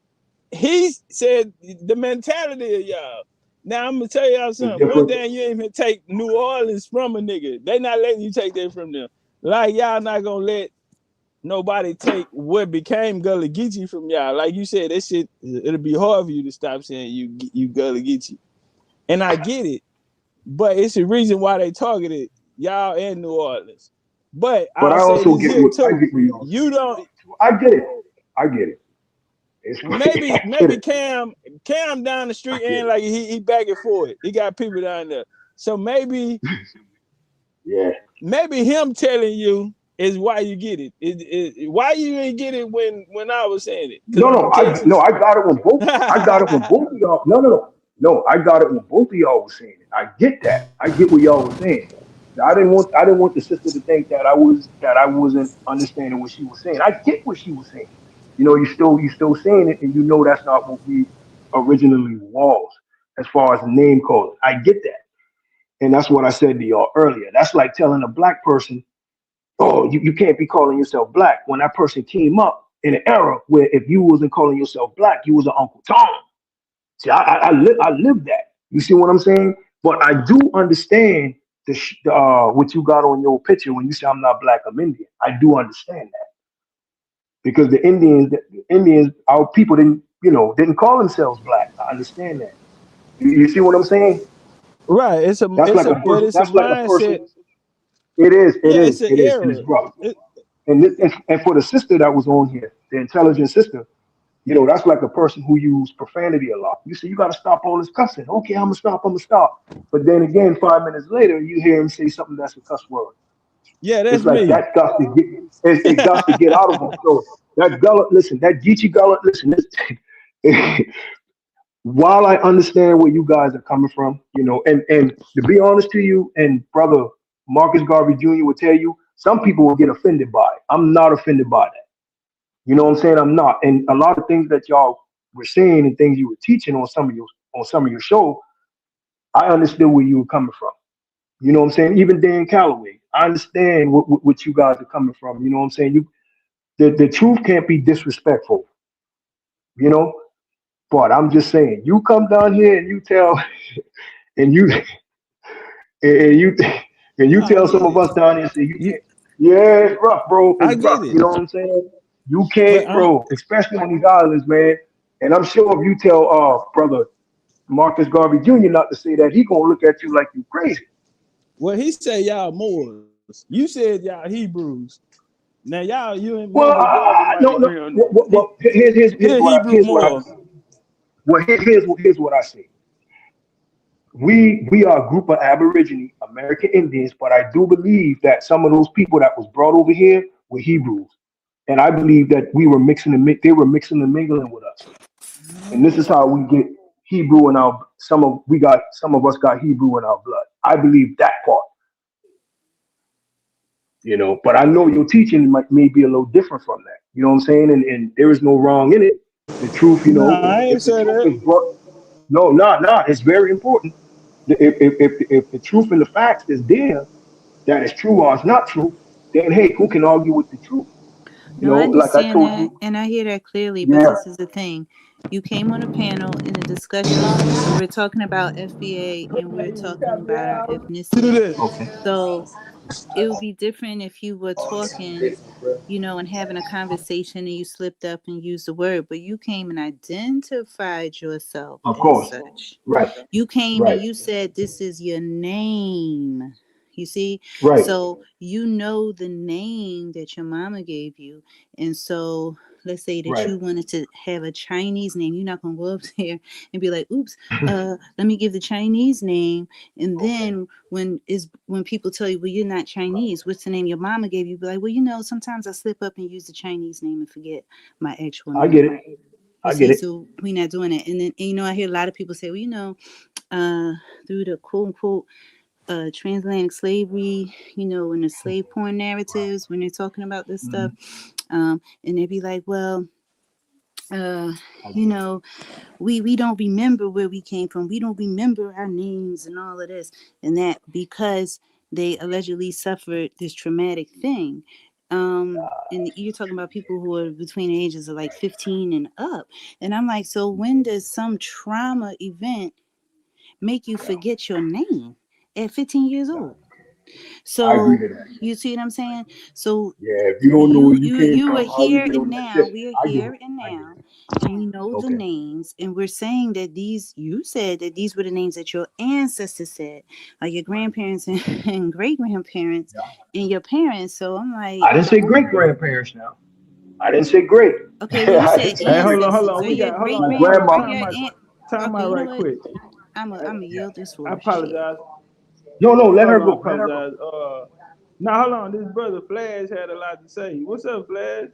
he said the mentality of y'all. Now I'm gonna tell y'all It's something. One different. thing you ain't even take New Orleans from a nigga. They not letting you take that from them. Like y'all not gonna let nobody take what became Gullah Geechee from y'all. Like you said, that shit it'll be hard for you to stop saying you Gullah Geechee. And I get it, but it's the reason why they targeted y'all in New Orleans. But But I'll I say also this get here what I too. get what y'all You saying. don't I get it. I get it. It's maybe I get maybe it. Cam down the I street get ain't like he back and forth. He got people down there. So Yeah. maybe him telling you is why you get it. Why you ain't get it when I was saying it? Because No, when no, Texas I got it when both. I got it when both of y'all. No. I got it when both of y'all was saying it. I get that. I get what y'all was saying. I didn't want the sister to think that I wasn't understanding what she was saying. I get what she was saying. You know, you still saying it, and you know that's not what we originally was as far as the name calling. I get that, and that's what I said to y'all earlier. That's like telling a black person, oh, you can't be calling yourself black when that person came up in an era where if you wasn't calling yourself black, you was an Uncle Tom. See, I live that. You see what I'm saying? But I do understand what you got on your picture when you say I'm not black, I'm Indian. I do understand that because the Indians, our people didn't call themselves black. I understand that. You see what I'm saying? right, That's like a but person. it's a That's like a mindset. person. It is. It Yeah, is. it's an It is. It is error. rough. It, And for the sister that was on here, the intelligent sister, that's like a person who used profanity a lot. You say you got to stop all this cussing. Okay, I'm gonna stop. I'm gonna stop. But then again, 5 minutes later, you hear him say something that's a cuss word. yeah, that's It's like me. that got to get. It got to get out of him. So that gullet, listen, that Geechee gullet, listen. While I understand where you guys are coming from, and to be honest to you, and brother Marcus Garvey Jr. will tell you, some people will get offended by it. I'm not offended by that. You know what I'm saying? I'm not. And a lot of things that y'all were saying and things you were teaching on some of your show, I understood where you were coming from. You know what I'm saying? Even Dan Calloway, I understand what you guys are coming from. You know what I'm saying? The truth can't be disrespectful, you know. But I'm just saying, you come down here and you tell and you and you and you No, I tell some get of it. us down here, say you You, can't. Yeah, it's rough, bro. It's I rough. get it. You know what I'm saying? You But can't, bro, especially on these islands, man. And I'm sure if you tell brother Marcus Garvey Jr. not to say that, he gonna look at you like you crazy. well, he said y'all Moors. You said y'all Hebrews. Now you and Marcus Well, Garvey might no, agree no. on that. Well, He a Hebrew here's what I Moor. say. Well, here's what I say. We are a group of Aborigine American Indians, but I do believe that some of those people that was brought over here were Hebrews, and I believe that they were mixing and mingling with us, and this is how we get Hebrew in our some of us got Hebrew in our blood. I believe that part, but I know your teaching may be a little different from that. You know what I'm saying? And there is no wrong in it. The truth, Nah, I ain't if the said truth that. is brought, no, it's very important. If the truth and the facts is there, that is true or it's not true, then hey, who can argue with the truth? No, I Like I understand told that, you, and I hear that clearly. But yeah, this is the thing: you came on a panel in a discussion, and we're talking about FBA, and we're talking about our You do ethnicity. this. okay, So it would be different if you were talking, and having a conversation, and you slipped up and used the word, but you came and identified yourself of as course, such. right, You came and right, you said, "This is your name." You see, right, so you know the name that your mama gave you, and so let's say that Right. you wanted to have a Chinese name, you're not gonna go up there and be like, oops, let me give the Chinese name. And then when people tell you, well, you're not Chinese, what's the name your mama gave you? Be like, well, sometimes I slip up and use the Chinese name and forget my actual I name. get it. I get it. So we're not doing it. And then, I hear a lot of people say, well, through the quote unquote transatlantic slavery, and the slave porn narratives, when they're talking about this stuff, and they'd be like, well, we don't remember where we came from. We don't remember our names and all of this and that because they allegedly suffered this traumatic thing. And you're talking about people who are between the ages of like 15 and up. And I'm like, so when does some trauma event make you forget your name at 15 years old? So I agree to that. you see what I'm saying? So Yeah, if you don't know where you came you from, are how you here get and on that now. shit. We're I get here it. and I get now, it. and we know the Okay. names, and we're saying that you said that these were the names that your ancestors said, like your grandparents and great grandparents and your parents. So I'm like, I didn't say great grandparents now. I didn't say great. okay, well you I said didn't say Hey, hold great. on. ancestors. Are We your got great My grand? Are grandma. your time Okay, out you know right what? quick. I'm a yield this for I shit. apologize. No, let her Hold on, I go. Let her go. apologize. Now hold on. This brother Flash had a lot to say. What's up, Flash?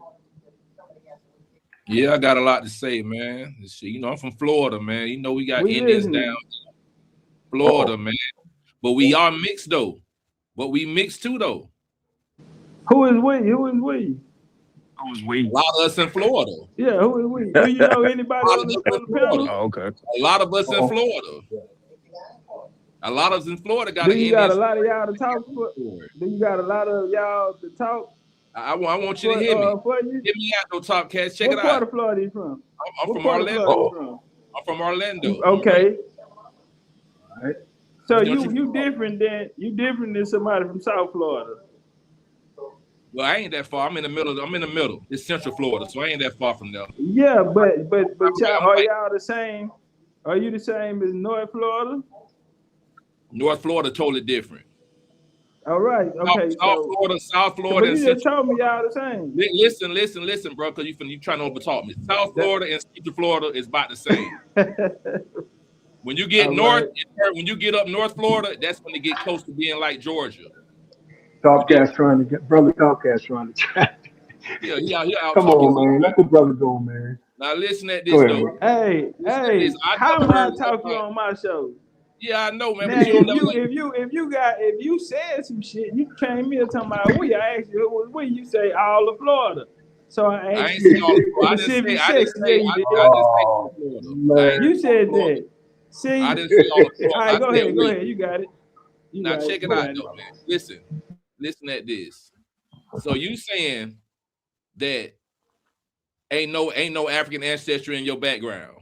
Yeah, I got a lot to say, man. Shit, I'm from Florida, man. We got We Indians listening. down Florida, man. But we are mixed though. But we mixed too though. Who is we? Who is we? Who's A we? lot of us in Florida. Yeah, who is we? Do you know anybody A lot on of us the in Florida. panel? Oh, okay. A lot of us in Florida. A lot of us in Florida got Do an you Indian got a lot of story. y'all to talk for? Do you got a lot of y'all to talk I want you to hear me. for you? Hear me out, though, Top Cats. Check What it part out. of Florida you from? I'm What from part of Florida you Orlando. from? I'm from Orlando. Okay. All right. So You know what you different than somebody from South Florida. Well, I ain't that far. I'm in the middle. It's Central Florida, so I ain't that far from there. Yeah, but y'all, I'm are like y'all the same? Are you the same as North Florida? North Florida, totally different. All right. Okay. South Florida, But and you just Central told me Florida. y'all the same. Listen, bro, because you trying to overtalk me. South Florida and Central Florida is about the same. When you get north, when you get up North Florida, that's when they get close to being like Georgia. Topcatz trying to brother Topcatz trying to chat. Yeah, he out Come talking. on, man. Let the brother go, man. Now listen at Go this ahead, though. bro. Hey, I how never may I heard talk you about. on my show? Yeah, I know, man. Now, But you don't never. if you said some shit, you came here talking about we. I asked you who was we. You say all of Florida. So I I asked ain't say you all of Florida. specific I didn't section. say. Yeah, you did. I didn't say all of Florida. I ain't You say all of said Florida. that. See, I didn't say all of all Florida. right, I go said ahead. we. You got it. Now check it out it. though, man. Listen at this. So you saying that ain't no African ancestry in your background?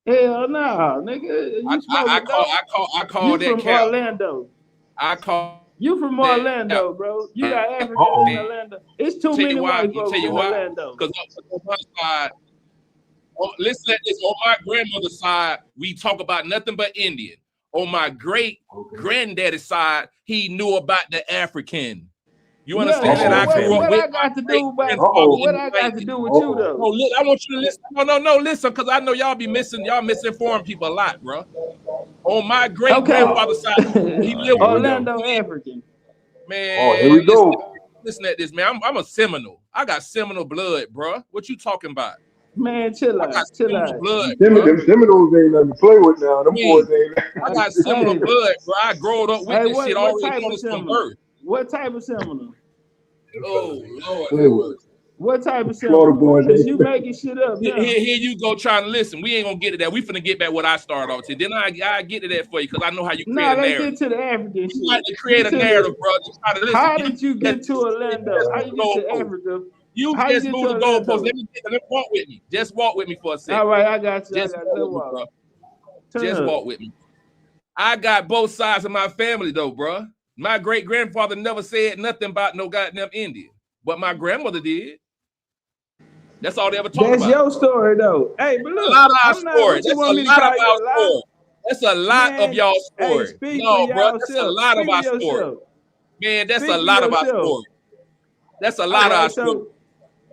Hell no, nigga. You smoking dope? I call You that from cap. Orlando? I call You from that Orlando, cap. bro? You got Africans in Orlando. It's too many white folks in Orlando. Because on my side, listen at this. On my grandmother's side, we talk about nothing but Indian. On my great granddaddy's side, he knew about the African. You understand that? I grew up with what I got to do with you though? No, I want you to listen. No, listen, because I know y'all misinformed people a lot, bro. On my great grandfather's side, he lived with Orlando African. Man, oh, here we go. Listen at this, man. I'm a Seminole. I got Seminole blood, bro. What you talking about? Man, chill out. I got Seminole blood, Them bro. Seminoles ain't nothing to play with now. Them boys ain't. I got Seminole blood, bro. I growed up with this shit already on us from birth. What type of Seminole? Oh, Lord. What type of Seminole? Because you making shit up now. Here you go trying to listen. We ain't gonna get to that. We finna get back what I started off to. Then I get to that for you because I know how you create a narrative. Let's get to the African shit. You like to create a narrative, bro. Try to listen. How did you get to Orlando? How you get to Africa? You just moved the goalpost. Let me walk with me. Just walk with me for a second. All right, I got you. Just walk with me. I got both sides of my family though, bro. My great grandfather never said nothing about no goddamn Indian, but my grandmother did. That's all they ever talked about. That's your story though. Hey, but look, a lot of our story. That's a lot of our story. That's a lot of y'all story. No, bro, that's a lot of our story. Man, that's a lot of our story. That's a lot of our story.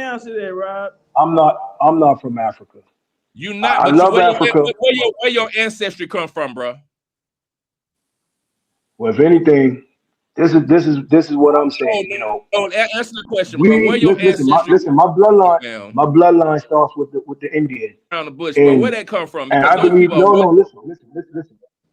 answer that, Rob. I'm not from Africa. You not, I but love Africa. Where your ancestry come from, bro? Well, if anything, this is what I'm saying. You know, answer the question, bro. Where your listen, ancestry? my bloodline starts with the Indian. Around the bush, bro. Where that come from? And Because I most believe people are listen.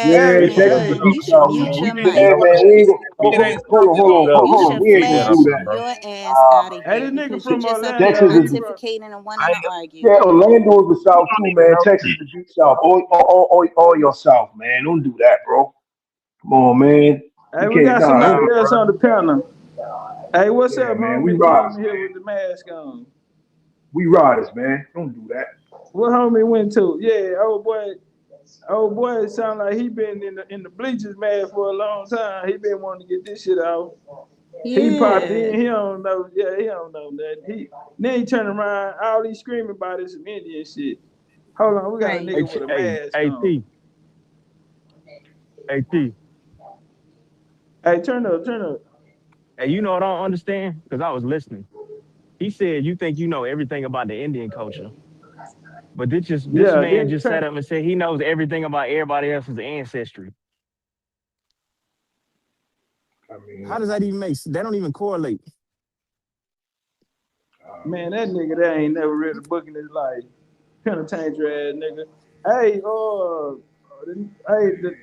ass, Yeah, man. Texas the deep You should south, man. mute your Yeah, mic. man. We ain't gonna It ain't You hold on. should We ain't gonna flash do that, bro. your ass out of Hey, here this nigga because you from just up here Texas Orlando. is pontificating and wanting to argue. yeah, Orlando is the south too, man. Texas the deep south. All your south, man. Don't do that, bro. Come on, man. Hey, We we can't got nah. somebody else on the panel. Hey, what's Yeah, up, man. We homie? riders, Came here man. with the mask on. We riders, man. Don't do that. What homie went to? Yeah, old boy sound like he been in the bleachers mad for a long time. He been wanting to get this shit out. He popped in. Yeah. He don't know. Yeah, he don't know that. Then he turn around. All he screaming about is some Indian shit. Hold on, we got a Right. Hey, nigga with a hey, mask hey, on. T, hey, T. Hey, turn up, turn up. Hey, you know what I don't understand? Because I was listening. He said you think you know everything about the Indian culture, but this Yeah, man then just sat turn. up and said he knows everything about everybody else's ancestry. I mean, How does that even make sense? That don't even correlate. Man, that nigga that ain't never read a book in his life. Penitentiary ass nigga. Hey,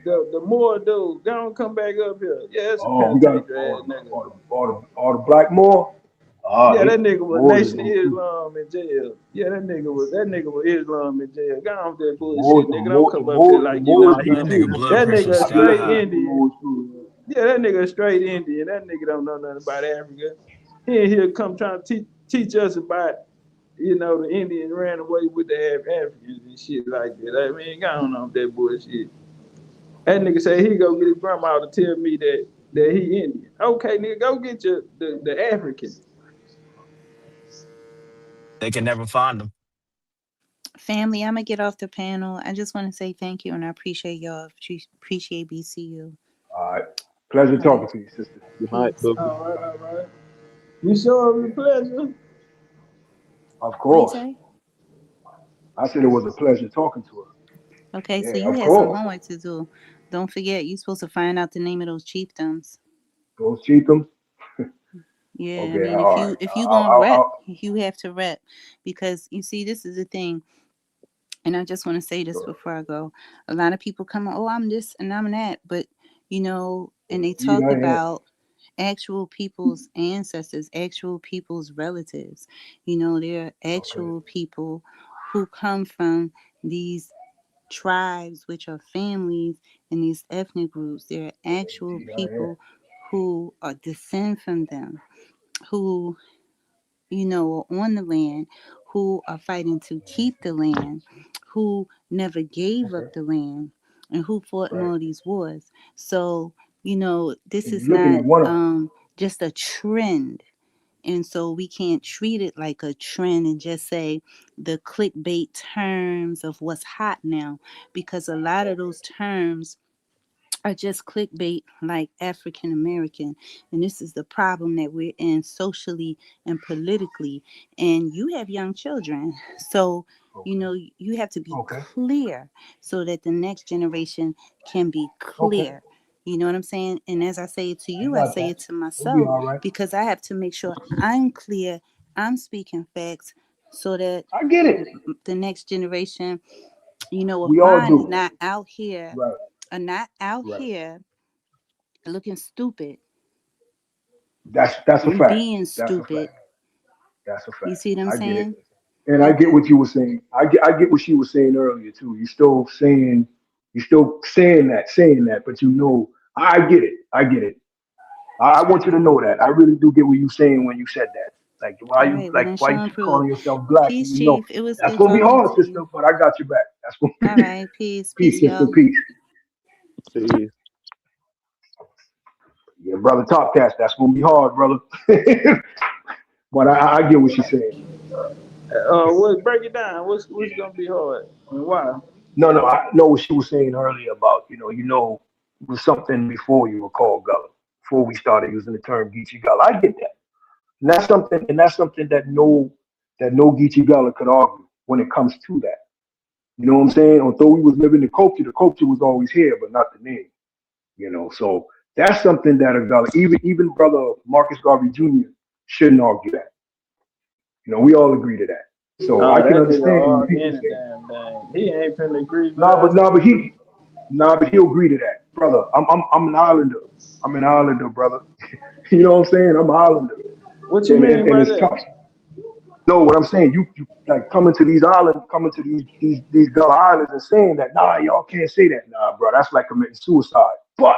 the Moore dude, don't come back up here. Yeah, that's a we got penitentiary ass nigga. all the Blackmore. Yeah, He that nigga was Moors Nation is of on too. Islam in jail. Yeah, that nigga was Islam in jail. Get off that bullshit, The nigga. Don't come up here The like you Moors know Nah, hate that nothing. nigga too. blood That pressure nigga a He straight sky hates high. the Indian. Moors too. Yeah, that nigga a straight Indian. That nigga don't know nothing about Africa. He ain't here come trying to teach us about, the Indians ran away with the Africans and shit like that. I mean, I don't know that bullshit. That nigga say he go get his grandma to tell me that he Indian. Okay, nigga, go get the African. They can never find them. Family, I'm gonna get off the panel. I just want to say thank you and I appreciate y'all. Appreciate BCU. All right. Pleasure All right. talking to you, sister. Good night, Peace. boo. All right. You sure it was a pleasure? Of What you course. say? I said it was a pleasure talking to her. Okay, so Yeah, you of had some course. homework to do. Don't forget, you're supposed to find out the name of those chiefdoms. Those chieftains. Yeah, I Okay, mean, all right. if you gonna rep, I'll you have to rep, because you see, this is the thing, and I just want to say this sure. before I go. A lot of people come, oh, I'm this and I'm that, but and they Indeed, talk I am. about actual people's ancestors, actual people's relatives. There are Okay. actual people who come from these tribes, which are families, and these ethnic groups. There are actual Indeed, I am. people who are descend from them, who are on the land, who are fighting to keep the land, who never gave up Okay. the land, and who fought in Right. all these wars. So, this And is you're looking not at one of them. just a trend. And so we can't treat it like a trend and just say the clickbait terms of what's hot now, because a lot of Okay. those terms are just clickbait, like African American. And this is the problem that we're in socially and politically. And you have young children. So, Okay. you have to be Okay. clear so that the next generation can be Okay. clear. You know what I'm saying? And as I say it to I you, I got say that. it to We'll be myself, all right. because I have to make sure I'm clear, I'm speaking facts, so that I get it. the next generation, of We all mine is do. not out here, Right. are not out Right. here looking stupid That's a and fact. being That's a stupid. fact. That's a You fact. see what I'm I get it. saying? And I get Okay. what you were saying. I get what she was saying earlier too. You're still saying that, but I get it. I get it. I want you to know that. I really do get what you're saying when you said that. Like All right. Well, then why show you and keep prove. calling yourself black and Peace, you know Chief. It was that's good gonna be talking hard, to sister, you. but I got your back. That's gonna All right. Peace. peace, Peace, sister, y'all. peace. Peace. Yeah, brother Top Cats, that's gonna be hard, brother. But I get what she's saying. Break it down. What's gonna be hard and why? No, I know what she was saying earlier about, it was something before you were called Gullah, before we started using the term Geechee Gullah. I get that. And that's something that no Geechee Gullah could argue when it comes to that. You know what I'm saying? Although we was living the culture was always here, but not the name. So that's something that a Gullah, even brother Marcus Garvey Jr. shouldn't argue that. We all agree to that. So I Nah, can that nigga understand when hard people any say, damn thing. He ain't finna agree with nah, but us. nah, but he nah, but he'll agree to that. Brother, I'm an islander. I'm an islander, brother. You know what I'm saying? I'm an islander. What you And mean and, and by it's that? tough. No, what I'm saying, you like coming to these Gullah Islands and saying that, nah, y'all can't say that. Nah, bro, that's like committing suicide. But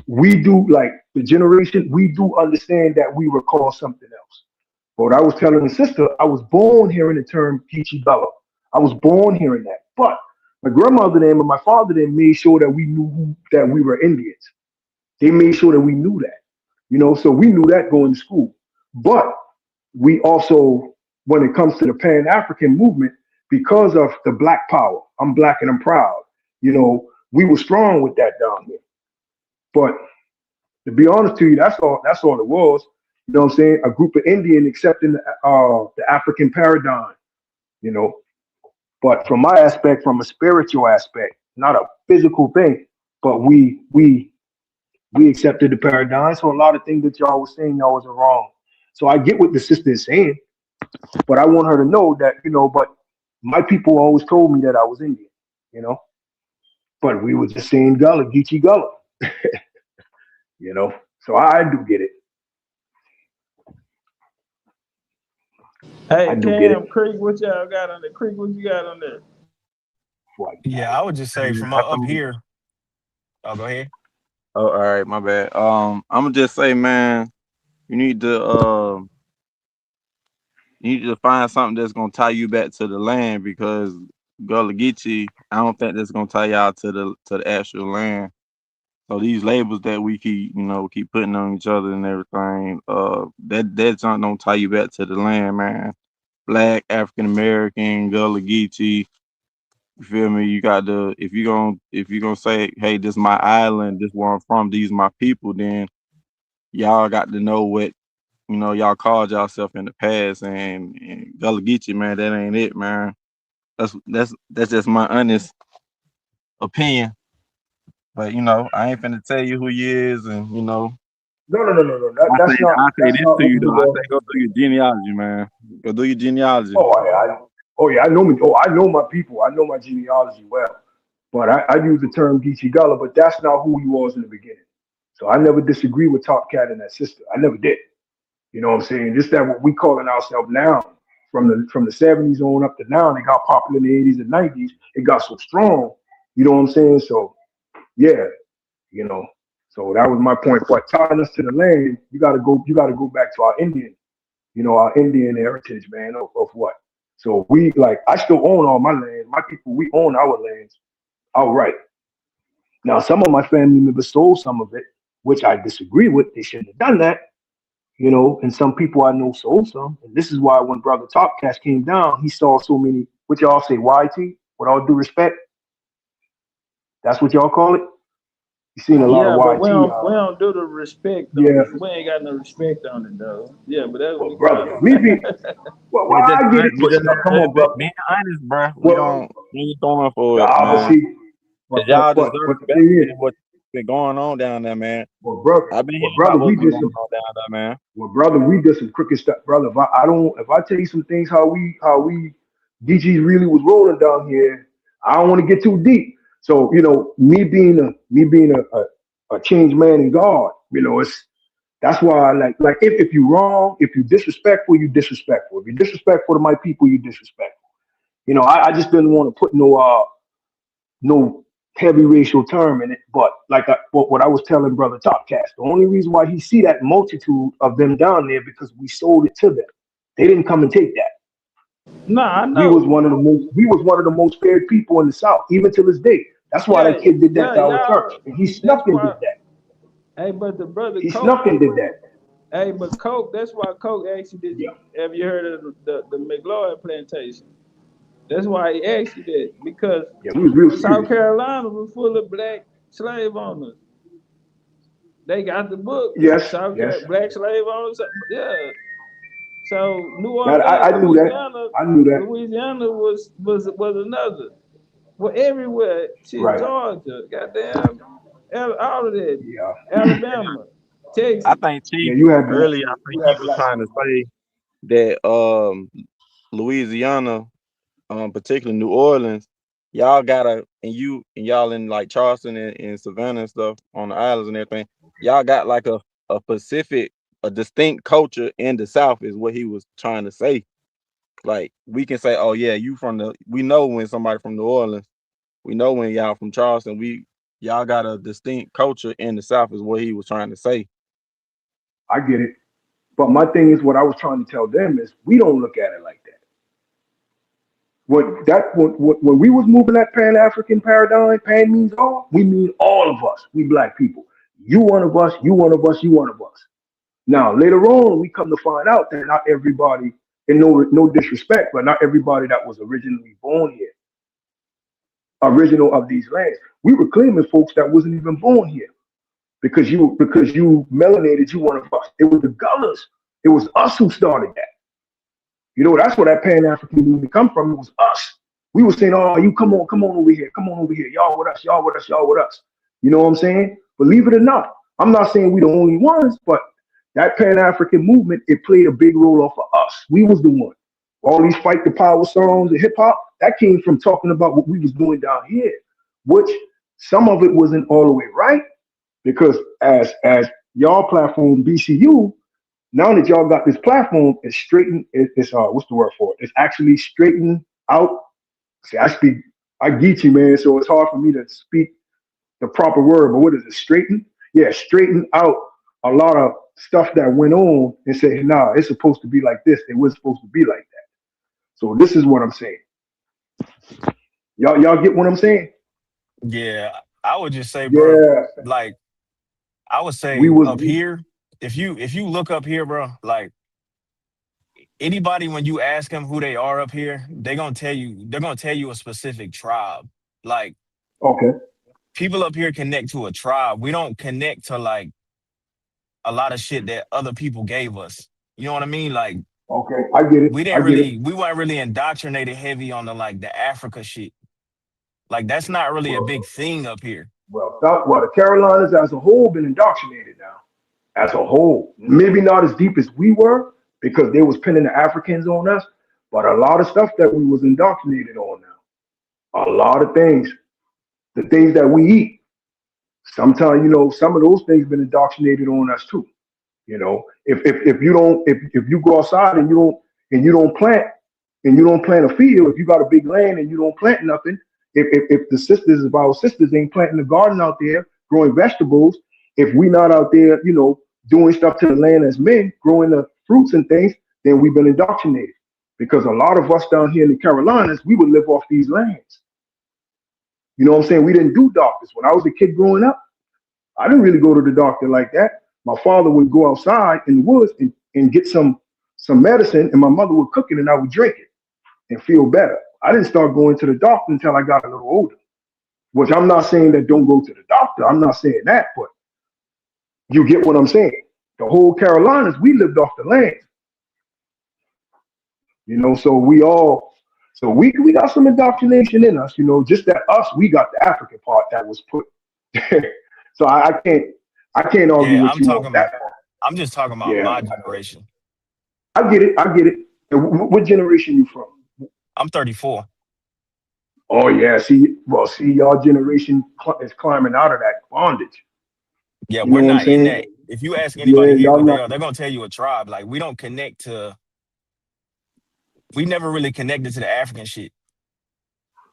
we do, like the generation, we do understand that we were called something else. But I was telling the sister, I was born hearing the term Geechee Gullah. I was born hearing that. But my grandmother and my father then made sure that we knew that we were Indians. They made sure that we knew that. You know, so we knew that going to school. But we also, when it comes to the Pan African movement, because of the Black Power, I'm black and I'm proud. You know, we were strong with that down here. But to be honest to you, that's all. That's all it was. You know what I'm saying? A group of Indian accepting the African paradigm. You know, but from my aspect, from a spiritual aspect, not a physical thing, but we accepted the paradigm. So a lot of things that y'all was saying, y'all wasn't wrong. So I get what the sister is saying, but I want her to know that, you know, but my people always told me that I was Indian, you know, but we were just saying Gullah, Geechee Gullah, you know. So I do get it. Hey, I do get it. Cam, Creek, what y'all got on there? Creek, what you got on there? Yeah, I would just say from up here. Oh, go ahead. Oh, all right, my bad. I'm gonna just say, man, you need to find something that's gonna tie you back to the land because Gullah Geechee, I don't think that's gonna tie y'all to the actual land. So these labels that we keep putting on each other and everything, that junk don't tie you back to the land, man. Black, African American, Gullah Geechee. You feel me? You got to if you gonna say, hey, this is my island, this is where I'm from, these my people, then y'all got to know what y'all called yourself in the past, and Gullah Geechee, man, that ain't it, man. That's just my honest opinion. But I ain't finna tell you who he is, and No. That's not. I say That's this not to what you we though. I say was. go through your genealogy, man. Go do your genealogy. Oh yeah, I know me. Oh, I know my people. I know my genealogy well. But I use the term Geechee Gullah, but that's not who he was in the beginning. So I never disagree with Top Cat and that sister. I never did. You know what I'm saying? Just that what we calling ourselves now, from the 70s on up to now, and it got popular in the 80s and 90s. It got so strong. You know what I'm saying? So yeah, you know. So that was my point. But tying us to the land, you gotta go back to our Indian, our Indian heritage, man, of what. So I still own all my land. My people, we own our lands outright. Now, some of my family members sold some of it, which I disagree with. They shouldn't have done that, and some people I know sold some. And this is why when Brother Topcatz came down, he saw so many, what y'all say, YT, with all due respect. That's what y'all call it. You seen a lot of Yeah, but YT. we don't do the respect on Yeah, it. We ain't got no respect on it though. Yeah, but that's what well, we brother, call me be, it. well, We just I get it twisted up. Come on, brother. being honest, bro. Well, We ain't going for it, but man. see, Cause y'all deserve but the better thing than is, what's been going on down there, man. I've been hearing brother, about we what's been did going some. on down there, man. Well, brother, we did some crooked stuff, brother. If I tell you some things how we DGs really was rolling down here, I don't want to get too deep. So me being a changed man in God, that's why I like if you wrong, if you disrespectful, you disrespectful. If you disrespectful to my people, you disrespectful. I just didn't want to put no heavy racial term in it. But what I was telling Brother Topcast, the only reason why he see that multitude of them down there because we sold it to them. They didn't come and take that. Nah, I We was know. one of the most feared people in the South, even to this day. That's why Yeah, that kid did that yeah, to our church, y'all. and he That's snuck and why. did that. Hey, but the brother He Coke. snuck and did that. Hey, but Coke. That's why Coke actually did. Yeah, Have you heard of the McLaurin plantation? That's why he asked you that because yeah, we was real South serious. Carolina was full of black slave owners. They got the books. Yes, yes. Black slave owners. Yeah. So New Now Orleans, I knew that. I knew that. Louisiana was another. Well, everywhere. Shit, Right. Georgia, goddamn, all of that, Yeah. Alabama, I Texas. think Yeah. Chief You had black. earlier. I think You he had was black trying to people. say that Louisiana, particularly New Orleans, y'all gotta and y'all in like Charleston and Savannah and stuff on the islands and everything. Y'all got like a distinct culture in the South is what he was trying to say. Like we can say, oh yeah, we know when somebody from New Orleans, we know when y'all from Charleston, y'all got a distinct culture in the South is what he was trying to say. I get it. But my thing is, what I was trying to tell them is, we don't look at it like that. When we was moving that Pan African paradigm, Pan means all. We mean all of us. We black people. You one of us. You one of us. You one of us. Now, later on, we come to find out that not everybody, and no disrespect, but not everybody that was originally born here, original of these lands, we were claiming folks that wasn't even born here because you melanated, you one of us. It was the Gullers. It was us who started that. You know, that's where that Pan African movement come from. It was us. We were saying, "Oh, you come on over here, come on over here, y'all with us, y'all with us, y'all with us." You know what I'm saying? Believe it or not, I'm not saying we the only ones, but that Pan African movement, it played a big role off of us. We was the one. All these fight the power songs and hip hop, that came from talking about what we was doing down here, which some of it wasn't all the way right because as y'all platform BCU, now that y'all got this platform, it's straightened. It's what's the word for it? It's actually straightened out. See, I get you, man. So it's hard for me to speak the proper word, but what is it? Straighten? Yeah, straighten out a lot of stuff that went on and say, nah, it's supposed to be like this. It was supposed to be like that. So this is what I'm saying. Y'all get what I'm saying? Yeah, I would just say, bro, Yeah, like I would we say was. up here, if you look up here, bro, like anybody when you ask them who they are up here, they're gonna tell you a specific tribe. Like Okay, people up here connect to a tribe. We don't connect to like a lot of shit that other people gave us. You know what I mean? Like okay, I get it. I get it. we weren't really indoctrinated heavy on the Africa shit. Like that's not really a big Well, thing up here. well, the Carolinas as a whole been indoctrinated now. As a whole, maybe not as deep as we were because they was pinning the Africans on us, but a lot of stuff that we was indoctrinated on now. A lot of things, the things that we eat. Sometimes, some of those things been indoctrinated on us too. If you go outside and you don't plant a field, if you got a big land and you don't plant nothing, if the sisters of our sisters ain't planting a garden out there growing vegetables, if we not out there, doing stuff to the land as men, growing the fruits and things, then we've been indoctrinated. Because a lot of us down here in the Carolinas, we would live off these lands. You know what I'm saying? We didn't do doctors. When I was a kid growing up, I didn't really go to the doctor like that. My father would go outside in the woods and get some medicine, and my mother would cook it, and I would drink it and feel better. I didn't start going to the doctor until I got a little older. Which I'm not saying that don't go to the doctor. I'm not saying that, but you get what I'm saying. The whole Carolinas, we lived off the land, So we got some indoctrination in us, Just that us, we got the African part that was put. So I can't argue Yeah, with you on that part. I'm just talking about Yeah, my generation. I get it. I get it. And what generation you from? I'm 34. Oh yeah, see, y'all generation is climbing out of that bondage. Yeah, You know we're what I'm not in saying? that. If you ask Yeah, anybody here y'all who they not. are, they're gonna tell you a tribe. Like we don't connect to. We never really connected to the African shit.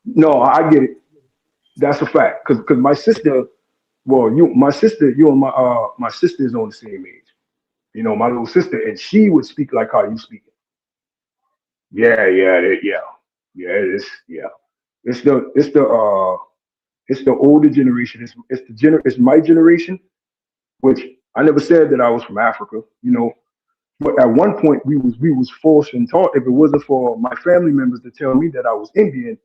No, I get it. That's a fact. Cause my sister, you and my sister is on the same age. My little sister, and she would speak like how you speak. Yeah. It's the older generation. It's my generation, which I never said that I was from Africa. But at one point we was forced and taught. If it wasn't for my family members to tell me that I was Indian,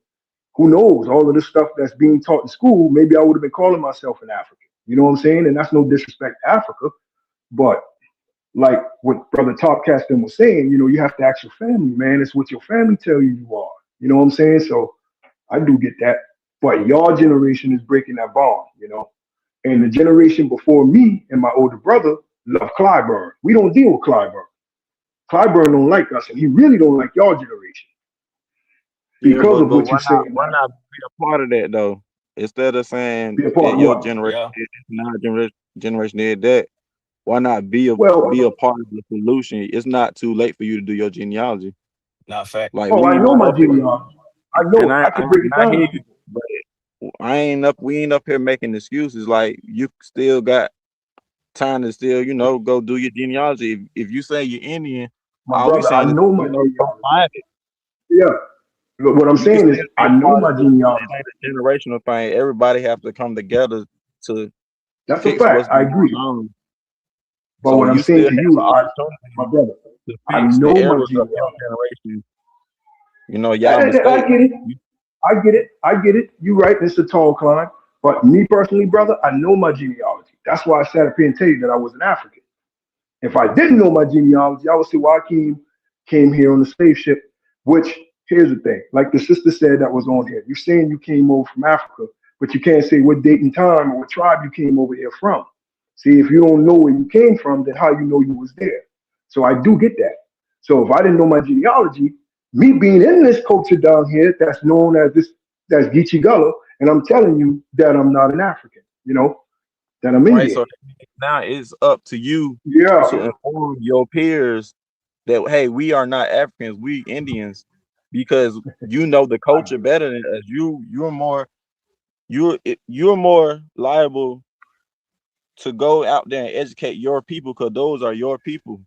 who knows? All of this stuff that's being taught in school, maybe I would have been calling myself an African. You know what I'm saying? And that's no disrespect to Africa, but like what Brother Topcatz was saying, you have to ask your family, man. It's what your family tell you are. You know what I'm saying? So I do get that. But your generation is breaking that bond. And the generation before me and my older brother love Clyburn. We don't deal with Clyburn. Clyburn don't like us, and he really don't like your generation Yeah, because but of but what why you're not saying why now. not be a part of that though? Instead of Be saying a part that of your what? generation Yeah, did this and our generation did that, why not be a Well, part of the solution? It's not too late for you to do your genealogy. not fact. Like oh, we I ain't know my up here, genealogy. I know and it. I I I, can break it I down hear to you, people. but we ain't up here making excuses. Like you still got time to still go do your genealogy. If you say you're Indian, My all we brother, I saying is know my go genealogy. find it. Yeah. But what I'm You can saying still is, be I a know part of my it. It genealogy. ain't a generational thing. Everybody have to come together to That's a fix what's fact. I been going agree. on. But So what I'm you saying still to have you, the my opportunity brother, to I fix the know my errors of your genealogy. generation. You know, I, y'all I mistake. get it. I get it. I get it. You're right. It's a tall climb. But me personally, brother, I know my genealogy. That's why I sat up here and tell you that I was an African. If I didn't know my genealogy, I would say, well, came here on the slave ship, which here's the thing. Like the sister said that was on here. You're saying you came over from Africa, but you can't say what date and time or what tribe you came over here from. See, if you don't know where you came from, then how you know you was there? So I do get that. So if I didn't know my genealogy, me being in this culture down here that's known as that's Geechee Gullah, and I'm telling you that I'm not an African, that I'm Right. Indian. So now it's up to you to Yeah. inform your peers that hey, we are not Africans, we Indians, because you know the culture better than us. You're more liable to go out there and educate your people because those are your people.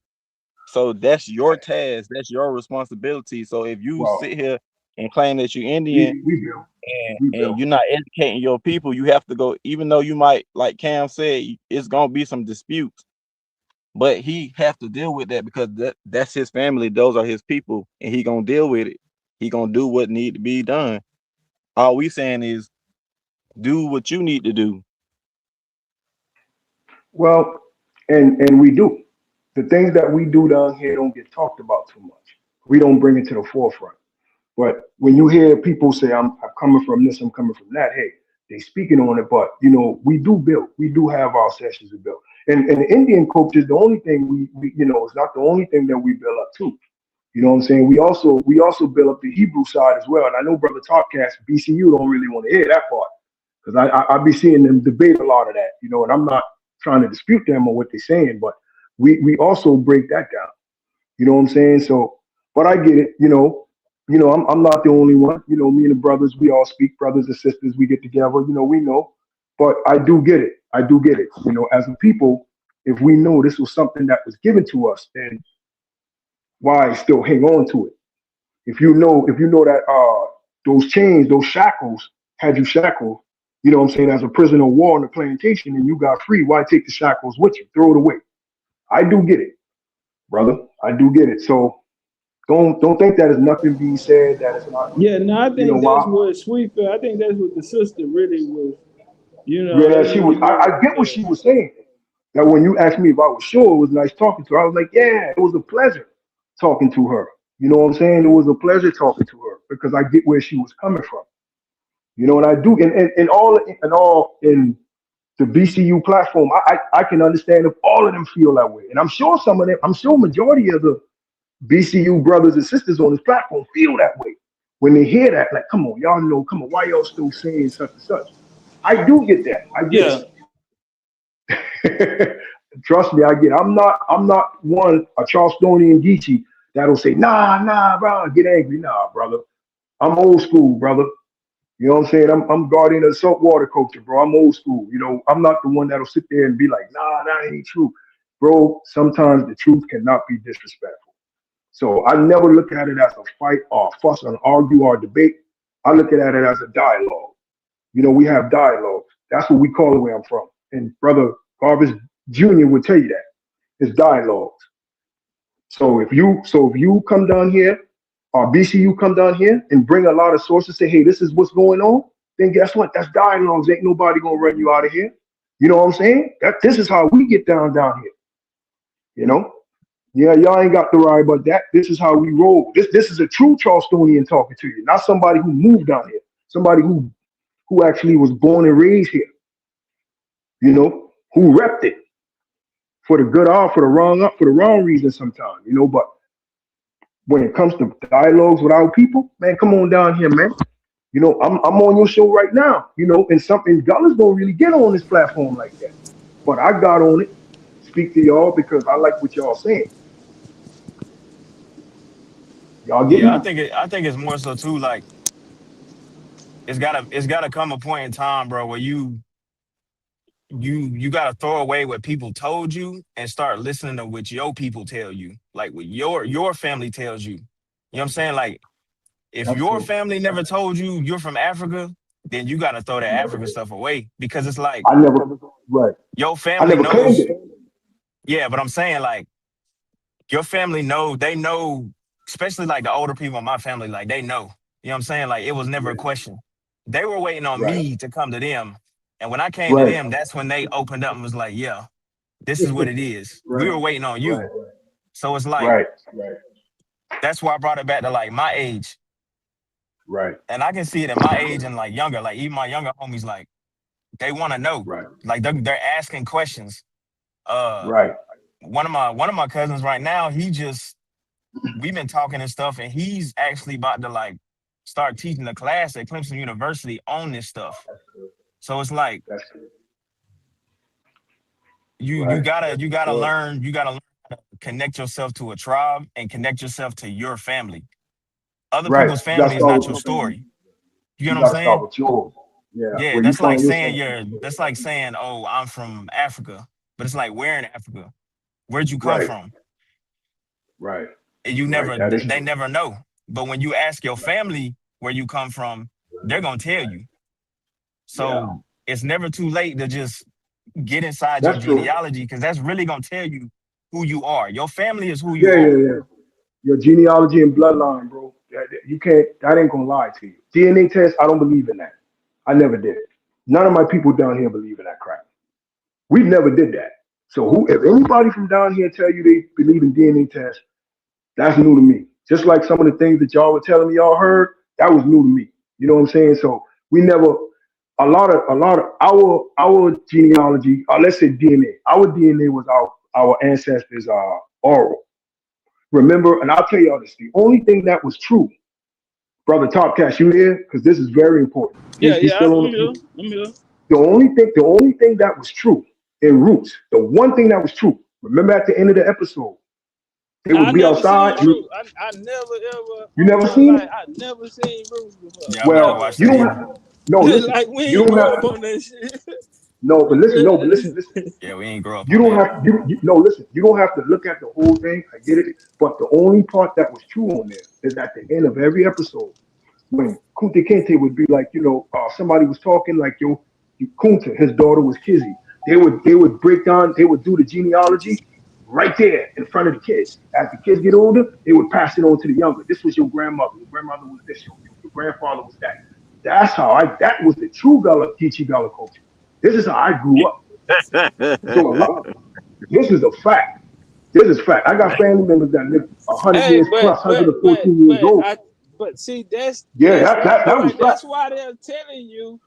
So that's your task, that's your responsibility. So if you Well, sit here and claim that you're Indian we built. and, We and built. you're not educating your people, you have to go, even though you might, like Cam said, it's gonna be some disputes, but he have to deal with that because that's his family, those are his people, and he gonna deal with it. He gonna do what need to be done. All we saying is do what you need to do. Well, and we do. The things that we do down here don't get talked about too much. We don't bring it to the forefront. But when you hear people say, I'm coming from this, I'm coming from that, hey, they speaking on it, but we do build. We do have our sessions to build. And the Indian culture is the only thing it's not the only thing that we build up to. You know what I'm saying? We also build up the Hebrew side as well. And I know Brother Topcatz, BCU don't really want to hear that part. Because I be seeing them debate a lot of that, and I'm not trying to dispute them or what they're saying, but we also break that down. You know what I'm saying? So, but I get it. I'm not the only one. Me and the brothers, we all speak, brothers and sisters. We get together. We know. But I do get it. I do get it. As a people, if we know this was something that was given to us, then why still hang on to it? If you know that those chains, those shackles had you shackled, what I'm saying, as a prisoner of war on the plantation and you got free, why take the shackles with you? Throw it away. I do get it, brother. I do get it. So don't think that is nothing being said, that it's not, Yeah, no, I think why. that's what Sweet felt. I think that's what the sister really was. Yeah, That's she what was. it I really get what was. she was saying. That when you asked me if I was sure, it was nice talking to her. I was like, yeah, it was a pleasure talking to her. You know what I'm saying? It was a pleasure talking to her because I get where she was coming from. And I do, and all in the BCU platform, I can understand if all of them feel that way, and I'm sure some of them, I'm sure majority of the BCU brothers and sisters on this platform feel that way when they hear that. Like, come on, y'all know, come on, why y'all still saying such and such? I do get that. I get Yeah, it. Trust me, I get it. I'm not one a Charlestonian Geechee that'll say, nah, bro, get angry. Nah, brother. I'm old school, brother. You know what I'm saying? I'm guardian of the saltwater culture, bro. I'm old school. I'm not the one that'll sit there and be like, nah, that ain't true. Bro, sometimes the truth cannot be disrespectful. So I never look at it as a fight or a fuss or an argue or a debate. I look at it as a dialogue. We have dialogues. That's what we call it where I'm from. And Brother Garvis Jr. would tell you that. It's dialogues. So if you come down here, or BCU come down here and bring a lot of sources, say, hey, this is what's going on, then guess what? That's dialogues. Ain't nobody gonna run you out of here. You know what I'm saying? This is how we get down here. You know? Yeah, y'all ain't got to worry about that. This is how we roll. This is a true Charlestonian talking to you, not somebody who moved down here. Somebody who actually was born and raised here, who repped it for the good or for the wrong reason sometimes, but when it comes to dialogues with our people, man, come on down here, man. I'm on your show right now, and something Gullah's don't really get on this platform like that. But I got on it, speak to y'all because I like what y'all saying. Y'all get Yeah, I me? think it's more so too like it's gotta come a point in time, bro, where you gotta throw away what people told you and start listening to what your people tell you, like what your family tells you. You know what I'm saying? Like if That's your true. family never told you you're from Africa, then you gotta throw that Never African did. stuff away because it's like I never, right. your I family never claimed knows it. Yeah, but I'm saying like your family they know, especially like the older people in my family, like they know. You know what I'm saying? Like it was never a Yeah. question. They were waiting on Right. me to come to them. And when I came to Right. them, that's when they opened up and was like, yeah, this is what it is. We Right. were waiting on Right. you. So it's like, Right. Right. that's why I brought it back to like my age. Right. And I can see it in my age and like younger, like even my younger homies, like they want to know. Right. Like they're asking questions. Right. One of my cousins right now, we've been talking and stuff, and he's actually about to like start teaching a class at Clemson University on this stuff. So it's like That's good. you Right. gotta learn how to connect yourself to a tribe and connect yourself to your family. Other Right. people's You gotta family is start not with your your family. story. You get You what I'm gotta start saying? with yours. Yeah. Yeah, Where you that's like find saying yourself. oh, I'm from Africa. But it's like, where in Africa? Where'd you come Right. from? Right. And you Right. never That is they true. never know. But when you ask your family where you come from, they're gonna tell you. Yeah. So it's never too late to just get inside your That's true. genealogy because that's really gonna tell you who you are. Your family is who you Yeah. are. Yeah. Yeah. Your genealogy and bloodline, bro. You can't. That ain't gonna lie to you. DNA test. I don't believe in that. I never did. None of my people down here believe in that crap. We never did that. So who? If anybody from down here tell you they believe in DNA tests, that's new to me. Just like some of the things that y'all were telling me y'all heard, that was new to me. You know what I'm saying? So we never a lot of our genealogy, let's say DNA. Our DNA was our ancestors oral. Remember, and I'll tell y'all this: the only thing that was true, brother Topcatz, you here? Because this is very important. Yeah, He's yeah, still on I'm the here. queue. I'm here. The only thing that was true in Roots, the one thing that was true. Remember at the end of the episode, they I would be never outside. seen Bruce. I never ever You on never my seen it? life. I never seen Bruce before. Yeah, I've never Well, watched you that don't either. have. No, listen. Like we You ain't don't grow up have. on that shit. No, but listen. No, but listen. Listen. Yeah, we ain't grow up You on don't that. have. No, listen. You don't have to look at the whole thing. I get it. But the only part that was true on there is at the end of every episode when Kunta Kinte would be like, somebody was talking like Kunta, his daughter was Kizzy. They would break down. They would do the genealogy right there in front of the kids. As the kids get older, they would pass it on to the younger. This was your grandmother. Your grandmother was this. Your grandfather was that. That's how that was the true Geechee Gullah culture. This is how I grew up. So this is a fact. This is fact. I got family members that live 100 Hey, years plus, but 114 years old. see that's Yeah, that's that was fact. that's why they're telling you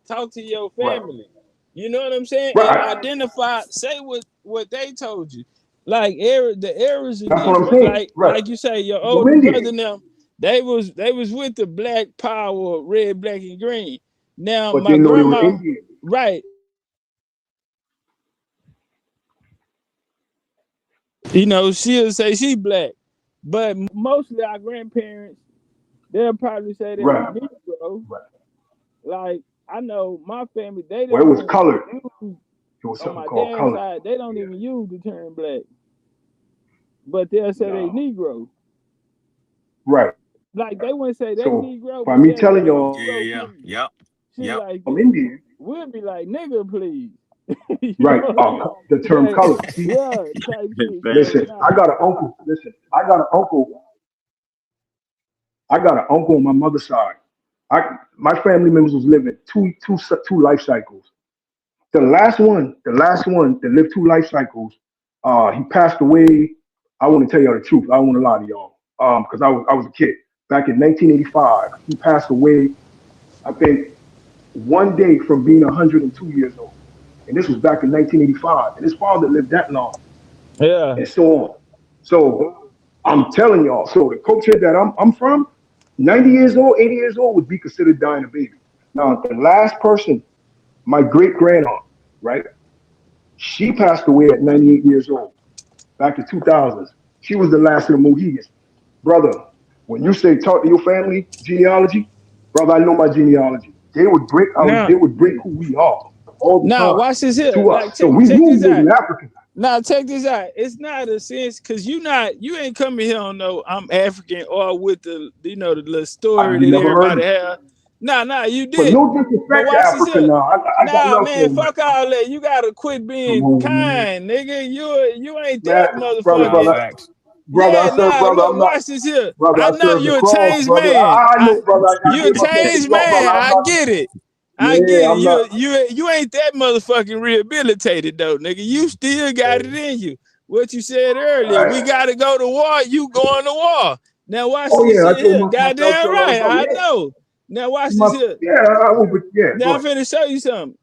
talk to your Right. family. You know what I'm saying? And Right. identify, say what they told you. Like the errors of That's what I'm Negro, saying. Right. like you say, your Go older brother Indian. now, they was with the black power, red, black, and green. Now But my they know they were grandma, Indian. right? She'll say she black, but mostly our grandparents, they'll probably say they were Right. Negro. Right. Like I know my family, they Well, it don't was even colored. use, It was on something my called dad's colored. side, they don't Yeah. even use the term black, but they'll say they No. Negro. Right. Like they wouldn't say they So Negro, by but me they'll say telling they y'all Negro, Yeah. period. Yep. Shit Yep. like I'm that. Indian, We'll be like, nigga, please. You right? know what I mean? The term But colored. See, yeah, type shit. So listen, nah. I got an uncle. Listen, I got an uncle. I got an uncle on my mother's side. My family members was living two life cycles. The last one that lived two life cycles, he passed away. I want to tell y'all the truth. I don't want to lie to y'all. Because I was a kid. Back in 1985, he passed away, I think, one day from being 102 years old. And this was back in 1985. And his father lived that long, Yeah. and so on. So I'm telling y'all, so the culture that I'm from, 90 years old, 80 years old would be considered dying a baby. Now, the last person, my great grandaunt, right? She passed away at 98 years old back in 2000s. She was the last of the Mohegans. Brother, when you say talk to your family genealogy, brother, I know my genealogy. Now, They would break who we are all the now time watch this here. to Like us. So we check knew this we out. was African. Now check this out. It's not a sense because you ain't coming here on no I'm African or with the the little story You that never heard everybody me. have. Nah, you But did. no But disrespect to watch this Africa here. now. I got Nah, love man, for fuck all that. You gotta quit Come being on, man. kind, nigga. You ain't Man, that Nah, motherfucking. facts. brother, Yeah, I serve, nah, brother. look, I'm not, watch this here. brother. I I know serve the you're a cross, changed brother. man. I know, brother. I You're a gave my son the changed cross, man. brother. I'm I not. get it. I get Yeah, it. I'm not. You ain't that motherfucking rehabilitated though, nigga. You still got it in you. What you said earlier, we gotta go to war. You going to war. Now watch Oh this yeah, I shit told here. myself Goddamn so long right. ago. I Yeah, know. Now watch my, this here. yeah, I will. But yeah, Now go I'm ahead. finna show you something.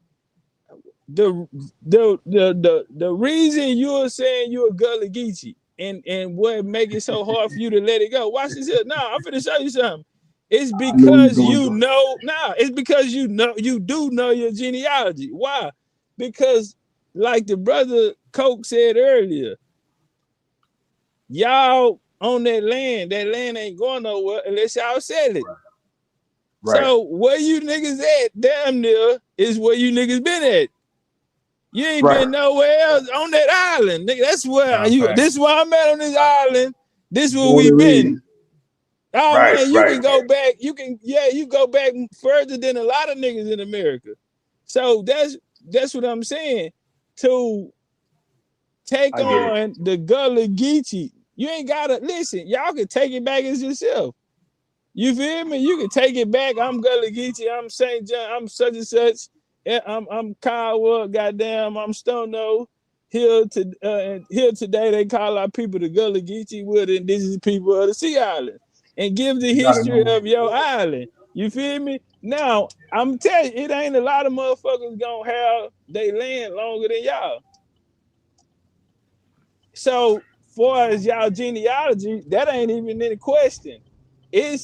The reason you're saying you're a Gullah Geechee and what make it so hard for you to let it go. Watch this here. Nah, I'm finna show you something. It's I know you're because going, you bro. know. Nah, it's because you do know your genealogy. Why? Because like the brother Coke said earlier, y'all on that land ain't going nowhere unless y'all sell it. Right. So where you niggas at, damn near, is where you niggas been at. You ain't Right. been nowhere else on that island, nigga. That's where Nah, you. facts. This is where I'm at on this island. This where Born we and raised. been. Oh Right. man, you Right. can go back. You go back further than a lot of niggas in America. So that's what I'm saying. To take I get it. on the Gullah Geechee, you ain't gotta listen. Y'all can take it back as yourself. You feel me? You can take it back. I'm Gullah Geechee. I'm St. John. I'm such and such. I'm Kyle. Goddamn. I'm Stono. Here today they call our people the Gullah Geechee, with indigenous people of the Sea Island, and give the You gotta history know. of your island. You feel me? Now I'm telling you, it ain't a lot of motherfuckers gonna have they land longer than y'all. So far as y'all genealogy, that ain't even any question. Do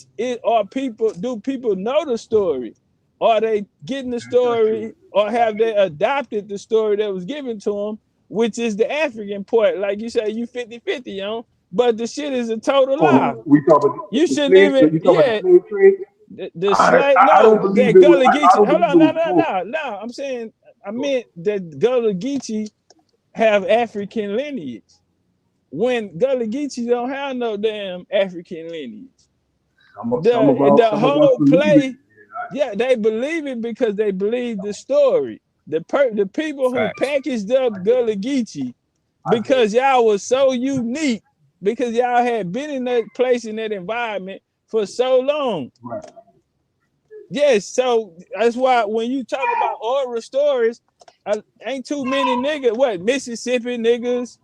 people know the story? Are they getting the story, or have they adopted the story that was given to them, which is the African part? Like you say, you 50-50 on, but the shit is a total lie. Oh, we talk about You the shouldn't slave. even, You talk about the yeah, slave trade. the slave, I don't no, believe that it was. Gullah I Geechee. don't Hold believe on, it was full. no. I'm saying, I meant that Gullah Geechee have African lineage, when Gullah Geechee don't have no damn African lineage. Some of The us whole believe it. play, yeah, they believe it because they believe the story. The people who Facts. packaged up Gullah Geechee, I get it. because y'all was so unique, because y'all had been in that place, in that environment for so long. Right. Yes, so that's why when you talk about oral stories, ain't too many niggas. What, Mississippi niggas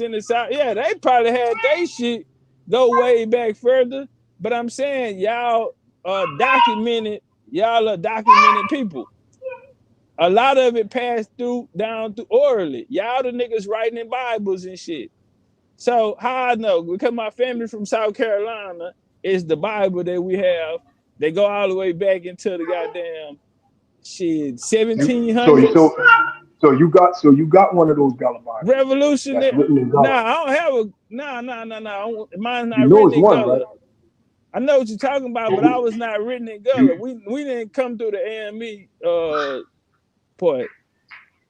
in the South? Yeah, they probably had they shit go way back further. But I'm saying y'all are documented. Y'all are documented people. A lot of it passed down through orally. Y'all the niggas writing in Bibles and shit. So how I know? Because my family from South Carolina is the Bible that we have. They go all the way back into the goddamn shit You, 1700s. so you got one of those Gallibans that's Revolutionary. written in Nah, Gullah. I don't have a nah. Mine's You not know written it's in one, right? Gullah. I know what you're talking about, but I was not written in Gullah. You, We didn't come through the AME part.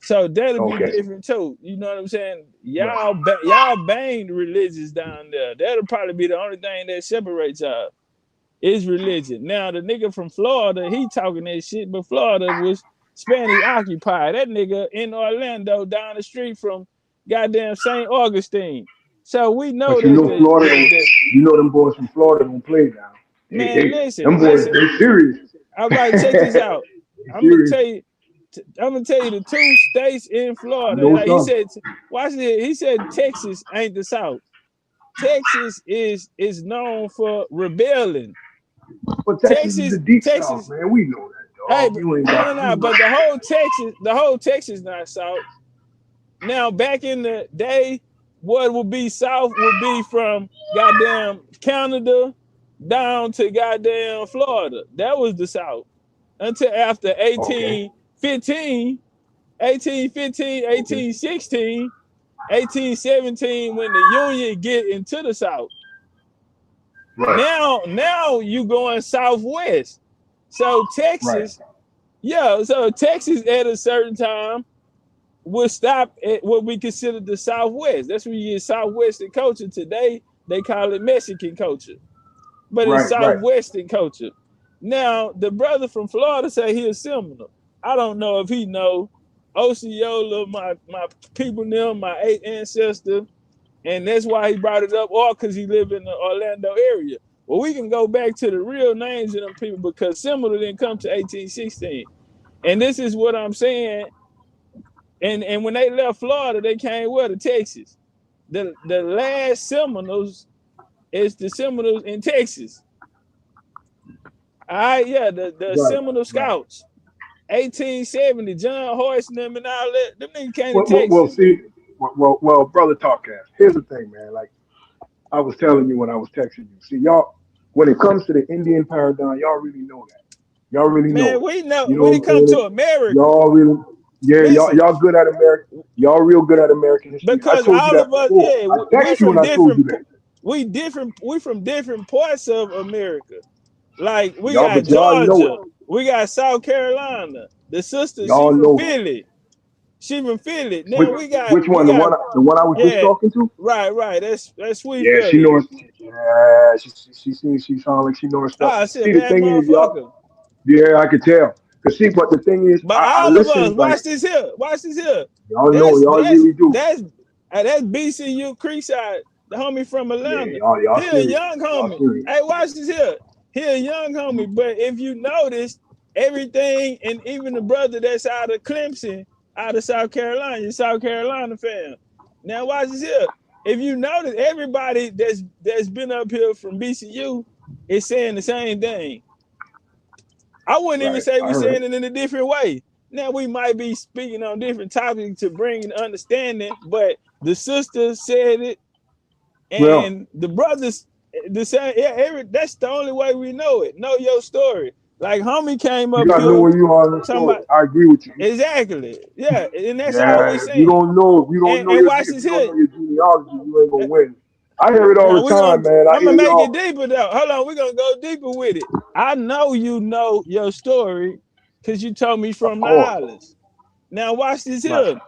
So that'll be okay. different too. You know what I'm saying? Right. Y'all banged religious down there. That'll probably be the only thing that separates y'all, is religion. Now the nigga from Florida, he talking that shit, but Florida was Spanish occupied. That nigga in Orlando down the street from goddamn St. Augustine. So we know But you that know Florida, you know them boys from Florida don't play now. man, Them boys, listen. they serious. All right, check this out. They I'm gonna serious. tell you. I'm gonna tell you the two states in I Florida. know Like he some. said, watch it. He said Texas ain't the South. Texas is known for rebelling. But Texas is the deep south, Texas. man. We know that, Hey, dog. You ain't no, got. no, no. But the whole Texas not South. Now, back in the day, what would be South would be from goddamn Canada down to goddamn Florida. That was the South until after Okay. 1815, 1816, 1817, when the Union get into the South. Right. Now you going southwest. So Right. Texas, yeah, so Texas at a certain time would stop at what we consider the Southwest. That's where you get Southwestern culture. Today, they call it Mexican culture, but it's Right. Right. Southwestern culture. Now the brother from Florida say he a Seminole. I don't know if he know Osceola, my people them, my 8 ancestor, and that's why he brought it up, or because he live in the Orlando area. Well, we can go back to the real names of them people because Seminole didn't come to 1816. And this is what I'm saying. And when they left Florida, they came where? To Texas. The last Seminoles is the Seminoles in Texas. All right, yeah, the Seminole Scouts. 1870, John Hoyce and them and all that. Them niggas came to Texas. Well, brother Talkcast. Here's the thing, man. Like I was telling you when I was texting you. See, y'all, when it comes to the Indian paradigm, y'all really know that. Y'all really know. Man, it. we know You know when it comes to America. Y'all really, yeah, Listen, y'all good at American. Y'all real good at American history. because I told you all that of us, before. yeah, I we texted you from and I told you different. that. We from different parts of America. Like we Y'all, got but y'all know Georgia, it. we got South Carolina. The sister, she Y'all from know it. Philly. She from Philly. Which Now we one? The one I was just yeah, talking to? right. That's Sweet Yeah, she Philly. knows. Yeah, she seems she sounds like she knows stuff. I said, See, the bad thing is, y'all. motherfucker. Yeah, I could tell. Cause see, but the thing is, But I all of us, listen. Like watch this here. y'all know, y'all really do. That's BCU Creekside, the homie from Yeah, Atlanta. y'all He a serious. young Y'all homie. serious. Hey, watch this here. He a young homie, but if you notice, everything, and even the brother that's out of Clemson, out of South Carolina, you're South Carolina fan. Now watch this here. If you notice, everybody that's been up here from BCU is saying the same thing. I wouldn't even say we're saying it in a different way. Now we might be speaking on different topics to bring understanding, but the sister said it, and the brothers the same. Yeah, that's the only way we know it. Know your story. Like homie came You up gotta know here where you are in the talking story. about I agree with you. exactly. Yeah, and that's all we Yeah, if you saying. don't know, And watch this here. your genealogy, you ain't gonna win. I hear it all Now the time, man. I I'm hear gonna make it y'all. deeper though. Hold on, we're gonna go deeper with it. I know you know your story because you told me Of from the course. islands. Now watch this Right. here.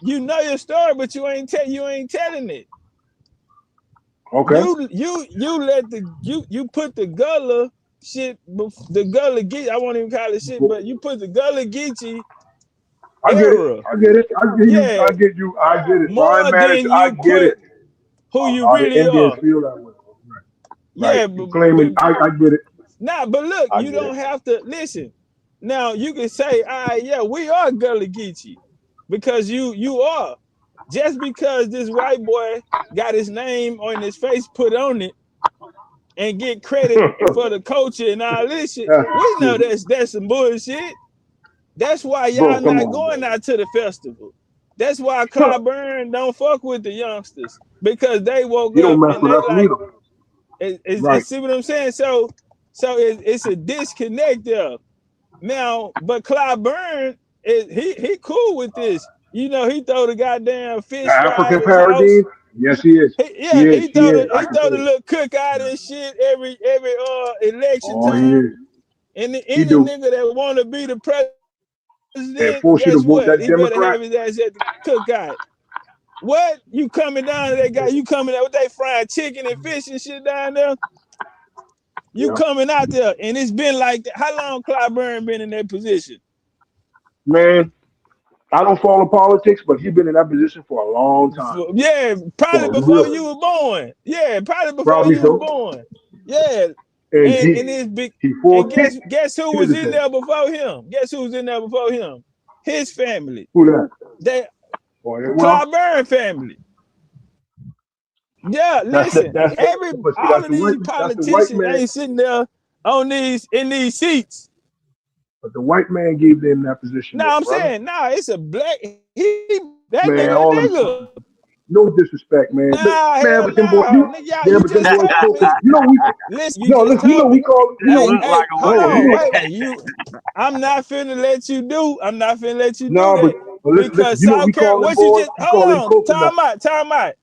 You know your story, but you ain't telling it. Okay. You let you put the Gullah shit, the Gullah Geechee. I won't even call it shit, but you put the Gullah Geechee I get it. era. I get it. I get you. Yeah, I get you. I get it. So I more manage. than I you get it. put who you How the really Indians are. feel that way. Right. Yeah, You claiming? I get it. nah, but look, I you get don't it. have to listen. Now you can say, yeah, we are Gullah Geechee because you are. Just because this white boy got his name on his face put on it and get credit for the culture and all this shit, we know that's some bullshit. That's why y'all Bro, come not on, going bro. out to the festival. That's why Clyburn don't fuck with the youngsters because they woke You don't up mess and with they us like, neither. see what I'm saying? So it's a disconnect there. Now, but Clyburn, he cool with this. You know, he throw the goddamn The fish fry African at his house. paradigm? Yes, he is. He is. He He throw is. I he can throw the tell you. little cookout and shit every election Oh, he time. is. And He any do. nigga that want to be the And president, force you to guess vote what? that He better Democrat? have his ass at the cookout. What? You coming down to that guy? You coming out with they frying chicken and fish and shit down there? You Yeah. coming out there, and it's been like that. How long Clyburn been in that position? Man, I don't follow politics, but he's been in that position for a long time. Yeah, probably For before real. you were born. Yeah, probably before Probably you was so. born. Yeah, And and it's big. he And forekicked. guess who Here's was the in thing. there before him? Guess who was in there before him? His family. Who that? They Boy, well, Clyburn family. Yeah, that's listen. but see, All of these that's the white politicians man. ain't sitting there on in these seats. But the white man gave them that position, No, though, I'm brother. saying, it's a black. That Man, nigga a all them nigga. no disrespect, man. Nah, Man, hell but them boys, no. Nigga, yeah, you but them just boys told talking. me. You know we Listen, you no, just listen. You know told we me. call. You know That we. looked like a Hold Hold on. You on. know. Wait. I'm not finna let you do. I'm not finna let you do No, that but listen. because You know South we call Carolina. them What you boys. just? We call them Hold on. coconuts. Time out.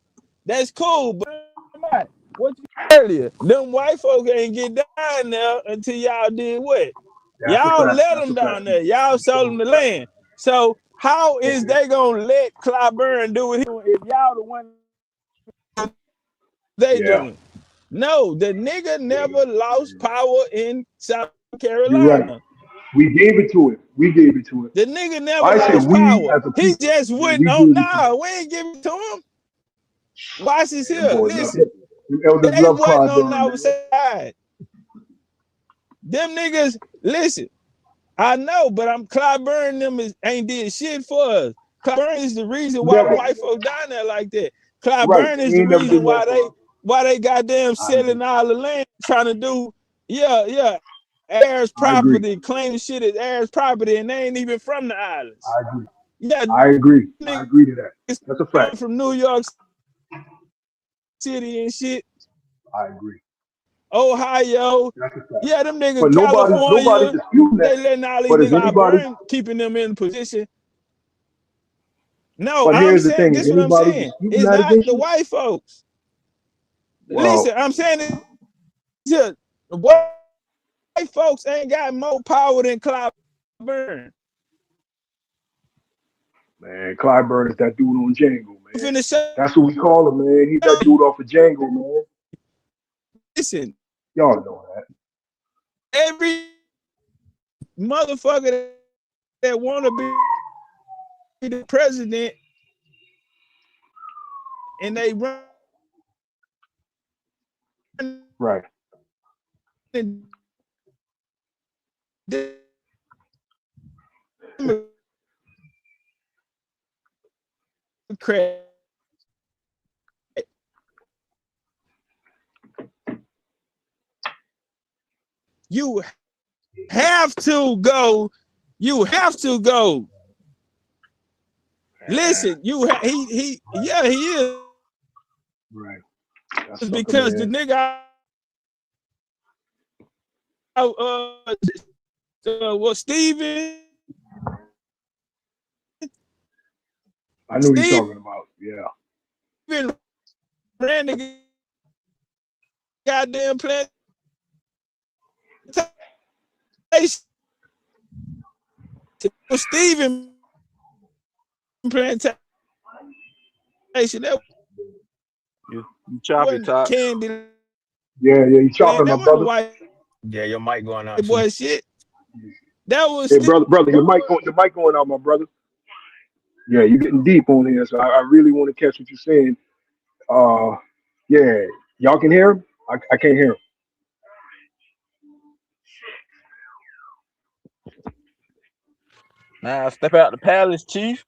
That's cool, but what you earlier? Them white folk ain't get down there until y'all did what? That's a Y'all fact. let That's them a fact. down there. Y'all sold them the land. So how is Okay. they gonna let Clyburn do it if y'all the one they Yeah. doing? No, the nigga never lost power in South Carolina. Right. We gave it to him. The nigga never I said lost we power. as a He people. just wouldn't. Oh no, we ain't giving it to him. Watch this here. Listen, they wasn't on our side. Them niggas, listen. I know, but Clyburn them ain't did shit for us. Clyburn is the reason why white folk down there like that. Clyburn is the reason why they goddamn selling all the land, trying to do heirs property, claim shit as heirs property, and they ain't even from the islands. I agree. Yeah, I agree to that. That's a fact. From New York City and shit. I agree. Ohio, yeah, them niggas. But nobody disputing that. They letting all these niggas keeping them in position. No, but I'm saying this is what I'm saying. It's not the white folks. Well, listen, I'm saying the white folks ain't got more power than Clyburn. Man, Clyburn is that dude on Django, man. That's what we call him, man. He's that dude off of Django, man. Listen, y'all know that. Every motherfucker that want to be the president and they run right. You have to go. You have to go. Listen, he is. Right. That's because the nigga Steven. I know what you're talking about. Yeah. Steven ran the goddamn plant. Steven plantation. You choppy top. Candy. Yeah, you chopping, my brother. Yeah, your mic going out. Boy, shit. That was. Hey, brother, your mic going out, my brother. Yeah, you're getting deep on here, so I really want to catch what you're saying. Yeah, y'all can hear him. I can't hear him. Nah, step out the palace, chief.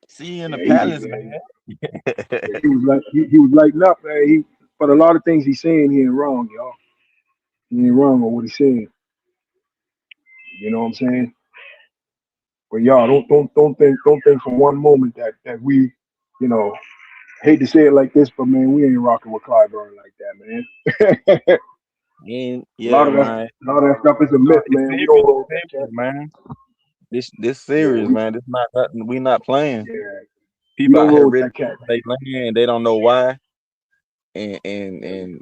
See you in the palace, man. Yeah, he was lighting up, man. But a lot of things he's saying, he ain't wrong, y'all. He ain't wrong on what he's saying. You know what I'm saying? But y'all don't think for one moment that we, you know, hate to say it like this, but man, we ain't rocking with Clyburn like that, man. Yeah, a lot of that stuff is a myth, man. We don't roll that, man. This serious, man. This not nothing. We not playing. Yeah. People out here really they land, they don't know why, and it ain't.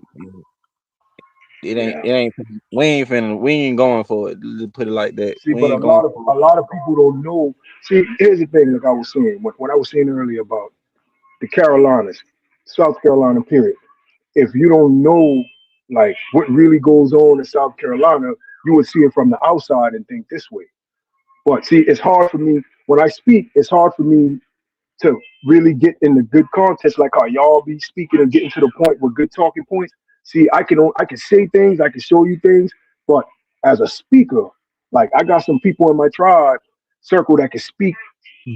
We ain't going for it. Let's put it like that. See, but a lot of people don't know. See, here's the thing, like I was saying, what I was saying earlier about the Carolinas, South Carolina, period. If you don't know, like, what really goes on in South Carolina, you would see it from the outside and think this way. But see, it's hard for me when I speak. It's hard for me to really get in the good context, like how y'all be speaking and getting to the point with good talking points. See, I can say things, I can show you things, but as a speaker, like I got some people in my tribe circle that can speak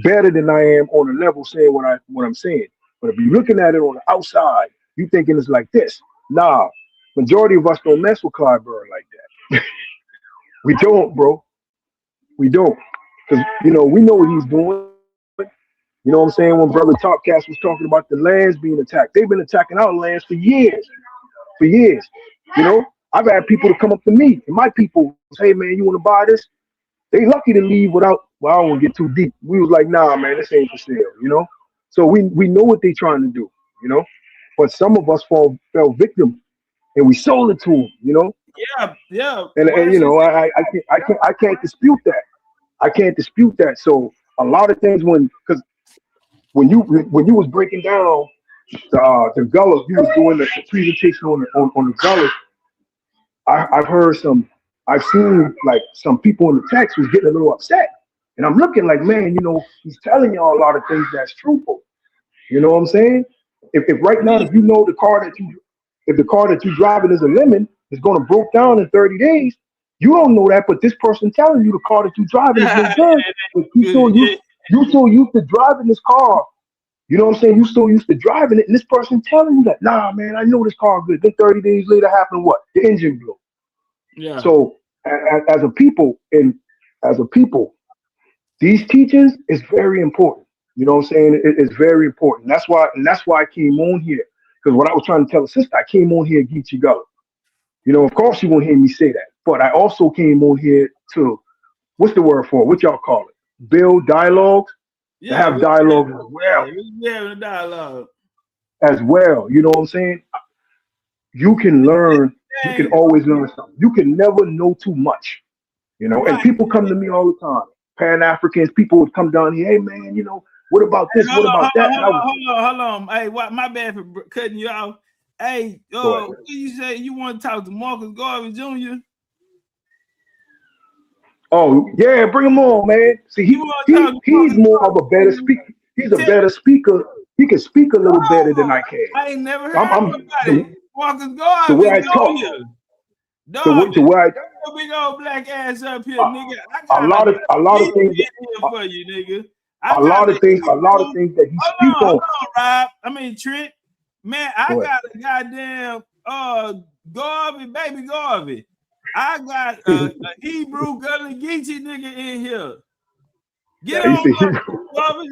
better than I am on a level saying what I'm saying. But if you're looking at it on the outside, you thinking it's like this. Nah, majority of us don't mess with Clyburn like that. We don't, bro. We don't. Because, you know, we know what he's doing. You know what I'm saying? When Brother Topcatz was talking about the lands being attacked, they've been attacking our lands for years. For years. You know, I've had people to come up to me and my people say, hey, man, you want to buy this? They lucky to leave without, well, I don't want to get too deep. We was like, nah, man, this ain't for sale, you know? So we know what they trying to do, you know? But some of us fell victim and we sold it to them, you know? Yeah. And you know, I can't dispute that. I can't dispute that. So a lot of things because when you was breaking down the Gullah, you was doing the presentation on the Gullah. I've heard some I've seen like some people in the text was getting a little upset. And I'm looking like, man, he's telling y'all a lot of things that's truthful. You know what I'm saying? If right now, if you know the car that you're driving is a lemon, it's going to broke down in 30 days. You don't know that, but this person telling you the car that you're driving is no good. But you so used to driving this car. You know what I'm saying? You so used to driving it, and this person telling you that, nah, man, I know this car good. Then 30 days later happened what? The engine blew. Yeah. So as a people, these teachings is very important. You know what I'm saying? It's very important. That's why I came on here. Because what I was trying to tell the sister, I came on here Geechee Gullah. Of course you won't hear me say that. But I also came on here to, what's the word for it? What y'all call it? Build dialogues? To have dialogue as well. Yeah, dialogue. As well. You know what I'm saying? You can learn. You can always learn something. You can never know too much. And people come to me all the time. Pan-Africans, people would come down here, hey man, what about this? What about that? Hold on. Hey, my bad for cutting you off. Hey, what you say? You want to talk to Marcus Garvey Jr.? Oh yeah, bring him on, man. See, he's more of a better speaker. He's a better speaker. He can speak a little better than I can. I ain't never heard nobody. Marcus Garvey. The way I talk. The way I big old black ass up here, nigga. A lot of things for you, nigga. A lot of things that he speaks on. Hold on, Rob. Trent. Man, I got a goddamn baby Garvey. I got a Hebrew Gullah Geechee nigga in here. Get on Garvey.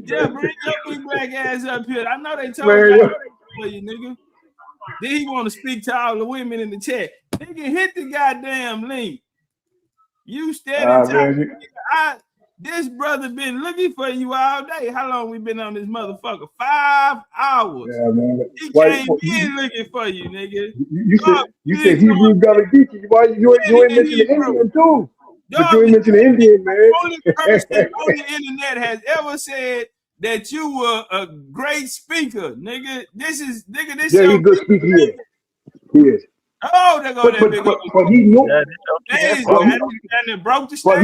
Yeah, bring your big black ass up here. I know they told you for you, nigga. Then he want to speak to all the women in the chat. Nigga, hit the goddamn link. You steady this brother been looking for you all day. How long we been on this motherfucker? 5 hours. Yeah, man. He came in looking for you, nigga. You said Hebrew Gullah Geechee. Why you ain't mentioning the Indian too? But you ain't mentioning the Indian, man. The only person on the internet has ever said that you were a great speaker, nigga. This is he's a good speaker. He is. Oh, they're going but he knows. Broke the stage.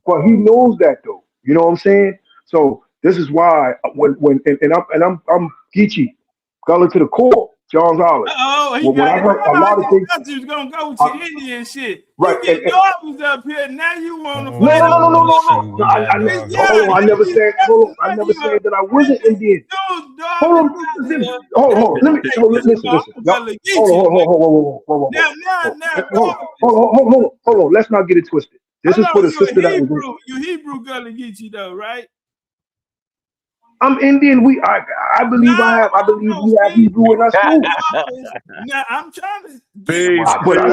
But he knows that though. You know what I'm saying? So this is why I'm Geechee, Gullah to the core, John Hollis. When I heard a lot of things, I thought you was gonna go with your Indian shit. Right, you get Darby's up here. Now you want to fight? No. I never said. Hold on. I never said that I wasn't Indian. Hold on. Let me listen. Hold on. Let's not get it twisted. This is for the sister that was. You Hebrew Gullah Geechee though, right? I'm Indian. I believe we have Hebrew in our school. Now I'm trying to. But I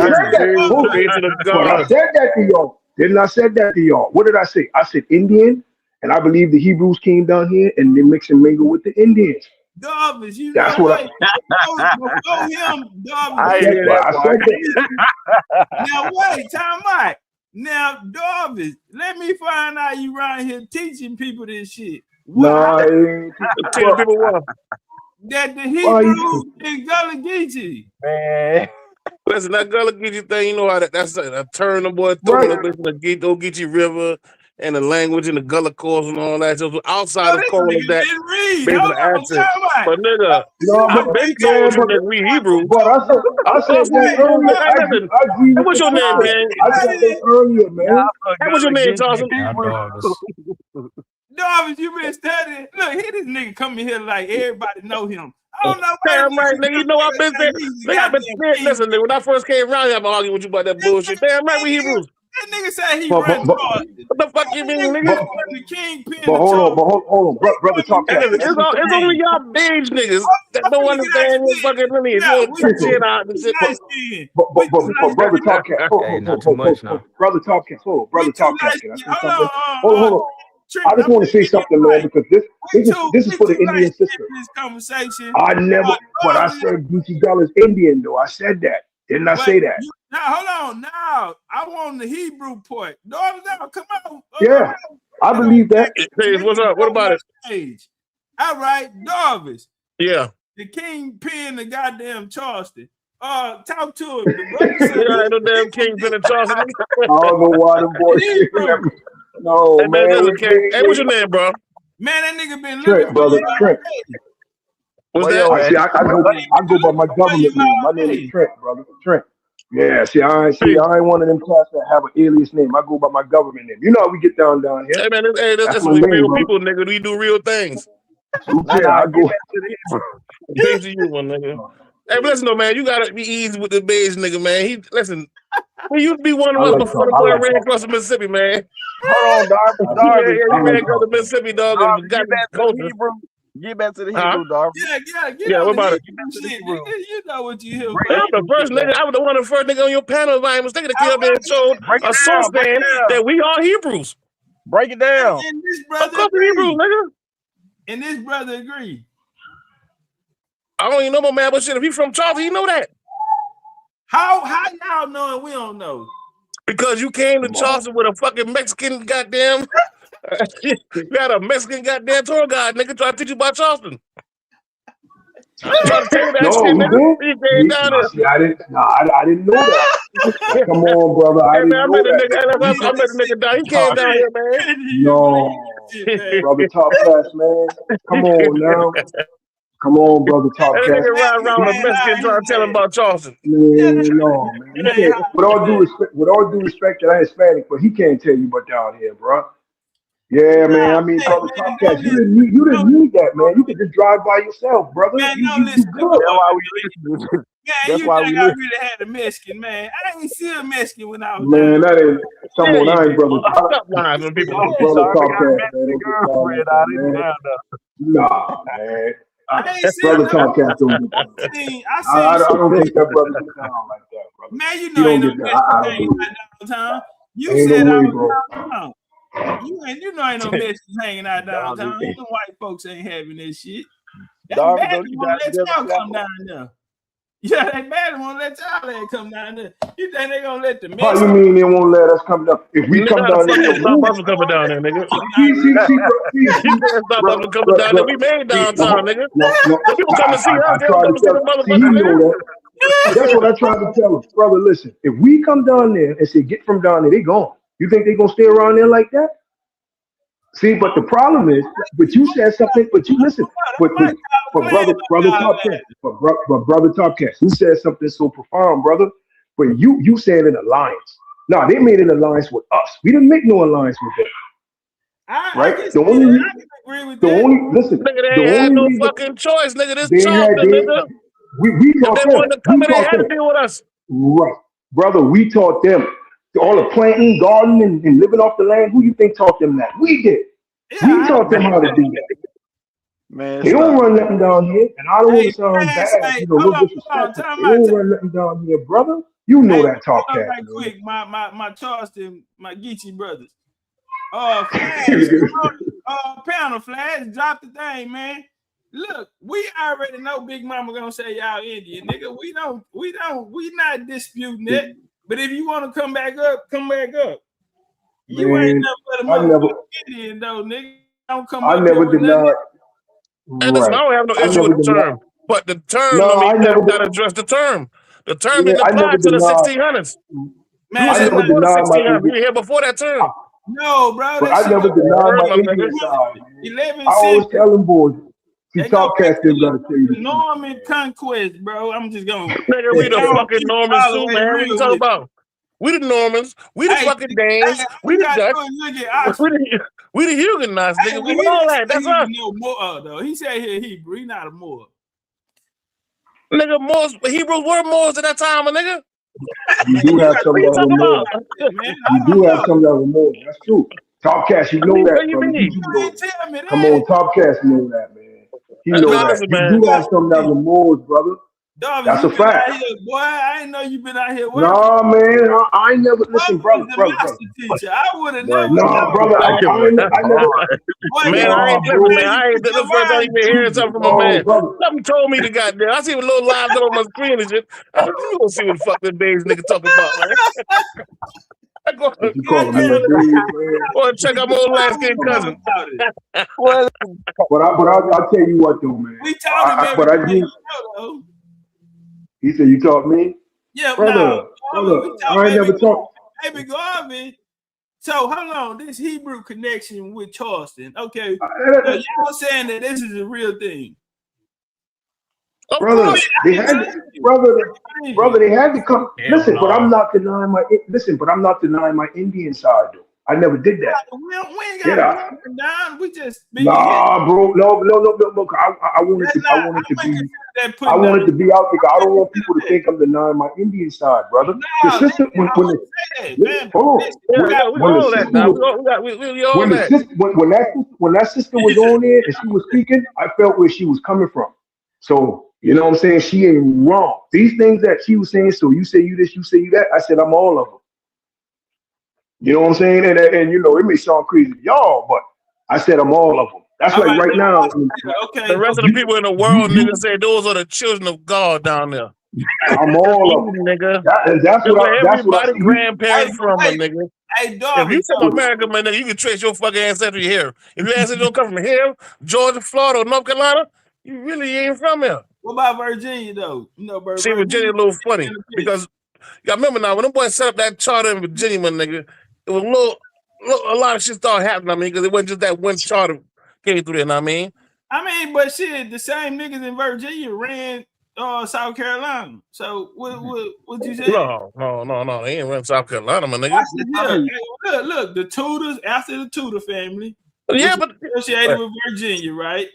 said that to y'all. Didn't I said that to y'all? What did I say? I said Indian, and I believe the Hebrews came down here and they mix and mingle with the Indians. Darvish, you that's know what before him, Darvish. I said that. Now wait, time out. Now, Darvish, let me find out you around here teaching people this shit. Tell people what? That the Hebrew is Gullah Geechee. Man. Listen, that Gullah Geechee thing, you know how that's a turn the boy through up into the Geechee River and the language and the Gullah course and all that. So outside of all of that, basically accent. But nigga, I've been told you that we Hebrew. But I said that earlier. What's your name, man? I said that earlier, man. What's your name, Thompson? Darvish, you been studying. Look, here this nigga coming here like everybody know him. I don't know. Damn right, nigga. You know I've been there. Listen, nigga, when I first came around here, I've been arguing with you about that bullshit. Damn right, we Hebrews. That nigga said he ran What the fuck you mean, nigga? The kingpin. But hold on, brother, talk that. It's only y'all beige niggas that don't understand what fucking really is. But brother, talk that. Brother, talk that. Brother, talk that. Hold on. I just want to say something, man, because this is for the Indian sister. This conversation. I never, but I said Geechee Gullah is Indian, though. I said that. Didn't I say that? Now, hold on. Now, I want the Hebrew part. No, come on. Yeah, I believe that. Hey, what's up? What about it? All right, Darvish. Yeah. The kingpin, the goddamn Charleston. Talk to him. The brother said ain't no damn Kingpin in Charleston. I don't know why them boys. No, hey, man, man. hey, what's your name, bro? Man, that nigga been Trent, looking brother, for Trent. What's Where that? yo at? See, I go by my government name. My name is Trent, brother. Trent. Yeah, I ain't one of them cats that have an alias name. I go by my government name. You know how we get down here. Hey, man, that's my we name, real bro. people, nigga. We do real things. Okay, I go. Peace to you, one nigga. Hey, but listen, though, man, you gotta be easy with the beige nigga, man. He used to be one of us before the boy ran across the Mississippi, man. Hold on, Darby. Yeah, he ran across the Mississippi, dog, and got his culture. Get back to the Hebrew, Darby. Yeah, what about it? Shit, nigga. You know what you hear I'm the first nigga. I was the one of the first nigga on your panel, if I ain't mistaken, to come up there and showed a source stand that we are Hebrews. Break it down. And this brother Of course we Hebrews, nigga. And this brother agreed. I don't even know my man, but shit, if he from Charleston, you know that. How y'all know and we don't know? Because you came to Charleston with a fucking Mexican goddamn. You got a Mexican goddamn tour guide, nigga, trying to teach you about Charleston. Trying to tell you that shit, nigga. He came down there. See, I didn't know that. Come on, brother. I didn't know that. I met the nigga down. He came down here, man. No, brother, Top Class, man. Come on now. Come on, brother, Top That Class. nigga riding around with a Mexican trying to tell him about Charleston. Man, no, man. You can't, with all due respect, that I'm Hispanic, but he can't tell you about down here, bro. Yeah, man. I mean, brother, Top Class, you didn't need that, man. You could just drive by yourself, brother. Man, you listen. good. That's why we listen. That's why I really had a Mexican, man. I ain't see a Mexican when I was man, that ain't someone I ain't brother. Stop lying when people Brother Top Class, man. Nah, man. Brother Top Class don't I don't think that brother gets down like that, brother. Man, you know ain't no Mexican hanging out downtown. You said I was downtown. You know ain't no Mexicans hanging out downtown. The white folks ain't having this shit. They bad won't let y'all come down there. Yeah, they bad won't let y'all come down there. You think they gonna let the Mexicans? How you mean they won't let us come down? If we come down there, stop us from coming down there, nigga. Stop us from coming down there. We made downtown, nigga. The people come to see us. They don't come to see the motherfuckers, nigga. That's what I tried to tell him. Brother, listen, if we come down there and say get from down there, they gone. You think they gonna stay around there like that? See, but the problem is, but you said something, but you listen, but brother Topcatz, you said something so profound, brother. But you said an alliance. No, they made an alliance with us. We didn't make no alliance with them. Right? The only listen, nigga, they ain't had no fucking choice, nigga. This Charleston, nigga. We taught if they them. wanted to come in, they had to deal with us. Right, brother. We taught them. All the planting, gardening, and living off the land. Who you think taught them that? We did. We taught them how to do that. Man, they don't run nothing down here, and I don't want to sound bad, no disrespectful. They don't run nothing down here, brother. You know that talk, cat. Right quick, my Charleston, my Geechee brothers. Panel Flash, drop the thing, man. Look, we already know Big Mama gonna say y'all Indian, nigga. We not disputing that. But if you want to come back up, come back up. You man, ain't nothing but a motherfucking Indian, though, nigga. Don't come I up never here with denied. And listen, I don't have no issue with the term, but the term, I mean, you gotta address the term. The term didn't apply to the 1600s. Man, you was here before the 1600s. You were here before that term. No, bro. But I never denied my Indian side. 11 I always tell them boys. See, Topcatz didn't gotta tell you the Norman conquest, bro. I'm just going. Nigga, we the fucking Normans too, man. What you talking about? We the Normans. We the fucking Danes. We the Dutch. We the Huguenots, nigga. We all that. That's us. Though. He said here Hebrew. He not a Moor. Nigga, Moors, Hebrews were Moors at that time, nigga. You do have some of them Moors. You do have some of them Moors. That's true. Topcatz, you know that. What you mean? Come on, Topcatz, know that, man. He know that. You do have some of them Moors, brother. Dog, that's a fact. Boy, I didn't know you been out here working. No, man, I ain't never listen, brother. Teacher. I would have never. No, brother, I never. Man, I ain't listen, man. I ain't the first time even hearing something from a man. Something told me to goddamn. I see a little live on my screen and shit. You gonna see what the fuck the days nigga talking about, man. I go check out my old last skin cousin. But I'll tell you what though, man. We talking, but I do. He said, "You taught me." Yeah, Brother, we I talk ain't never taught. baby Garvin. So hold on, this Hebrew connection with Charleston. Okay, so y'all saying that this is a real thing. Brother, they had they had to come. Listen, but I'm not denying my Indian side though. I never did that. We ain't got to break them down. We just nah, bro. No. Look, I wanted to be out because I don't want people to think I'm denying my Indian side, brother. The sister when that sister was on there and she was speaking, I felt where she was coming from. So you know what I'm saying? She ain't wrong. These things that she was saying, so you say you this, you say you that. I said I'm all of them. You know what I'm saying? And you know, it may sound crazy to y'all, but I said I'm all of them. That's like right now. Okay. The rest of the people in the world, nigga, say those are the children of God down there. I'm all of them, nigga. That's where everybody what grandparents from, my nigga. Hey, dog, if you from America, man, nigga, you can trace your fucking ancestry here. If your ancestry don't come from here, Georgia, Florida, or North Carolina, you really ain't from here. What about Virginia, though? You know, Virginia a little funny because y'all remember now when them boys set up that charter in Virginia, my nigga, it was a lot of shit started happening. I mean, because it wasn't just that one charter came through there. Know what I mean? But shit, the same niggas in Virginia ran South Carolina. So what you say? No, they ain't run South Carolina, my nigga. Hey, look, the Tudors after the Tudor family. Yeah, but associated with Virginia, right?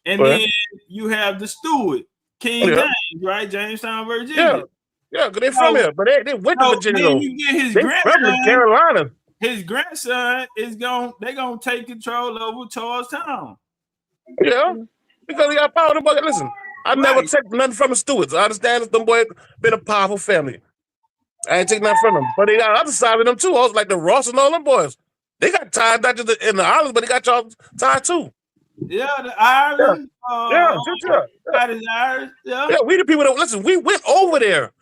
And then you have the Stewart, King James, right? Jamestown, Virginia. Yeah, because they're from here, but they went to Virginia. Then you get his grandson from the Carolina. His grandson they're gonna take control over Charlestown. Yeah, because he got power. Listen, I never take nothing from the Stewarts. I understand that them boys been a powerful family. I ain't taking nothing from them, but they got other side of them too. Also, like the Ross and all them boys. They got tied not just in the islands, but they got y'all tied too. Yeah, the Ireland. Irish. Yeah, we the people that listen. We went over there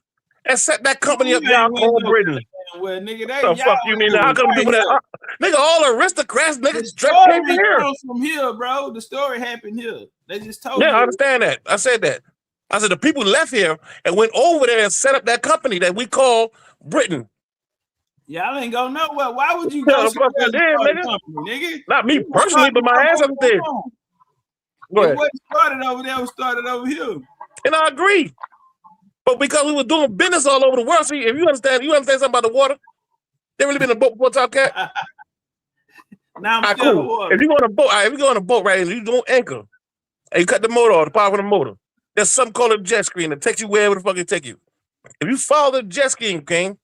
and set that company up. Y'all called Britain. Well, nigga, the fuck you mean? How come people that nigga all aristocrats niggas came here? From here, bro. The story happened here. They just told you. Yeah, I understand that. I said that. I said the people left here and went over there and set up that company that we call Britain. Y'all ain't go nowhere. Why would you go somewhere nigga? Nigga? Not me personally, but my ancestors did. What started over there was started over here. And I agree. But because we were doing business all over the world, see, if you understand something about the water, there really been a boat before Topcat? Now I'm still water. If you go on a boat, right, and you don't anchor, and you cut the motor off, the power of the motor, there's something called a jet ski that takes you wherever the fuck it take you. If you follow the jet ski, King,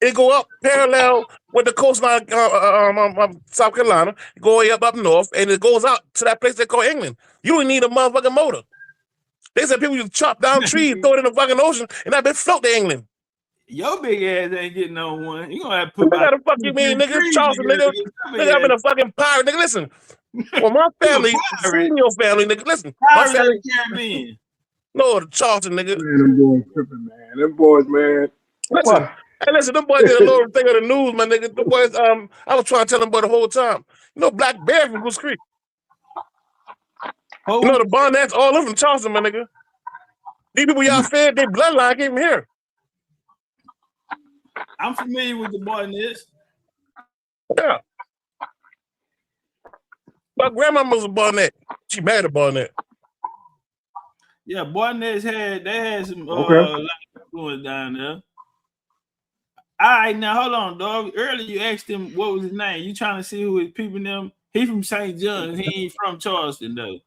it go up parallel with the coastline of South Carolina, go way up north, and it goes out to that place they call England. You don't need a motherfucking motor. They said people used to chop down trees, throw it in the fucking ocean, and that bitch float to England. Your big ass ain't getting on one. You gonna have to put what the fuck you mean, nigga? Charleston, nigga. Nigga, I've been a fucking pirate, nigga. Listen. Well, my family, your family, nigga. Listen. My family. Caribbean. No, the Charleston, nigga. Man, them boys tripping, man. Them boys, man. Listen. Hey, listen, them boys did a little thing on the news, my nigga. Them boys, I was trying to tell them about the whole time. You know, Black Bear from Goose Creek. You know, the Barnetts, all of them from Charleston, my nigga. These people y'all fed, their bloodline came here. I'm familiar with the Barnetts. Yeah. My grandma was a Barnett. She married a Barnett. Yeah, Barnetts had some influence down there. All right, now hold on, dog. Earlier you asked him what was his name. You trying to see who his people them? He from St. John's. He ain't from Charleston though.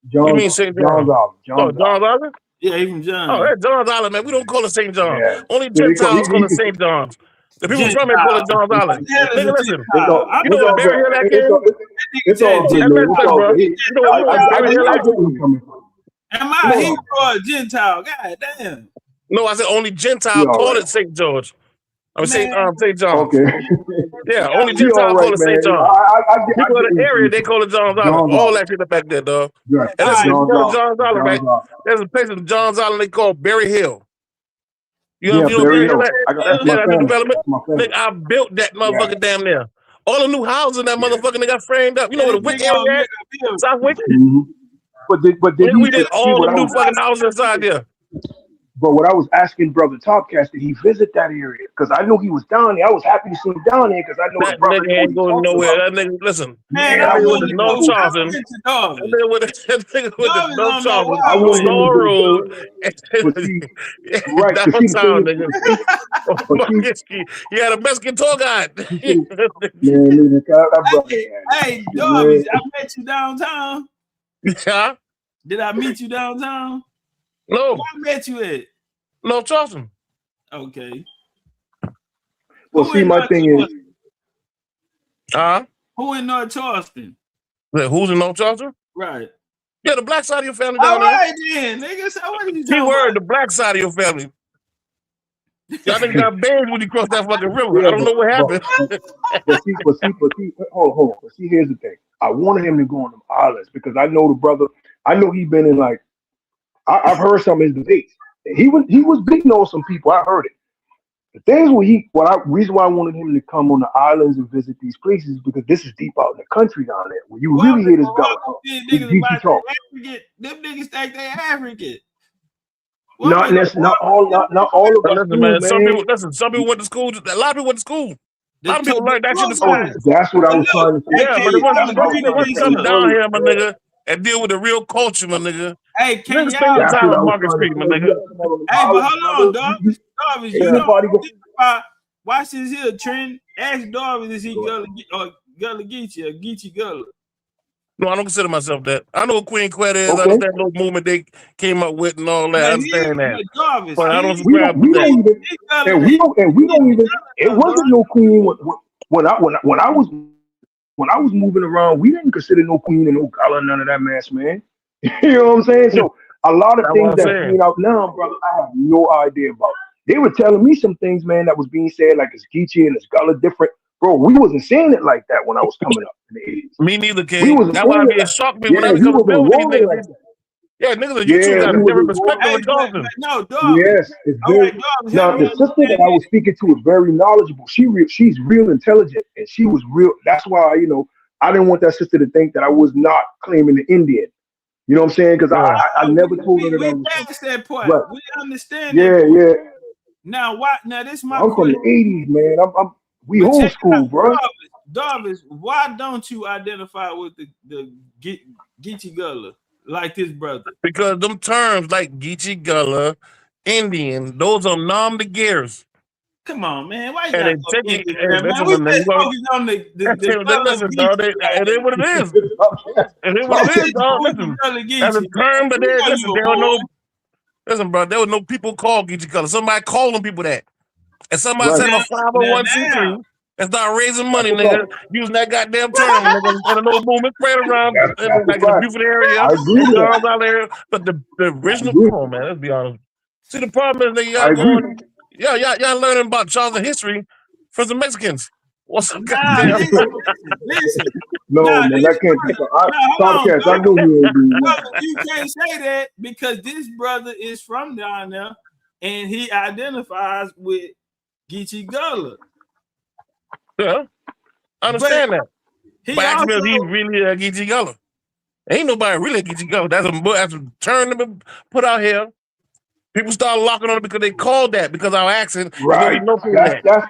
You mean St. John's? John's Island? Yeah, he from John's. Oh, that's John's Island, man. We don't call it St. John's. Yeah. Only Gentiles call it St. John's. The people from here call it John's Island. Nigga, listen. You know what Berry Hill that came? It's all good, man. You know what Berry Hill that came? Am I a Hebrew or a Gentile? God damn. No, I said only Gentile call it St. George. I mean St. John's. Okay. Yeah, only Gentile call it St. John's. People in the area they call it John's Island. All that shit back there, dog. And listen, John's Island, right? There's a place in John's Island they call Berry Hill. You know Berry Hill? That's development. Nigga, I built that motherfucker damn there. All the new houses in that motherfucker they got framed up. You know where the Wick area at? South Wick? But we did all the new fucking houses inside there. But what I was asking Brother Topcatz, did he visit that area? Because I knew he was down there. I was happy to see him down there because I know the That brother nigga knew what ain't he going talking nowhere. about. That nigga, listen, Man, Man, that I nigga with wanted the him to no go. I Charleston. went to That Darvish. nigga with the Darvish no on that Charleston, I wild wanted him to Snow go Road, but see, right, because see, the downtown, thing nigga. is, but see, You had a Mexican tour guide. he said, man, listen, that brother ain't had no Hey, shit, Darvish, man. I met you downtown. Yeah? Did I meet you downtown? No, Where I met you at? no Charleston. Okay. Well, Who see, in my North thing is, Charleston? Who in North Charleston? Who's in no Charleston? Right. Yeah, the black side of your family All down there. right then, nigga. So what are you Key talking word, about? the black side of your family. Y'all niggas got banned when you cross that fucking river. yeah, I don't know what happened. but see, hold on. But see, here's the thing. I wanted him to go on them islands because I know the brother. I know he been in like. I've heard some of his debates. He was beating on some people. I heard it. The things where reason why I wanted him to come on the islands and visit these places is because this is deep out in the country down there where you really hear this guy talk. These This niggas geeky about talk. African. Them niggas think they African. Not all of us Listen, do, man. Some man. people went to school. A lot of people went to school. A lot of people learned that shit in Oh, school. that's what I was trying to say. Yeah, but Can it y'all wasn't agree to this come shit? down here, my nigga, and deal with the real culture, my nigga. Hey, can Niggas stay y'all? inside That's what of I was Market trying to Street, my say. nigga. Hey, but hold on, Darvish. Darvish, you know everybody go. watch this here, Trent. Ask Darvish, is he Gullah Geechee or Geechee Gullah? No, I don't consider myself that. I know what Queen Quet is. I Okay. understand the little movement they came up with and all that. I understand that. But I don't subscribe to We that. don't even, and we don't even. It wasn't no queen when I was moving around. We didn't consider no queen and no color, none of that mess, man. You know what I'm saying? So a lot of That's things what I'm that's saying. being out now, brother, I have no idea about. They were telling me some things, man, that was being said like it's Geechee and it's Gullah different. Bro, we wasn't saying it like that when I was coming up in the 80s. Me neither, We King. wasn't That's why I saying it be like, shocked me when I yeah, we become a wasn't bill with these rolling niggas. like that. Yeah, niggas on YouTube Yeah, got a we different wasn't rolling. perspective Hey, of Charleston. no, Darvish. Yes, it's All very. right, Darvish, Now help me the sister understand that I was speaking to is very knowledgeable. She's real intelligent, and she was real. That's why I didn't want that sister to think that I was not claiming the Indian. You know what I'm saying? Because Yeah. I never told her that I we was from. passed that part. Right. We understand that Yeah, part. yeah. Now, now this is my I'm from question. the '80s, man. We But old check it school, out, bro. Darvish, why don't you identify with the Geechee Gullah like this brother? Because them terms like Geechee Gullah, Indian, those are nom de guerres. Come on, man. Why you And gotta they go take in it. this, Hey, man? listen, We man. just focus on the Gullah Listen, dog. Geechee. It is what it is. It is what What it you is, dog. with the Listen. Gullah That's a Geechee, term, but man? You know listen, you a there were boy. no. Listen, bro, there was no people called Geechee Gullah. Somebody called them people that. And somebody Right. set up a Now, 501c3 and start raising That's money, a nigga, fact. using that goddamn term, nigga, and a little movement spread around That's a like in the fact. Buford area I agree and with that. Charles out there. But the I original, agree. come on, man, let's be honest. See, the problem is that I y'all agree. going, y'all learning about Charles and history from the Mexicans. What's up, Nah, goddamn? listen. No, Nah, man, this that can't be. brother. Nah, hold on, Topcatz, I dog. know you ain't doing that. Brother, you can't say that because this brother is from down there and he identifies with Geechee Gullah. Yeah, I But understand that. he But ask me also if he really a Geechee Gullah. Ain't nobody really a Geechee Gullah. That's a term to be put out here. People start locking on it because they called that because our accent is what we Right. know from that. That's.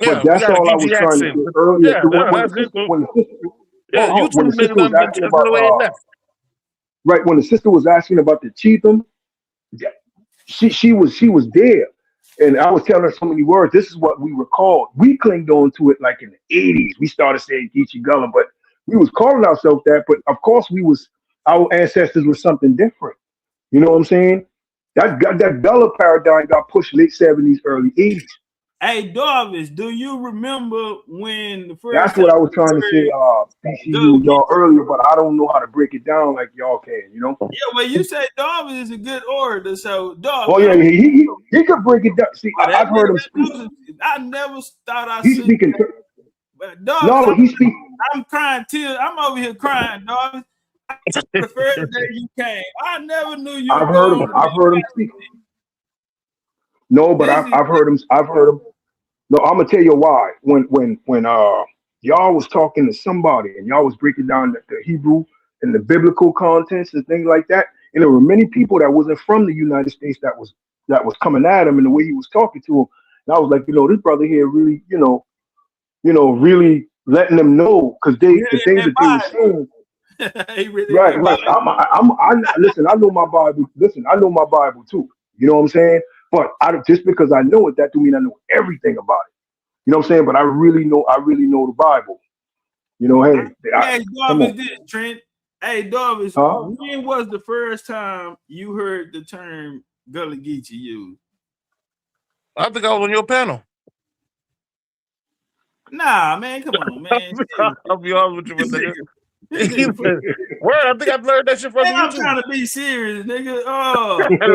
Yeah, But we that's got a all I was Geechee trying to accent. say earlier. Yeah, So that's it. when the sister, Yeah, hold on, when the YouTube sister niggas was done asking took about it away and left. right when the sister was asking about the Cheatham, she was there, and I was telling her so many words. This is what we were called. We clinged on to it like in the '80s. We started saying Geechee Gullah, but we was calling ourselves that. But of course, our ancestors were something different. You know what I'm saying? That Gullah paradigm got pushed late '70s, early '80s. hey Darvish, do you remember when the first That's time what I was trying you to say, heard Gullah PCU y'all Geechee? earlier, but I don't know how to break it down like y'all can. Yeah, well, you say Darvish is a good orator, so Oh Darvish, yeah, he could break it down. See, that I've heard him speak. nigga, I never thought I He's seen speaking. that. But Darvish, No, he speak. I'm crying tears. I'm over here crying, Darvish. The first day you came, I never knew you I've would go heard him. on to I've be heard him speak. No, but this I've heard him. I've heard him. No, I'm gonna tell you why. When y'all was talking to somebody and y'all was breaking down the Hebrew and the biblical contents and things like that, And there were many people that wasn't from the United States that was coming at him and the way he was talking to him. And I was like, this brother here really, really letting them know, because the things that they were saying. He really Right. Listen, I know my Bible. Listen, I know my Bible too. You know what I'm saying? But just because I know it, that don't mean I know everything about it. You know what I'm saying? But I really know the Bible. Hey, come on. This, Trent. Hey, Darvis, when was the first time you heard the term Gullah Geechee used? I think I was on your panel. Nah, man, come on, man. I'll be honest with you, nigga. Word, I think I learned that shit from you. I'm trying to be serious, nigga. Oh, no,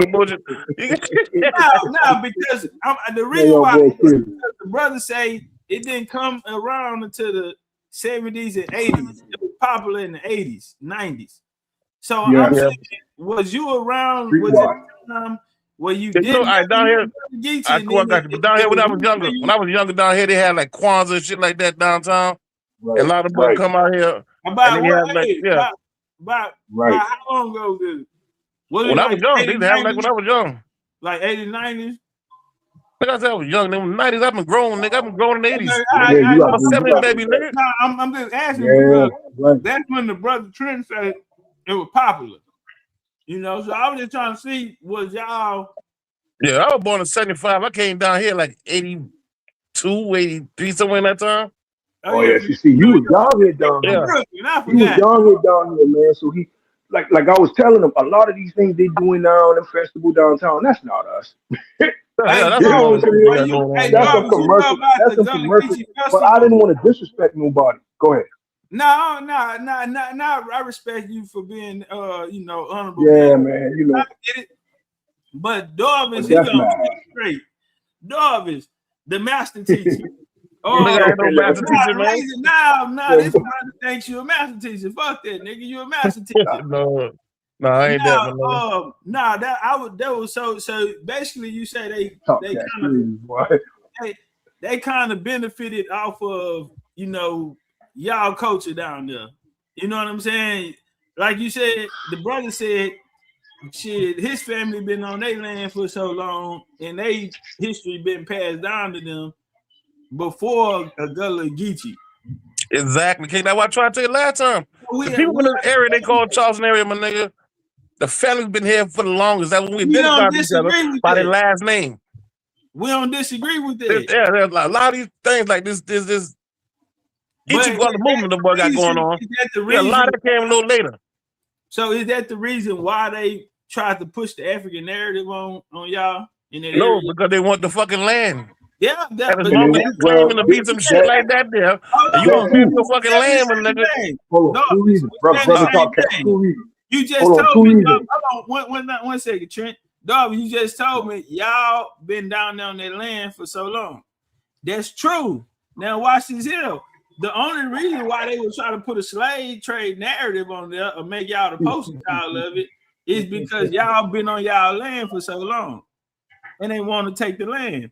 because the reason why the brother say it didn't come around until the 70s and 80s. It was popular in the 80s, 90s. So I'm saying, was you around? Was it time where you didn't? Down here, I got you. But down here, when I was younger, down here they had like Kwanzaa and shit like that downtown. And a lot of boys come out here. About how long ago did it? When I was young, they used to have like when I was young. Like 80s, 90s? Like I said, I was young. In the 90s, I've been growing, nigga. I've been growing in the 80s. I'm a 70s baby, nigga. I'm just asking because that's when the brother Trent said it was popular. So I was just trying to see, was y'all... Yeah, I was born in 75. I came down here like 82, 83, somewhere in that time. Oh yeah, you see, you was down here down here. You was down here down here, man. So he, like I was telling him, a lot of these things they doing now in the festival downtown, that's not us. That's some commercial. But I didn't want to disrespect nobody. Go ahead. No. I respect you for being, honorable. Yeah, man. I get it. But Darvis, he's gonna be straight. Darvis, the master teacher. Oh, no master teacher, man. No, this brother thinks you a master teacher. Fuck that, nigga. You a master teacher. No, I ain't that. That was so basically you say they kind of benefited off of y'all culture down there. You know what I'm saying? Like you said, the brother said, shit, his family been on their land for so long, and they history been passed down to them before a Gullah Geechee. Exactly. Okay, that's what I tried to tell you last time. The people in this area they call Charleston area, my nigga. The family's been here for the longest. That's when we identified each other by their last name. We don't disagree with that. There's a lot of these things like this. Each of the movement the boy got going on. A lot of that came a little later. So is that the reason why they tried to push the African narrative on y'all? No, because they want the fucking land. Yeah, as long as you claiming to be some shit like that there, and you don't pay your fucking land, nigga. Hold on, two reasons, brother Topcatz. Two reasons. You just told me. Hold on, one second, Trent. Dog, you just told me y'all been down there on their land for so long. That's true. Now watch this here. The only reason why they were trying to put a slave trade narrative on there or make y'all the poster child of it is because y'all been on y'all land for so long and they want to take the land.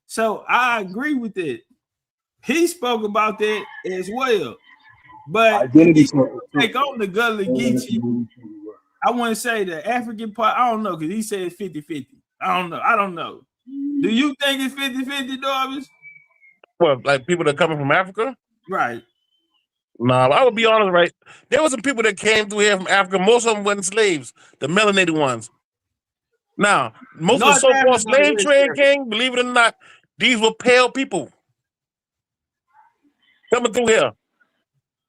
So I agree with it. He spoke about that as well. But take on the Gullah Geechee. I wouldn't say the African part. I don't know, because he said 50-50. I don't know. Do you think it's 50-50, Darvis? Well, like people that are coming from Africa? Right. Nah, I would be honest, right? There were some people that came through here from Africa. Most of them weren't slaves, the melanated ones. Now, most of the so-called slave trade king, believe it or not, these were pale people coming through here.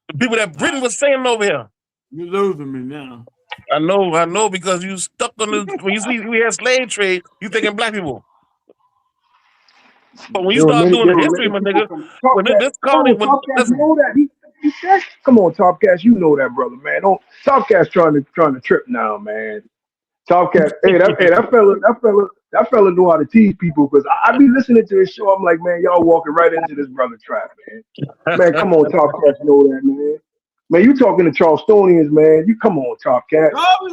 The people that Britain was saying over here. You're losing me now. I know, because you stuck on this. When you see we had slave trade, you thinking black people. But when you start doing the history, my nigga, when this colony, come on, Topcatz, you know that, brother, man. Topcatz trying to trip now, man. Topcatz, that fella know how to tease people, because I be listening to his show. I'm like, man, y'all walking right into this brother trap, man. Man, come on, Topcatz, know that, man. Man, you talking to Charlestonians, man. You come on, Topcatz.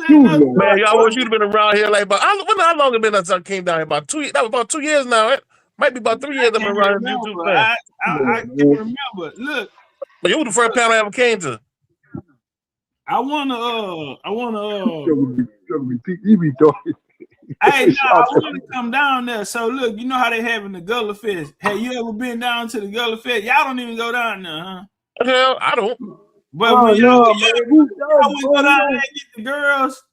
Man, y'all wish you'd been around here like about how long it been since I came down here? About 2 years. That was about 2 years now. It might be about 3 years I've been around here. I can't remember. Look. But you were the first panel I ever came to. I wanna He be talking. Hey, no, I Shout out want to come down there. So look, you know how they having the Gullah Fest. Have you ever been down to the Gullah Fest? Y'all don't even go down there, huh? Hell, I don't. But Oh when no, y'all man, who does, would bro? go down You there and get the girls,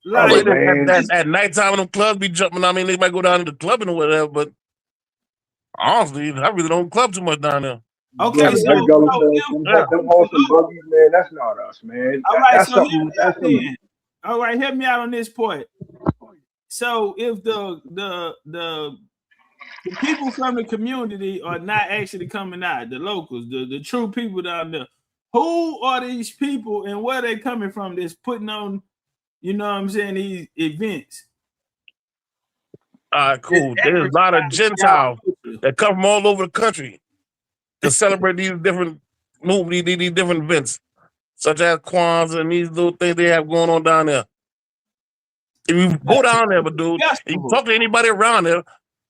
I like mean, at nighttime when them clubs be jumping, I mean, they might go down to the clubbing or whatever, but honestly, I really don't club too much down there. okay, don't. so, That Gullah so Fest, them horse and buggies, man, that's not us, man. all right, That's so something. That's something. then. All right, help me out on this point. So if the people from the community are not actually coming out, the locals, the true people down there, who are these people and where they coming from that's putting on, you know what I'm saying, these events? All right, cool. There's a lot of Gentiles that come from all over the country to celebrate these different movies, these different events, such as Kwanzaa and these little things they have going on down there. If you go down there, but dude, and you talk to anybody around there,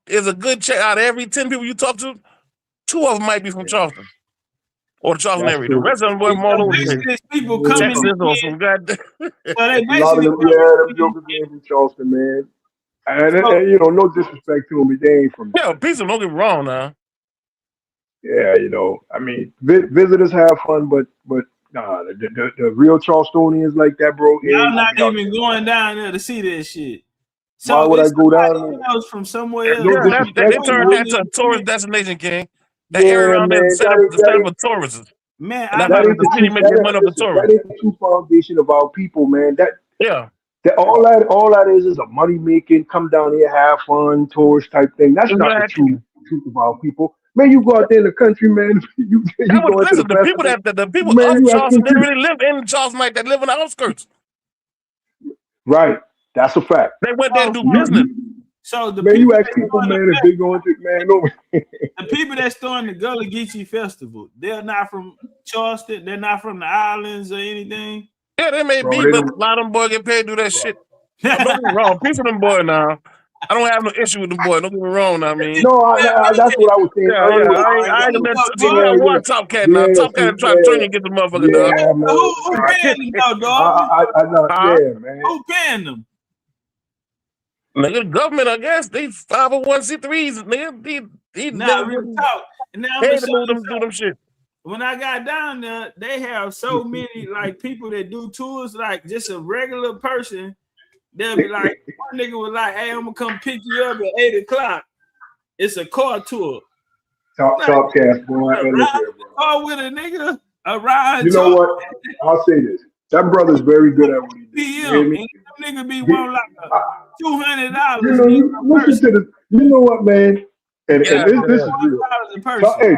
there's a good check out of every 10 people you talk to, 2 of them might be from Charleston or the Charleston area. The rest of them were from all over the place. People coming Texas or some goddamn. So they A lot of basically them, them jokers ain't from Charleston, man. And you know, no disrespect to them, but they ain't from. Yeah, peace don't get me wrong now. Yeah, you know, I mean, visitors have fun, but nah, the real Charlestonians like that, bro. Y'all not even going down there to see that shit. So why would I go down there? else from somewhere else. Yeah, they turned that to a tourist destination, King. That Yeah, area around there man, set up for tourists. Man, and that's that how ain't the city make their money off the listen, tourists. that ain't the true foundation of our people, man. Yeah. That all that is a money making, come down here, have fun, tourist type thing. That's not the truth of our people. Man, you go out there in the country, man. You go into listen, the the people festival, the people man, of you Charleston acting didn't really live in Charleston like that, live in the outskirts. right. That's a fact. They went there to do business. So the man, people you ask people, man, if they going to man, no. the people that's throwing the Gullah Geechee Festival, they're not from Charleston, they're not from the islands or anything. Yeah, they may be, but a lot of them boys get paid to do that shit. Don't get me wrong, peace with them boys now. I don't have no issue with them boys. Don't get me wrong. I mean, no, that's what I was saying. Yeah, I ain't one Top Cat now. Top Cat try to turn you and get the motherfucker dog. Yeah, man. Who paying them though, dog? I know, yeah, man. Who paying them? Nigga, the government, I guess, they 501c3s, nigga. These Nah, real talk. And now pay to do them shit. When I got down there, they have so many like people that do tours, like just a regular person. They'll be like, one nigga was like, "Hey, I'm gonna come pick you up at 8 o'clock. It's a car tour." Topcatz, boy. Car with a nigga around. You know what? I'll say this. That brother's very good at what he does. And nigga be one like $200. You know what, man? And this is real. Hey,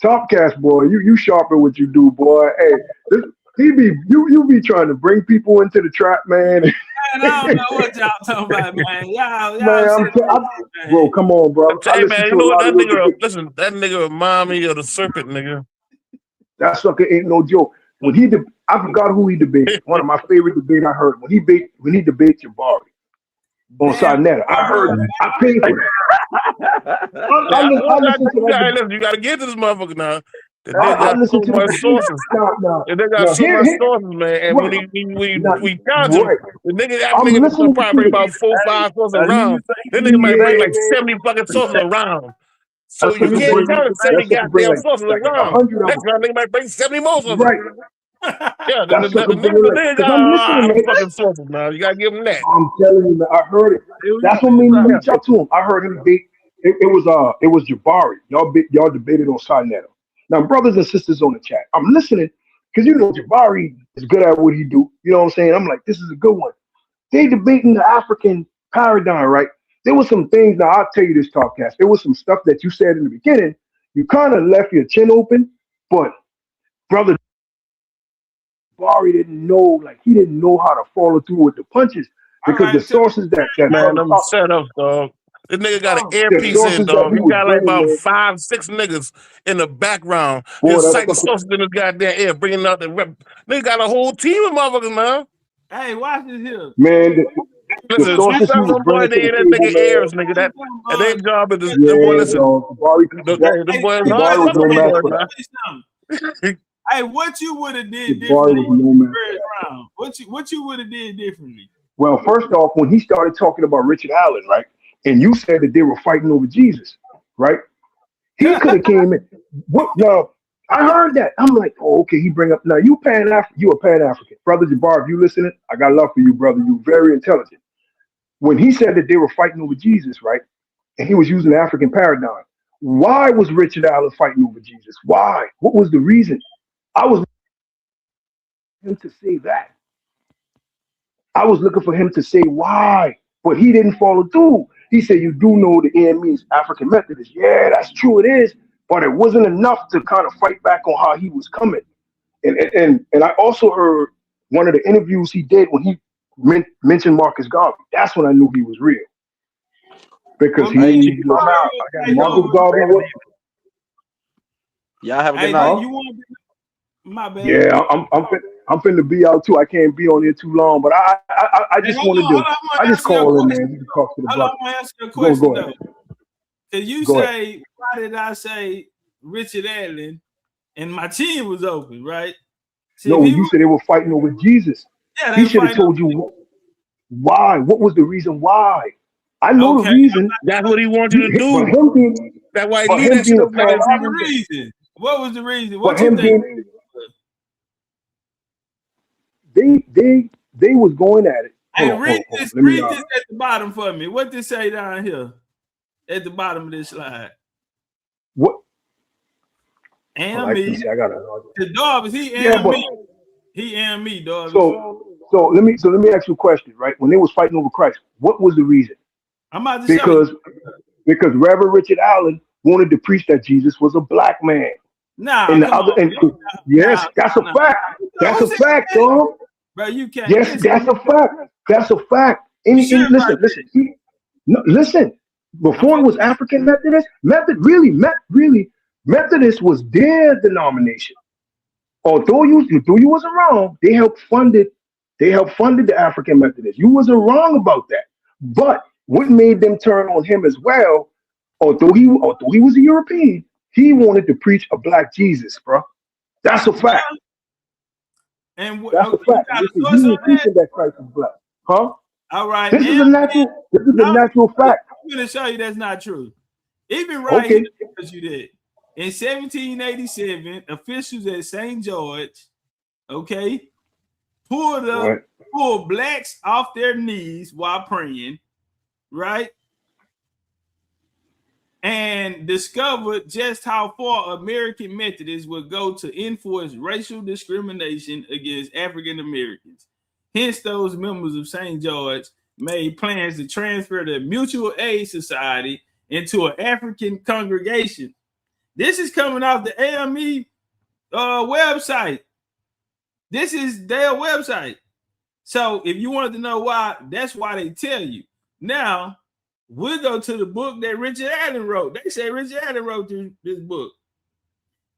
Topcatz, boy, you sharp at what you do, boy. Hey, you be trying to bring people into the trap, man. Man, I don't know what y'all talking about, man. Y'all bro, come on, bro. Hey, man, you know what that nigga? Listen, that nigga remind me of the serpent, nigga. That sucker ain't no joke. When I forgot who he debated. One of my favorite debates I heard when he debated Jabari on Sarnetta. I heard it. I paid for it. You gotta get to this motherfucker now. They I got so listened to much the sources. They got so much sources, man. And when we count him, the nigga probably about 4-5 sources around. This nigga might bring like 70 fucking sources around. So you can't count it 70 goddamn sources around. Next time nigga might bring 70 more sources. Right. Yeah, the nigga got fucking sources now. You gotta give him that. I'm telling you, man, I heard it. That's what made me reach out to him. I heard him debate. It was Jabari. Y'all debated on Sarnetta. Now, brothers and sisters on the chat, I'm listening because you know Jabari is good at what he do. You know what I'm saying? I'm like, this is a good one. They debating the African paradigm, right? There was some things. Now I'll tell you this, Topcatz. There was some stuff that you said in the beginning. You kind of left your chin open, but brother Jabari didn't know, like he didn't know how to follow through with the punches because the sources that man, I'm set up, dog. This nigga got an earpiece in, dog. He got like about 5-6 niggas in the background. His sight sources in his goddamn ear, bringing out the rep. Nigga got a whole team of motherfuckers, man. Hey, watch this here. Man, listen, you tell them boy they that nigga ears, nigga. That their job is the boy. Listen, the boy is hard. Hey, what you would have did differently? down. What you would have did differently? Well, first off, when he started talking about Richard Allen, right, and you said that they were fighting over Jesus, right? He could have came in. What? No, I heard that. I'm like, oh, okay. He bring up now. You you a Pan African, brother Jabbar. If you listening, I got love for you, brother. You very intelligent. When he said that they were fighting over Jesus, right, and he was using the African paradigm, why was Richard Allen fighting over Jesus? Why? What was the reason? I was looking for him to say that. I was looking for him to say why, but he didn't follow through. He said, "You do know the AME is African Methodist." Yeah, that's true. It is, but it wasn't enough to kind of fight back on how he was coming. And I also heard one of the interviews he did when he mentioned Marcus Garvey. That's when I knew he was real because Hey, he. check them out. I got Marcus Garvey. What? Y'all have a good Hey, night. you want my bad? Yeah, I'm finna be out too. I can't be on here too long, but I Hey, just hold wanted on, to. I I want to just ask you a call in, question. man. You can talk to the Hold on, brother. I want to ask you a question Go though. ahead. Cause you Go ahead. say, why did I say Richard Allen and my chin was open, right? See, No, you said they were fighting over Jesus. yeah, they He were should have fighting. told you why. What was the reason why? I know the Okay, reason. That's what he wants you to But do. him being, That's why he but leave him that being shit a up like Pan it's what was even. the reason? What was the reason? but What you him think? being, they was going at it. Hey, Hold read on. this. Let me Read this at the bottom for me. What this say down here at the bottom of this slide? what? And Hold on, me. see, I gotta. The Darvis, he Yeah, and but me. He and me, Darvis. so let me ask you a question, right? When they was fighting over Christ, what was the reason? I'm about to show you. Because Reverend Richard Allen wanted to preach that Jesus was a black man. Nah, And the come other, on. and yes, that's a fact. That's Who a said fact, that? dog. Bro, you can't Yes, listen. that's a fact. That's a fact. Sure about Listen. No, listen. I'm Before it was African Methodist, Methodist was their denomination. Although you wasn't wrong, they helped funded the African Methodist. You wasn't wrong about that. But what made them turn on him as well, although he was a European, he wanted to preach a black Jesus, bro. That's a fact. And That's a okay, you fact. got a Listen, source he on was that? teaching that Christ is black. Huh? All right. This is a natural fact. I'm going to show you that's not true. Even right here, because you did. In 1787, officials at St. George, okay, pulled blacks off their knees while praying, right? And discovered just how far American Methodists would go to enforce racial discrimination against African Americans. Hence, those members of St. George made plans to transfer the Mutual Aid Society into an African congregation. This is coming off the AME website. This is their website. So if you wanted to know why, that's why they tell you. Now, we'll go to the book that Richard Allen wrote. They say Richard Allen wrote this book.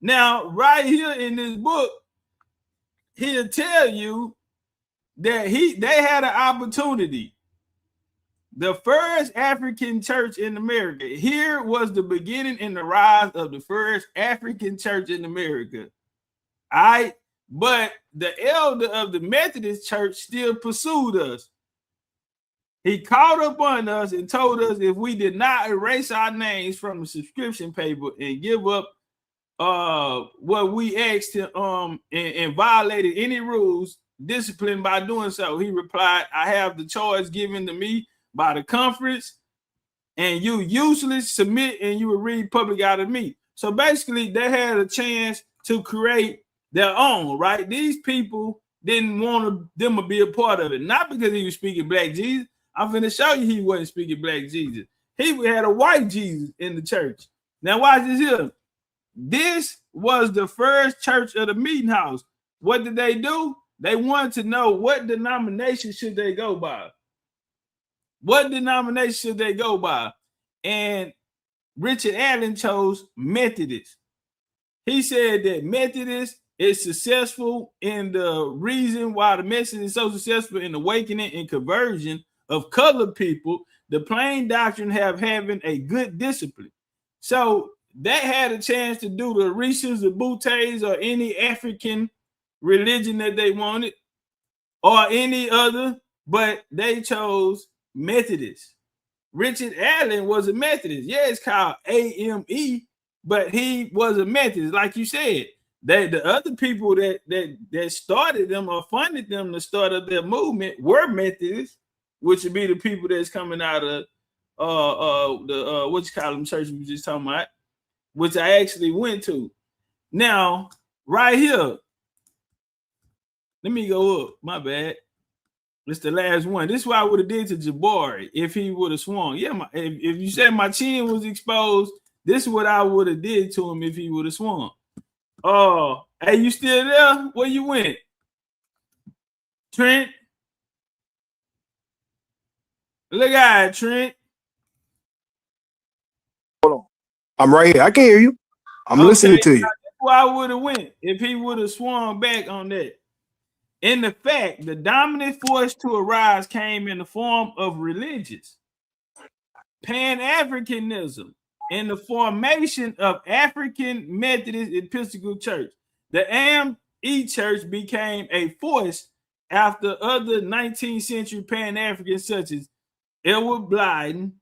Now, right here in this book, he'll tell you that they had an opportunity. The first African church in America. Here was the beginning and the rise of the first African church in America. All right. But the elder of the Methodist church still pursued us. He called up on us and told us if we did not erase our names from the subscription paper and give up what we asked him and violated any rules, disciplined by doing so. He replied, I have the choice given to me by the conference, and you useless, submit, and you will read public out of me. So basically, they had a chance to create their own, right? These people didn't want them to be a part of it, not because he was speaking black Jesus. I'm going to show you he wasn't speaking black Jesus. He had a white Jesus in the church. Now watch this here. This was the first church of the meeting house. What did they do? They wanted to know what denomination should they go by. What denomination should they go by? And Richard Allen chose Methodist. He said that Methodist is successful in the reason why the message is so successful in awakening and conversion of colored people, the plain doctrine having a good discipline. So they had a chance to do the Orishas, the Butes, or any African religion that they wanted. or any other, but they chose Methodist. Richard Allen was a Methodist. Yeah, it's called AME, but he was a Methodist, like you said. The other people that started them or funded them to start up their movement were Methodists, which would be the people that's coming out of the what you call them church we were just talking about, which I actually went to. Now, right here, let me go up. My bad. It's the last one. This is what I would have did to Jabari if he would have swung. Yeah, if you said my chin was exposed, this is what I would have did to him if he would have swung. Oh, hey, you still there? Where you went? Trent? Look at it, Trent. Hold on. I'm right here. I can hear you. I'm listening to you. That's where I would have went if he would have swung back on that. In the fact, the dominant force to arise came in the form of religious Pan-Africanism in the formation of African Methodist Episcopal Church. The AME Church became a force after other 19th century Pan-Africans such as Edward Blyden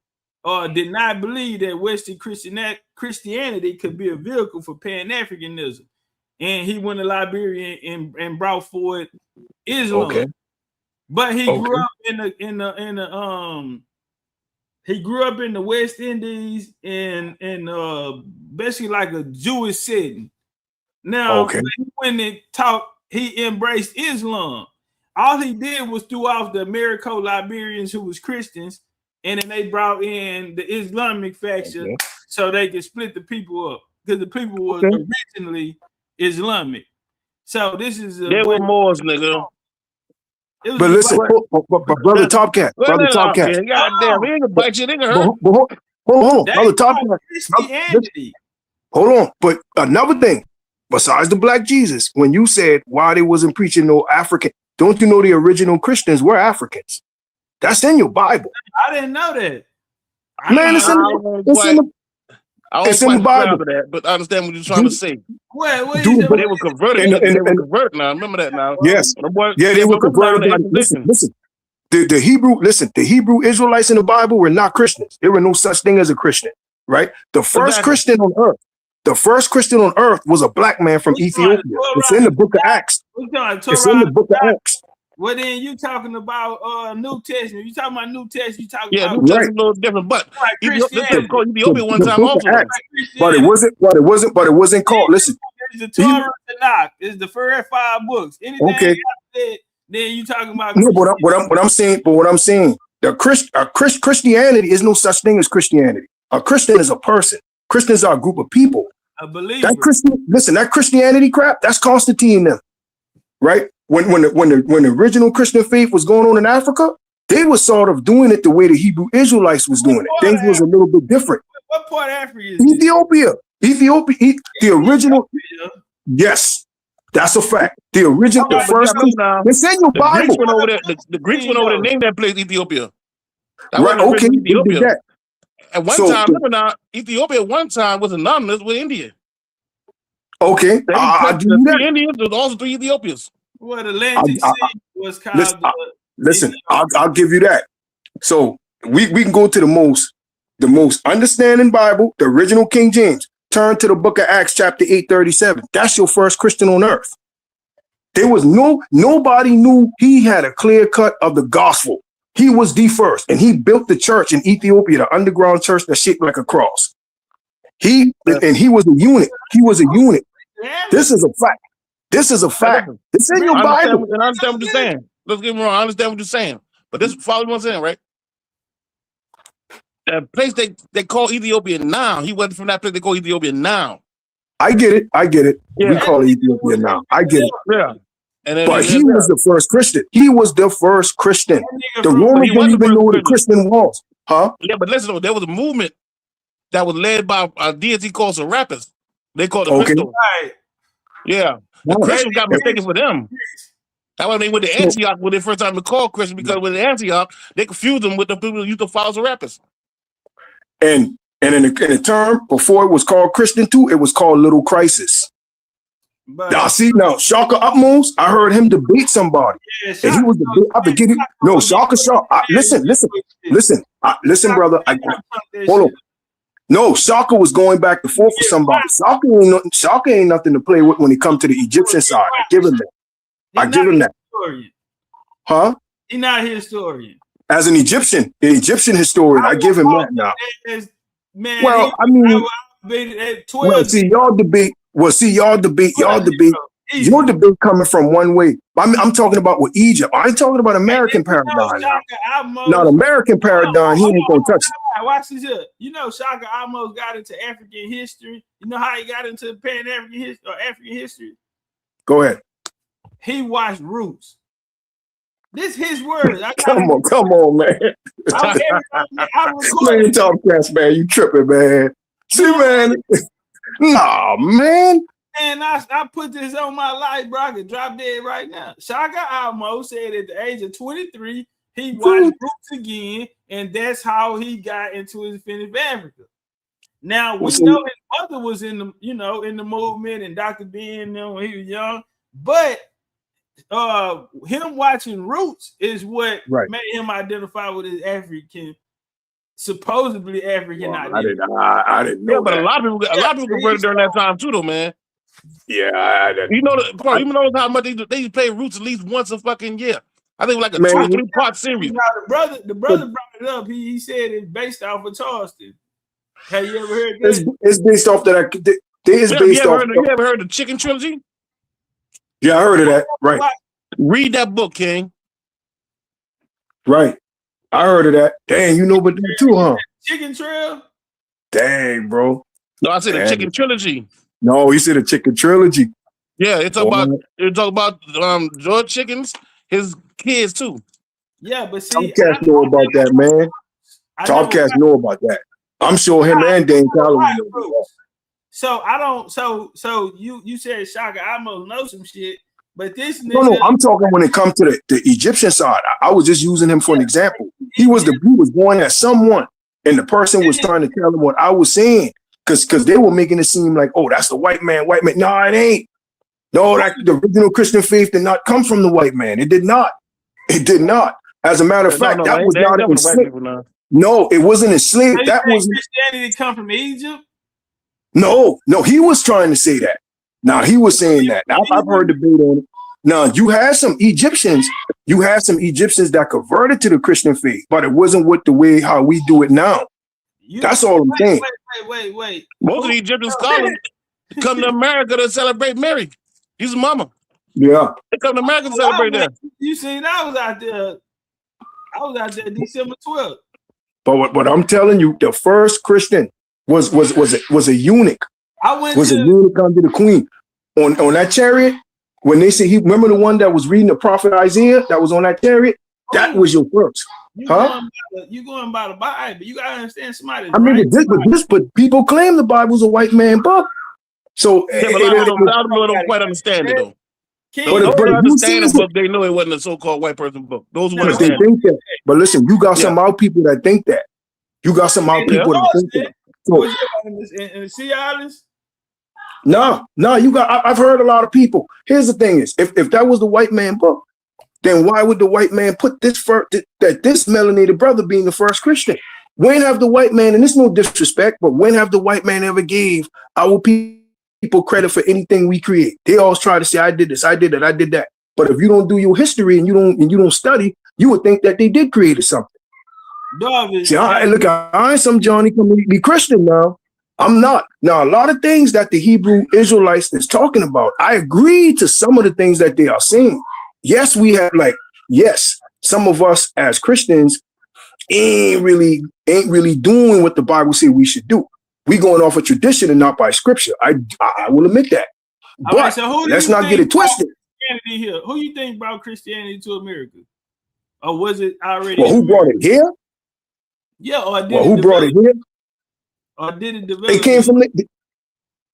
did not believe that Western Christianity could be a vehicle for Pan-Africanism. And he went to Liberia and brought forward Islam. Okay. But he grew up he grew up in the West Indies in basically like a Jewish setting. Now, when he talked, he embraced Islam. All he did was threw off the Americo Liberians who was Christians, and then they brought in the Islamic faction so they could split the people up because the people were originally Islamic. So this is they were Moors, nigga. But listen, brother Topcatz, brother Topcatz. Goddamn, he ain't gonna bite you, nigga. Hold on, brother Topcatz. Hold on, but another thing, besides the black Jesus, when you said why they wasn't preaching no African, don't you know the original Christians were Africans? That's in your Bible. I didn't know that. Man, it's in the Bible. That, but I understand what you're trying to say. But they were converted. They were converted now. Remember that now. Yes. They were converted. Listen. The Hebrew Israelites in the Bible were not Christians. There were no such thing as a Christian, right? The first Christian on earth was a black man from Ethiopia. It's in the book of Acts. It's in the book of Acts. Well, then you talking about New Testament. You talking about New Testament. You talking about New Testament a little different, but Ethiopia one time also. But it wasn't called. Listen, it's the Torah and Tanakh. It's the first 5 books. Anything said, then you talking about no. But what I'm saying, Christianity is no such thing as Christianity. A Christian is a person. Christians are a group of people. A believer. That Christianity crap, that's Constantine them, right? When the original Christian faith was going on in Africa, they were sort of doing it the way the Hebrew Israelites was doing it. Things was a little bit different. What part of Africa is Ethiopia? The original. Yes, that's a fact. The original, the first. It's in your Bible. The Greeks went over there, named that place Ethiopia. Right? Okay. Ethiopia. At one time, remember now, Ethiopia at one time was anonymous with India. Okay, the 3 Indians, there was also 3 Ethiopians. Well, the Atlantic Sea was called. Listen, I'll give you that. So we can go to the most understanding Bible, the original King James. Turn to the book of Acts, chapter 8:37. That's your first Christian on earth. There was nobody knew he had a clear cut of the gospel. He was the first, and he built the church in Ethiopia, the underground church that shaped like a cross. He was a unit. He was a unit. This is a fact. This is a fact. It's in your Bible. And I understand what you're saying. Let's get me wrong. I understand what you're saying. But this follow what I'm saying, right? The place they call Ethiopia now. He wasn't from that place they call Ethiopia now. I get it. Yeah. We call it Ethiopia now. I get it. Yeah. But he was the first Christian. He was the first Christian. The Romans didn't even know what a Christian was. Huh? Yeah, but listen, there was a movement that was led by a deity called Serapis. They called it Christos. Yeah. The Christians got mistaken for them. That's why they went to Antioch when they first time to call Christian, because with Antioch, they confused them with the people who used to follow Serapis. And in the term, before it was called Christian too, it was called Little Crisis. But Now, see, now, Shaka Utmost, I heard him debate somebody. yeah, And he was the I forget it. No, Shaka. Listen, brother. Hold on. No, Shaka was going back and forth with somebody. Shaka ain't nothing to play with when it comes to the Egyptian side. I give him that. Huh? He's not a historian. As an Egyptian historian, I give him that now. Man, well, I mean, see, y'all debate. Your debate coming from one way. I'm talking about with Egypt. I ain't talking about American paradigm. Not American paradigm. He ain't gonna touch it. Watch this here. You know, Shaka almost got into African history. You know how he got into Pan-African history or African history? Go ahead. He watched Roots. This his words. Come on, man. Legendarytopcatz, man, you tripping, man. See, man. Nah, man. And I put this on my life, bro. I can drop dead right now. Shaka almost said at the age of 23, he watched Roots again, and that's how he got into his Finish Africa. Now we know his mother was in the movement, and Dr. Ben when he was young, but him watching Roots is what made him identify with his African, supposedly African identity. I didn't know. Yeah, but a lot of people converted during that time too, though, man. Yeah, I didn't. You know how much they play Roots at least once a fucking year. I think like a 2 or 3 part series. Now, the brother brought it up. He said it's based off of Charleston. Have you ever heard that? It's based off that. You ever heard the Chicken Trilogy? Yeah, I heard of that. Right. Read that book, King. Right. I heard of that. Dang, you know about that too, huh? Chicken Trail? Dang, bro. No, I said the Chicken Trilogy. No, he said a Chicken Trilogy. Yeah, it's about George Chickens, his kids too. Yeah, but see, Topcatz know about that, man. Topcatz know about that. I'm sure him and Dane Calloway know. So I don't. So you said Shaka almost know some shit, but this nigga. No, I'm talking when it comes to the Egyptian side. I was just using him for an example. He was going at someone, and the person was trying to tell him what I was saying, because they were making it seem like, oh, that's the white man. No, it ain't. No, that the original Christian faith did not come from the white man. It did not. As a matter of fact, that was not enslaved. No, it wasn't enslaved. That was Christianity come from Egypt. No, he was trying to say that. Now he was saying that. Now, I've heard debate on it. Now you had some Egyptians that converted to the Christian faith, but it wasn't with the way how we do it now. That's all I'm saying. Wait. Most of the Egyptian scholars come to America to celebrate Mary. He's a mama. Yeah. They come to America to celebrate that. You seen I was out there December 12th. But what I'm telling you, the first Christian was a eunuch. Was a eunuch under the queen. On that chariot, when they say remember the one that was reading the prophet Isaiah that was on that chariot? That was your first. You going by the Bible. You gotta understand somebody. I mean, but people claim the Bible's a white man book. So yeah, but a lot of them don't quite understand it though. Those who understand the book, they know it wasn't a so-called white person book. Those who understand they think that. But listen, you got some out people that think that. You got some out people that think that. So, in the Sea Islands? No, you got. I've heard a lot of people. Here's the thing: is if that was the white man book, then why would the white man put this this melanated brother being the first Christian? When have the white man, and it's no disrespect, but when have the white man ever gave our people credit for anything we create? They always try to say, "I did this, I did that, I did that." But if you don't do your history and you don't study, you would think that they did create something. See, I ain't some Johnny come to be Christian now. I'm not. Now, a lot of things that the Hebrew Israelites is talking about, I agree to some of the things that they are saying. Yes, we have some of us as Christians ain't really doing what the Bible says we should do. We going off of tradition and not by scripture. I will admit that. But so let's not get it twisted. Here. Who you think brought Christianity to America? Or was it already? Well, who brought it here? Yeah, or did who brought it here? Or did it develop? It came from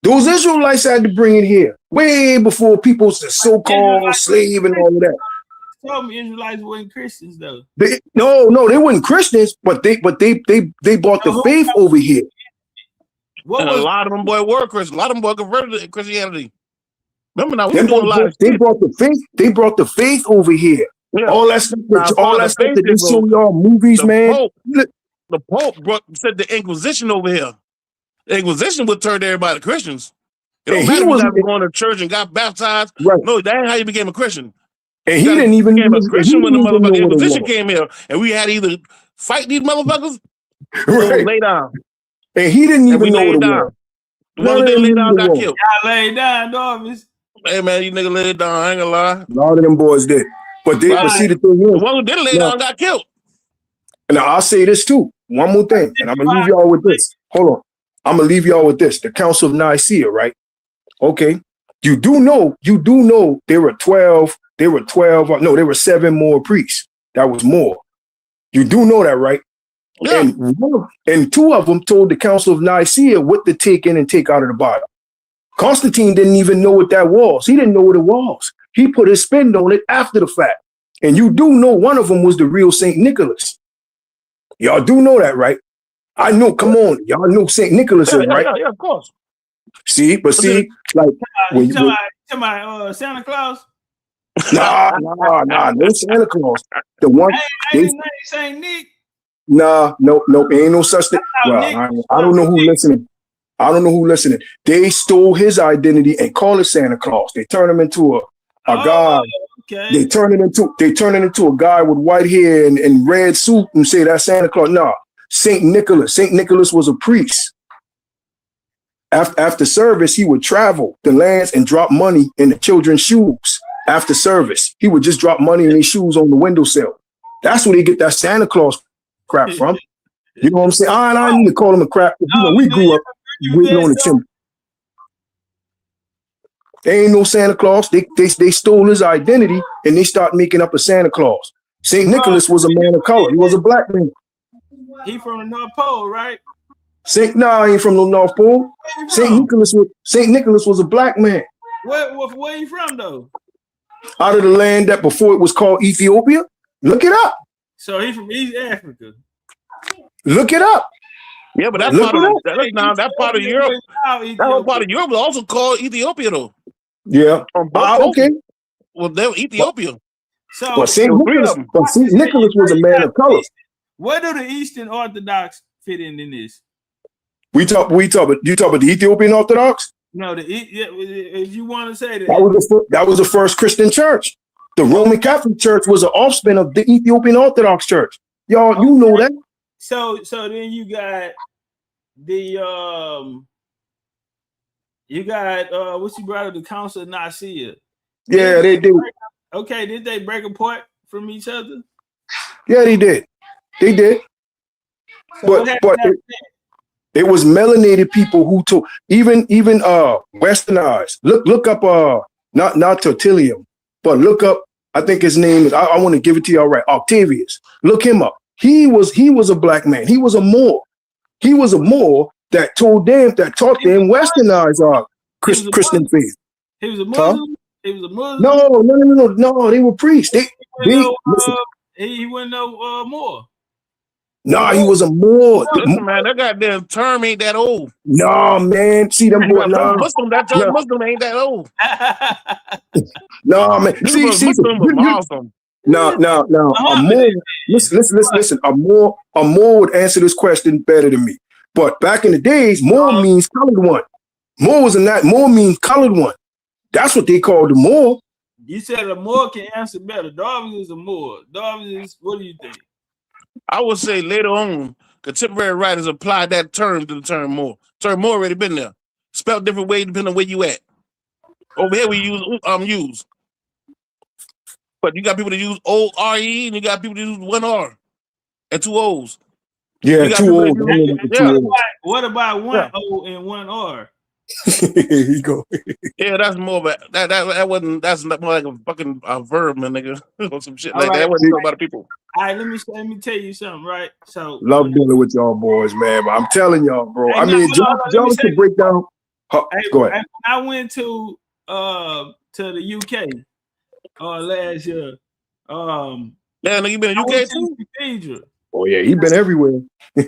those Israelites had to bring it here way before people's so-called slave and all of that. Tell me, Israelites weren't Christians though. No, they weren't Christians, but they brought the faith over here. And a lot of them were Christians. A lot of them were converted to Christianity. Remember now, we were doing a lot of they shit. brought the faith. They brought the faith over here. Yeah. All that stuff. All that stuff that they bro, show y'all movies, man. The Pope said the Inquisition over here. The Inquisition would turn everybody to Christians. It don't matter if you got going to church and got baptized. Right. No, that ain't how you became a Christian. And he didn't even became a Christian when the motherfucking know what it Inquisition was. came here, and we had to either fight these motherfuckers Right. or lay down. And he didn't And even we know what laid it down. was. The one who didn't lay down got killed. Y'all laid down, Darvis. Hey man, you nigga laid down. I ain't gonna lie. A lot of them boys did. But see the thing is, the one who didn't lay down got killed. Now I'll say this too. One more thing, and I'm gonna leave y'all with this. Hold on. I'm gonna leave y'all with this. The Council of Nicaea, right? Okay. You do know there were 12, there were 7 more priests. That was more. You do know that, right? Yeah. And 2 of them told the Council of Nicaea what to take in and take out of the Bible. Constantine didn't even know what that was. He didn't know what it was. He put his spin on it after the fact. And you do know one of them was the real St. Nicholas. Y'all do know that, right? I know, come on. Y'all know St. Nicholas is, right? Yeah, of course. See, but see, like when you Santa Claus? Nah, no Santa Claus. The one Saint Nick. no, ain't no such thing. Well, I don't know who listening. They stole his identity and call it Santa Claus. They turn him into a guy. Okay. They turn it into a guy with white hair and red suit and say that's Santa Claus. No, Saint Nicholas. Saint Nicholas was a priest. After service, he would travel the lands and drop money in the children's shoes. After service, he would just drop money in their shoes on the windowsill. That's where they get that Santa Claus crap from. You know what I'm saying? I need to call him a crap. We grew up waiting on the chimney. There ain't no Santa Claus. They stole his identity and they start making up a Santa Claus. Saint Nicholas was a man of color. He was a black man. He from the North Pole, right? He ain't from the North Pole. Saint Nicholas was a black man. Where you from though? Out of the land that before it was called Ethiopia. Look it up. So he from East Africa. Look it up. Yeah, but that part of Europe. That whole part of Europe was also called Ethiopia, though. Yeah. Okay. Well, they were Ethiopia. So Saint Nicholas was a man of color. Where do the Eastern Orthodox fit in this? You talk about the Ethiopian Orthodox? No, if you want to say that. That was the first Christian church. The Roman Catholic Church was an offspring of the Ethiopian Orthodox Church. Y'all, you know that. So then you got the what you brought up, the Council of Nicaea. Yeah, they did. Okay, did they break apart from each other? Yeah, they did. So but it was melanated people who took even westernized. Look up not Tertullian, but look up, I think his name is, I want to give it to you all right, Octavius. Look him up. He was a black man. He was a Moor. He was a Moor that taught them westernized Christian faith. He was a Muslim. He was a Muslim. No. They were priests. He wouldn't know Moor. Nah, he was a Moor. Listen, man, that goddamn term ain't that old. No, man. See them boys. That term Muslim ain't that old. No, man. See. Muslim was awesome. No. A Moor. Listen. A Moor would answer this question better than me. But back in the days, Moor means colored one. Moor means colored one. That's what they called the Moor. You said a Moor can answer better. Darwin is a Moor. What do you think? I would say later on, contemporary writers applied that term to the term Moor. Term Moor already been there. Spelled different way depending on where you at. Over here we use. But you got people that use O-R-E and you got people that use 1 R and 2 O's. Yeah, 2 O's. What about 1 O and 1 R? Here you go. Yeah, that's more of a that's more like a fucking verb, man, nigga. Or some shit like that. That wasn't about the people. All right, let me tell you something, right? So love dealing with y'all boys, man. But I'm telling y'all, bro. John can break down. Go ahead. I went to the UK last year. Yeah, nigga, you been in UK too? Cathedral. Oh yeah, he been everywhere. Yeah,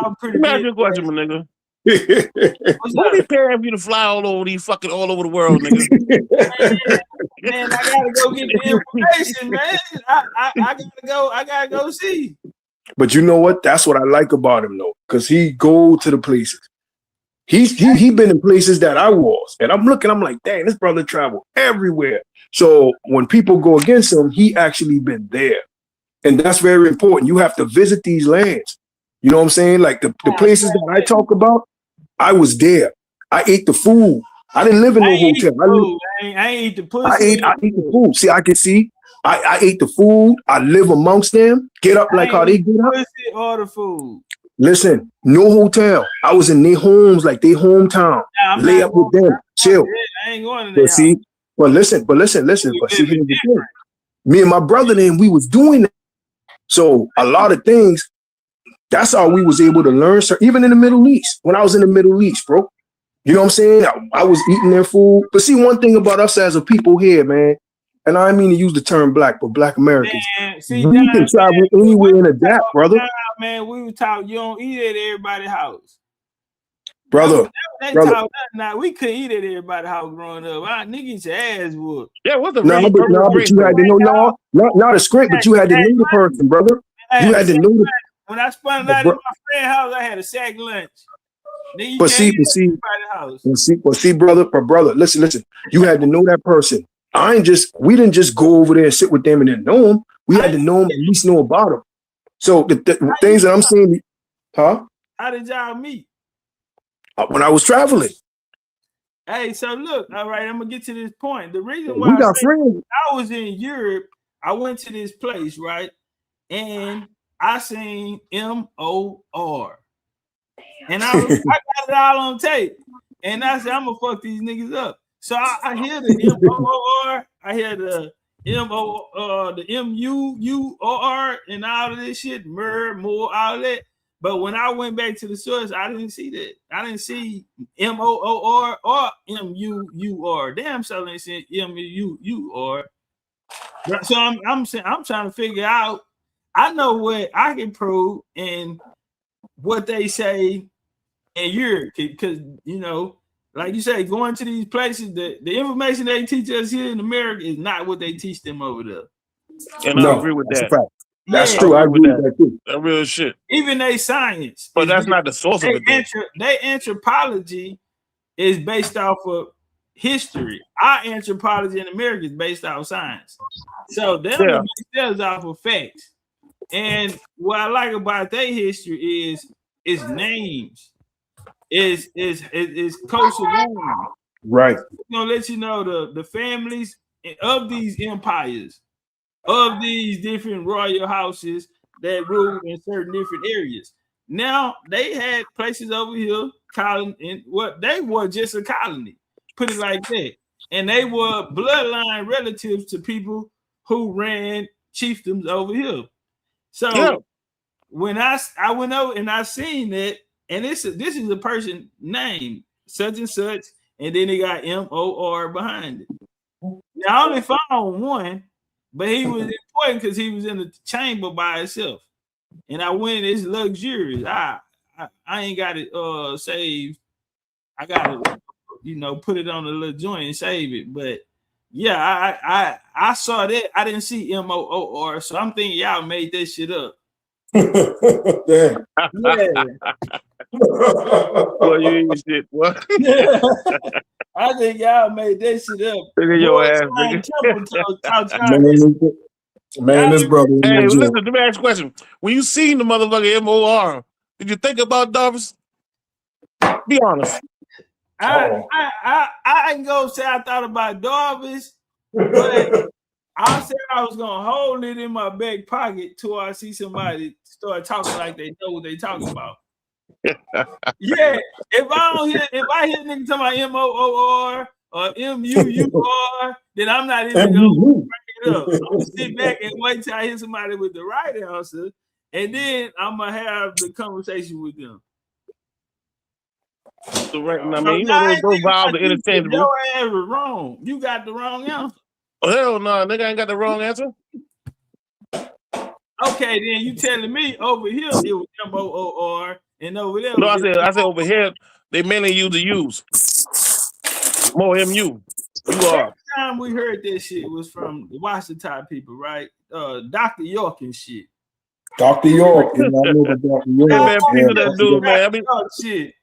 I'm pretty. Let me ask you a question, my nigga. Who be paying for you to fly all over the world, nigga? Man, I gotta go get the information, man. I gotta go see. But you know what? That's what I like about him, though, because he go to the places. He been in places that I was, and I'm like, dang, this brother traveled everywhere. So when people go against him, he actually been there, and that's very important. You have to visit these lands. You know what I'm saying? Like the places that I talk about, I was there. I ate the food. I didn't live in no hotel. I ain't eat the pussy. I ate the food. See, I can see. I ate the food. I live amongst them. Get up like how they get up. Pussy or the food. Listen, no hotel. I was in their homes, like their hometown. Lay up with them. Chill. I ain't going to their see, house. but listen. But see, here's the thing. Me and my brother then we was doing that. So a lot of things, that's how we was able to learn. So even in the Middle East, when I was in the Middle East, bro, you know what I'm saying? I was eating their food. But see, one thing about us as a people here, man, and I mean to use the term black, but black Americans, we can travel anywhere and adapt, brother. Man, we were taught you don't eat at everybody's house. Brother. Now we couldn't eat at everybody's house growing up. Niggas your ass whooped. Yeah, what's the but you had to know not a script, but you had to know the person, brother. You had to know the. When I spun out in my friend's house, I had a sack lunch. But see, brother, listen. You had to know that person. We didn't just go over there and sit with them and then know them. We had to know them, at least know about them. So the things that I'm saying, How did y'all meet? When I was traveling. Hey, so look, all right, I'm gonna get to this point. The reason why I was in Europe, I went to this place, right? And I seen MOR. And I got it all on tape. And I said, I'm gonna fuck these niggas up. So I hear the MOR, I hear the the MUUR and all of this shit, more, all that. But when I went back to the source, I didn't see that. I didn't see MOOR or MUUR. Damn, so they said MUUR. So I'm trying to figure out. I know what I can prove and what they say in Europe, because like you say, going to these places, the information they teach us here in America is not what they teach them over there. And I agree with that. That's true. I agree with that too. That real shit. Even they science, but that's not the source of it. Their anthropology is based off of history. Our anthropology in America is based off science. So they don't base theirs off of facts. And what I like about their history is names, is coastal names. Right. It's gonna let you know the families of these empires, of these different royal houses that ruled in certain different areas. Now they had places over here, they were just a colony, put it like that, and they were bloodline relatives to people who ran chiefdoms over here. So when I went over and I seen that, and this is a person named such and such, and then they got MOR behind it. Now I only found one, but he was important because he was in the chamber by himself. And I went, it's luxurious. I ain't got it saved. I got to, put it on a little joint and save it. But yeah, I saw that. I didn't see MOOR, so I'm thinking y'all made that shit up. Damn. Yeah. Well, you ain't shit. What? I think y'all made that shit up. Look at your ass, nigga. Man, this brother. Hey, listen, let me ask you a question. When you seen the motherfucking MOR, did you think about Darvis? Be honest. I ain't gonna say I thought about Darvis, but I said I was gonna hold it in my back pocket till I see somebody start talking like they know what they talking about. Yeah, if I hear niggas talking about MOOR or MUUR, then I'm not even gonna bring it up. I'm gonna sit back and wait till I hear somebody with the right answer, and then I'm gonna have the conversation with them. So right, I mean, those vowels are interchangeable. Your ass was wrong. You got the wrong answer. Oh, hell no, nigga, I ain't got the wrong answer. Okay, then you telling me over here it was MOOR, And over there, No, I said over here, they mainly use the U's. More MU. You are. First time we heard this shit was from the Washington people, right? Dr. York and shit. Dr. York, you know, I know about Dr. York. Hey, man, people that dude, man. Shit.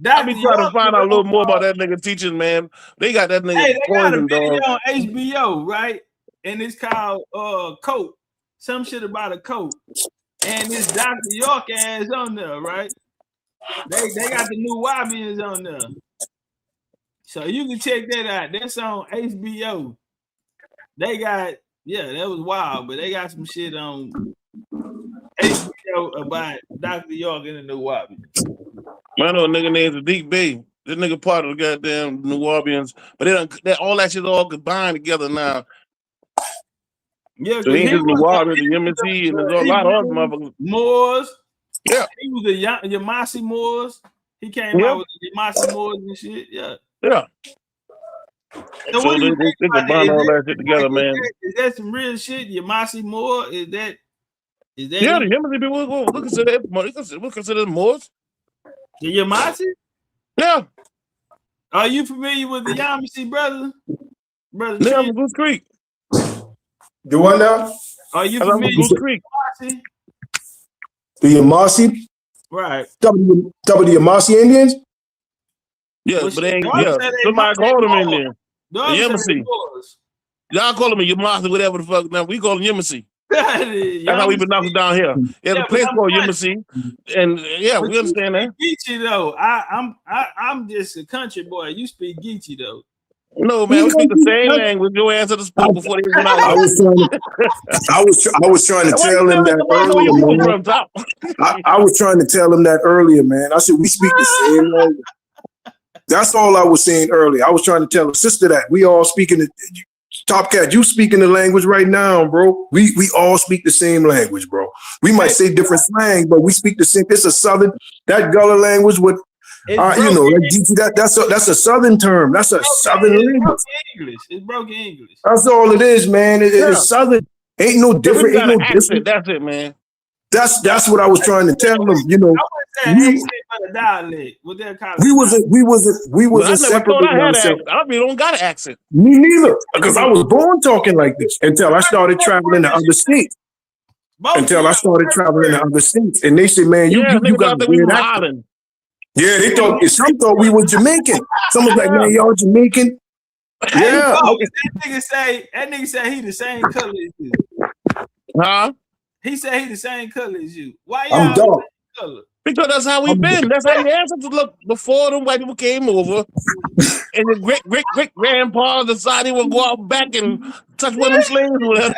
I be trying to find out a little more about that nigga teaching, man. They got that nigga Hey, they got a poison, video dog. on HBO, right? And it's called Coat. Some shit about a coat. And this Dr. York ass on there, right? They got the new Wabians on there. So you can check that out. That's on HBO. They got, that was wild, but they got some shit on HBO about Dr. York and the new Wabians. I know a nigga named Sadiq Bey. This nigga part of the goddamn New Orleans, but all that shit all combined together now. Yeah, so he just New Orleans, the MSC, and there's a lot of other motherfuckers. Moors. Yeah. He was the Yamasi Moors. He came out with the Yamasi Moors and shit. Yeah. Yeah. So they combine all that shit together, man. Is that some real shit? Yamasi Moor? Is that yeah, the Yamasi people we'll consider them Moors. The Yamasi? Yeah. Are you familiar with the Yamasi brother? Yeah, from Goose Creek. The one now? Are you familiar with Goose Creek? The Yamasi? Right. W Yamasi Indians? Yeah, but they ain't, somebody called them Indian. The Yamasi. Y'all call them a Yamasi, whatever the fuck. Now we call them Yamasi. That's how we pronounce it down here. There's a place called Yamasi, and we understand that. Geechee though, I'm just a country boy. You speak Geechee though. No man, we speak the same language. Your answer to spoke before they went out. I was trying to tell him that earlier, man. I was trying to tell him that earlier, man. I said we speak the same language. That's all I was saying earlier. I was trying to tell a sister that we all speaking the Topcat, you speaking the language right now, bro. We all speak the same language, bro. We might say different slang, but we speak the same. It's a southern, that Gullah language with that's a southern term. That's a southern language. It's broken English. That's all it is, man. It's southern. Ain't no different. Ain't no different. That's it, man. That's what I was trying to tell them. You know, we wasn't separating ourselves. I really don't got an accent. Me neither, because I was born talking like this until I started traveling to other states. And they said, "Man, you got a weird accent." Yeah, they thought some thought we were Jamaican. Some was like, "Man, y'all Jamaican." Yeah, that nigga say he the same color as you. Huh? He said he the same color as you. Why I'm y'all dark? Color? Because that's how we been. That's how your ancestors look before the white people came over. And the great grandpa decided he would go out back and touch one of them slaves or whatever.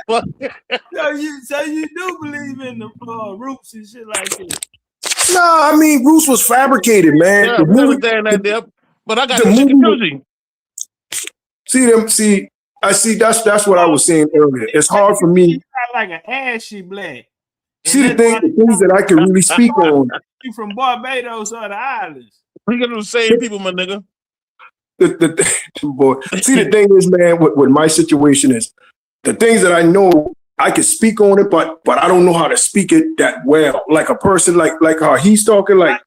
So you do believe in the roots and shit like that? No, I mean roots was fabricated, man. Yeah, the movie, but I got the movie. That's what I was saying earlier. It's hard for me. Like an ashy black. See the things that I can really speak on. You from Barbados or the islands? We got the same people, my nigga. Boy, see the thing is, man, what my situation is, the things that I know I can speak on it, but I don't know how to speak it that well. Like a person like how he's talking, like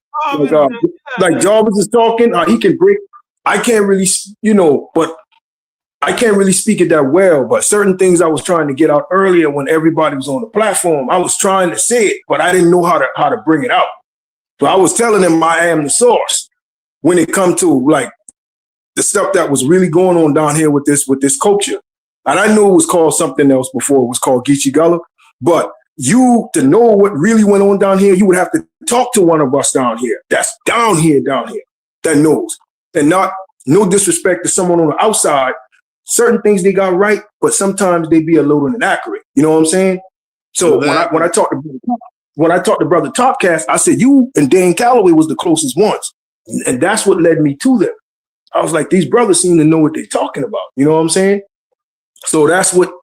Jarvis is talking, he can break. I can't really, but I can't really speak it that well, but certain things I was trying to get out earlier when everybody was on the platform, I was trying to say it, but I didn't know how to bring it out. So I was telling them I am the source when it comes to like the stuff that was really going on down here with this culture. And I knew it was called something else before it was called Geechee Gullah, but to know what really went on down here, you would have to talk to one of us down here. That's down here, that knows. And no disrespect to someone on the outside. Certain things they got right, but sometimes they be a little inaccurate. You know what I'm saying? So when I talked to Brother Topcatz, I said you and Dan Calloway was the closest ones, and that's what led me to them. I was like, these brothers seem to know what they're talking about. You know what I'm saying? So that's what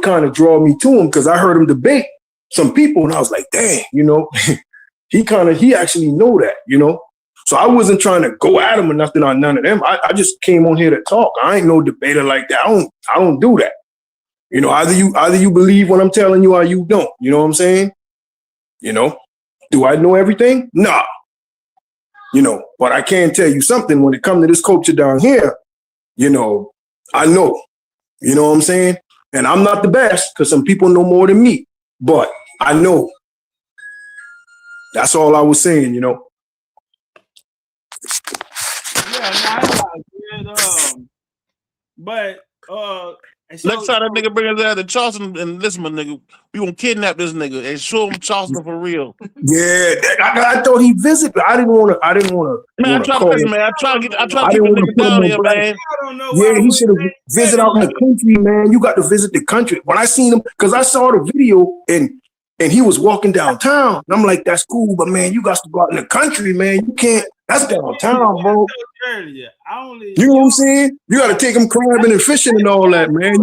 kind of drew me to him, because I heard him debate some people, and I was like, dang, he actually know that, So I wasn't trying to go at him or nothing on none of them. I just came on here to talk. I ain't no debater like that. I don't do that. Either you believe what I'm telling you or you don't. You know what I'm saying? Do I know everything? Nah. You know, but I can tell you something when it comes to this culture down here, you know, I know. You know what I'm saying? And I'm not the best because some people know more than me, but I know. That's all I was saying, you know. Yeah, nah, it's good. But so, Next time that nigga bring us out to Charleston and listen, my nigga, we gonna kidnap this nigga and show him Charleston for real. Yeah, I thought he visited. I didn't want to. Man, I try to call listen, him. man. I try to keep I the didn't want to nigga put him down on here, blast. man. I don't know Yeah, why he should have visited out in the country, man. You got to visit the country. When I seen him, because I saw the video and he was walking downtown. And I'm like, that's cool, but man, you got to go out in the country, man. You can't. That's downtown, bro. Earlier, You know what I'm saying? You got to take him crabbing and fishing and all that, man.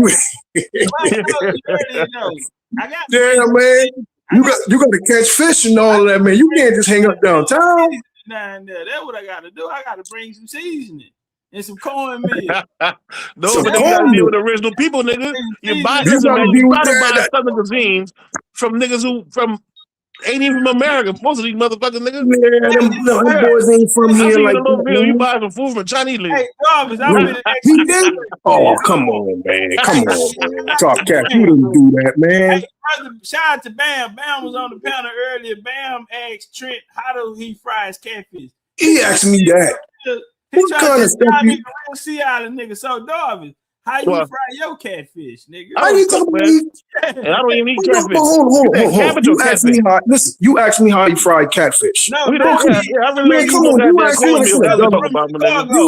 Yeah, man. You got to catch fish and all that, man. You can't just hang up downtown. Down there, that's what I got to do. I got to bring some seasoning and some cornmeal. No, but then you gotta deal with the original people, nigga. You buy Southern cuisines from niggas who ain't even from America. Most of these motherfucking niggas. Yeah, them boys ain't from here like that, man. You buy some food from Chinese lady. Hey, Jarvis, I'm gonna He did? Oh, come on, man. Come on, man. Top cat, you didn't do that, man. Hey, brother, shout out to Bam. Bam was on the panel earlier. Bam asked Trent, how do he fry his catfish? He asked me that. He What kind of stuff you... real Sea Island nigga. So, Jarvis, how you fry your catfish, nigga? How you talking about me? And I don't even eat catfish. Hold on. You asked me how. Listen, you asked me how you fried catfish. No, man, come on. You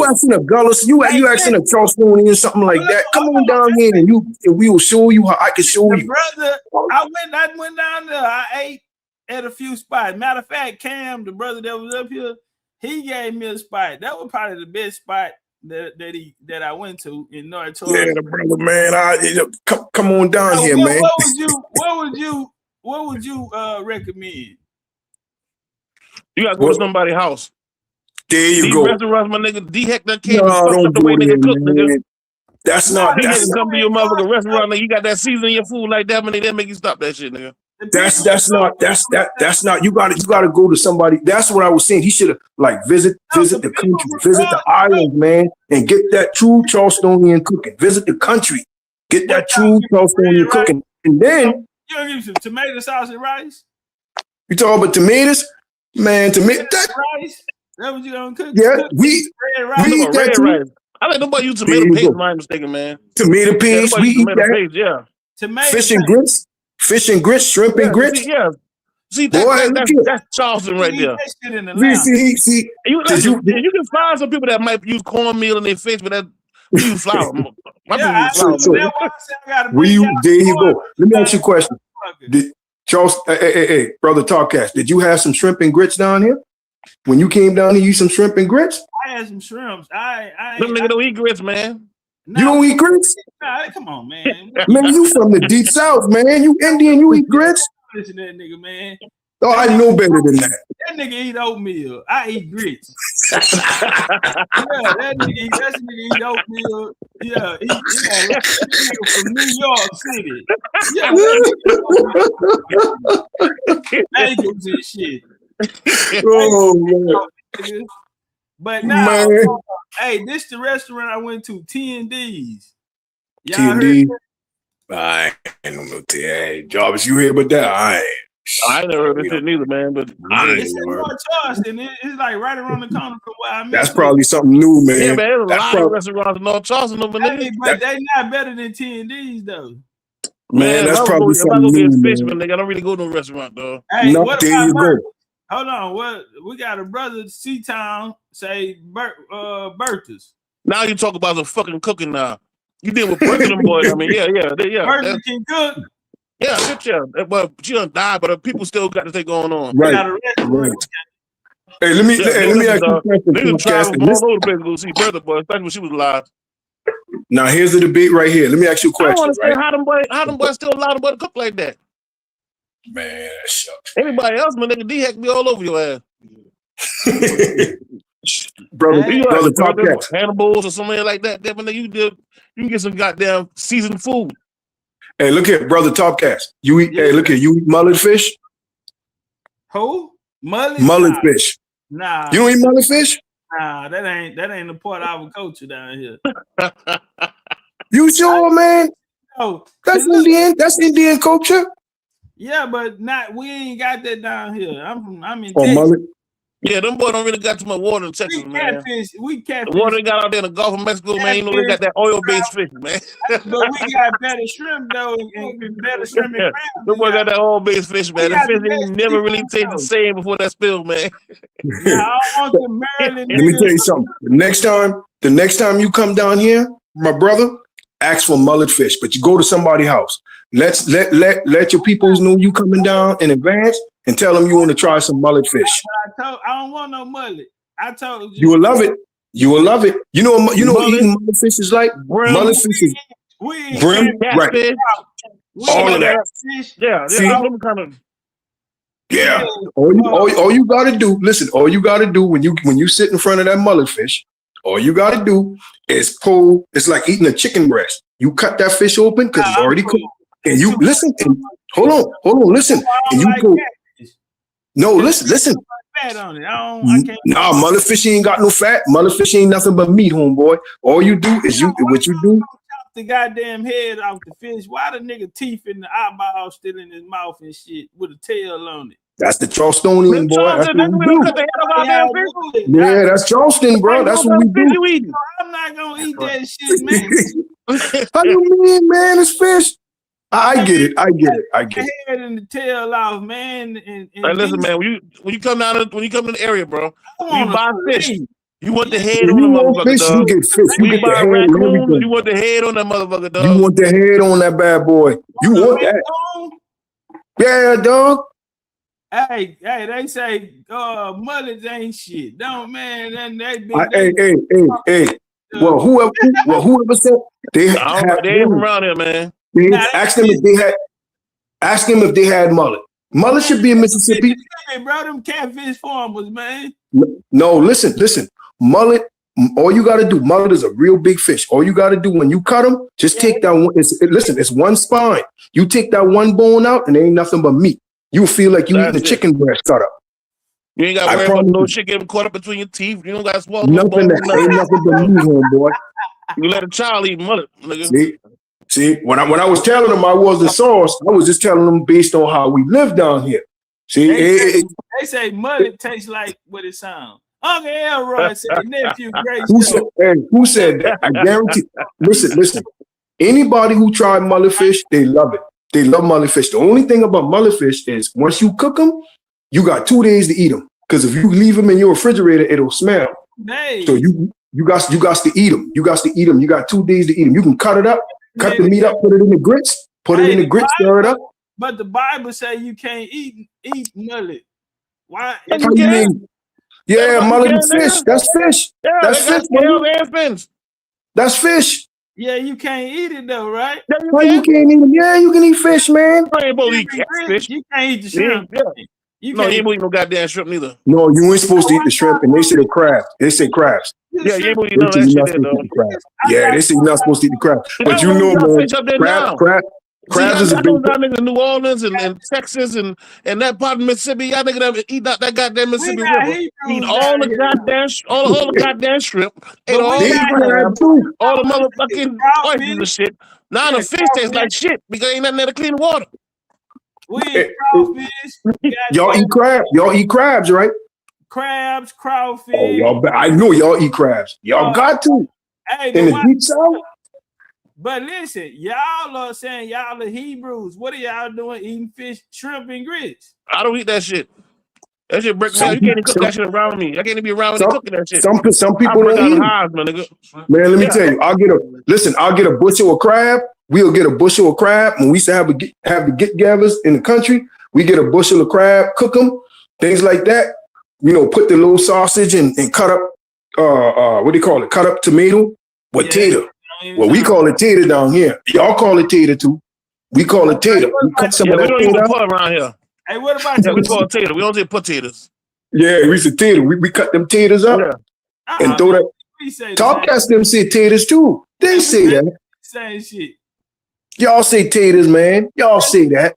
asking a Gullis. You asking a Charlestonian something like that. Come on down here and we will show you how I can show you. Brother, I went down there. I ate at a few spots. Matter of fact, Cam, the brother that was up here, he gave me a spot. That was probably the best spot that I went to in North Toronto. Yeah, the brother, man. Come on down here, man. What would you recommend? You gotta go to somebody's house. There you go. Restaurants, my nigga. D-Heck that came No, fucked don't up the way go nigga there, cook, nigga. man. That's not. That's come to your motherfucking restaurant, nigga. You got that seasoning in your food like that, man. They make you stop that shit, nigga. That's not. You gotta go to somebody. That's what I was saying. He should have visit the country, visit the island, man, and get that true Charlestonian cooking. Visit the country, get that true Charlestonian cooking, and then you gonna give me some tomato sauce and rice. You talking about tomatoes, man? Rice. That what you gonna cook? Yeah, we eat that too. Rice. I think nobody use tomato paste. If I'm mistaken, man. Tomato paste. We eat that. Paste, yeah. Tomato Fish and grits, shrimp and grits. See that's Charleston right there. See. You can find some people that might use cornmeal in their fish, but that use flour. There you go. Let me ask you a question. Charles, hey, brother Topcatz, did you have some shrimp and grits down here? When you came down here, you some shrimp and grits? I had some shrimps. Them niggas don't eat grits, man. You don't eat grits? Nah, come on, man. Man, you from the deep south, man. You Indian, you eat grits? Listen to that nigga, man. Oh, I know better than that. That nigga eat oatmeal. I eat grits. That nigga eat oatmeal. Yeah, nigga from New York City. Bagels and shit. Oh, man. But now, hey, this the restaurant I went to, T&D's. T&D. I ain't no Hey, Jarvis, you hear about that? I ain't never heard of it neither, man. But it's in North Charleston. It's like right around the corner from where I'm. That's probably something new, man. Yeah, man. There's a lot of restaurants in North Charleston, but they not better than T&D's though. Man, that's probably something new, man. I don't really go to a restaurant though. Hey, what about Burger? Hold on, we got a brother C-Town say Bertha's. Now you talk about the fucking cooking now. You deal with Bertha them boys. I mean, yeah. Bertha can cook. Yeah, good job. But she done died, but people still got the thing going on. Right. Hey, let me ask you a question. Niggas travel all over the place to go see Bertha, boy, especially when she was alive. Now here's the debate right here. Let me ask you a question. I want to say how them boys still allowed to cook like that. Man, shucks. Anybody else, man, nigga D-Heck be all over your ass. brother Topcatz. Hannibals or something like that. You can get some goddamn seasoned food. Hey, look here, brother Topcatz. You eat. Hey, look here. You eat mullet fish? Who? Mullet fish. Nah. You don't eat mullet fish? Nah, that ain't a part of our culture down here. You sure, man? Oh, that's Indian. That's Indian culture. Yeah, but we ain't got that down here. I'm in Oh, Texas. mullet. Yeah, them boys don't really got too much water in Texas, man. We catfish. The water they got out there in the Gulf of Mexico, man. You know they got that oil-based fish, man. But we got better shrimp though, and better shrimp and crabs. Them boys got that oil-based fish, man. The fish ain't never really tasted the same before that spill, man. Now, I want the Maryland. Let me tell you something. The next time you come down here, my brother, ask for mullet fish. But you go to somebody's house. Let your peoples know you coming down in advance and tell them you want to try some mullet fish. I don't want no mullet. I told you. You will love it. You will love it. You know what eating mullet fish is like? Mullet fish is brim, right? All of that. Yeah. Yeah. All you gotta do, listen, all you gotta do when you sit in front of that mullet fish, all you gotta do is pull, it's like eating a chicken breast. You cut that fish open because it's already cooked. And you listen, and hold on, listen. And you pull. No, listen. Fat on it. I can't. Nah, mullet fish ain't got no fat. Mullet fish ain't nothing but meat, homeboy. All you do is what you do. Chop the goddamn head off the fish. Why the nigga teeth and the eyeball still in his mouth and shit with a tail on it? That's the Charlestonian, boy. That's what we do. Yeah, that's Charleston, bro. That's what we do. I'm not gonna eat that shit, man. How you mean, man? It's fish. I get it. The head and the tail off, man. And listen, man. When you come down, when you come to the area, bro, when you buy fish, you want the head on the motherfucker, dog. You get fish. You get the head. You want the head on that motherfucker, dog. You want the head on that bad boy. You want that? Yeah, dog. Hey, they say mullets ain't shit. Don't, man. Hey. Well, whoever said they from around here, man. Ask them if they had mullet. Mullet should be in Mississippi. Bro, them catfish farmers, man. No, listen. Mullet, all you got to do, mullet is a real big fish. All you got to do when you cut them, just take that one. It's one spine. You take that one bone out and there ain't nothing but meat. You feel like you eating a chicken breast cut up. You ain't got to worry about no shit getting caught up between your teeth. You don't got to swallow nothing. Ain't nothing but meat, homeboy. You let a child eat mullet, nigga. See, when I was telling them I was the source, I was just telling them based on how we live down here. See, they say mullet tastes like what it sounds. Uncle Elroy said, nephew, great who said that? I guarantee. Listen. Anybody who tried mullet fish, they love it. They love mullet fish. The only thing about mullet fish is once you cook them, you got 2 days to eat them. Because if you leave them in your refrigerator, it'll smell. Hey. So you got to eat them. You got to eat them. You got 2 days to eat them. You can cut it up. Cut the meat up, put it in the grits, stir it up. But the Bible say you can't eat mullet. Why? How you mean? Yeah, mullet is fish. That's fish. Yeah, that's fish. That's fish. Yeah, you can't eat it though, right? Why you can't eat them? Yeah, you can eat fish, man. You ain't supposed to eat fish. You can't eat the shrimp. You ain't supposed to eat no goddamn shrimp neither. No, you ain't supposed to eat the shrimp, and they say the crabs. They say crabs. Yeah, you ain't supposed to eat none of that shit, though. Yeah, they say you're not supposed to eat the crab. But you know, man, crabs is a big thing. Niggas in New Orleans and Texas and that part of Mississippi, y'all niggas eat that goddamn Mississippi River. Eat all the goddamn shrimp. Ate all the motherfucking oysters and shit. Now the fish tastes like shit because ain't nothing there to clean the water. We eat crawfish. Y'all eat crabs. Y'all eat crabs, right? Crabs, crawfish. Oh, I know y'all eat crabs. Y'all got to. Hey, in the deep south. But listen, y'all are saying y'all are Hebrews. What are y'all doing eating fish, shrimp, and grits? I don't eat that shit. That shit breaks me out. You can't even cook that shit around me. I can't even be around when cooking that shit. Some people don't eat highs, man, nigga. Man, let me tell you. I'll get a bushel of crab. We'll get a bushel of crab. When we used to have the get-togethers in the country, we get a bushel of crab, cook them, things like that. You know, put the little sausage and cut up, what do you call it? Cut up tomato with tater. Well, we call it tater down here. Y'all call it tater too. We call it tater. We cut some of that tater. We don't even put around here. Hey, what about we call it tater. We don't say potatoes. Yeah, we say tater. We cut them taters up and throw that. Topcatz them say taters too. They say that. Same shit. Y'all say taters, man. Y'all say that.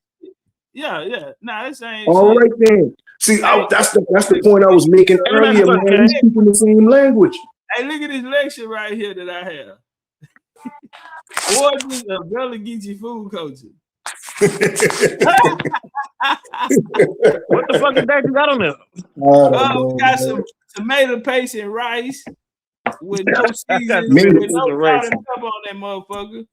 Yeah. Nah, it's ain't all shit. right then. See, that's the point I was making earlier, man. okay. We speaking the same language. Hey, look at this lecture right here that I have. Origins of Gullah Geechee food culture. What the fuck is that you got on there? We got some tomato paste and rice with no seasoning, with no salt and pepper on that motherfucker.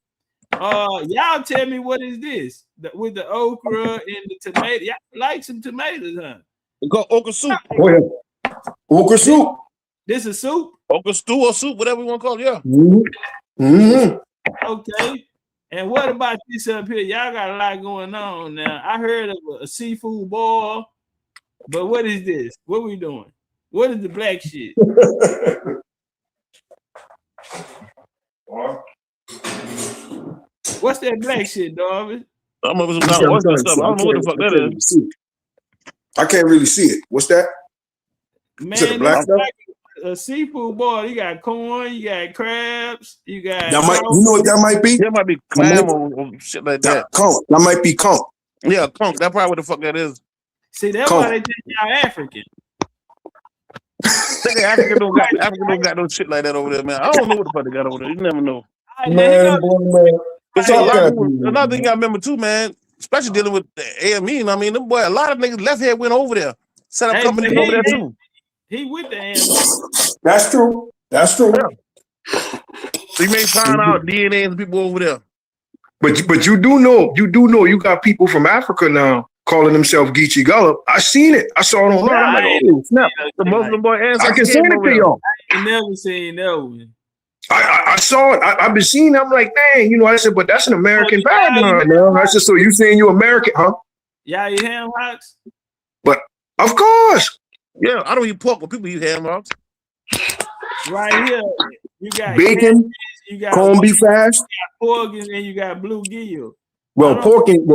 Y'all tell me what is this? With the okra and the tomato. Y'all like some tomatoes, huh? We got okra soup. Go ahead. Okra soup. This is soup? Okra stew or soup, whatever you want to call it, yeah. Okay. And what about this up here? Y'all got a lot going on now. I heard of a seafood boil, but what is this? What we doing? What is the black shit? What's that black shit, Darvin? I don't know what the fuck that is. I can't really see it. What's that? Man, black a seafood boil. You got corn, you got crabs, you got. You know what that might be? That might be clam or shit like that. Conch. That might be conch. Yeah, conch. That's probably what the fuck that is. See, that's why they think y'all African. African don't got no shit like that over there, man. I don't know what the fuck they got over there. You never know. Man. Another thing I remember too, man, especially dealing with the AME. I mean, them boy, a lot of niggas left here went over there, set up companies over there too. He with the AME. That's true. That's true. Yeah. So you may find out DNA and people over there. But you do know you got people from Africa now calling themselves Geechee Gullah. I seen it. I saw it online. I'm like, oh snap. The Muslim boy I can send it to y'all. I never seen that one. I saw it. I've been seeing it. I'm like, dang, I said, but that's an American paradigm, man. I said, so you saying you American, huh? Yeah, you ham hocks? But of course. Yeah, I don't eat pork, but people eat ham hocks. Right here, you got bacon, you got corned beef hash, pork, and then you got bluegill. Well, pork ain't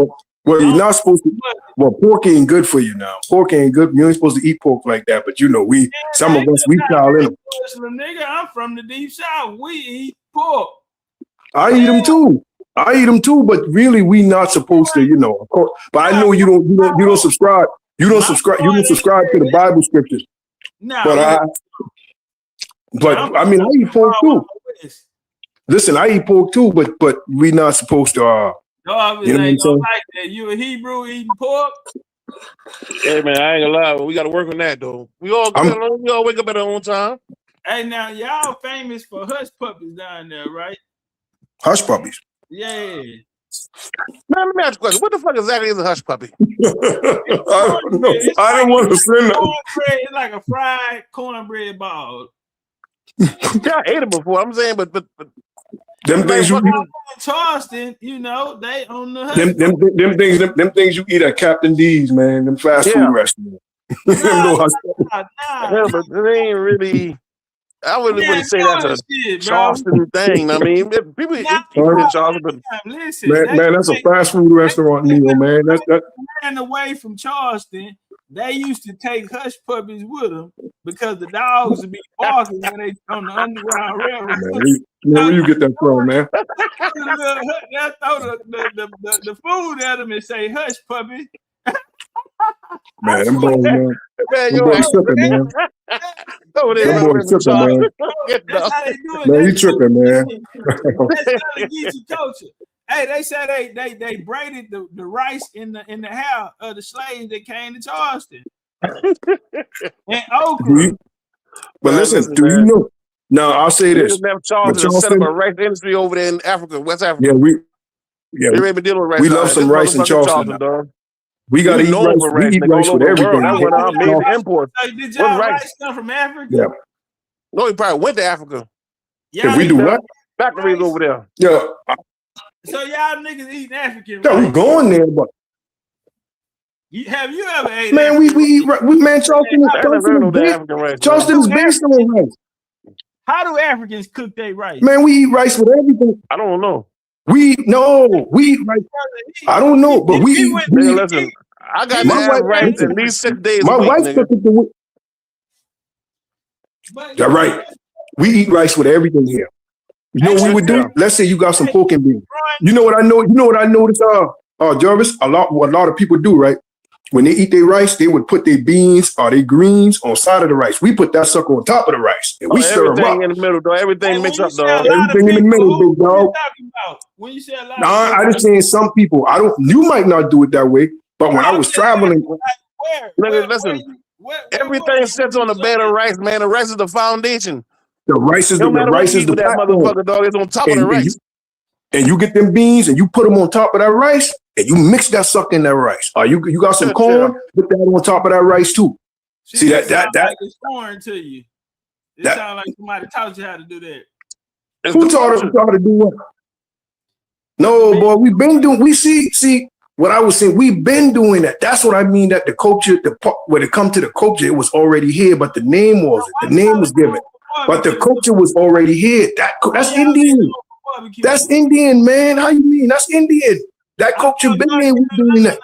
you're not supposed to. Well, pork ain't good for you now. Pork ain't good. You ain't supposed to eat pork like that. But some of us call it. Nigga, I'm from the deep south. We eat pork. I eat them too. But really, we not supposed to. Of course. But I know you don't subscribe. You don't subscribe to the Bible scriptures. No. But I mean, I eat pork too. Listen, I eat pork too. But we not supposed to. No, I was like that. You a Hebrew eating pork? Hey man, I ain't gonna lie. We gotta work on that though. We all wake up at our own time. Hey, now y'all famous for hush puppies down there, right? Hush puppies. Yeah. Man, let me ask you a question. What the fuck exactly is a hush puppy? I don't know. I didn't want to send that. It's like a fried cornbread ball. Yeah, I ate it before. I'm saying, but them things you eat in Charleston, they on the hush. Them things you eat at Captain D's, man. Them fast food restaurants. Yeah, but it ain't really. I wouldn't say that's a Charleston thing. I mean, people eat in Charleston, but listen, man, that's a fast food restaurant meal, man. That's ran away from Charleston. They used to take hush puppies with them because the dogs would be barking when they on the Underground Railroad. Man, where you get that from, man? They'll throw the food at them and say, "Hush, puppy." Man, them boys, man. Man, them boys tripping, man. Them boys tripping, man. That's how they do it. Man, you tripping, man. That's Geechee culture. Hey, they said they braided the rice in the hair of the slaves that came to Charleston. And okra. But listen, do you know? Now I'll say this. Charleston set up a rice industry over there in Africa, West Africa. Yeah, we love some rice in Charleston. We gotta eat rice. We eat rice with everything. That's what I made the import. Did y'all rice come from Africa? Yeah. No, he probably went to Africa. Yeah, we do what? Factories over there. Yeah. So y'all niggas eating African rice? Yeah, we going there, but have you ever ate? Man, we eat man. Charleston is based on rice. How do Africans cook their rice? Man, we eat rice with everything. I don't know. We eat rice. I don't know, but we eat. Listen, I got to rice at least 6 days. My wife cooked it. That's right. We eat rice with everything here. You know what we would do? Let's say you got some pork and beans. You know what I know? You know what I noticed? Jarvis, what a lot of people do, right? when they eat their rice, they would put their beans or their greens on side of the rice. We put that sucker on top of the rice, and we stir them up. Everything in the middle, dog. Everything mixed up, dog. Everything in the middle, big dog. When you say a lot Nah, of I just saying some people. I don't. You might not do it that way, but when I was traveling, Listen, everything sits on a bed of rice, man. The rice is the foundation. the rice is No the matter what rice you is eat the with that platform. motherfucker, dog, it's on top of the rice. And you get them beans and you put them on top of that rice and you mix that sucker in that rice. You got some corn, put that on top of that rice too. See that like it's foreign to you. It sounds like somebody taught you how to do that. Who taught us how to do what? No, boy, we've been doing. We see what I was saying. We've been doing that. That's what I mean. That the culture, when it comes to the culture, it was already here, but the name was given, but the culture was already here. That's Indian. That's Indian, man. How you mean? That's Indian. That culture been here. We doing that.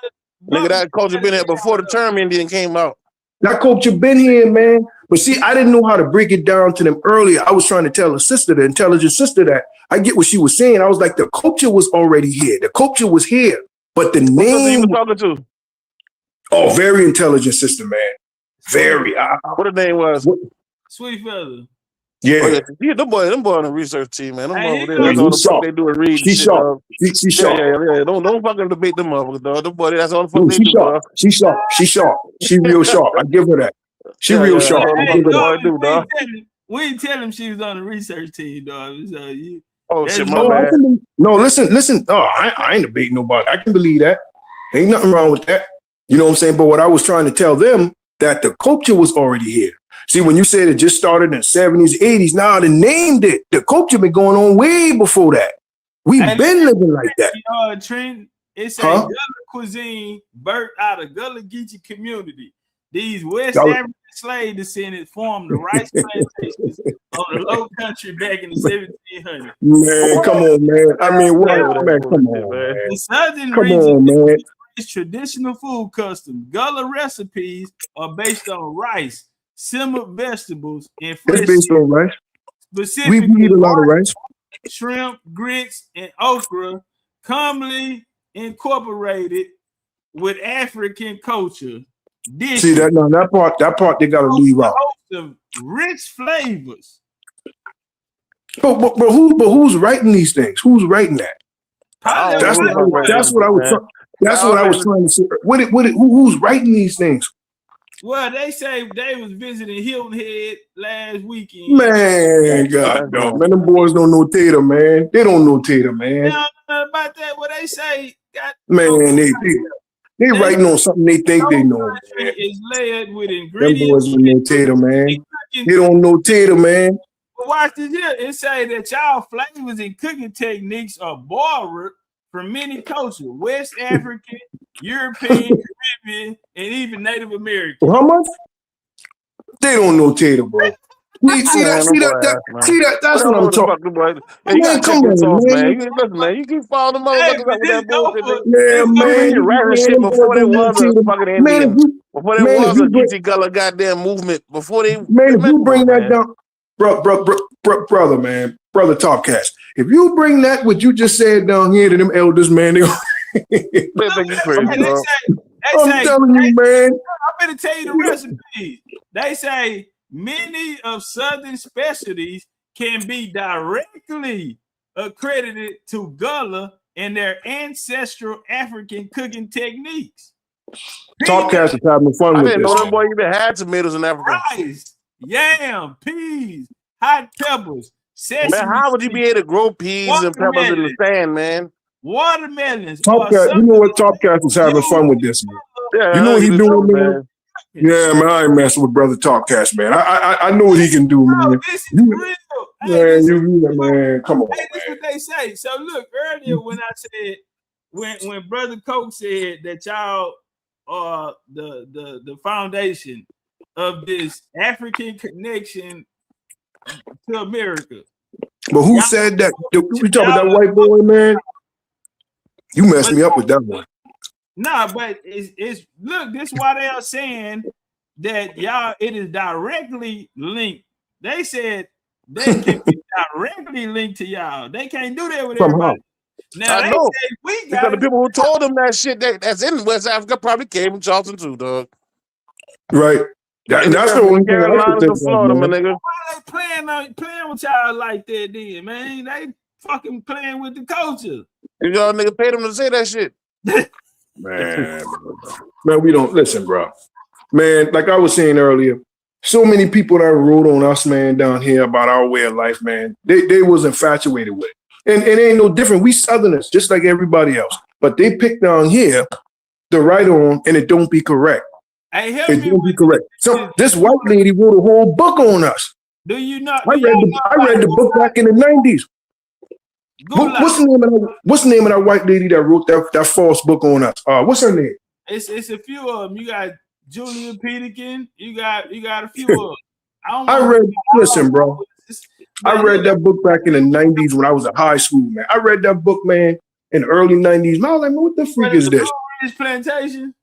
Nigga, that culture been here before the term Indian came out. That culture been here, man. But see, I didn't know how to break it down to them earlier. I was trying to tell the intelligent sister, that I get what she was saying. I was like, the culture was already here. The culture was here, but the name. Who you talking to? Oh, very intelligent sister, man. Very. What the name was? Sweet Feather. Yeah. Oh, yeah, them boy on the research team, man. Them over there, that's she all the sharp. fuck they do is read. She sharp. She sharp. Yeah. Don't fucking debate them motherfuckers, dog. Them boy, that's all the fuck No, they she do, sharp. dog. She sharp. She sharp. She real sharp. I give her that. She real sharp. I give her that. We didn't tell him she was on the research team, dog. Shit, my bad. No, listen. Oh, I ain't debating nobody. I can believe that. Ain't nothing wrong with that. You know what I'm saying? But what I was trying to tell them, that the culture was already here. See, when you said it just started in the 70s, 80s, now they named it. The culture been going on way before that. We've been living like that. Trent, it's a Gullah cuisine birthed out of Gullah Geechee community. These West African slave descendants formed the rice plantations on the Low Country back in the 1700s. Man, come on, man. I mean, what? Man, come on, man. The southern come region on, man. Traditional food customs. Gullah recipes are based on rice, simmered vegetables, and fresh. It's based on rice. Specifically, we eat a lot of rice. Shrimp, grits, and okra, commonly incorporated with African culture. Dishes. See that? No, that part they gotta leave out. Of rich flavors. But who's writing these things? Who's writing that? That's what I was trying to say. Who's writing these things? Well, they say they was visiting Hilton Head last weekend. Man, God, no, man, them boys don't know Tater, man. They don't know Tater, man. They don't know about that. What they say, man, they writing on something they think they know. Man. Is layered with ingredients. Them boys don't know Tater, man. They don't know Tater, man. But watch this here. It say that y'all flavors and cooking techniques are borrowed from many cultures: West African, European, Caribbean, and even Native American. Well, how much? They don't know Tater, bro. See that? That's what I'm talking about. Man, come on, man. Listen, man, you can follow the motherfuckers up with that bullshit. Man, you rapping shit before they was a fucking Indian. Before they was a Geechee Gullah goddamn movement. Before they. Man, if you bring that down, brother, man, brother Topcatz. If you bring that what you just said down here to them elders, man, they think you crazy, bro. I'm telling you, man. I'm gonna tell you the recipes. They say many of Southern specialties can be directly accredited to Gullah and their ancestral African cooking techniques. Topcatz is having fun with this. I didn't know that boy even had tomatoes in Africa. Rice, yam, peas, hot peppers, sesame. Man, how would you be able to grow peas and peppers in the sand, man? Watermelons. Topcatz, you know what Topcatz is having fun with this, man. Yeah, you know what he's doing, man. Yeah, man, I ain't messing with brother Topcatz, man. I know what he can do, man. This is real. Man, come on. Hey, this is what they say. So look, earlier when I said when Brother Coke said that y'all are the foundation of this African connection to America. But who said that? You talking about that white boy, man? You messed me up with that one. Nah, but it's look, this is why they are saying that y'all it is directly linked. They said they can be directly linked to y'all. They can't do that with everybody. Now I they know. say we Because got the it. people who told them that shit that's in West Africa probably came from Charleston too, dog. Right. And that's the only thing I could Carolinas think to of, Florida, my man. nigga. Why they playing with y'all like that then, man? They fucking playing with the culture. Y'all nigga paid them to say that shit. Man, we don't listen, bro. Man, like I was saying earlier, so many people that wrote on us, man, down here about our way of life, man. They was infatuated with it. And it ain't no different. We Southerners, just like everybody else. But they pick down here the right on, and it don't be correct. Hey, help It me don't be with correct. So this white lady wrote a whole book on us. Do you not? I read the book back in the 90s. What's the name of that white lady that wrote that false book on us? What's her name? It's a few of them. You got Julia Peterkin. You got a few of them. Listen, bro. I read that book back in the 90s when I was in high school, man. I read that book, man, in the early 90s. Man, I was like, man, what the freak is this? Plantation.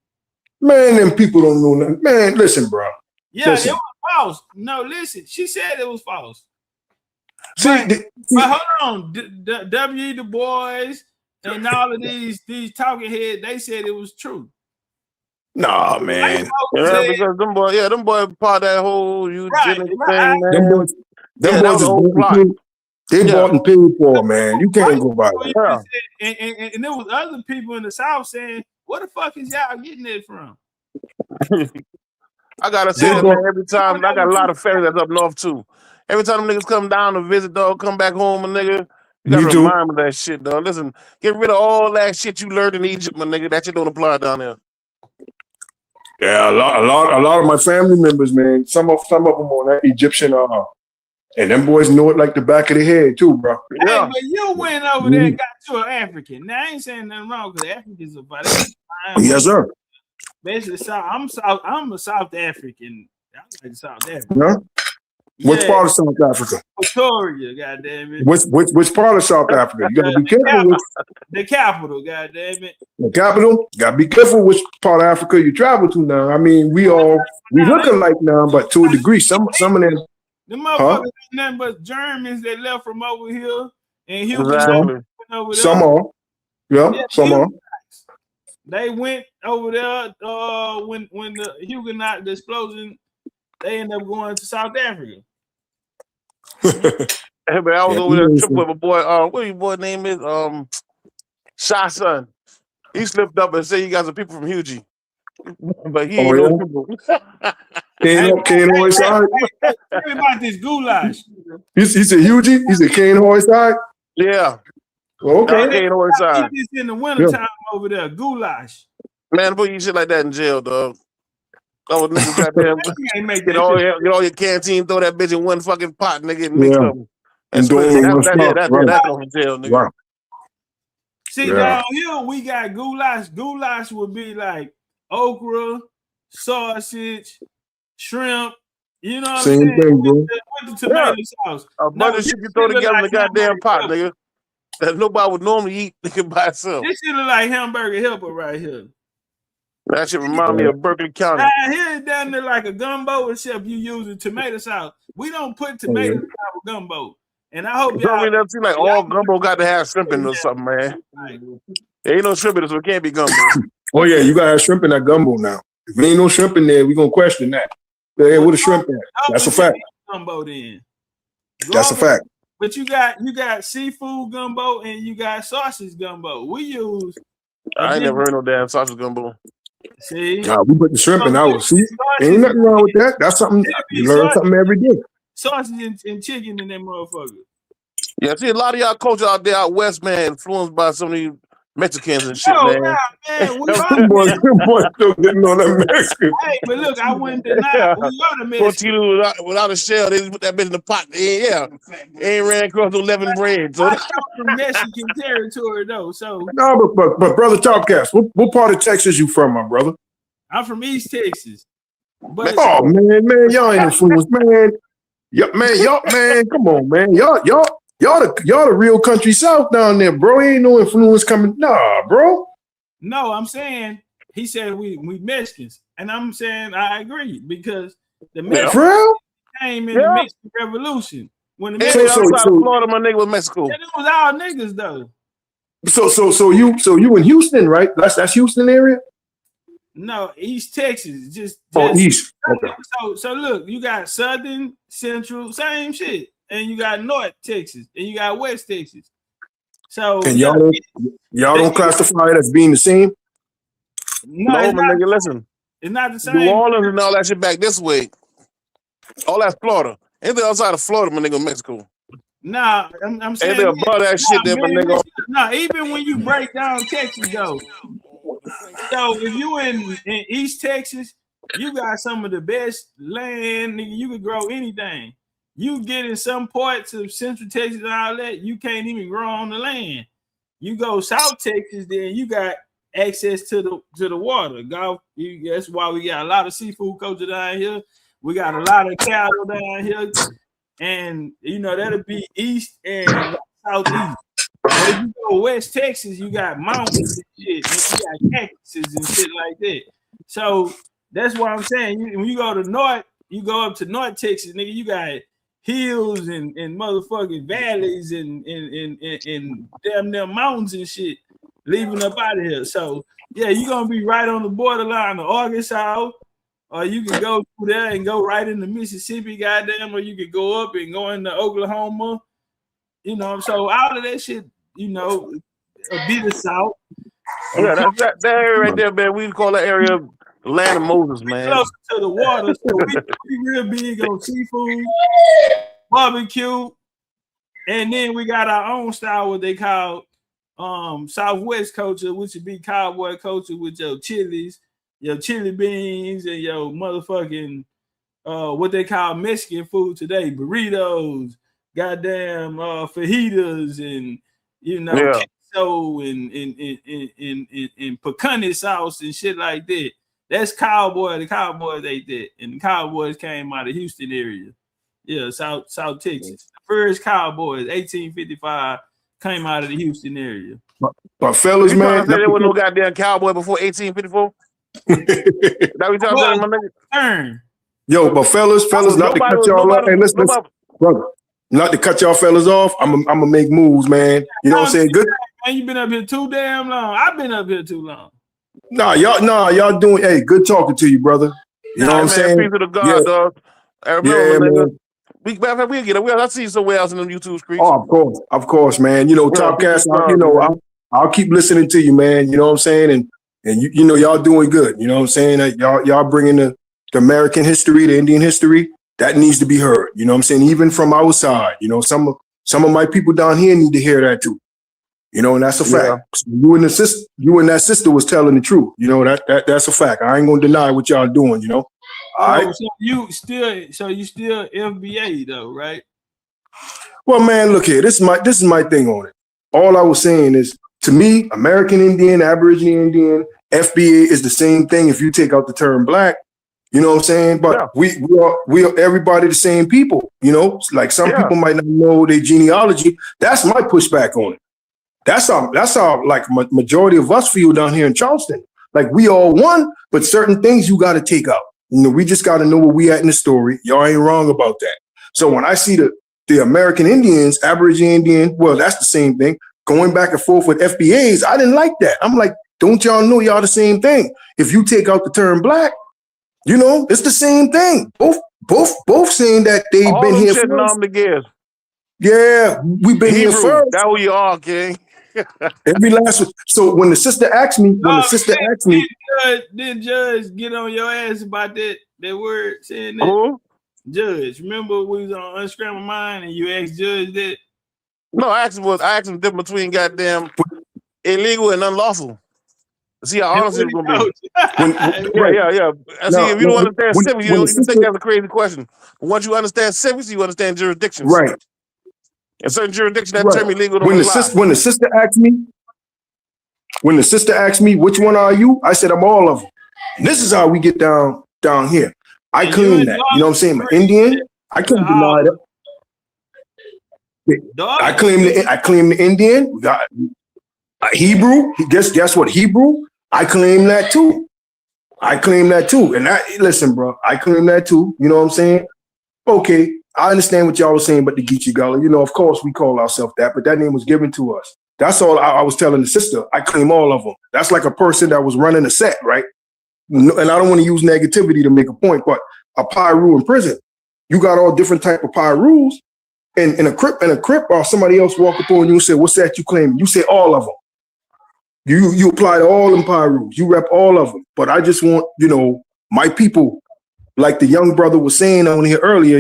Man, them people don't know nothing. Man, listen, bro. Yeah, listen. it was false. No, listen. She said it was false. But hold on. W. Du Bois and all of these talking heads, they said it was true. Nah, man. Yeah, because them boys part of that whole eugenic thing, man. Them boys they bought and paid for, man. You can't go by that. And there was other people in the South saying, "Where the fuck is y'all getting it from?" I gotta say, man, every time I got a lot of family that's up north too. Every time them niggas come down to visit, dog, come back home, my nigga. You gotta remind me of that shit, dog. Listen, get rid of all that shit you learned in Egypt, my nigga. That shit don't apply down there. Yeah, a lot of my family members, man. Some of them on that Egyptian and them boys know it like the back of their head too, bro. Yeah. Hey, but you went over there and got to an African. Now I ain't saying nothing wrong because Africans are about it. Yes, sir. Basically, I'm a South African. I like South Africa. Yeah. Which part of South Africa? Pretoria, goddamn it. Which part of South Africa? You gotta be careful with the capital, goddamn it. the capital. Gotta be careful which part of Africa you travel to now. I mean, we look alike now, but to a degree, some of them. The motherfuckers ain't nothing but Germans that left from over here and Exactly. over there. Some are. Yeah, some are. They went over there when the Huguenot explosion, they ended up going to South Africa. Hey, man, I was over there tripping with my boy. What your boy name is? Shy Son. He slipped up and said you guys are people from Hugie. But he ain't no people. Kane Horse side? Tell me about this goulash. He said Hugie? He said Kane Horse side? Yeah. Okay. Kane Horse side. This in the wintertime over there. Goulash. Man, put you shit like that in jail, dog. That was nigga goddamn. Get all your canteen, throw that bitch in one fucking pot, nigga, and mix them. And That's going to jail, nigga. Right. See, down here we got goulash. Goulash would be like okra, sausage, shrimp. You know what I'm saying? Thing, bro. With the tomato sauce. A bunch of shit you throw together in the goddamn pot, nigga. That nobody would normally eat, nigga, by itself. This shit look like hamburger helper right here. That shit remind me of Berkeley County. Here it's down there like a gumbo, except you using tomato sauce. We don't put tomato sauce with gumbo. And I hope y'all. It seems like all gumbo got to have shrimp in or something, man. There ain't no shrimp in it, so it can't be gumbo. Oh yeah, you gotta have shrimp in that gumbo now. If there ain't no shrimp in there, we gonna question that. Hey, what a shrimp at? That's a fact. Gumbo then. That's a fact. But you got seafood gumbo and you got sausage gumbo. We use. I ain't never heard no damn sausage gumbo. See, nah, we put the shrimp in our see. Ain't nothing wrong with that. That's something you learn something every day. Sausage and chicken in that motherfucker. Yeah, see, a lot of y'all culture out there out west, man, influenced by some of these Mexicans and shit, man. Man, them boys still getting on that Mexican. Hey, but look, I wouldn't deny we are the Mexicans. Without a shell, they just put that bitch in the pot. Yeah, ain't ran across no 11 bread. So. I come from Mexican territory though, so. No, but brother Topcatz, what part of Texas you from, my brother? I'm from East Texas. But oh man, y'all ain't influenced, man. Y'all, come on, man. Y'all the real country South down there, bro. Ain't no influence coming. Nah, bro. No, I'm saying he said we Mexicans, and I'm saying I agree because the Mexicans came in the Mexican Revolution when the Mexicans outside of Florida, my nigga was Mexico. It was all niggas though. So you in Houston, right? That's Houston area? No, East Texas. Just East. Okay. So look, you got Southern, Central, same shit, and you got North Texas, and you got West Texas. So and y'all don't classify it as being the same? No, my nigga, listen. It's not the same. New Orleans and all that shit back this way. All that's Florida. Anything outside of Florida, my nigga, Mexico. Nah, I'm saying anything above that shit there, my nigga. No, even when you break down Texas though. So if you in East Texas, you got some of the best land, nigga. You can grow anything. You get in some parts of Central Texas and all that, you can't even grow on the land. You go South Texas, then you got access to the water. Golf. That's why we got a lot of seafood culture down here. We got a lot of cattle down here, and you know that'll be east and southeast. But if you go West Texas, you got mountains and shit, and you got cactuses and shit like that. So that's what I'm saying. When you go to North, you go up to North Texas, nigga, you got hills and motherfucking valleys and damn near mountains and shit leaving up out of here. So yeah, you're gonna be right on the borderline of Arkansas, or you can go through there and go right into Mississippi, goddamn, or you could go up and go into Oklahoma. You know, so all of that shit, you know, a bit of south. Yeah, that area right there, man. We call that area land of Moses, man. Close to the water, so we real big on seafood, barbecue, and then we got our own style, what they call Southwest culture, which would be cowboy culture with your chilies, your chili beans, and your motherfucking what they call Mexican food today, burritos, goddamn fajitas, and you know queso and picante sauce and shit like that. That's cowboy. The Cowboys ate that, and the Cowboys came out of Houston area. Yeah, South Texas. The first Cowboys, 1855, came out of the Houston area. But fellas, you man, there was no goddamn cowboy before 1854. That we talking about, my nigga. Yo, but fellas, not to cut y'all off. Hey, listen, brother, not to cut y'all fellas off. I'm gonna make moves, man. You know what I'm saying? Good. Man, you been up here too damn long. I've been up here too long. Nah, y'all doing. Hey, good talking to you, brother. You know what I'm saying? Peace to the God, dog. Yeah, man. We get it. I see you somewhere else in the YouTube screen. Oh, of course, man. You know, Topcatz. You know, I'll keep listening to you, man. You know what I'm saying? And you know, y'all doing good. You know what I'm saying? Y'all bringing the American history, the Indian history that needs to be heard. You know what I'm saying? Even from outside. You know, some of my people down here need to hear that too. You know, and that's a fact. So you and that sister was telling the truth. You know, that's a fact. I ain't gonna deny what y'all doing. You know. All right. So you still FBA though, right? Well, man, look here. This is my thing on it. All I was saying is, to me, American Indian, Aboriginal Indian, FBA is the same thing if you take out the term black. You know what I'm saying? But we are everybody the same people. You know, like some people might not know their genealogy. That's my pushback on it. That's how like majority of us feel down here in Charleston. Like we all one, but certain things you got to take out. You know, we just got to know where we at in the story. Y'all ain't wrong about that. So when I see the American Indians, Aboriginal Indian, well, that's the same thing. Going back and forth with FBAs, I didn't like that. I'm like, don't y'all know y'all the same thing? If you take out the term black, you know, it's the same thing. Both saying that they've all been here first. Yeah, we've been here first. That's who you are, King. Every last one. So when the sister asked me, did Judge get on your ass about that word saying that? Who? Judge, remember we was on Unscrambled Mind and you asked Judge that? No, I asked him the difference between goddamn illegal and unlawful. See how honest it's gonna be. Yeah. See, if you don't understand civics, you think that's a crazy question. But once you understand civics, you understand jurisdictions. Right. In certain jurisdictions, that term illegal don't when apply. When the sister asked me, which one are you? I said, I'm all of them. And this is how we get down here. I claim that. You know what I'm saying? I'm Indian. I can't deny that. I claim the Indian. We got Hebrew. Guess what? Hebrew. I claim that too. And listen, bro, I claim that too. You know what I'm saying? Okay, I understand what y'all were saying about the Geechee Gullah. You know, of course we call ourselves that, but that name was given to us. That's all I was telling the sister. I claim all of them. That's like a person that was running a set, right? And I don't want to use negativity to make a point, but a Pyru in prison, you got all different type of Pyrus. And in a crip, or somebody else walk up on you and say, "What's that you claim?" You say all of them. You apply to all them Pyrus. You rep all of them. But I just want, my people, like the young brother was saying on here earlier,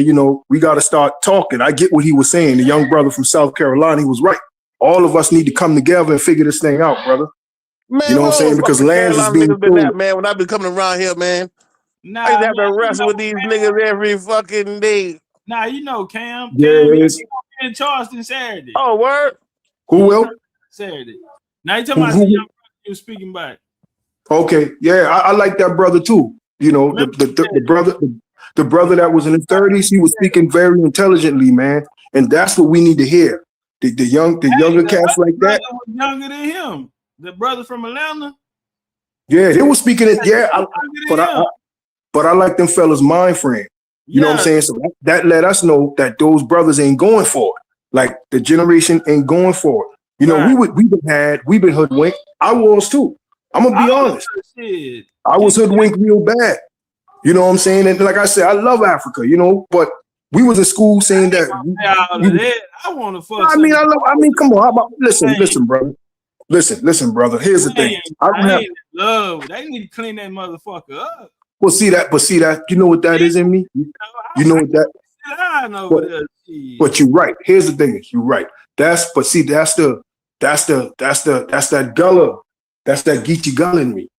we got to start talking. I get what he was saying. The young brother from South Carolina, he was right. All of us need to come together and figure this thing out, brother. Man, you know what I'm saying? Because lands is being been that, man. When I been coming around here, man, I used to have to wrestle with these niggas every fucking day. Nah, Cam. Yes. Cam in Charleston Saturday. Oh, word? Who will? Saturday. Now you talking about the young brother you were speaking about. Okay, yeah, I like that brother too. The brother that was in his 30s, he was speaking very intelligently, man, and that's what we need to hear. The younger cats like that. Was younger than him. The brother from Atlanta. Yeah, they were speaking it. Yeah, but I like them fellas' mind frame. You know what I'm saying? So that let us know that those brothers ain't going for it. Like the generation ain't going for it. We've been hoodwinked. I was too. I'm gonna be honest. I was hoodwinked real bad. You know what I'm saying? And like I said, I love Africa, but we was in school saying that. I want to fuck. I mean, come on. How about listen, brother. Listen, brother. Here's the thing. Love. They need to clean that motherfucker up. Well, see that. You know what that is in me. You know what that. But you're right. Here's the thing. You're right. That's that gullah. That's that Geechee gullah in me.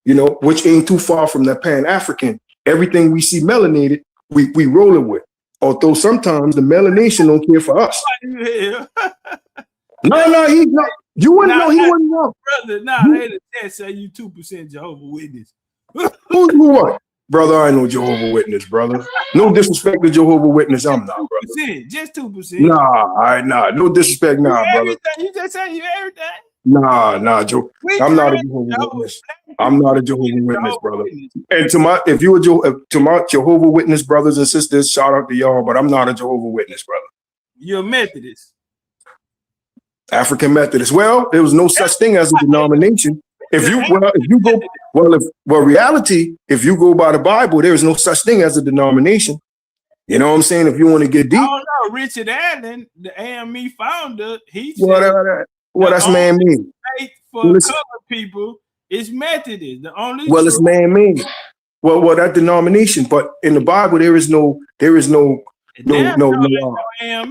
Which ain't too far from that Pan-African. Everything we see melanated, we rolling with. Although sometimes the melanation don't care for us. No, he's not. You wouldn't know he wasn't wrong. Brother, they the test say you 2% Jehovah's Witness. Who what? Brother, I ain't no Jehovah's Witness, brother. No disrespect to Jehovah's Witness, I'm not, brother. Just 2%. Nah, no disrespect, brother. You just say you everything. Nah, Joe. I'm not a Jehovah's Witness. I'm not a Jehovah's Witness, brother. And to my Jehovah's Witness brothers and sisters, shout out to y'all, but I'm not a Jehovah's Witness, brother. You're a Methodist. African Methodist. Well, there was no such thing as a denomination. If you go by the Bible, there is no such thing as a denomination. You know what I'm saying? If you want to get deep. I don't know. Richard Allen, the AME founder, he said that's man-made. For colored people, it's Methodist. The only it's man-made. Well, that denomination, but in the Bible there is no AME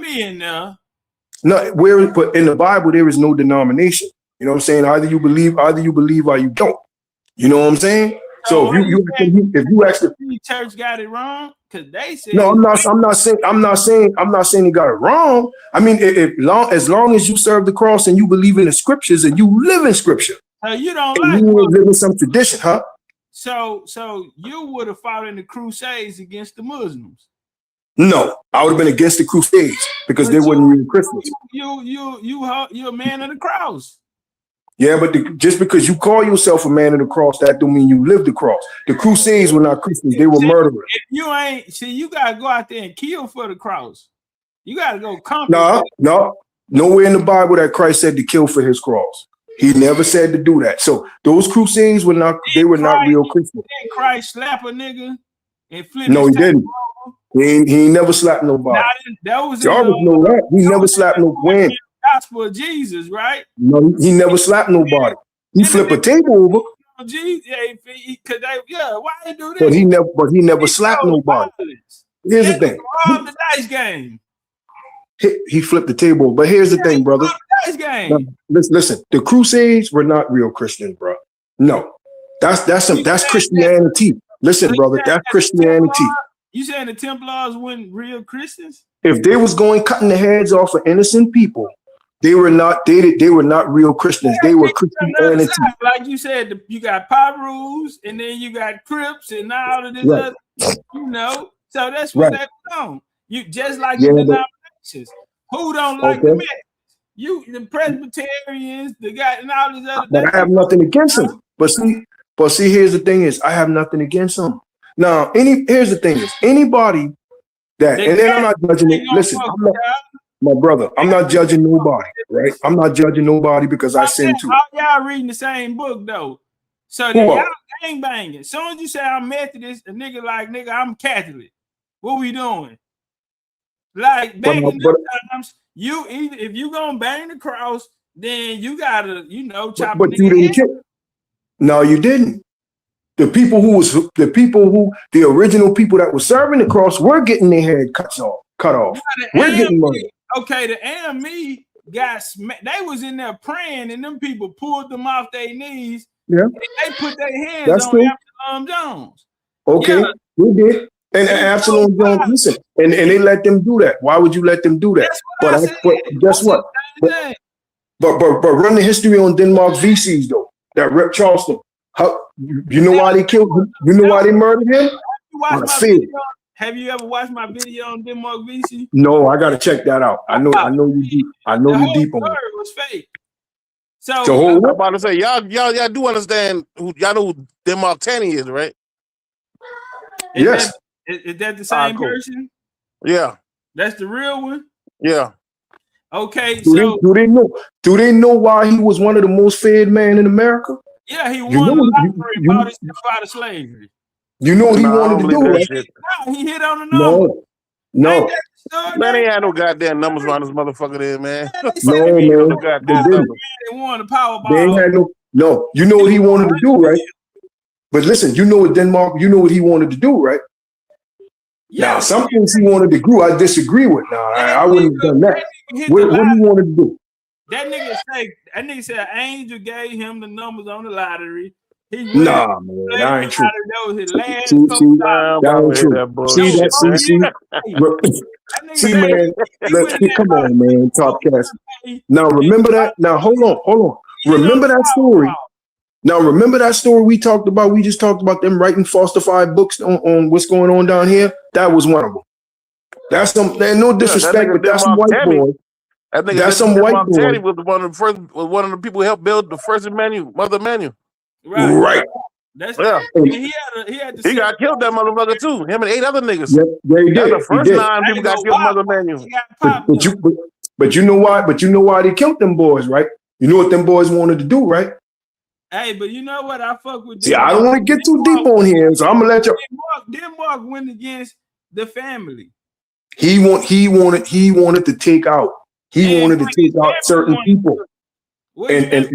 in there. No, but in the Bible there is no denomination. You know what I'm saying? Either you believe or you don't. You know what I'm saying? So if you actually the church got it wrong, because they said no, I'm not saying he got it wrong. I mean, as long as you serve the cross and you believe in the scriptures and you live in scripture. You don't live in some tradition, huh? So you would have fought in the Crusades against the Muslims. No, I would have been against the Crusades because they weren't real Christians. You're a man of the cross. Yeah, but just because you call yourself a man of the cross, that don't mean you live the cross. The Crusades were not Christians; they were murderers. If you ain't, you gotta go out there and kill for the cross. You gotta go conquer. No, nowhere in the Bible that Christ said to kill for his cross. He never said to do that. So those Crusades were not real Christians. Did Christ slap a nigga and flip? No, he didn't. He ain't never slapped nobody. Y'all know that. He never slapped no wind. Gospel of Jesus, right? No, he never slapped nobody. He flipped a table over. Why he do that? But he never slapped nobody. Here's the thing. The dice game. He flipped the table, but here's the thing, brother. Dice game. Now, listen, the Crusades were not real Christians, bro. No, that's Christianity. Listen, brother, that's Christianity. You saying the Templars weren't real Christians? If they was going cutting the heads off of innocent people, they were not real Christians. They were Christianity. Like you said, you got Pyrus, and then you got Crips, and all of this other, So that's what they're on. You just like the denominations. Who don't like the Methodists? The Presbyterians, the guy, and all these other. But I have nothing against them. But see, here's the thing: is I have nothing against them. Now, here's the thing: is anybody that, and then I'm not judging it. Listen, my brother, I'm not judging nobody, right? I'm not judging nobody because I sin too. All y'all reading the same book though. So then y'all gang banging. As soon as you say I'm Methodist, a nigga like, nigga, I'm Catholic. What we doing? Like back in those times, if you gonna bang the cross, then you gotta, chop But you didn't kill. No, you didn't. The original people that were serving the cross were getting their head cut off. We're getting money. Okay, the AME got smacked. They was in there praying, and them people pulled them off their knees. Yeah, and they put their hands on Absalom Jones. Okay, we did. And Absalom Jones, listen, and they let them do that. Why would you let them do that? But guess what? But run the history on Denmark VCs though. That Rep Charleston. You know why they killed him? You know why they murdered him? Have you ever watched my video on Denmark VC? No, I gotta check that out. I know you deep. I know you deep on it. It was fake. So I'm about to say, y'all do understand y'all know who Denmark Tanny is, right? Yes. Is that the same person? Yeah. That's the real one? Yeah. Okay, do they know why he was one of the most fed men in America? Yeah, he won the lottery and bought himself out of slavery. You know what he wanted to do, right? No, he hit on the number. No. Man, ain't had no goddamn numbers around this motherfucker there, man. No, man. They won the Powerball. They ain't had no. You know what he wanted to do, right? But listen, you know what he wanted to do, right? Yeah. Now, some things he wanted to do, I disagree with. Now, I wouldn't have done that. What he wanted to do? That nigga said an angel gave him the numbers on the lottery. Nah, man, that ain't true. That was his last See, man, come on, man, Topcatz. Now, remember that? Now, hold on. Remember that story. Now, remember that story we talked about? We just talked about them writing falsified books on what's going on down here. That was one of them. That's no disrespect, but that's some white boy. I think that's some white boy. Teddy was one of the people who helped build the first Mother Manu. Right. That's he got killed, that motherfucker too. Him and 8 other niggas. Yeah, he did. The first 9 people got killed, Mother Manu. But you know why? But you know why they killed them boys, right? You know what them boys wanted to do, right? Hey, but you know what? I fuck with. See, I don't want to get too deep on here, so I'm gonna let you. Denmark went against the family. He wanted to take out. He wanted to take out certain people. And his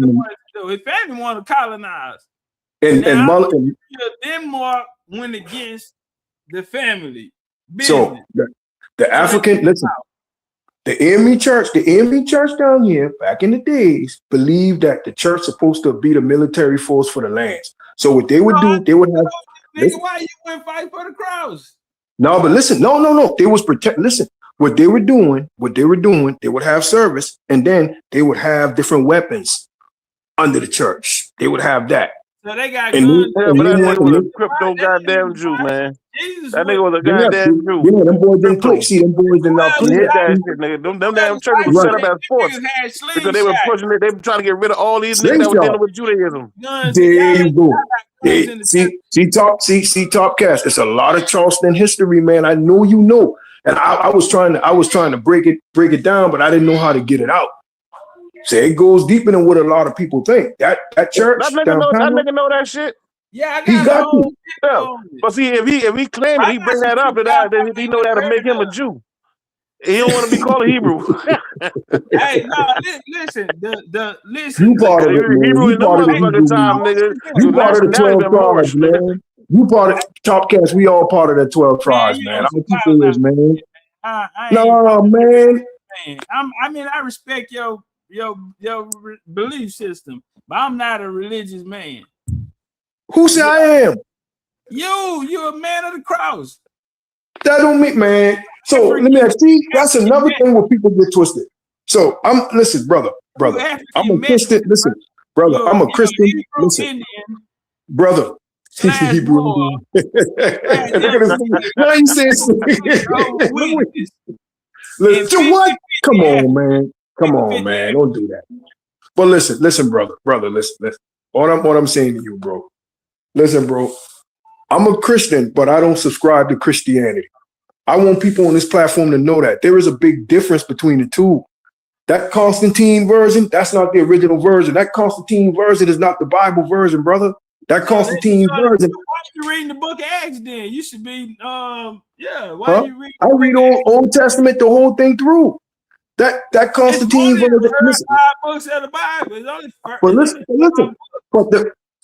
family wanted to colonize. And Denmark went against the family. So the African, listen, the AME church down here back in the days believed that the church supposed to be the military force for the lands. So what they would do, they would have. Nigga, why you went fight for the cross? No, but listen, no. They was listen, what they were doing, they would have service, and then they would have different weapons under the church. They would have that. So they got guns. But that nigga was a crypto goddamn Jew, man. That nigga was a goddamn Jew. Yeah, them boys didn't click. See, them boys didn't hit that shit, nigga. Them damn churches were set up as force because they were pushing it. They were trying to get rid of all these niggas that were dealing with Judaism. There you go. See, Topcatz. It's a lot of Charleston history, man. I know you know, and I was trying to break it down, but I didn't know how to get it out. Say it goes deeper than what a lot of people think. That church. That nigga know that shit. Yeah, he got to. Yeah. But see, if he claimed it, he bring that up, then he know that'll make him a Jew. He don't want to be called a Hebrew. Hey, no, listen. Listen. You part of it, man. Hebrew in the motherfucking time, nigga. You part of the 12 tribes, man. You part of Topcatz. We all part of the 12 tribes, man. Our people is, man. No, man. I respect your belief system, but I'm not a religious man. Who say I am? You're a man of the cross. That don't mean, man. So let me ask you, that's another thing where people get twisted. So listen, brother. I'm a Christian. Listen, brother, I'm a Christian. Listen, brother. Hebrew. Why you saying listen, what? Come on, man. Don't do that. But listen, brother, listen. What I'm saying to you, bro. Listen, bro. I'm a Christian, but I don't subscribe to Christianity. I want people on this platform to know that there is a big difference between the two. That Constantine version, that's not the original version. That Constantine version is not the Bible version, brother. That Constantine version. Why are you reading the book of Acts then? You should be, why Huh? you reading? I read Old Testament the whole thing through. That Constantine version. Listen, 5 books of the Bible. It's only but listen.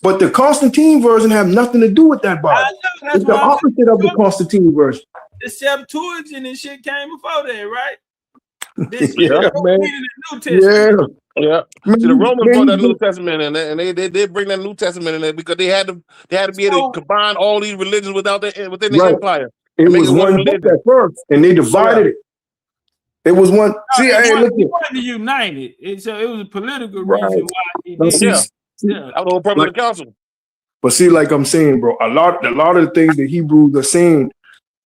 But the Constantine version have nothing to do with that Bible. It's the opposite of the Constantine version. The Septuagint and shit came before that, right? Yeah, man. Yeah. See, the Romans brought that New Testament in there, and they bring that New Testament in there because they had to be able to combine all these religions within the empire. It was one book at first, and they divided it. It was one. See, he wanted to unite it. So it was a political reason why he did. That was the whole purpose of the council. But see, like I'm saying, bro, a lot of the things that Hebrews are saying,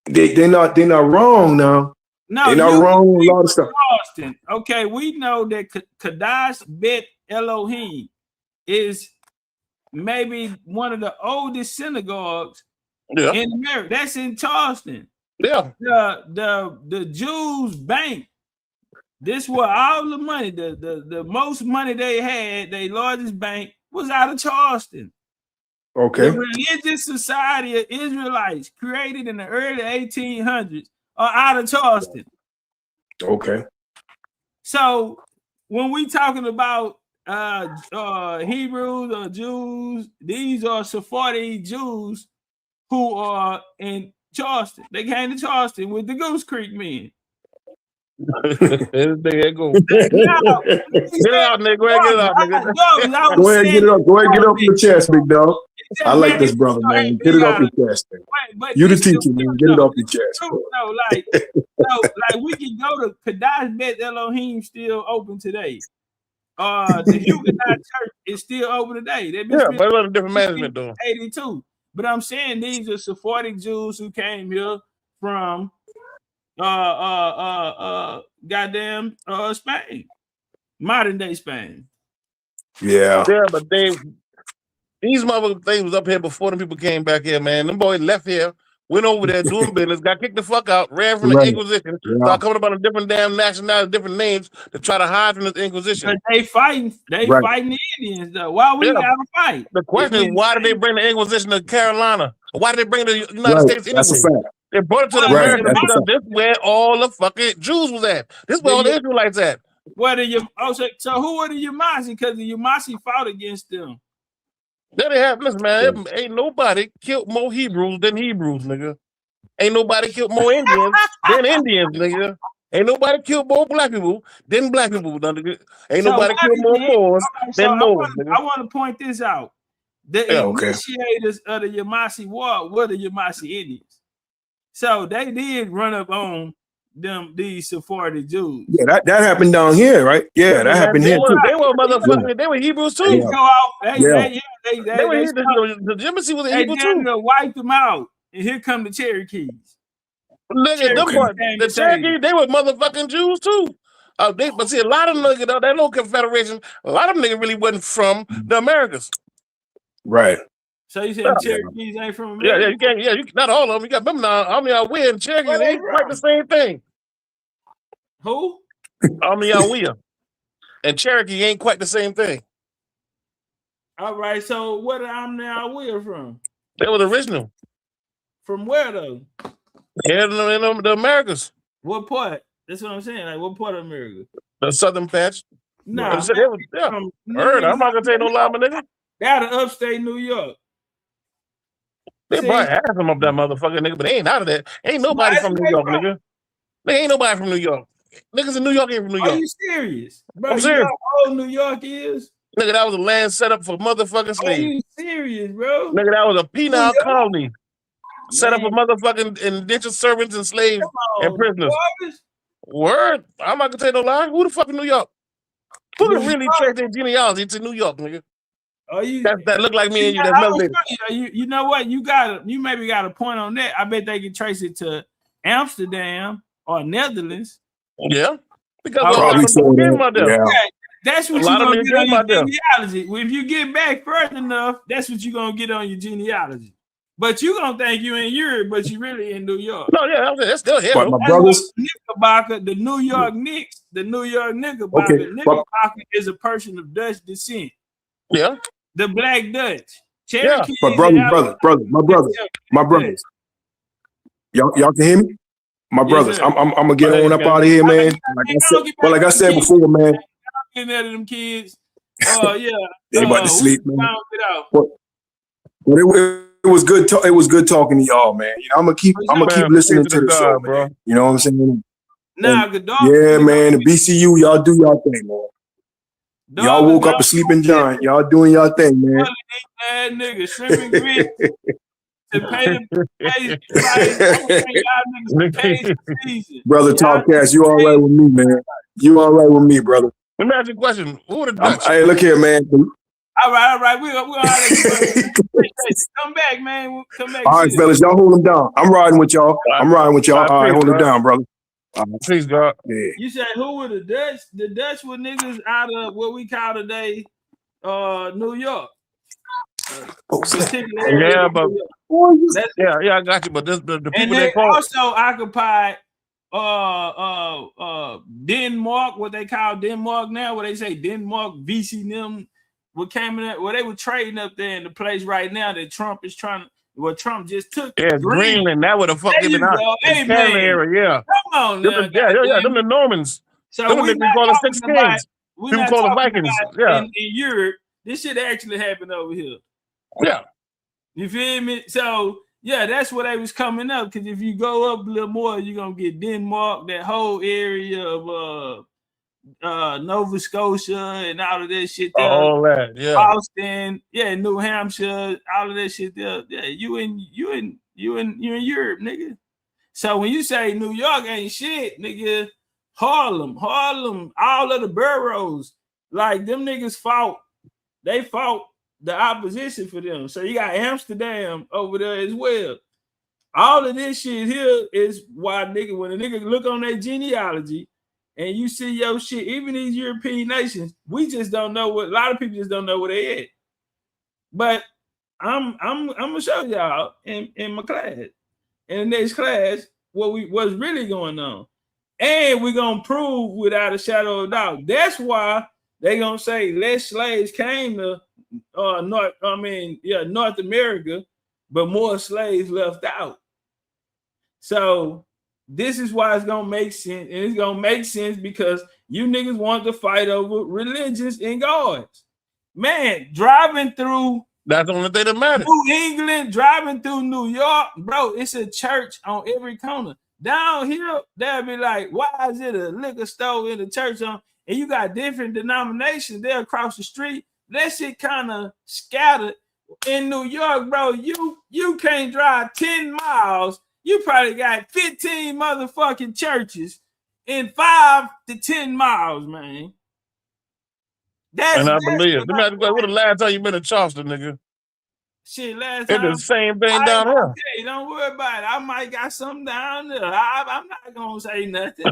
they're not wrong now. No, they're not wrong on a lot of stuff. Austin. Okay, we know that Kadash Bet Elohim is maybe one of the oldest synagogues in America. That's in Charleston. Yeah. The Jews bank. This was all the money. The most money they had, their largest bank, was out of Charleston. Okay. The religious society of Israelites created in the early 1800s are out of Charleston. Okay. So when we talking about Hebrews or Jews, these are Sephardi Jews who are in Charleston. They came to Charleston with the Goose Creek men. Get out, nigga. Go ahead, get it out, nigga. Go ahead, get it up. Go ahead, get it off your chest, big dog. I like this brother, man. Get it off your chest, man. You the teacher, man. Get it off your chest. No, like we can go to Kadash Bet Elohim still open today. The Huguenot Church is still open today. But a lot of different management though. 82. But I'm saying these are Sephardic Jews who came here from goddamn Spain, modern day Spain. Yeah, but these motherfuckers things was up here before the people came back here, man. Them boys left here, went over there doing business, got kicked the fuck out, ran from the Inquisition, started coming about a different damn nationality, different names to try to hide from this Inquisition. But they fighting the Indians though. Why we gotta fight? The question is, why did they bring the Inquisition to Carolina? Why did they bring the United States anyway? That's a fact. They brought it to the Americans because this is where all the fucking Jews was at. This is where all the Israelites at. So who were the Yamasi? Because the Yamasi fought against them. There they have. Listen, man, ain't nobody killed more Hebrews than Hebrews, nigga. Ain't nobody killed more Indians than Indians, nigga. Ain't nobody killed more black people than black people. Ain't nobody killed more Moors than Moors. I want to point this out. The initiators of the Yamasi War were the Yamasi Indians. So they did run up on these Sephardi Jews. Yeah, that happened down here, right? Yeah, that happened here too. They were motherfuckers. They were Hebrews too. They were the Yamasi was a Hebrew too. They wiped them out, and here come the Cherokees. Nigga, the Cherokees, they were motherfucking Jews too. But see, a lot of niggas, that little confederation, a lot of them niggas really wasn't from the Americas. Right. So you saying Cherokees ain't from America? Yeah, you can't. Yeah, not all of them. You got them now. Amiyawea and Cherokees ain't quite the same thing. Who? Amiyawea and Cherokee ain't quite the same thing. All right. So where are Amiyawea from? They were the original. From where though? Yeah, in the Americas. What part? That's what I'm saying. Like what part of America? The southern patch. No, I'm not gonna tell you no lie, my nigga. They out of upstate New York. They probably had some up that motherfucker, nigga, but they ain't out of that. Ain't nobody from New York, nigga. They ain't nobody from New York. Niggas in New York ain't from New York. Are you serious? Bro, I'm serious. You know how old New York is? Nigga, that was a land set up for motherfucking slaves. Are you serious, bro? Nigga, that was a penal colony. Set up for motherfucking indentured servants and slaves and prisoners. Word? I'm not gonna tell you no lie. Who the fuck in New York? Who can really trace their genealogy to New York, nigga? That look like me and you. That's melanated. You know what? You maybe got a point on that. I bet they can trace it to Amsterdam or Netherlands. Yeah, because that's what you're gonna get on your genealogy. If you get back further enough, that's what you're gonna get on your genealogy. But you gonna think you in Europe, but you really in New York. No, yeah, that's still here. But my That's brothers, why Knickerbocker, the New York Knicks, the New York Knickerbocker, okay, Knickerbocker is a person of Dutch descent. Yeah. The Black Dutch. Yeah. Cherokees but my brothers. Y'all can hear me? My brothers, sir. I'm gonna get on up out of here, man. Like I said before, man. Getting at them kids. Yeah. They about to sleep, man. Get out. But it was good. It was good talking to y'all, man. You know, I'm gonna keep listening to the show, bro. man. You know what I'm saying? Nah, yeah, man. The BCU, y'all do y'all thing, man. Y'all woke up a sleeping giant. Y'all doing y'all thing, man. Bad nigga, shrimp and grits to pay the Brother Topcatz, you all right with me, man. You all right with me, brother. Let me ask you a question. Who are the Dutch? Hey, look here, man. All right. We're gonna come back, man. Come back. All right, fellas, y'all hold them down. I'm riding with y'all. All right, hold them down, brother. Please, God. Yeah. You said who were the Dutch? The Dutch were niggas out of what we call today, New York. Yeah, but yeah, I got you. But the people they call also occupied Denmark, what they call Denmark now, what they say Denmark, VC them, what came in there, well, they were trading up there in the place right now that Trump is trying to. Well, Trump just took Greenland. That would have fucked them in out. Hey, man. Area, yeah. Come on, now, them the Normans. So them we call the Six Kings. People call the Vikings. Yeah. In Europe, this shit actually happened over here. Yeah. You feel me? So yeah, that's where they was coming up. Because if you go up a little more, you're gonna get Denmark, that whole area of Nova Scotia and all of that shit there. All that, yeah. Boston, yeah, New Hampshire, all of that shit there. Yeah, you in Europe, nigga. So when you say New York ain't shit, nigga, Harlem, all of the boroughs, like them niggas fought. They fought the opposition for them. So you got Amsterdam over there as well. All of this shit here is why nigga, when a nigga look on their genealogy and you see your shit, even these European nations, we just don't know what, a lot of people just don't know where they at. But I'm gonna show y'all in my class, in the next class, what's really going on. And we're gonna prove without a shadow of doubt. That's why they gonna say less slaves came to North America, but more slaves left out. So this is why it's gonna make sense, and it's gonna make sense because you niggas want to fight over religions and gods. Man, driving through that's the only thing that matters. New England, driving through New York, bro, it's a church on every corner. Down here, they'll be like, why is it a liquor store in the church on? And you got different denominations there across the street. That shit kind of scattered. In New York, bro, you can't drive 10 miles. You probably got 15 motherfucking churches in 5 to 10 miles, man. And I believe it. What the last time you been in Charleston, nigga? Shit, last time. It's the same thing down here. Okay, don't worry about it. I might got something down there. I'm not gonna say nothing.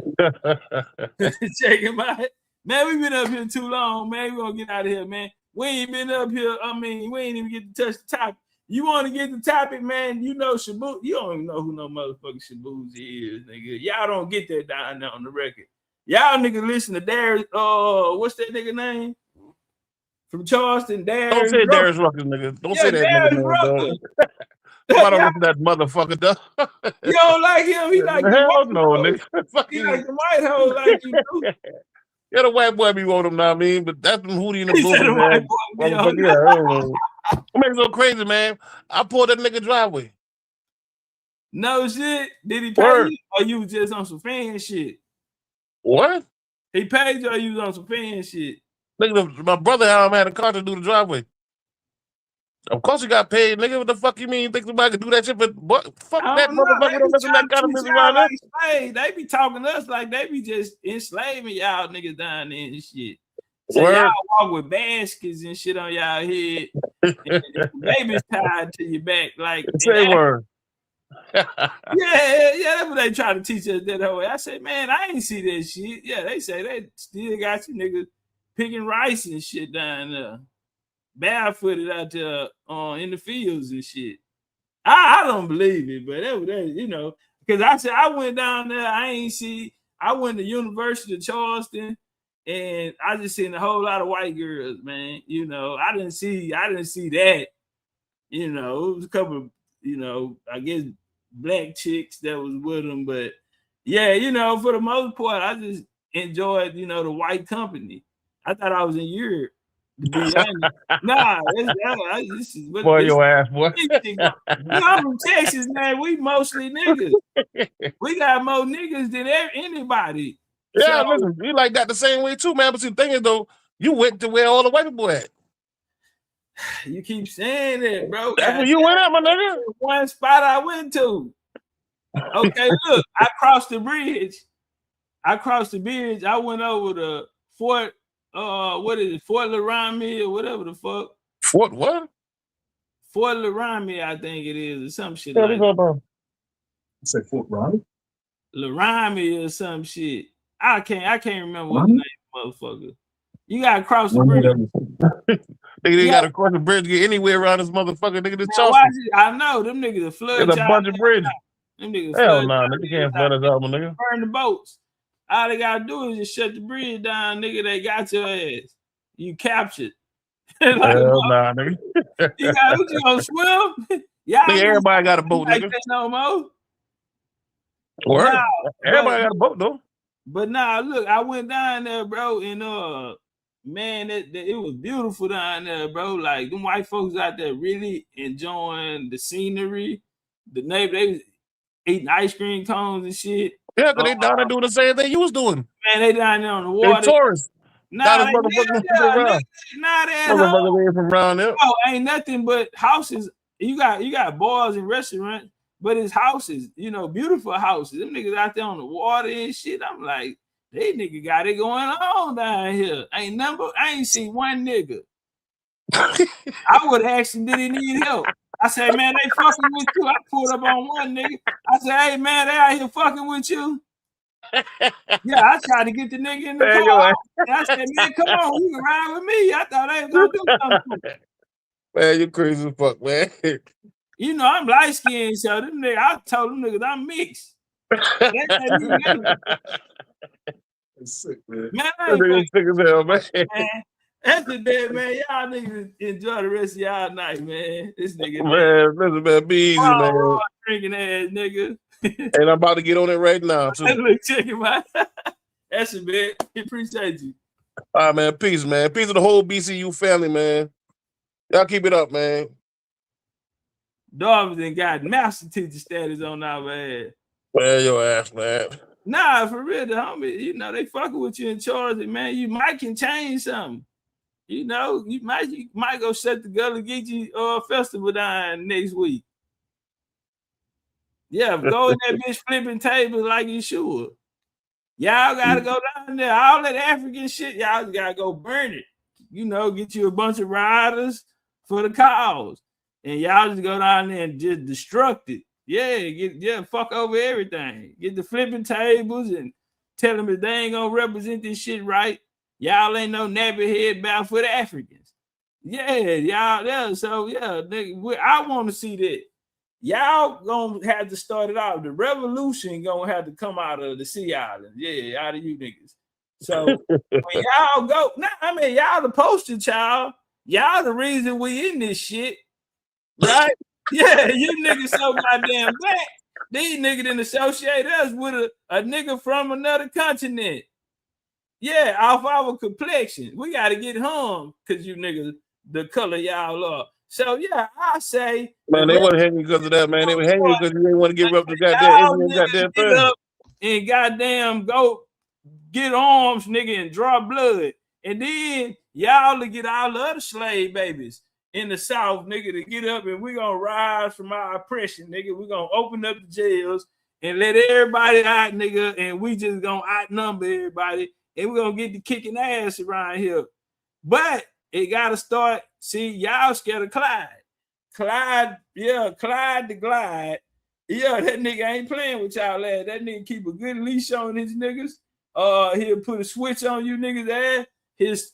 Check him out. Man, we been up here too long, man. We gonna get out of here, man. We ain't been up here. I mean, we ain't even get to touch the topic. You want to get the topic, man? You know Shaboozey. You don't even know who no motherfucking Shaboozey is, nigga. Y'all don't get that down there on the record. Y'all niggas listen to Darius. What's that nigga name? From Charleston, Darius. Don't say Darius Rucker, nigga. Don't say that nigga name, dog. I don't listen to that motherfucker, dog. You don't like him? He like hell no, nigga. He like the white hole like you do. Yeah, the white boy be want him, know what I mean? But that's them Hootie and the Boogie, man. Yeah, I don't know. It makes so crazy, man. I pulled that nigga driveway. No shit. Did he pay you, or you was just on some fan shit? What? He paid you, or you was on some fan shit? Nigga, my brother had a car to do the driveway. Of course you got paid, nigga. What the fuck you mean? You think somebody could do that shit? But fuck that motherfucker. Don't listen to that kind of business around there. Like, they be talking to us like they be just enslaving y'all niggas down there and shit. So y'all walk with baskets and shit on y'all head. And babies tied to your back. Like, say word. yeah, that's what they try to teach us that whole way. I say, man, I ain't see that shit. Yeah, they say they still got you niggas picking rice and shit down there. Barefooted out there in the fields and shit. I don't believe it, but that you know, because I said I went down there, I went to University of Charleston, and I just seen a whole lot of white girls, man. You know, I didn't see that. You know, it was a couple of, you know, I guess black chicks that was with them, but yeah, you know, for the most part, I just enjoyed, you know, the white company. I thought I was in Europe, to be honest. Nah, this is what Boy, this. your ass, boy. You know, I'm from Texas, man. We mostly niggas. We got more niggas than anybody. Yeah, So, listen, you like that the same way too, man. But the thing is, though, you went to where all the white people at. You keep saying it, bro. That's where you went at, my nigga. One spot I went to. Okay, look, I crossed the bridge. I went over to Fort, what is it, Fort Laramie or whatever the fuck. Fort what? Fort Laramie, I think it is, or some shit like that. You say Fort Ronnie? Laramie or some shit. I can't remember what the name of the motherfucker. You gotta cross the bridge. Nigga, you gotta cross the bridge to get anywhere around this motherfucker. Nigga, this Charleston. I know them niggas are flood. There's a bunch of bridges. Them niggas hell no, nah, nigga can't flood us out, my nigga. Burn the boats. All they gotta do is just shut the bridge down, nigga. They got your ass. You captured. Like, hell nah, nigga. You gonna swim? Yeah, nigga, everybody got a boat, like nigga. No more. Word. Nah, everybody got a boat though. But nah, look, I went down there, bro, and man, it was beautiful down there, bro. Like them white folks out there really enjoying the scenery. The neighbor, they was eating ice cream cones and shit. Yeah, because they down there doing the same thing you was doing. Man, they down there on the water. They tourists. Nah, they motherfuckers from around there. Oh, ain't nothing but houses. You got bars and restaurants, but it's houses, you know, beautiful houses. Them niggas out there on the water and shit. I'm like, they nigga got it going on down here. I ain't seen one nigga. I would ask him, did he need help? I said, man, they fucking with you. I pulled up on one nigga. I said, hey, man, they out here fucking with you. Yeah, I tried to get the nigga in the car. And I said, man, come on, you can ride with me. I thought they was gonna do something. Man, you crazy as fuck, man. You know, I'm light skinned, so them niggas, I told them niggas I'm mixed. That's sick, man. Man, sick as hell, man. After that, man, y'all niggas enjoy the rest of y'all night, man. This nigga, listen, man, be easy, man. Drinking ass nigga. And I'm about to get on it right now, too. Look, check him out. That's it, man. Appreciate you. All right, man. Peace, man. Peace to the whole BCU family, man. Y'all keep it up, man. Darvin got master teacher status on our ass. Man, your ass, man. Nah, for real, the homie, you know, they fucking with you in charge, man. You might can change something. You know, you might go shut the Gullah Geechee festival down next week. Yeah, go in that bitch flipping tables like you should. Y'all gotta go down there. All that African shit, y'all gotta go burn it. You know, get you a bunch of riders for the cause. And y'all just go down there and just destruct it. Yeah, fuck over everything. Get the flipping tables and tell them if they ain't gonna represent this shit right, y'all ain't no nappy head bound for the Africans. Yeah, y'all, yeah, so yeah, I want to see that. Y'all gonna have to start it off. The revolution gonna have to come out of the Sea Islands. Yeah, out of you niggas. So when y'all go, y'all the poster child. Y'all the reason we in this shit. Right? Yeah, you niggas so goddamn black. These niggas didn't associate us with a nigga from another continent. Yeah, off our complexion. We got to get hung because you niggas, the color y'all are. So, yeah, I say. Man, they wasn't hanging because of that, man. They were hanging because you didn't want to give up the goddamn Indian goddamn thing. And goddamn go get arms, nigga, and draw blood. And then y'all to get all the other slave babies in the South, nigga, to get up and we gonna rise from our oppression, nigga. We gonna open up the jails and let everybody out, nigga, and we just gonna outnumber everybody and we're gonna get to kicking ass around here. But it gotta start. See, y'all scared of Clyde. Clyde the Glide. Yeah, that nigga ain't playing with y'all ass. That nigga keep a good leash on his niggas. He'll put a switch on you niggas ass.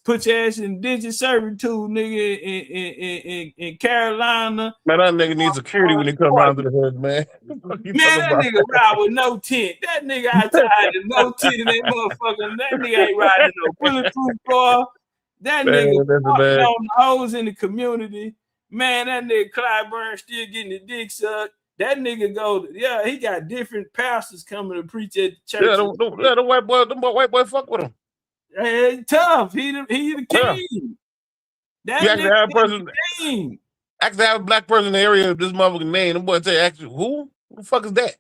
put your ass in digit servitude, nigga, in Carolina. Man, that nigga needs security when he come around to the hood, man. What you Man, talking that about? nigga ride with no tent. That nigga outside with no tent in that motherfucker. That nigga ain't riding in no bulletproof car. That Man, nigga that's fucking bad. on the hoes in the community. Man, that nigga Clyburn still getting the dick sucked. That nigga he got different pastors coming to preach at the church. Yeah, the white boy fuck with him. Hey, tough. He the king. Yeah. That You actually have a nigga person, the king. actually have a black person in the area of this motherfucking name. Them boy tell you, actually, who the fuck is that?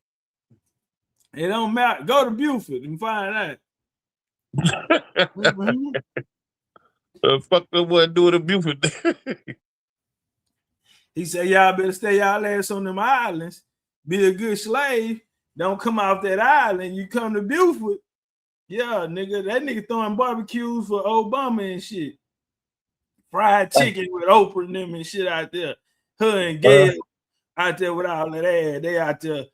It don't matter. Go to Buford and find out. Fuck the boy do it in Buford. He said, y'all better stay y'all ass on them islands. Be a good slave. Don't come off that island. You come to Buford. Yeah, nigga. That nigga throwing barbecues for Obama and shit. Fried chicken with Oprah and them and shit out there. Her and Gail out there with all that ass. They out there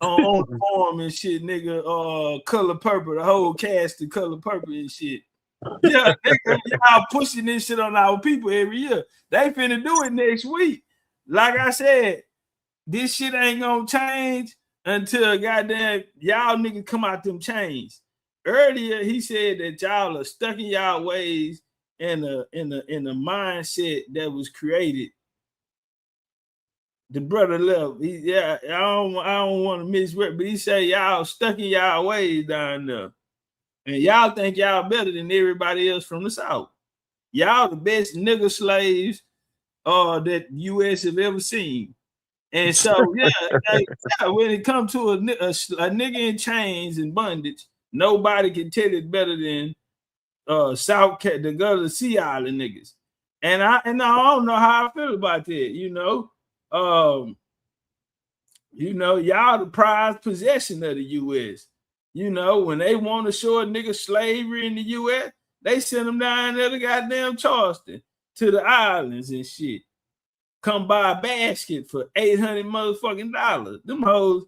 on the farm and shit, nigga. Color purple. The whole cast of color purple and shit. Yeah, nigga, y'all pushing this shit on our people every year. They finna do it next week. Like I said, this shit ain't gonna change until goddamn y'all niggas come out them chains. Earlier, he said that y'all are stuck in y'all ways in a mindset that was created. The brother left. I don't want to misrepresent, but he said y'all stuck in y'all ways down there. And y'all think y'all better than everybody else from the South. Y'all the best nigga slaves that U.S. have ever seen. And so, when it comes to a nigga in chains and bondage, nobody can tell it better than the Sea Island niggas. And I don't know how I feel about that, y'all the prized possession of the U.S. When they want to show a nigga slavery in the U.S., they send them down there to goddamn Charleston, to the islands and shit. Come buy a basket for $800 motherfucking dollars. Them hoes,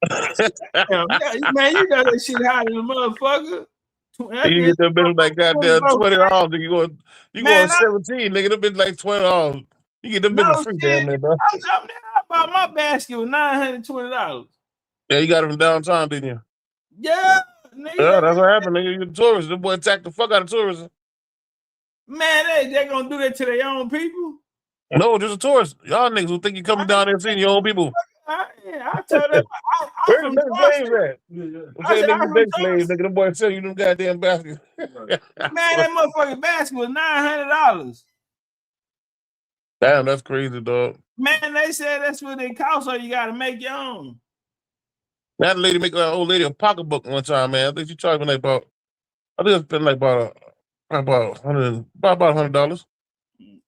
damn, man, you got that shit hot in the motherfucker. You get them bitch like goddamn $20. You going 17, nigga. Them bitch like $20. You get them bitch free damn man, bro. I bought my basket with $920. Yeah, you got them downtown, didn't you? Yeah, nigga. Yeah, that's what happened, nigga. You a tourist. Them boy attacked the fuck out of tourism. Man, they gonna do that to their own people? No, just a tourist. Y'all niggas who think you coming down there seeing your own people. I tell them, Where the big slaves at? I'm saying nigga big slaves, nigga. Them boys sell you them goddamn baskets. Man, that motherfucking basket was $900. Damn, that's crazy, dog. Man, they said that's what they cost, so you gotta make your own. That lady make that old lady a pocketbook one time, man. I think she charged me like about, I think it's been like about $100.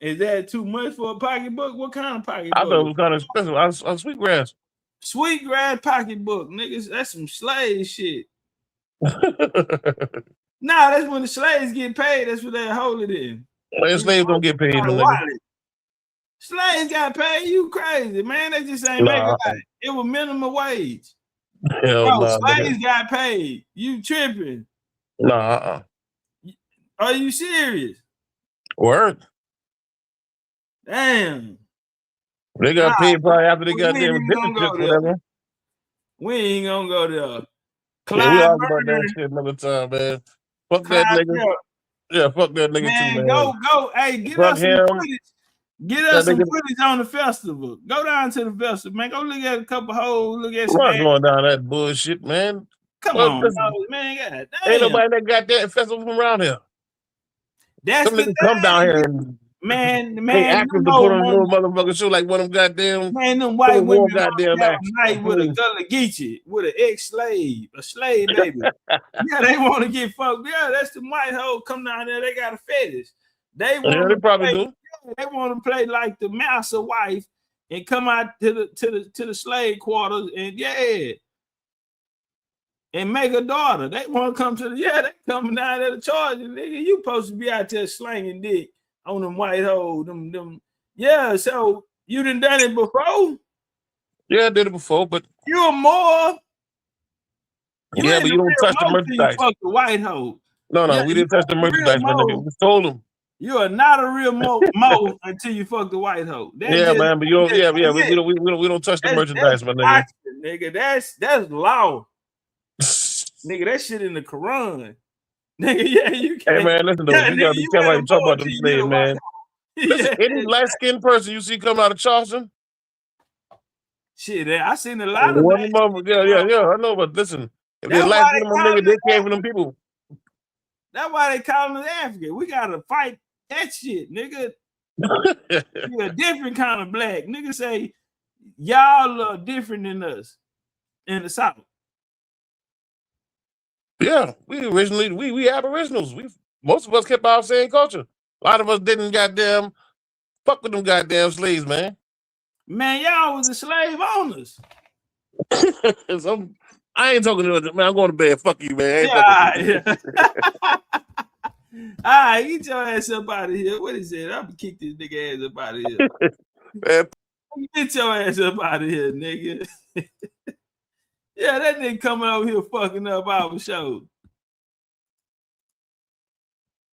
Is that too much for a pocketbook? What kind of pocketbook? I thought it was kind of expensive. I was Sweetgrass. Sweetgrass pocketbook, niggas. That's some slave shit. Nah, that's when the slaves get paid. That's what they hold it in. Man, slaves don't get paid, no nigga. Slaves got paid. You crazy, man. They just ain't making it. It was minimum wage. Slaves got paid. You tripping. Nah. Are you serious? Word. Damn. They got paid probably after they got them whatever. We ain't gonna go there. Yeah, we argue about that shit another time, man. Fuck that nigga. Yeah, fuck that nigga too, man. Go. Hey, get us some footage. Get us some footage on the festival. Go down to the festival, man. Go look at a couple hoes. Look at some. I'm not going down that bullshit, man. Come on, man. God damn. Ain't nobody that got that festival from around here. That's some niggas come down here and they active to put on a little motherfucking show like one of them goddamn them white women goddamn night with a Gullah Geechee, with an ex-slave, a slave baby. Yeah, they want to get fucked. Yeah, that's the white hoe come down there. They got a fetish. They probably do. They want to play like the master wife and come out to the slave quarters and and make a daughter. They want to come to they coming down there to charge you, nigga. You supposed to be out there slanging dick on them white hoes, them. Yeah, so you done it before? Yeah, I did it before, but you're more. But you don't touch the merchandise. You fuck the white hoe. No, Yeah, we you didn't touch the are a real merchandise, my nigga. Mo. We told him. You are not a real Mo until you fuck the white hoe. Yeah, man, but you don't, yeah, we don't touch the merchandise, That's my nigga. boxing, nigga. That's law. Nigga, that shit in the Quran. Nigga, yeah, you Hey can't. man, listen though, Yeah, you nigga, gotta be you careful wear how the you talk Mo about them until you get slaves, a white man. hoe. Listen, Yeah. any light skinned person you see coming out of Charleston, Shit, I seen a lot of one black of them, yeah, I know, but listen, if they're That's light why skinned, they call nigga, they us came from them people. That's why they call us African. We gotta fight that shit, nigga. You're a different kind of black. Nigga say y'all are different than us in the South. Yeah, we aboriginals. Most of us kept our same culture. A lot of us didn't goddamn fuck with them goddamn slaves, man. Man, y'all was the slave owners. I ain't talking to you, man. I'm going to bed. Fuck you, man. I ain't fucking with you. All right, get your ass up out of here. What is it? I'm gonna kick this nigga ass up out of here. Man. Get your ass up out of here, nigga. Yeah, that nigga coming over here fucking up our show.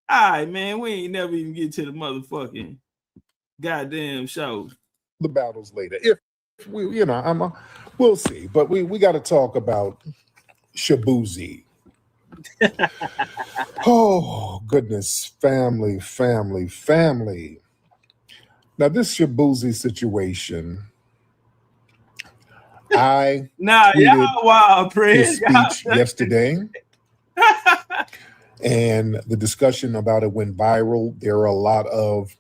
All right, man, we ain't never even get to the motherfucking goddamn show. The battles later. If we, we'll see. But we got to talk about Shaboozey. Oh, goodness. Family. Now, this Shaboozey situation, I y'all wild, his speech yesterday, and the discussion about it went viral. There are a lot of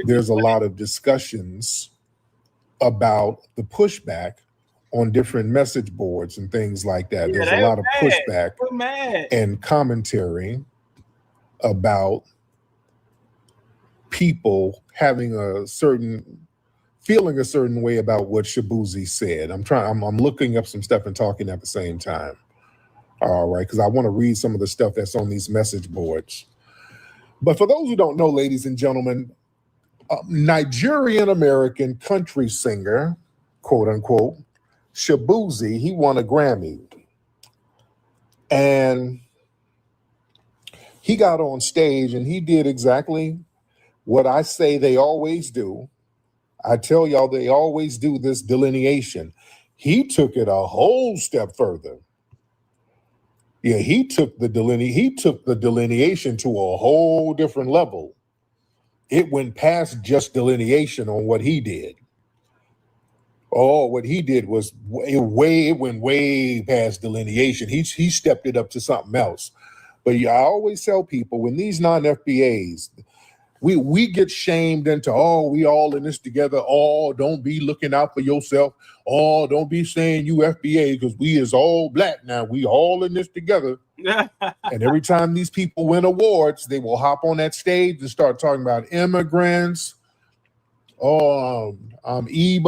there's a lot of discussions about the pushback on different message boards and things like that. Yeah, there's a lot of pushback mad. and commentary about people having feeling a certain way about what Shaboozey said. I'm looking up some stuff and talking at the same time. All right, because I want to read some of the stuff that's on these message boards. But for those who don't know, ladies and gentlemen, Nigerian American country singer, quote unquote, Shaboozey, he won a Grammy. And he got on stage and he did exactly what I say they always do. I tell y'all they always do this delineation. He took it a whole step further. Yeah, he took the delineation to a whole different level. It went past just delineation on what he did. Oh, what he did was it went way past delineation. He stepped it up to something else. But I always tell people when these non-FBAs, we get shamed into, we all in this together. Don't be looking out for yourself. Don't be saying you FBA because we is all black now. We all in this together. And every time these people win awards, they will hop on that stage and start talking about immigrants. Igbo.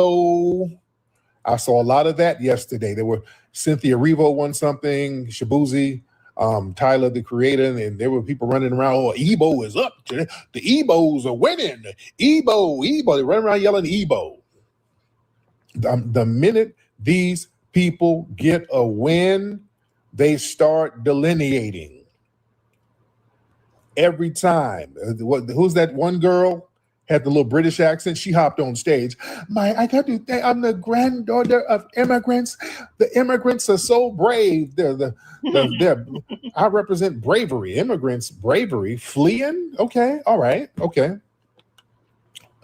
I saw a lot of that yesterday. There were Cynthia Erivo won something, Shaboozey, Tyler the Creator, and there were people running around. Igbo is up. The Igbos are winning. Igbo. They run around yelling Igbo. The minute these people get a win, they start delineating. Every time. Who's that one girl? Had the little British accent. She hopped on stage. I got to say, I'm the granddaughter of immigrants. The immigrants are so brave. I represent bravery. Immigrants, bravery, fleeing. Okay, all right, okay.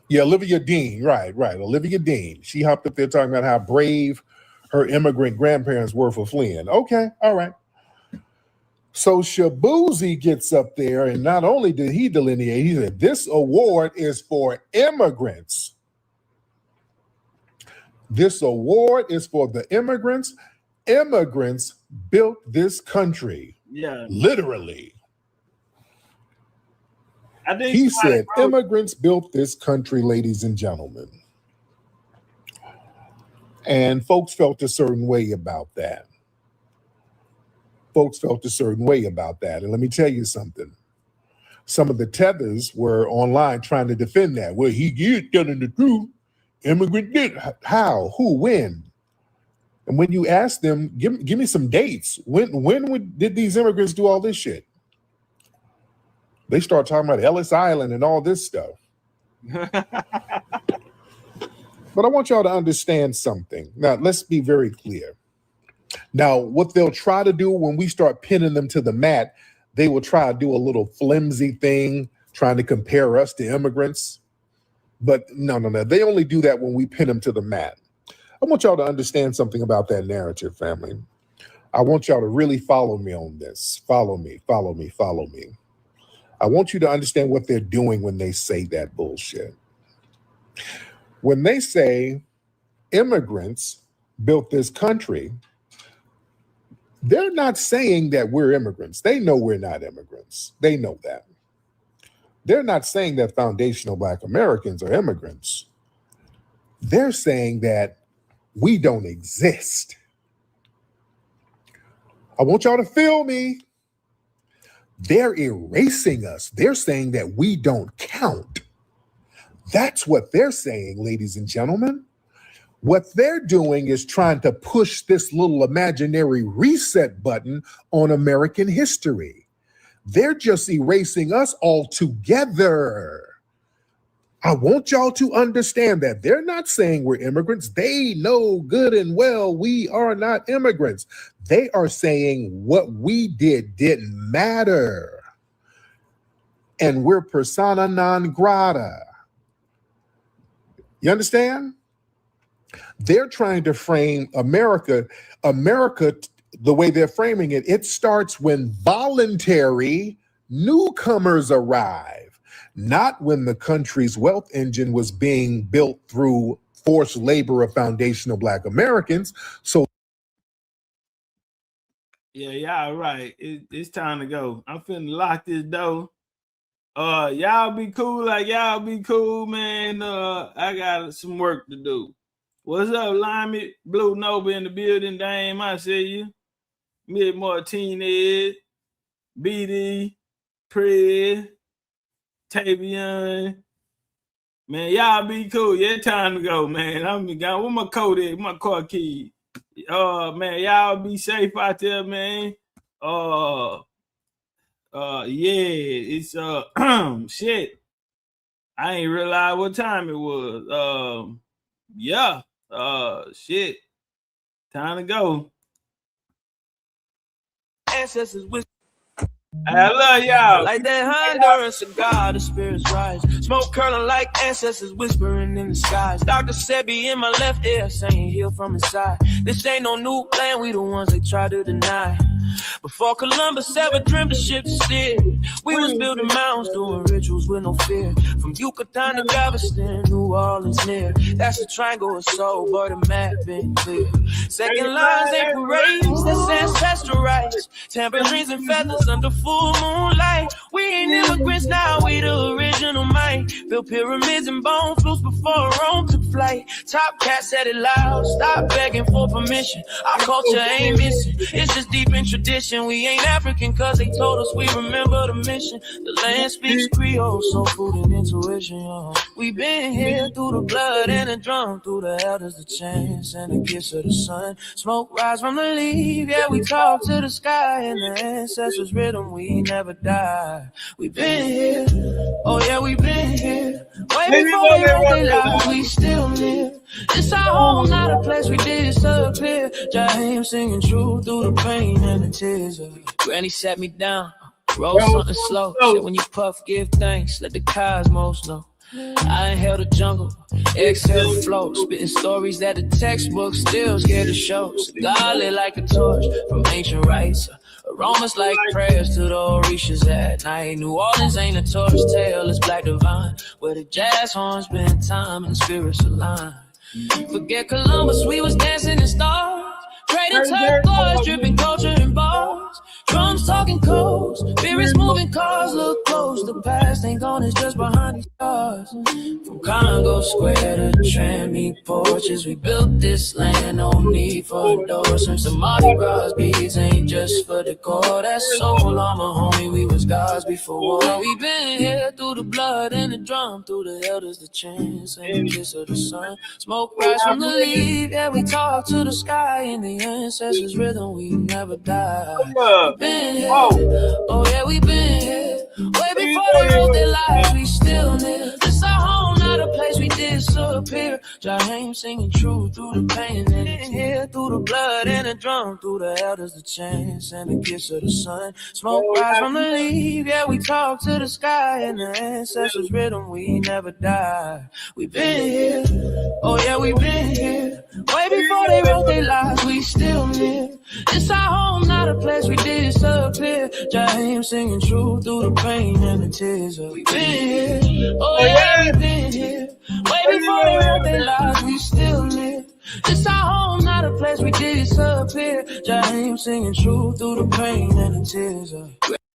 Yeah, Olivia Dean, right. Olivia Dean. She hopped up there talking about how brave her immigrant grandparents were for fleeing. Okay, all right. So Shaboozey gets up there, and not only did he delineate, he said, this award is for immigrants. This award is for the immigrants. Immigrants built this country. Yeah. Literally. I think he said, immigrants built this country, ladies and gentlemen. And folks felt a certain way about that. And let me tell you something. Some of the tethers were online trying to defend that. Well, he is telling the truth. Immigrant did. How? Who? When? And when you ask them, give me some dates. When did these immigrants do all this shit? They start talking about Ellis Island and all this stuff. But I want y'all to understand something. Now, let's be very clear. Now, what they'll try to do when we start pinning them to the mat, they will try to do a little flimsy thing, trying to compare us to immigrants. But no. They only do that when we pin them to the mat. I want y'all to understand something about that narrative, family. I want y'all to really follow me on this. Follow me. I want you to understand what they're doing when they say that bullshit. When they say immigrants built this country, they're not saying that we're immigrants. They know we're not immigrants. They know that. They're not saying that foundational Black Americans are immigrants. They're saying that we don't exist. I want y'all to feel me. They're erasing us. They're saying that we don't count. That's what they're saying, ladies and gentlemen. What they're doing is trying to push this little imaginary reset button on American history. They're just erasing us altogether. I want y'all to understand that they're not saying we're immigrants. They know good and well we are not immigrants. They are saying what we did didn't matter. And we're persona non grata. You understand? They're trying to frame America, the way they're framing it, it starts when voluntary newcomers arrive, not when the country's wealth engine was being built through forced labor of foundational Black Americans. So yeah, y'all right. It's time to go. I'm finna lock this door. Y'all be cool, man. I got some work to do. What's up, Limey? Blue Nova in the building, Dame. I see you. Mid Martinez, BD, Pred, Tavion. Man, y'all be cool. Yeah, time to go, man. I'm gone. Where my coat at? My car key. Man, y'all be safe out there, man. It's shit. I ain't realize what time it was. Shit. Time to go. Ancestors with I love y'all. like that Honduran cigar, the spirits rise. Smoke curling like ancestors whispering in the skies. Dr. Sebi in my left ear saying heal from inside. This ain't no new land, we the ones they try to deny. Before Columbus ever dreamed the ship to steer, we was building mounds, doing rituals with no fear. From Yucatan to Galveston, New Orleans near. That's the triangle of soul, but the map been clear. Second lines ain't parades, that's ancestral rights. Tambourines and feathers under full moonlight. We ain't immigrants now, we the original might. Built pyramids and bone flutes before Rome took flight. Top cat said it loud, stop begging for permission. Our culture ain't missing, it's just deep in tradition. We ain't African cause they told us we remember the mission. The land speaks Creole, soul food and intuition, yo. We been here through the blood and the drum, through the elders, the chants and the kiss of the sun. Smoke rise from the leaf, yeah, we talk to the sky. And the ancestors' rhythm, we never die. We been here, oh yeah, we been here. Way before we wrote their lives, we still live. It's our home, not a place we did so clear. Jaheim singing true through the pain and the tears. Granny sat me down, roll something slow. Said when you puff, give thanks, let the cosmos know. I inhale the jungle, exhale the flow. Spitting stories that the textbook still scared to show. Cigar lit like a torch from ancient rites. Aromas like prayers to the Orishas at night. New Orleans ain't a tourist tale, it's Black Divine. Where the jazz horns spend time and spirits align. Forget Columbus, we was dancing in stars. Trading turquoise, dripping culture and bars. Drums talking codes, spirits moving cars. Look close, the past ain't gone, it's just behind these stars. From Congo Square to Trammy porches, we built this land, no need for endorsements. The Mardi Gras beats ain't just for decor. That's soul armor, homie, we was gods before war. We been here through the blood and the drum, through the elders, the chants and the kiss of the sun. Smoke rise from the leaf, yeah, we talk to the sky. In the ancestors' rhythm, we never die. We been here, oh yeah, we been here. Way before they wrote their lives, we still live. This our home, not a place we disappear. Jaheim singing true through the pain and the tear, through the blood and the drum, through the elders, the chants and the kiss of the sun. Smoke rise from the leaf, yeah, we talk to the sky. In the ancestors' rhythm, we never die. We been here, oh yeah, we been here. Way before they wrote their lives, we still live. It's our home, not a place we disappear. Jaheim singing true through the pain and the tears. We been here, oh yeah, we been here. Way before they wrote their lives, we still live. It's our home, not a place we disappear. Jaheim singing true through the pain and the tears.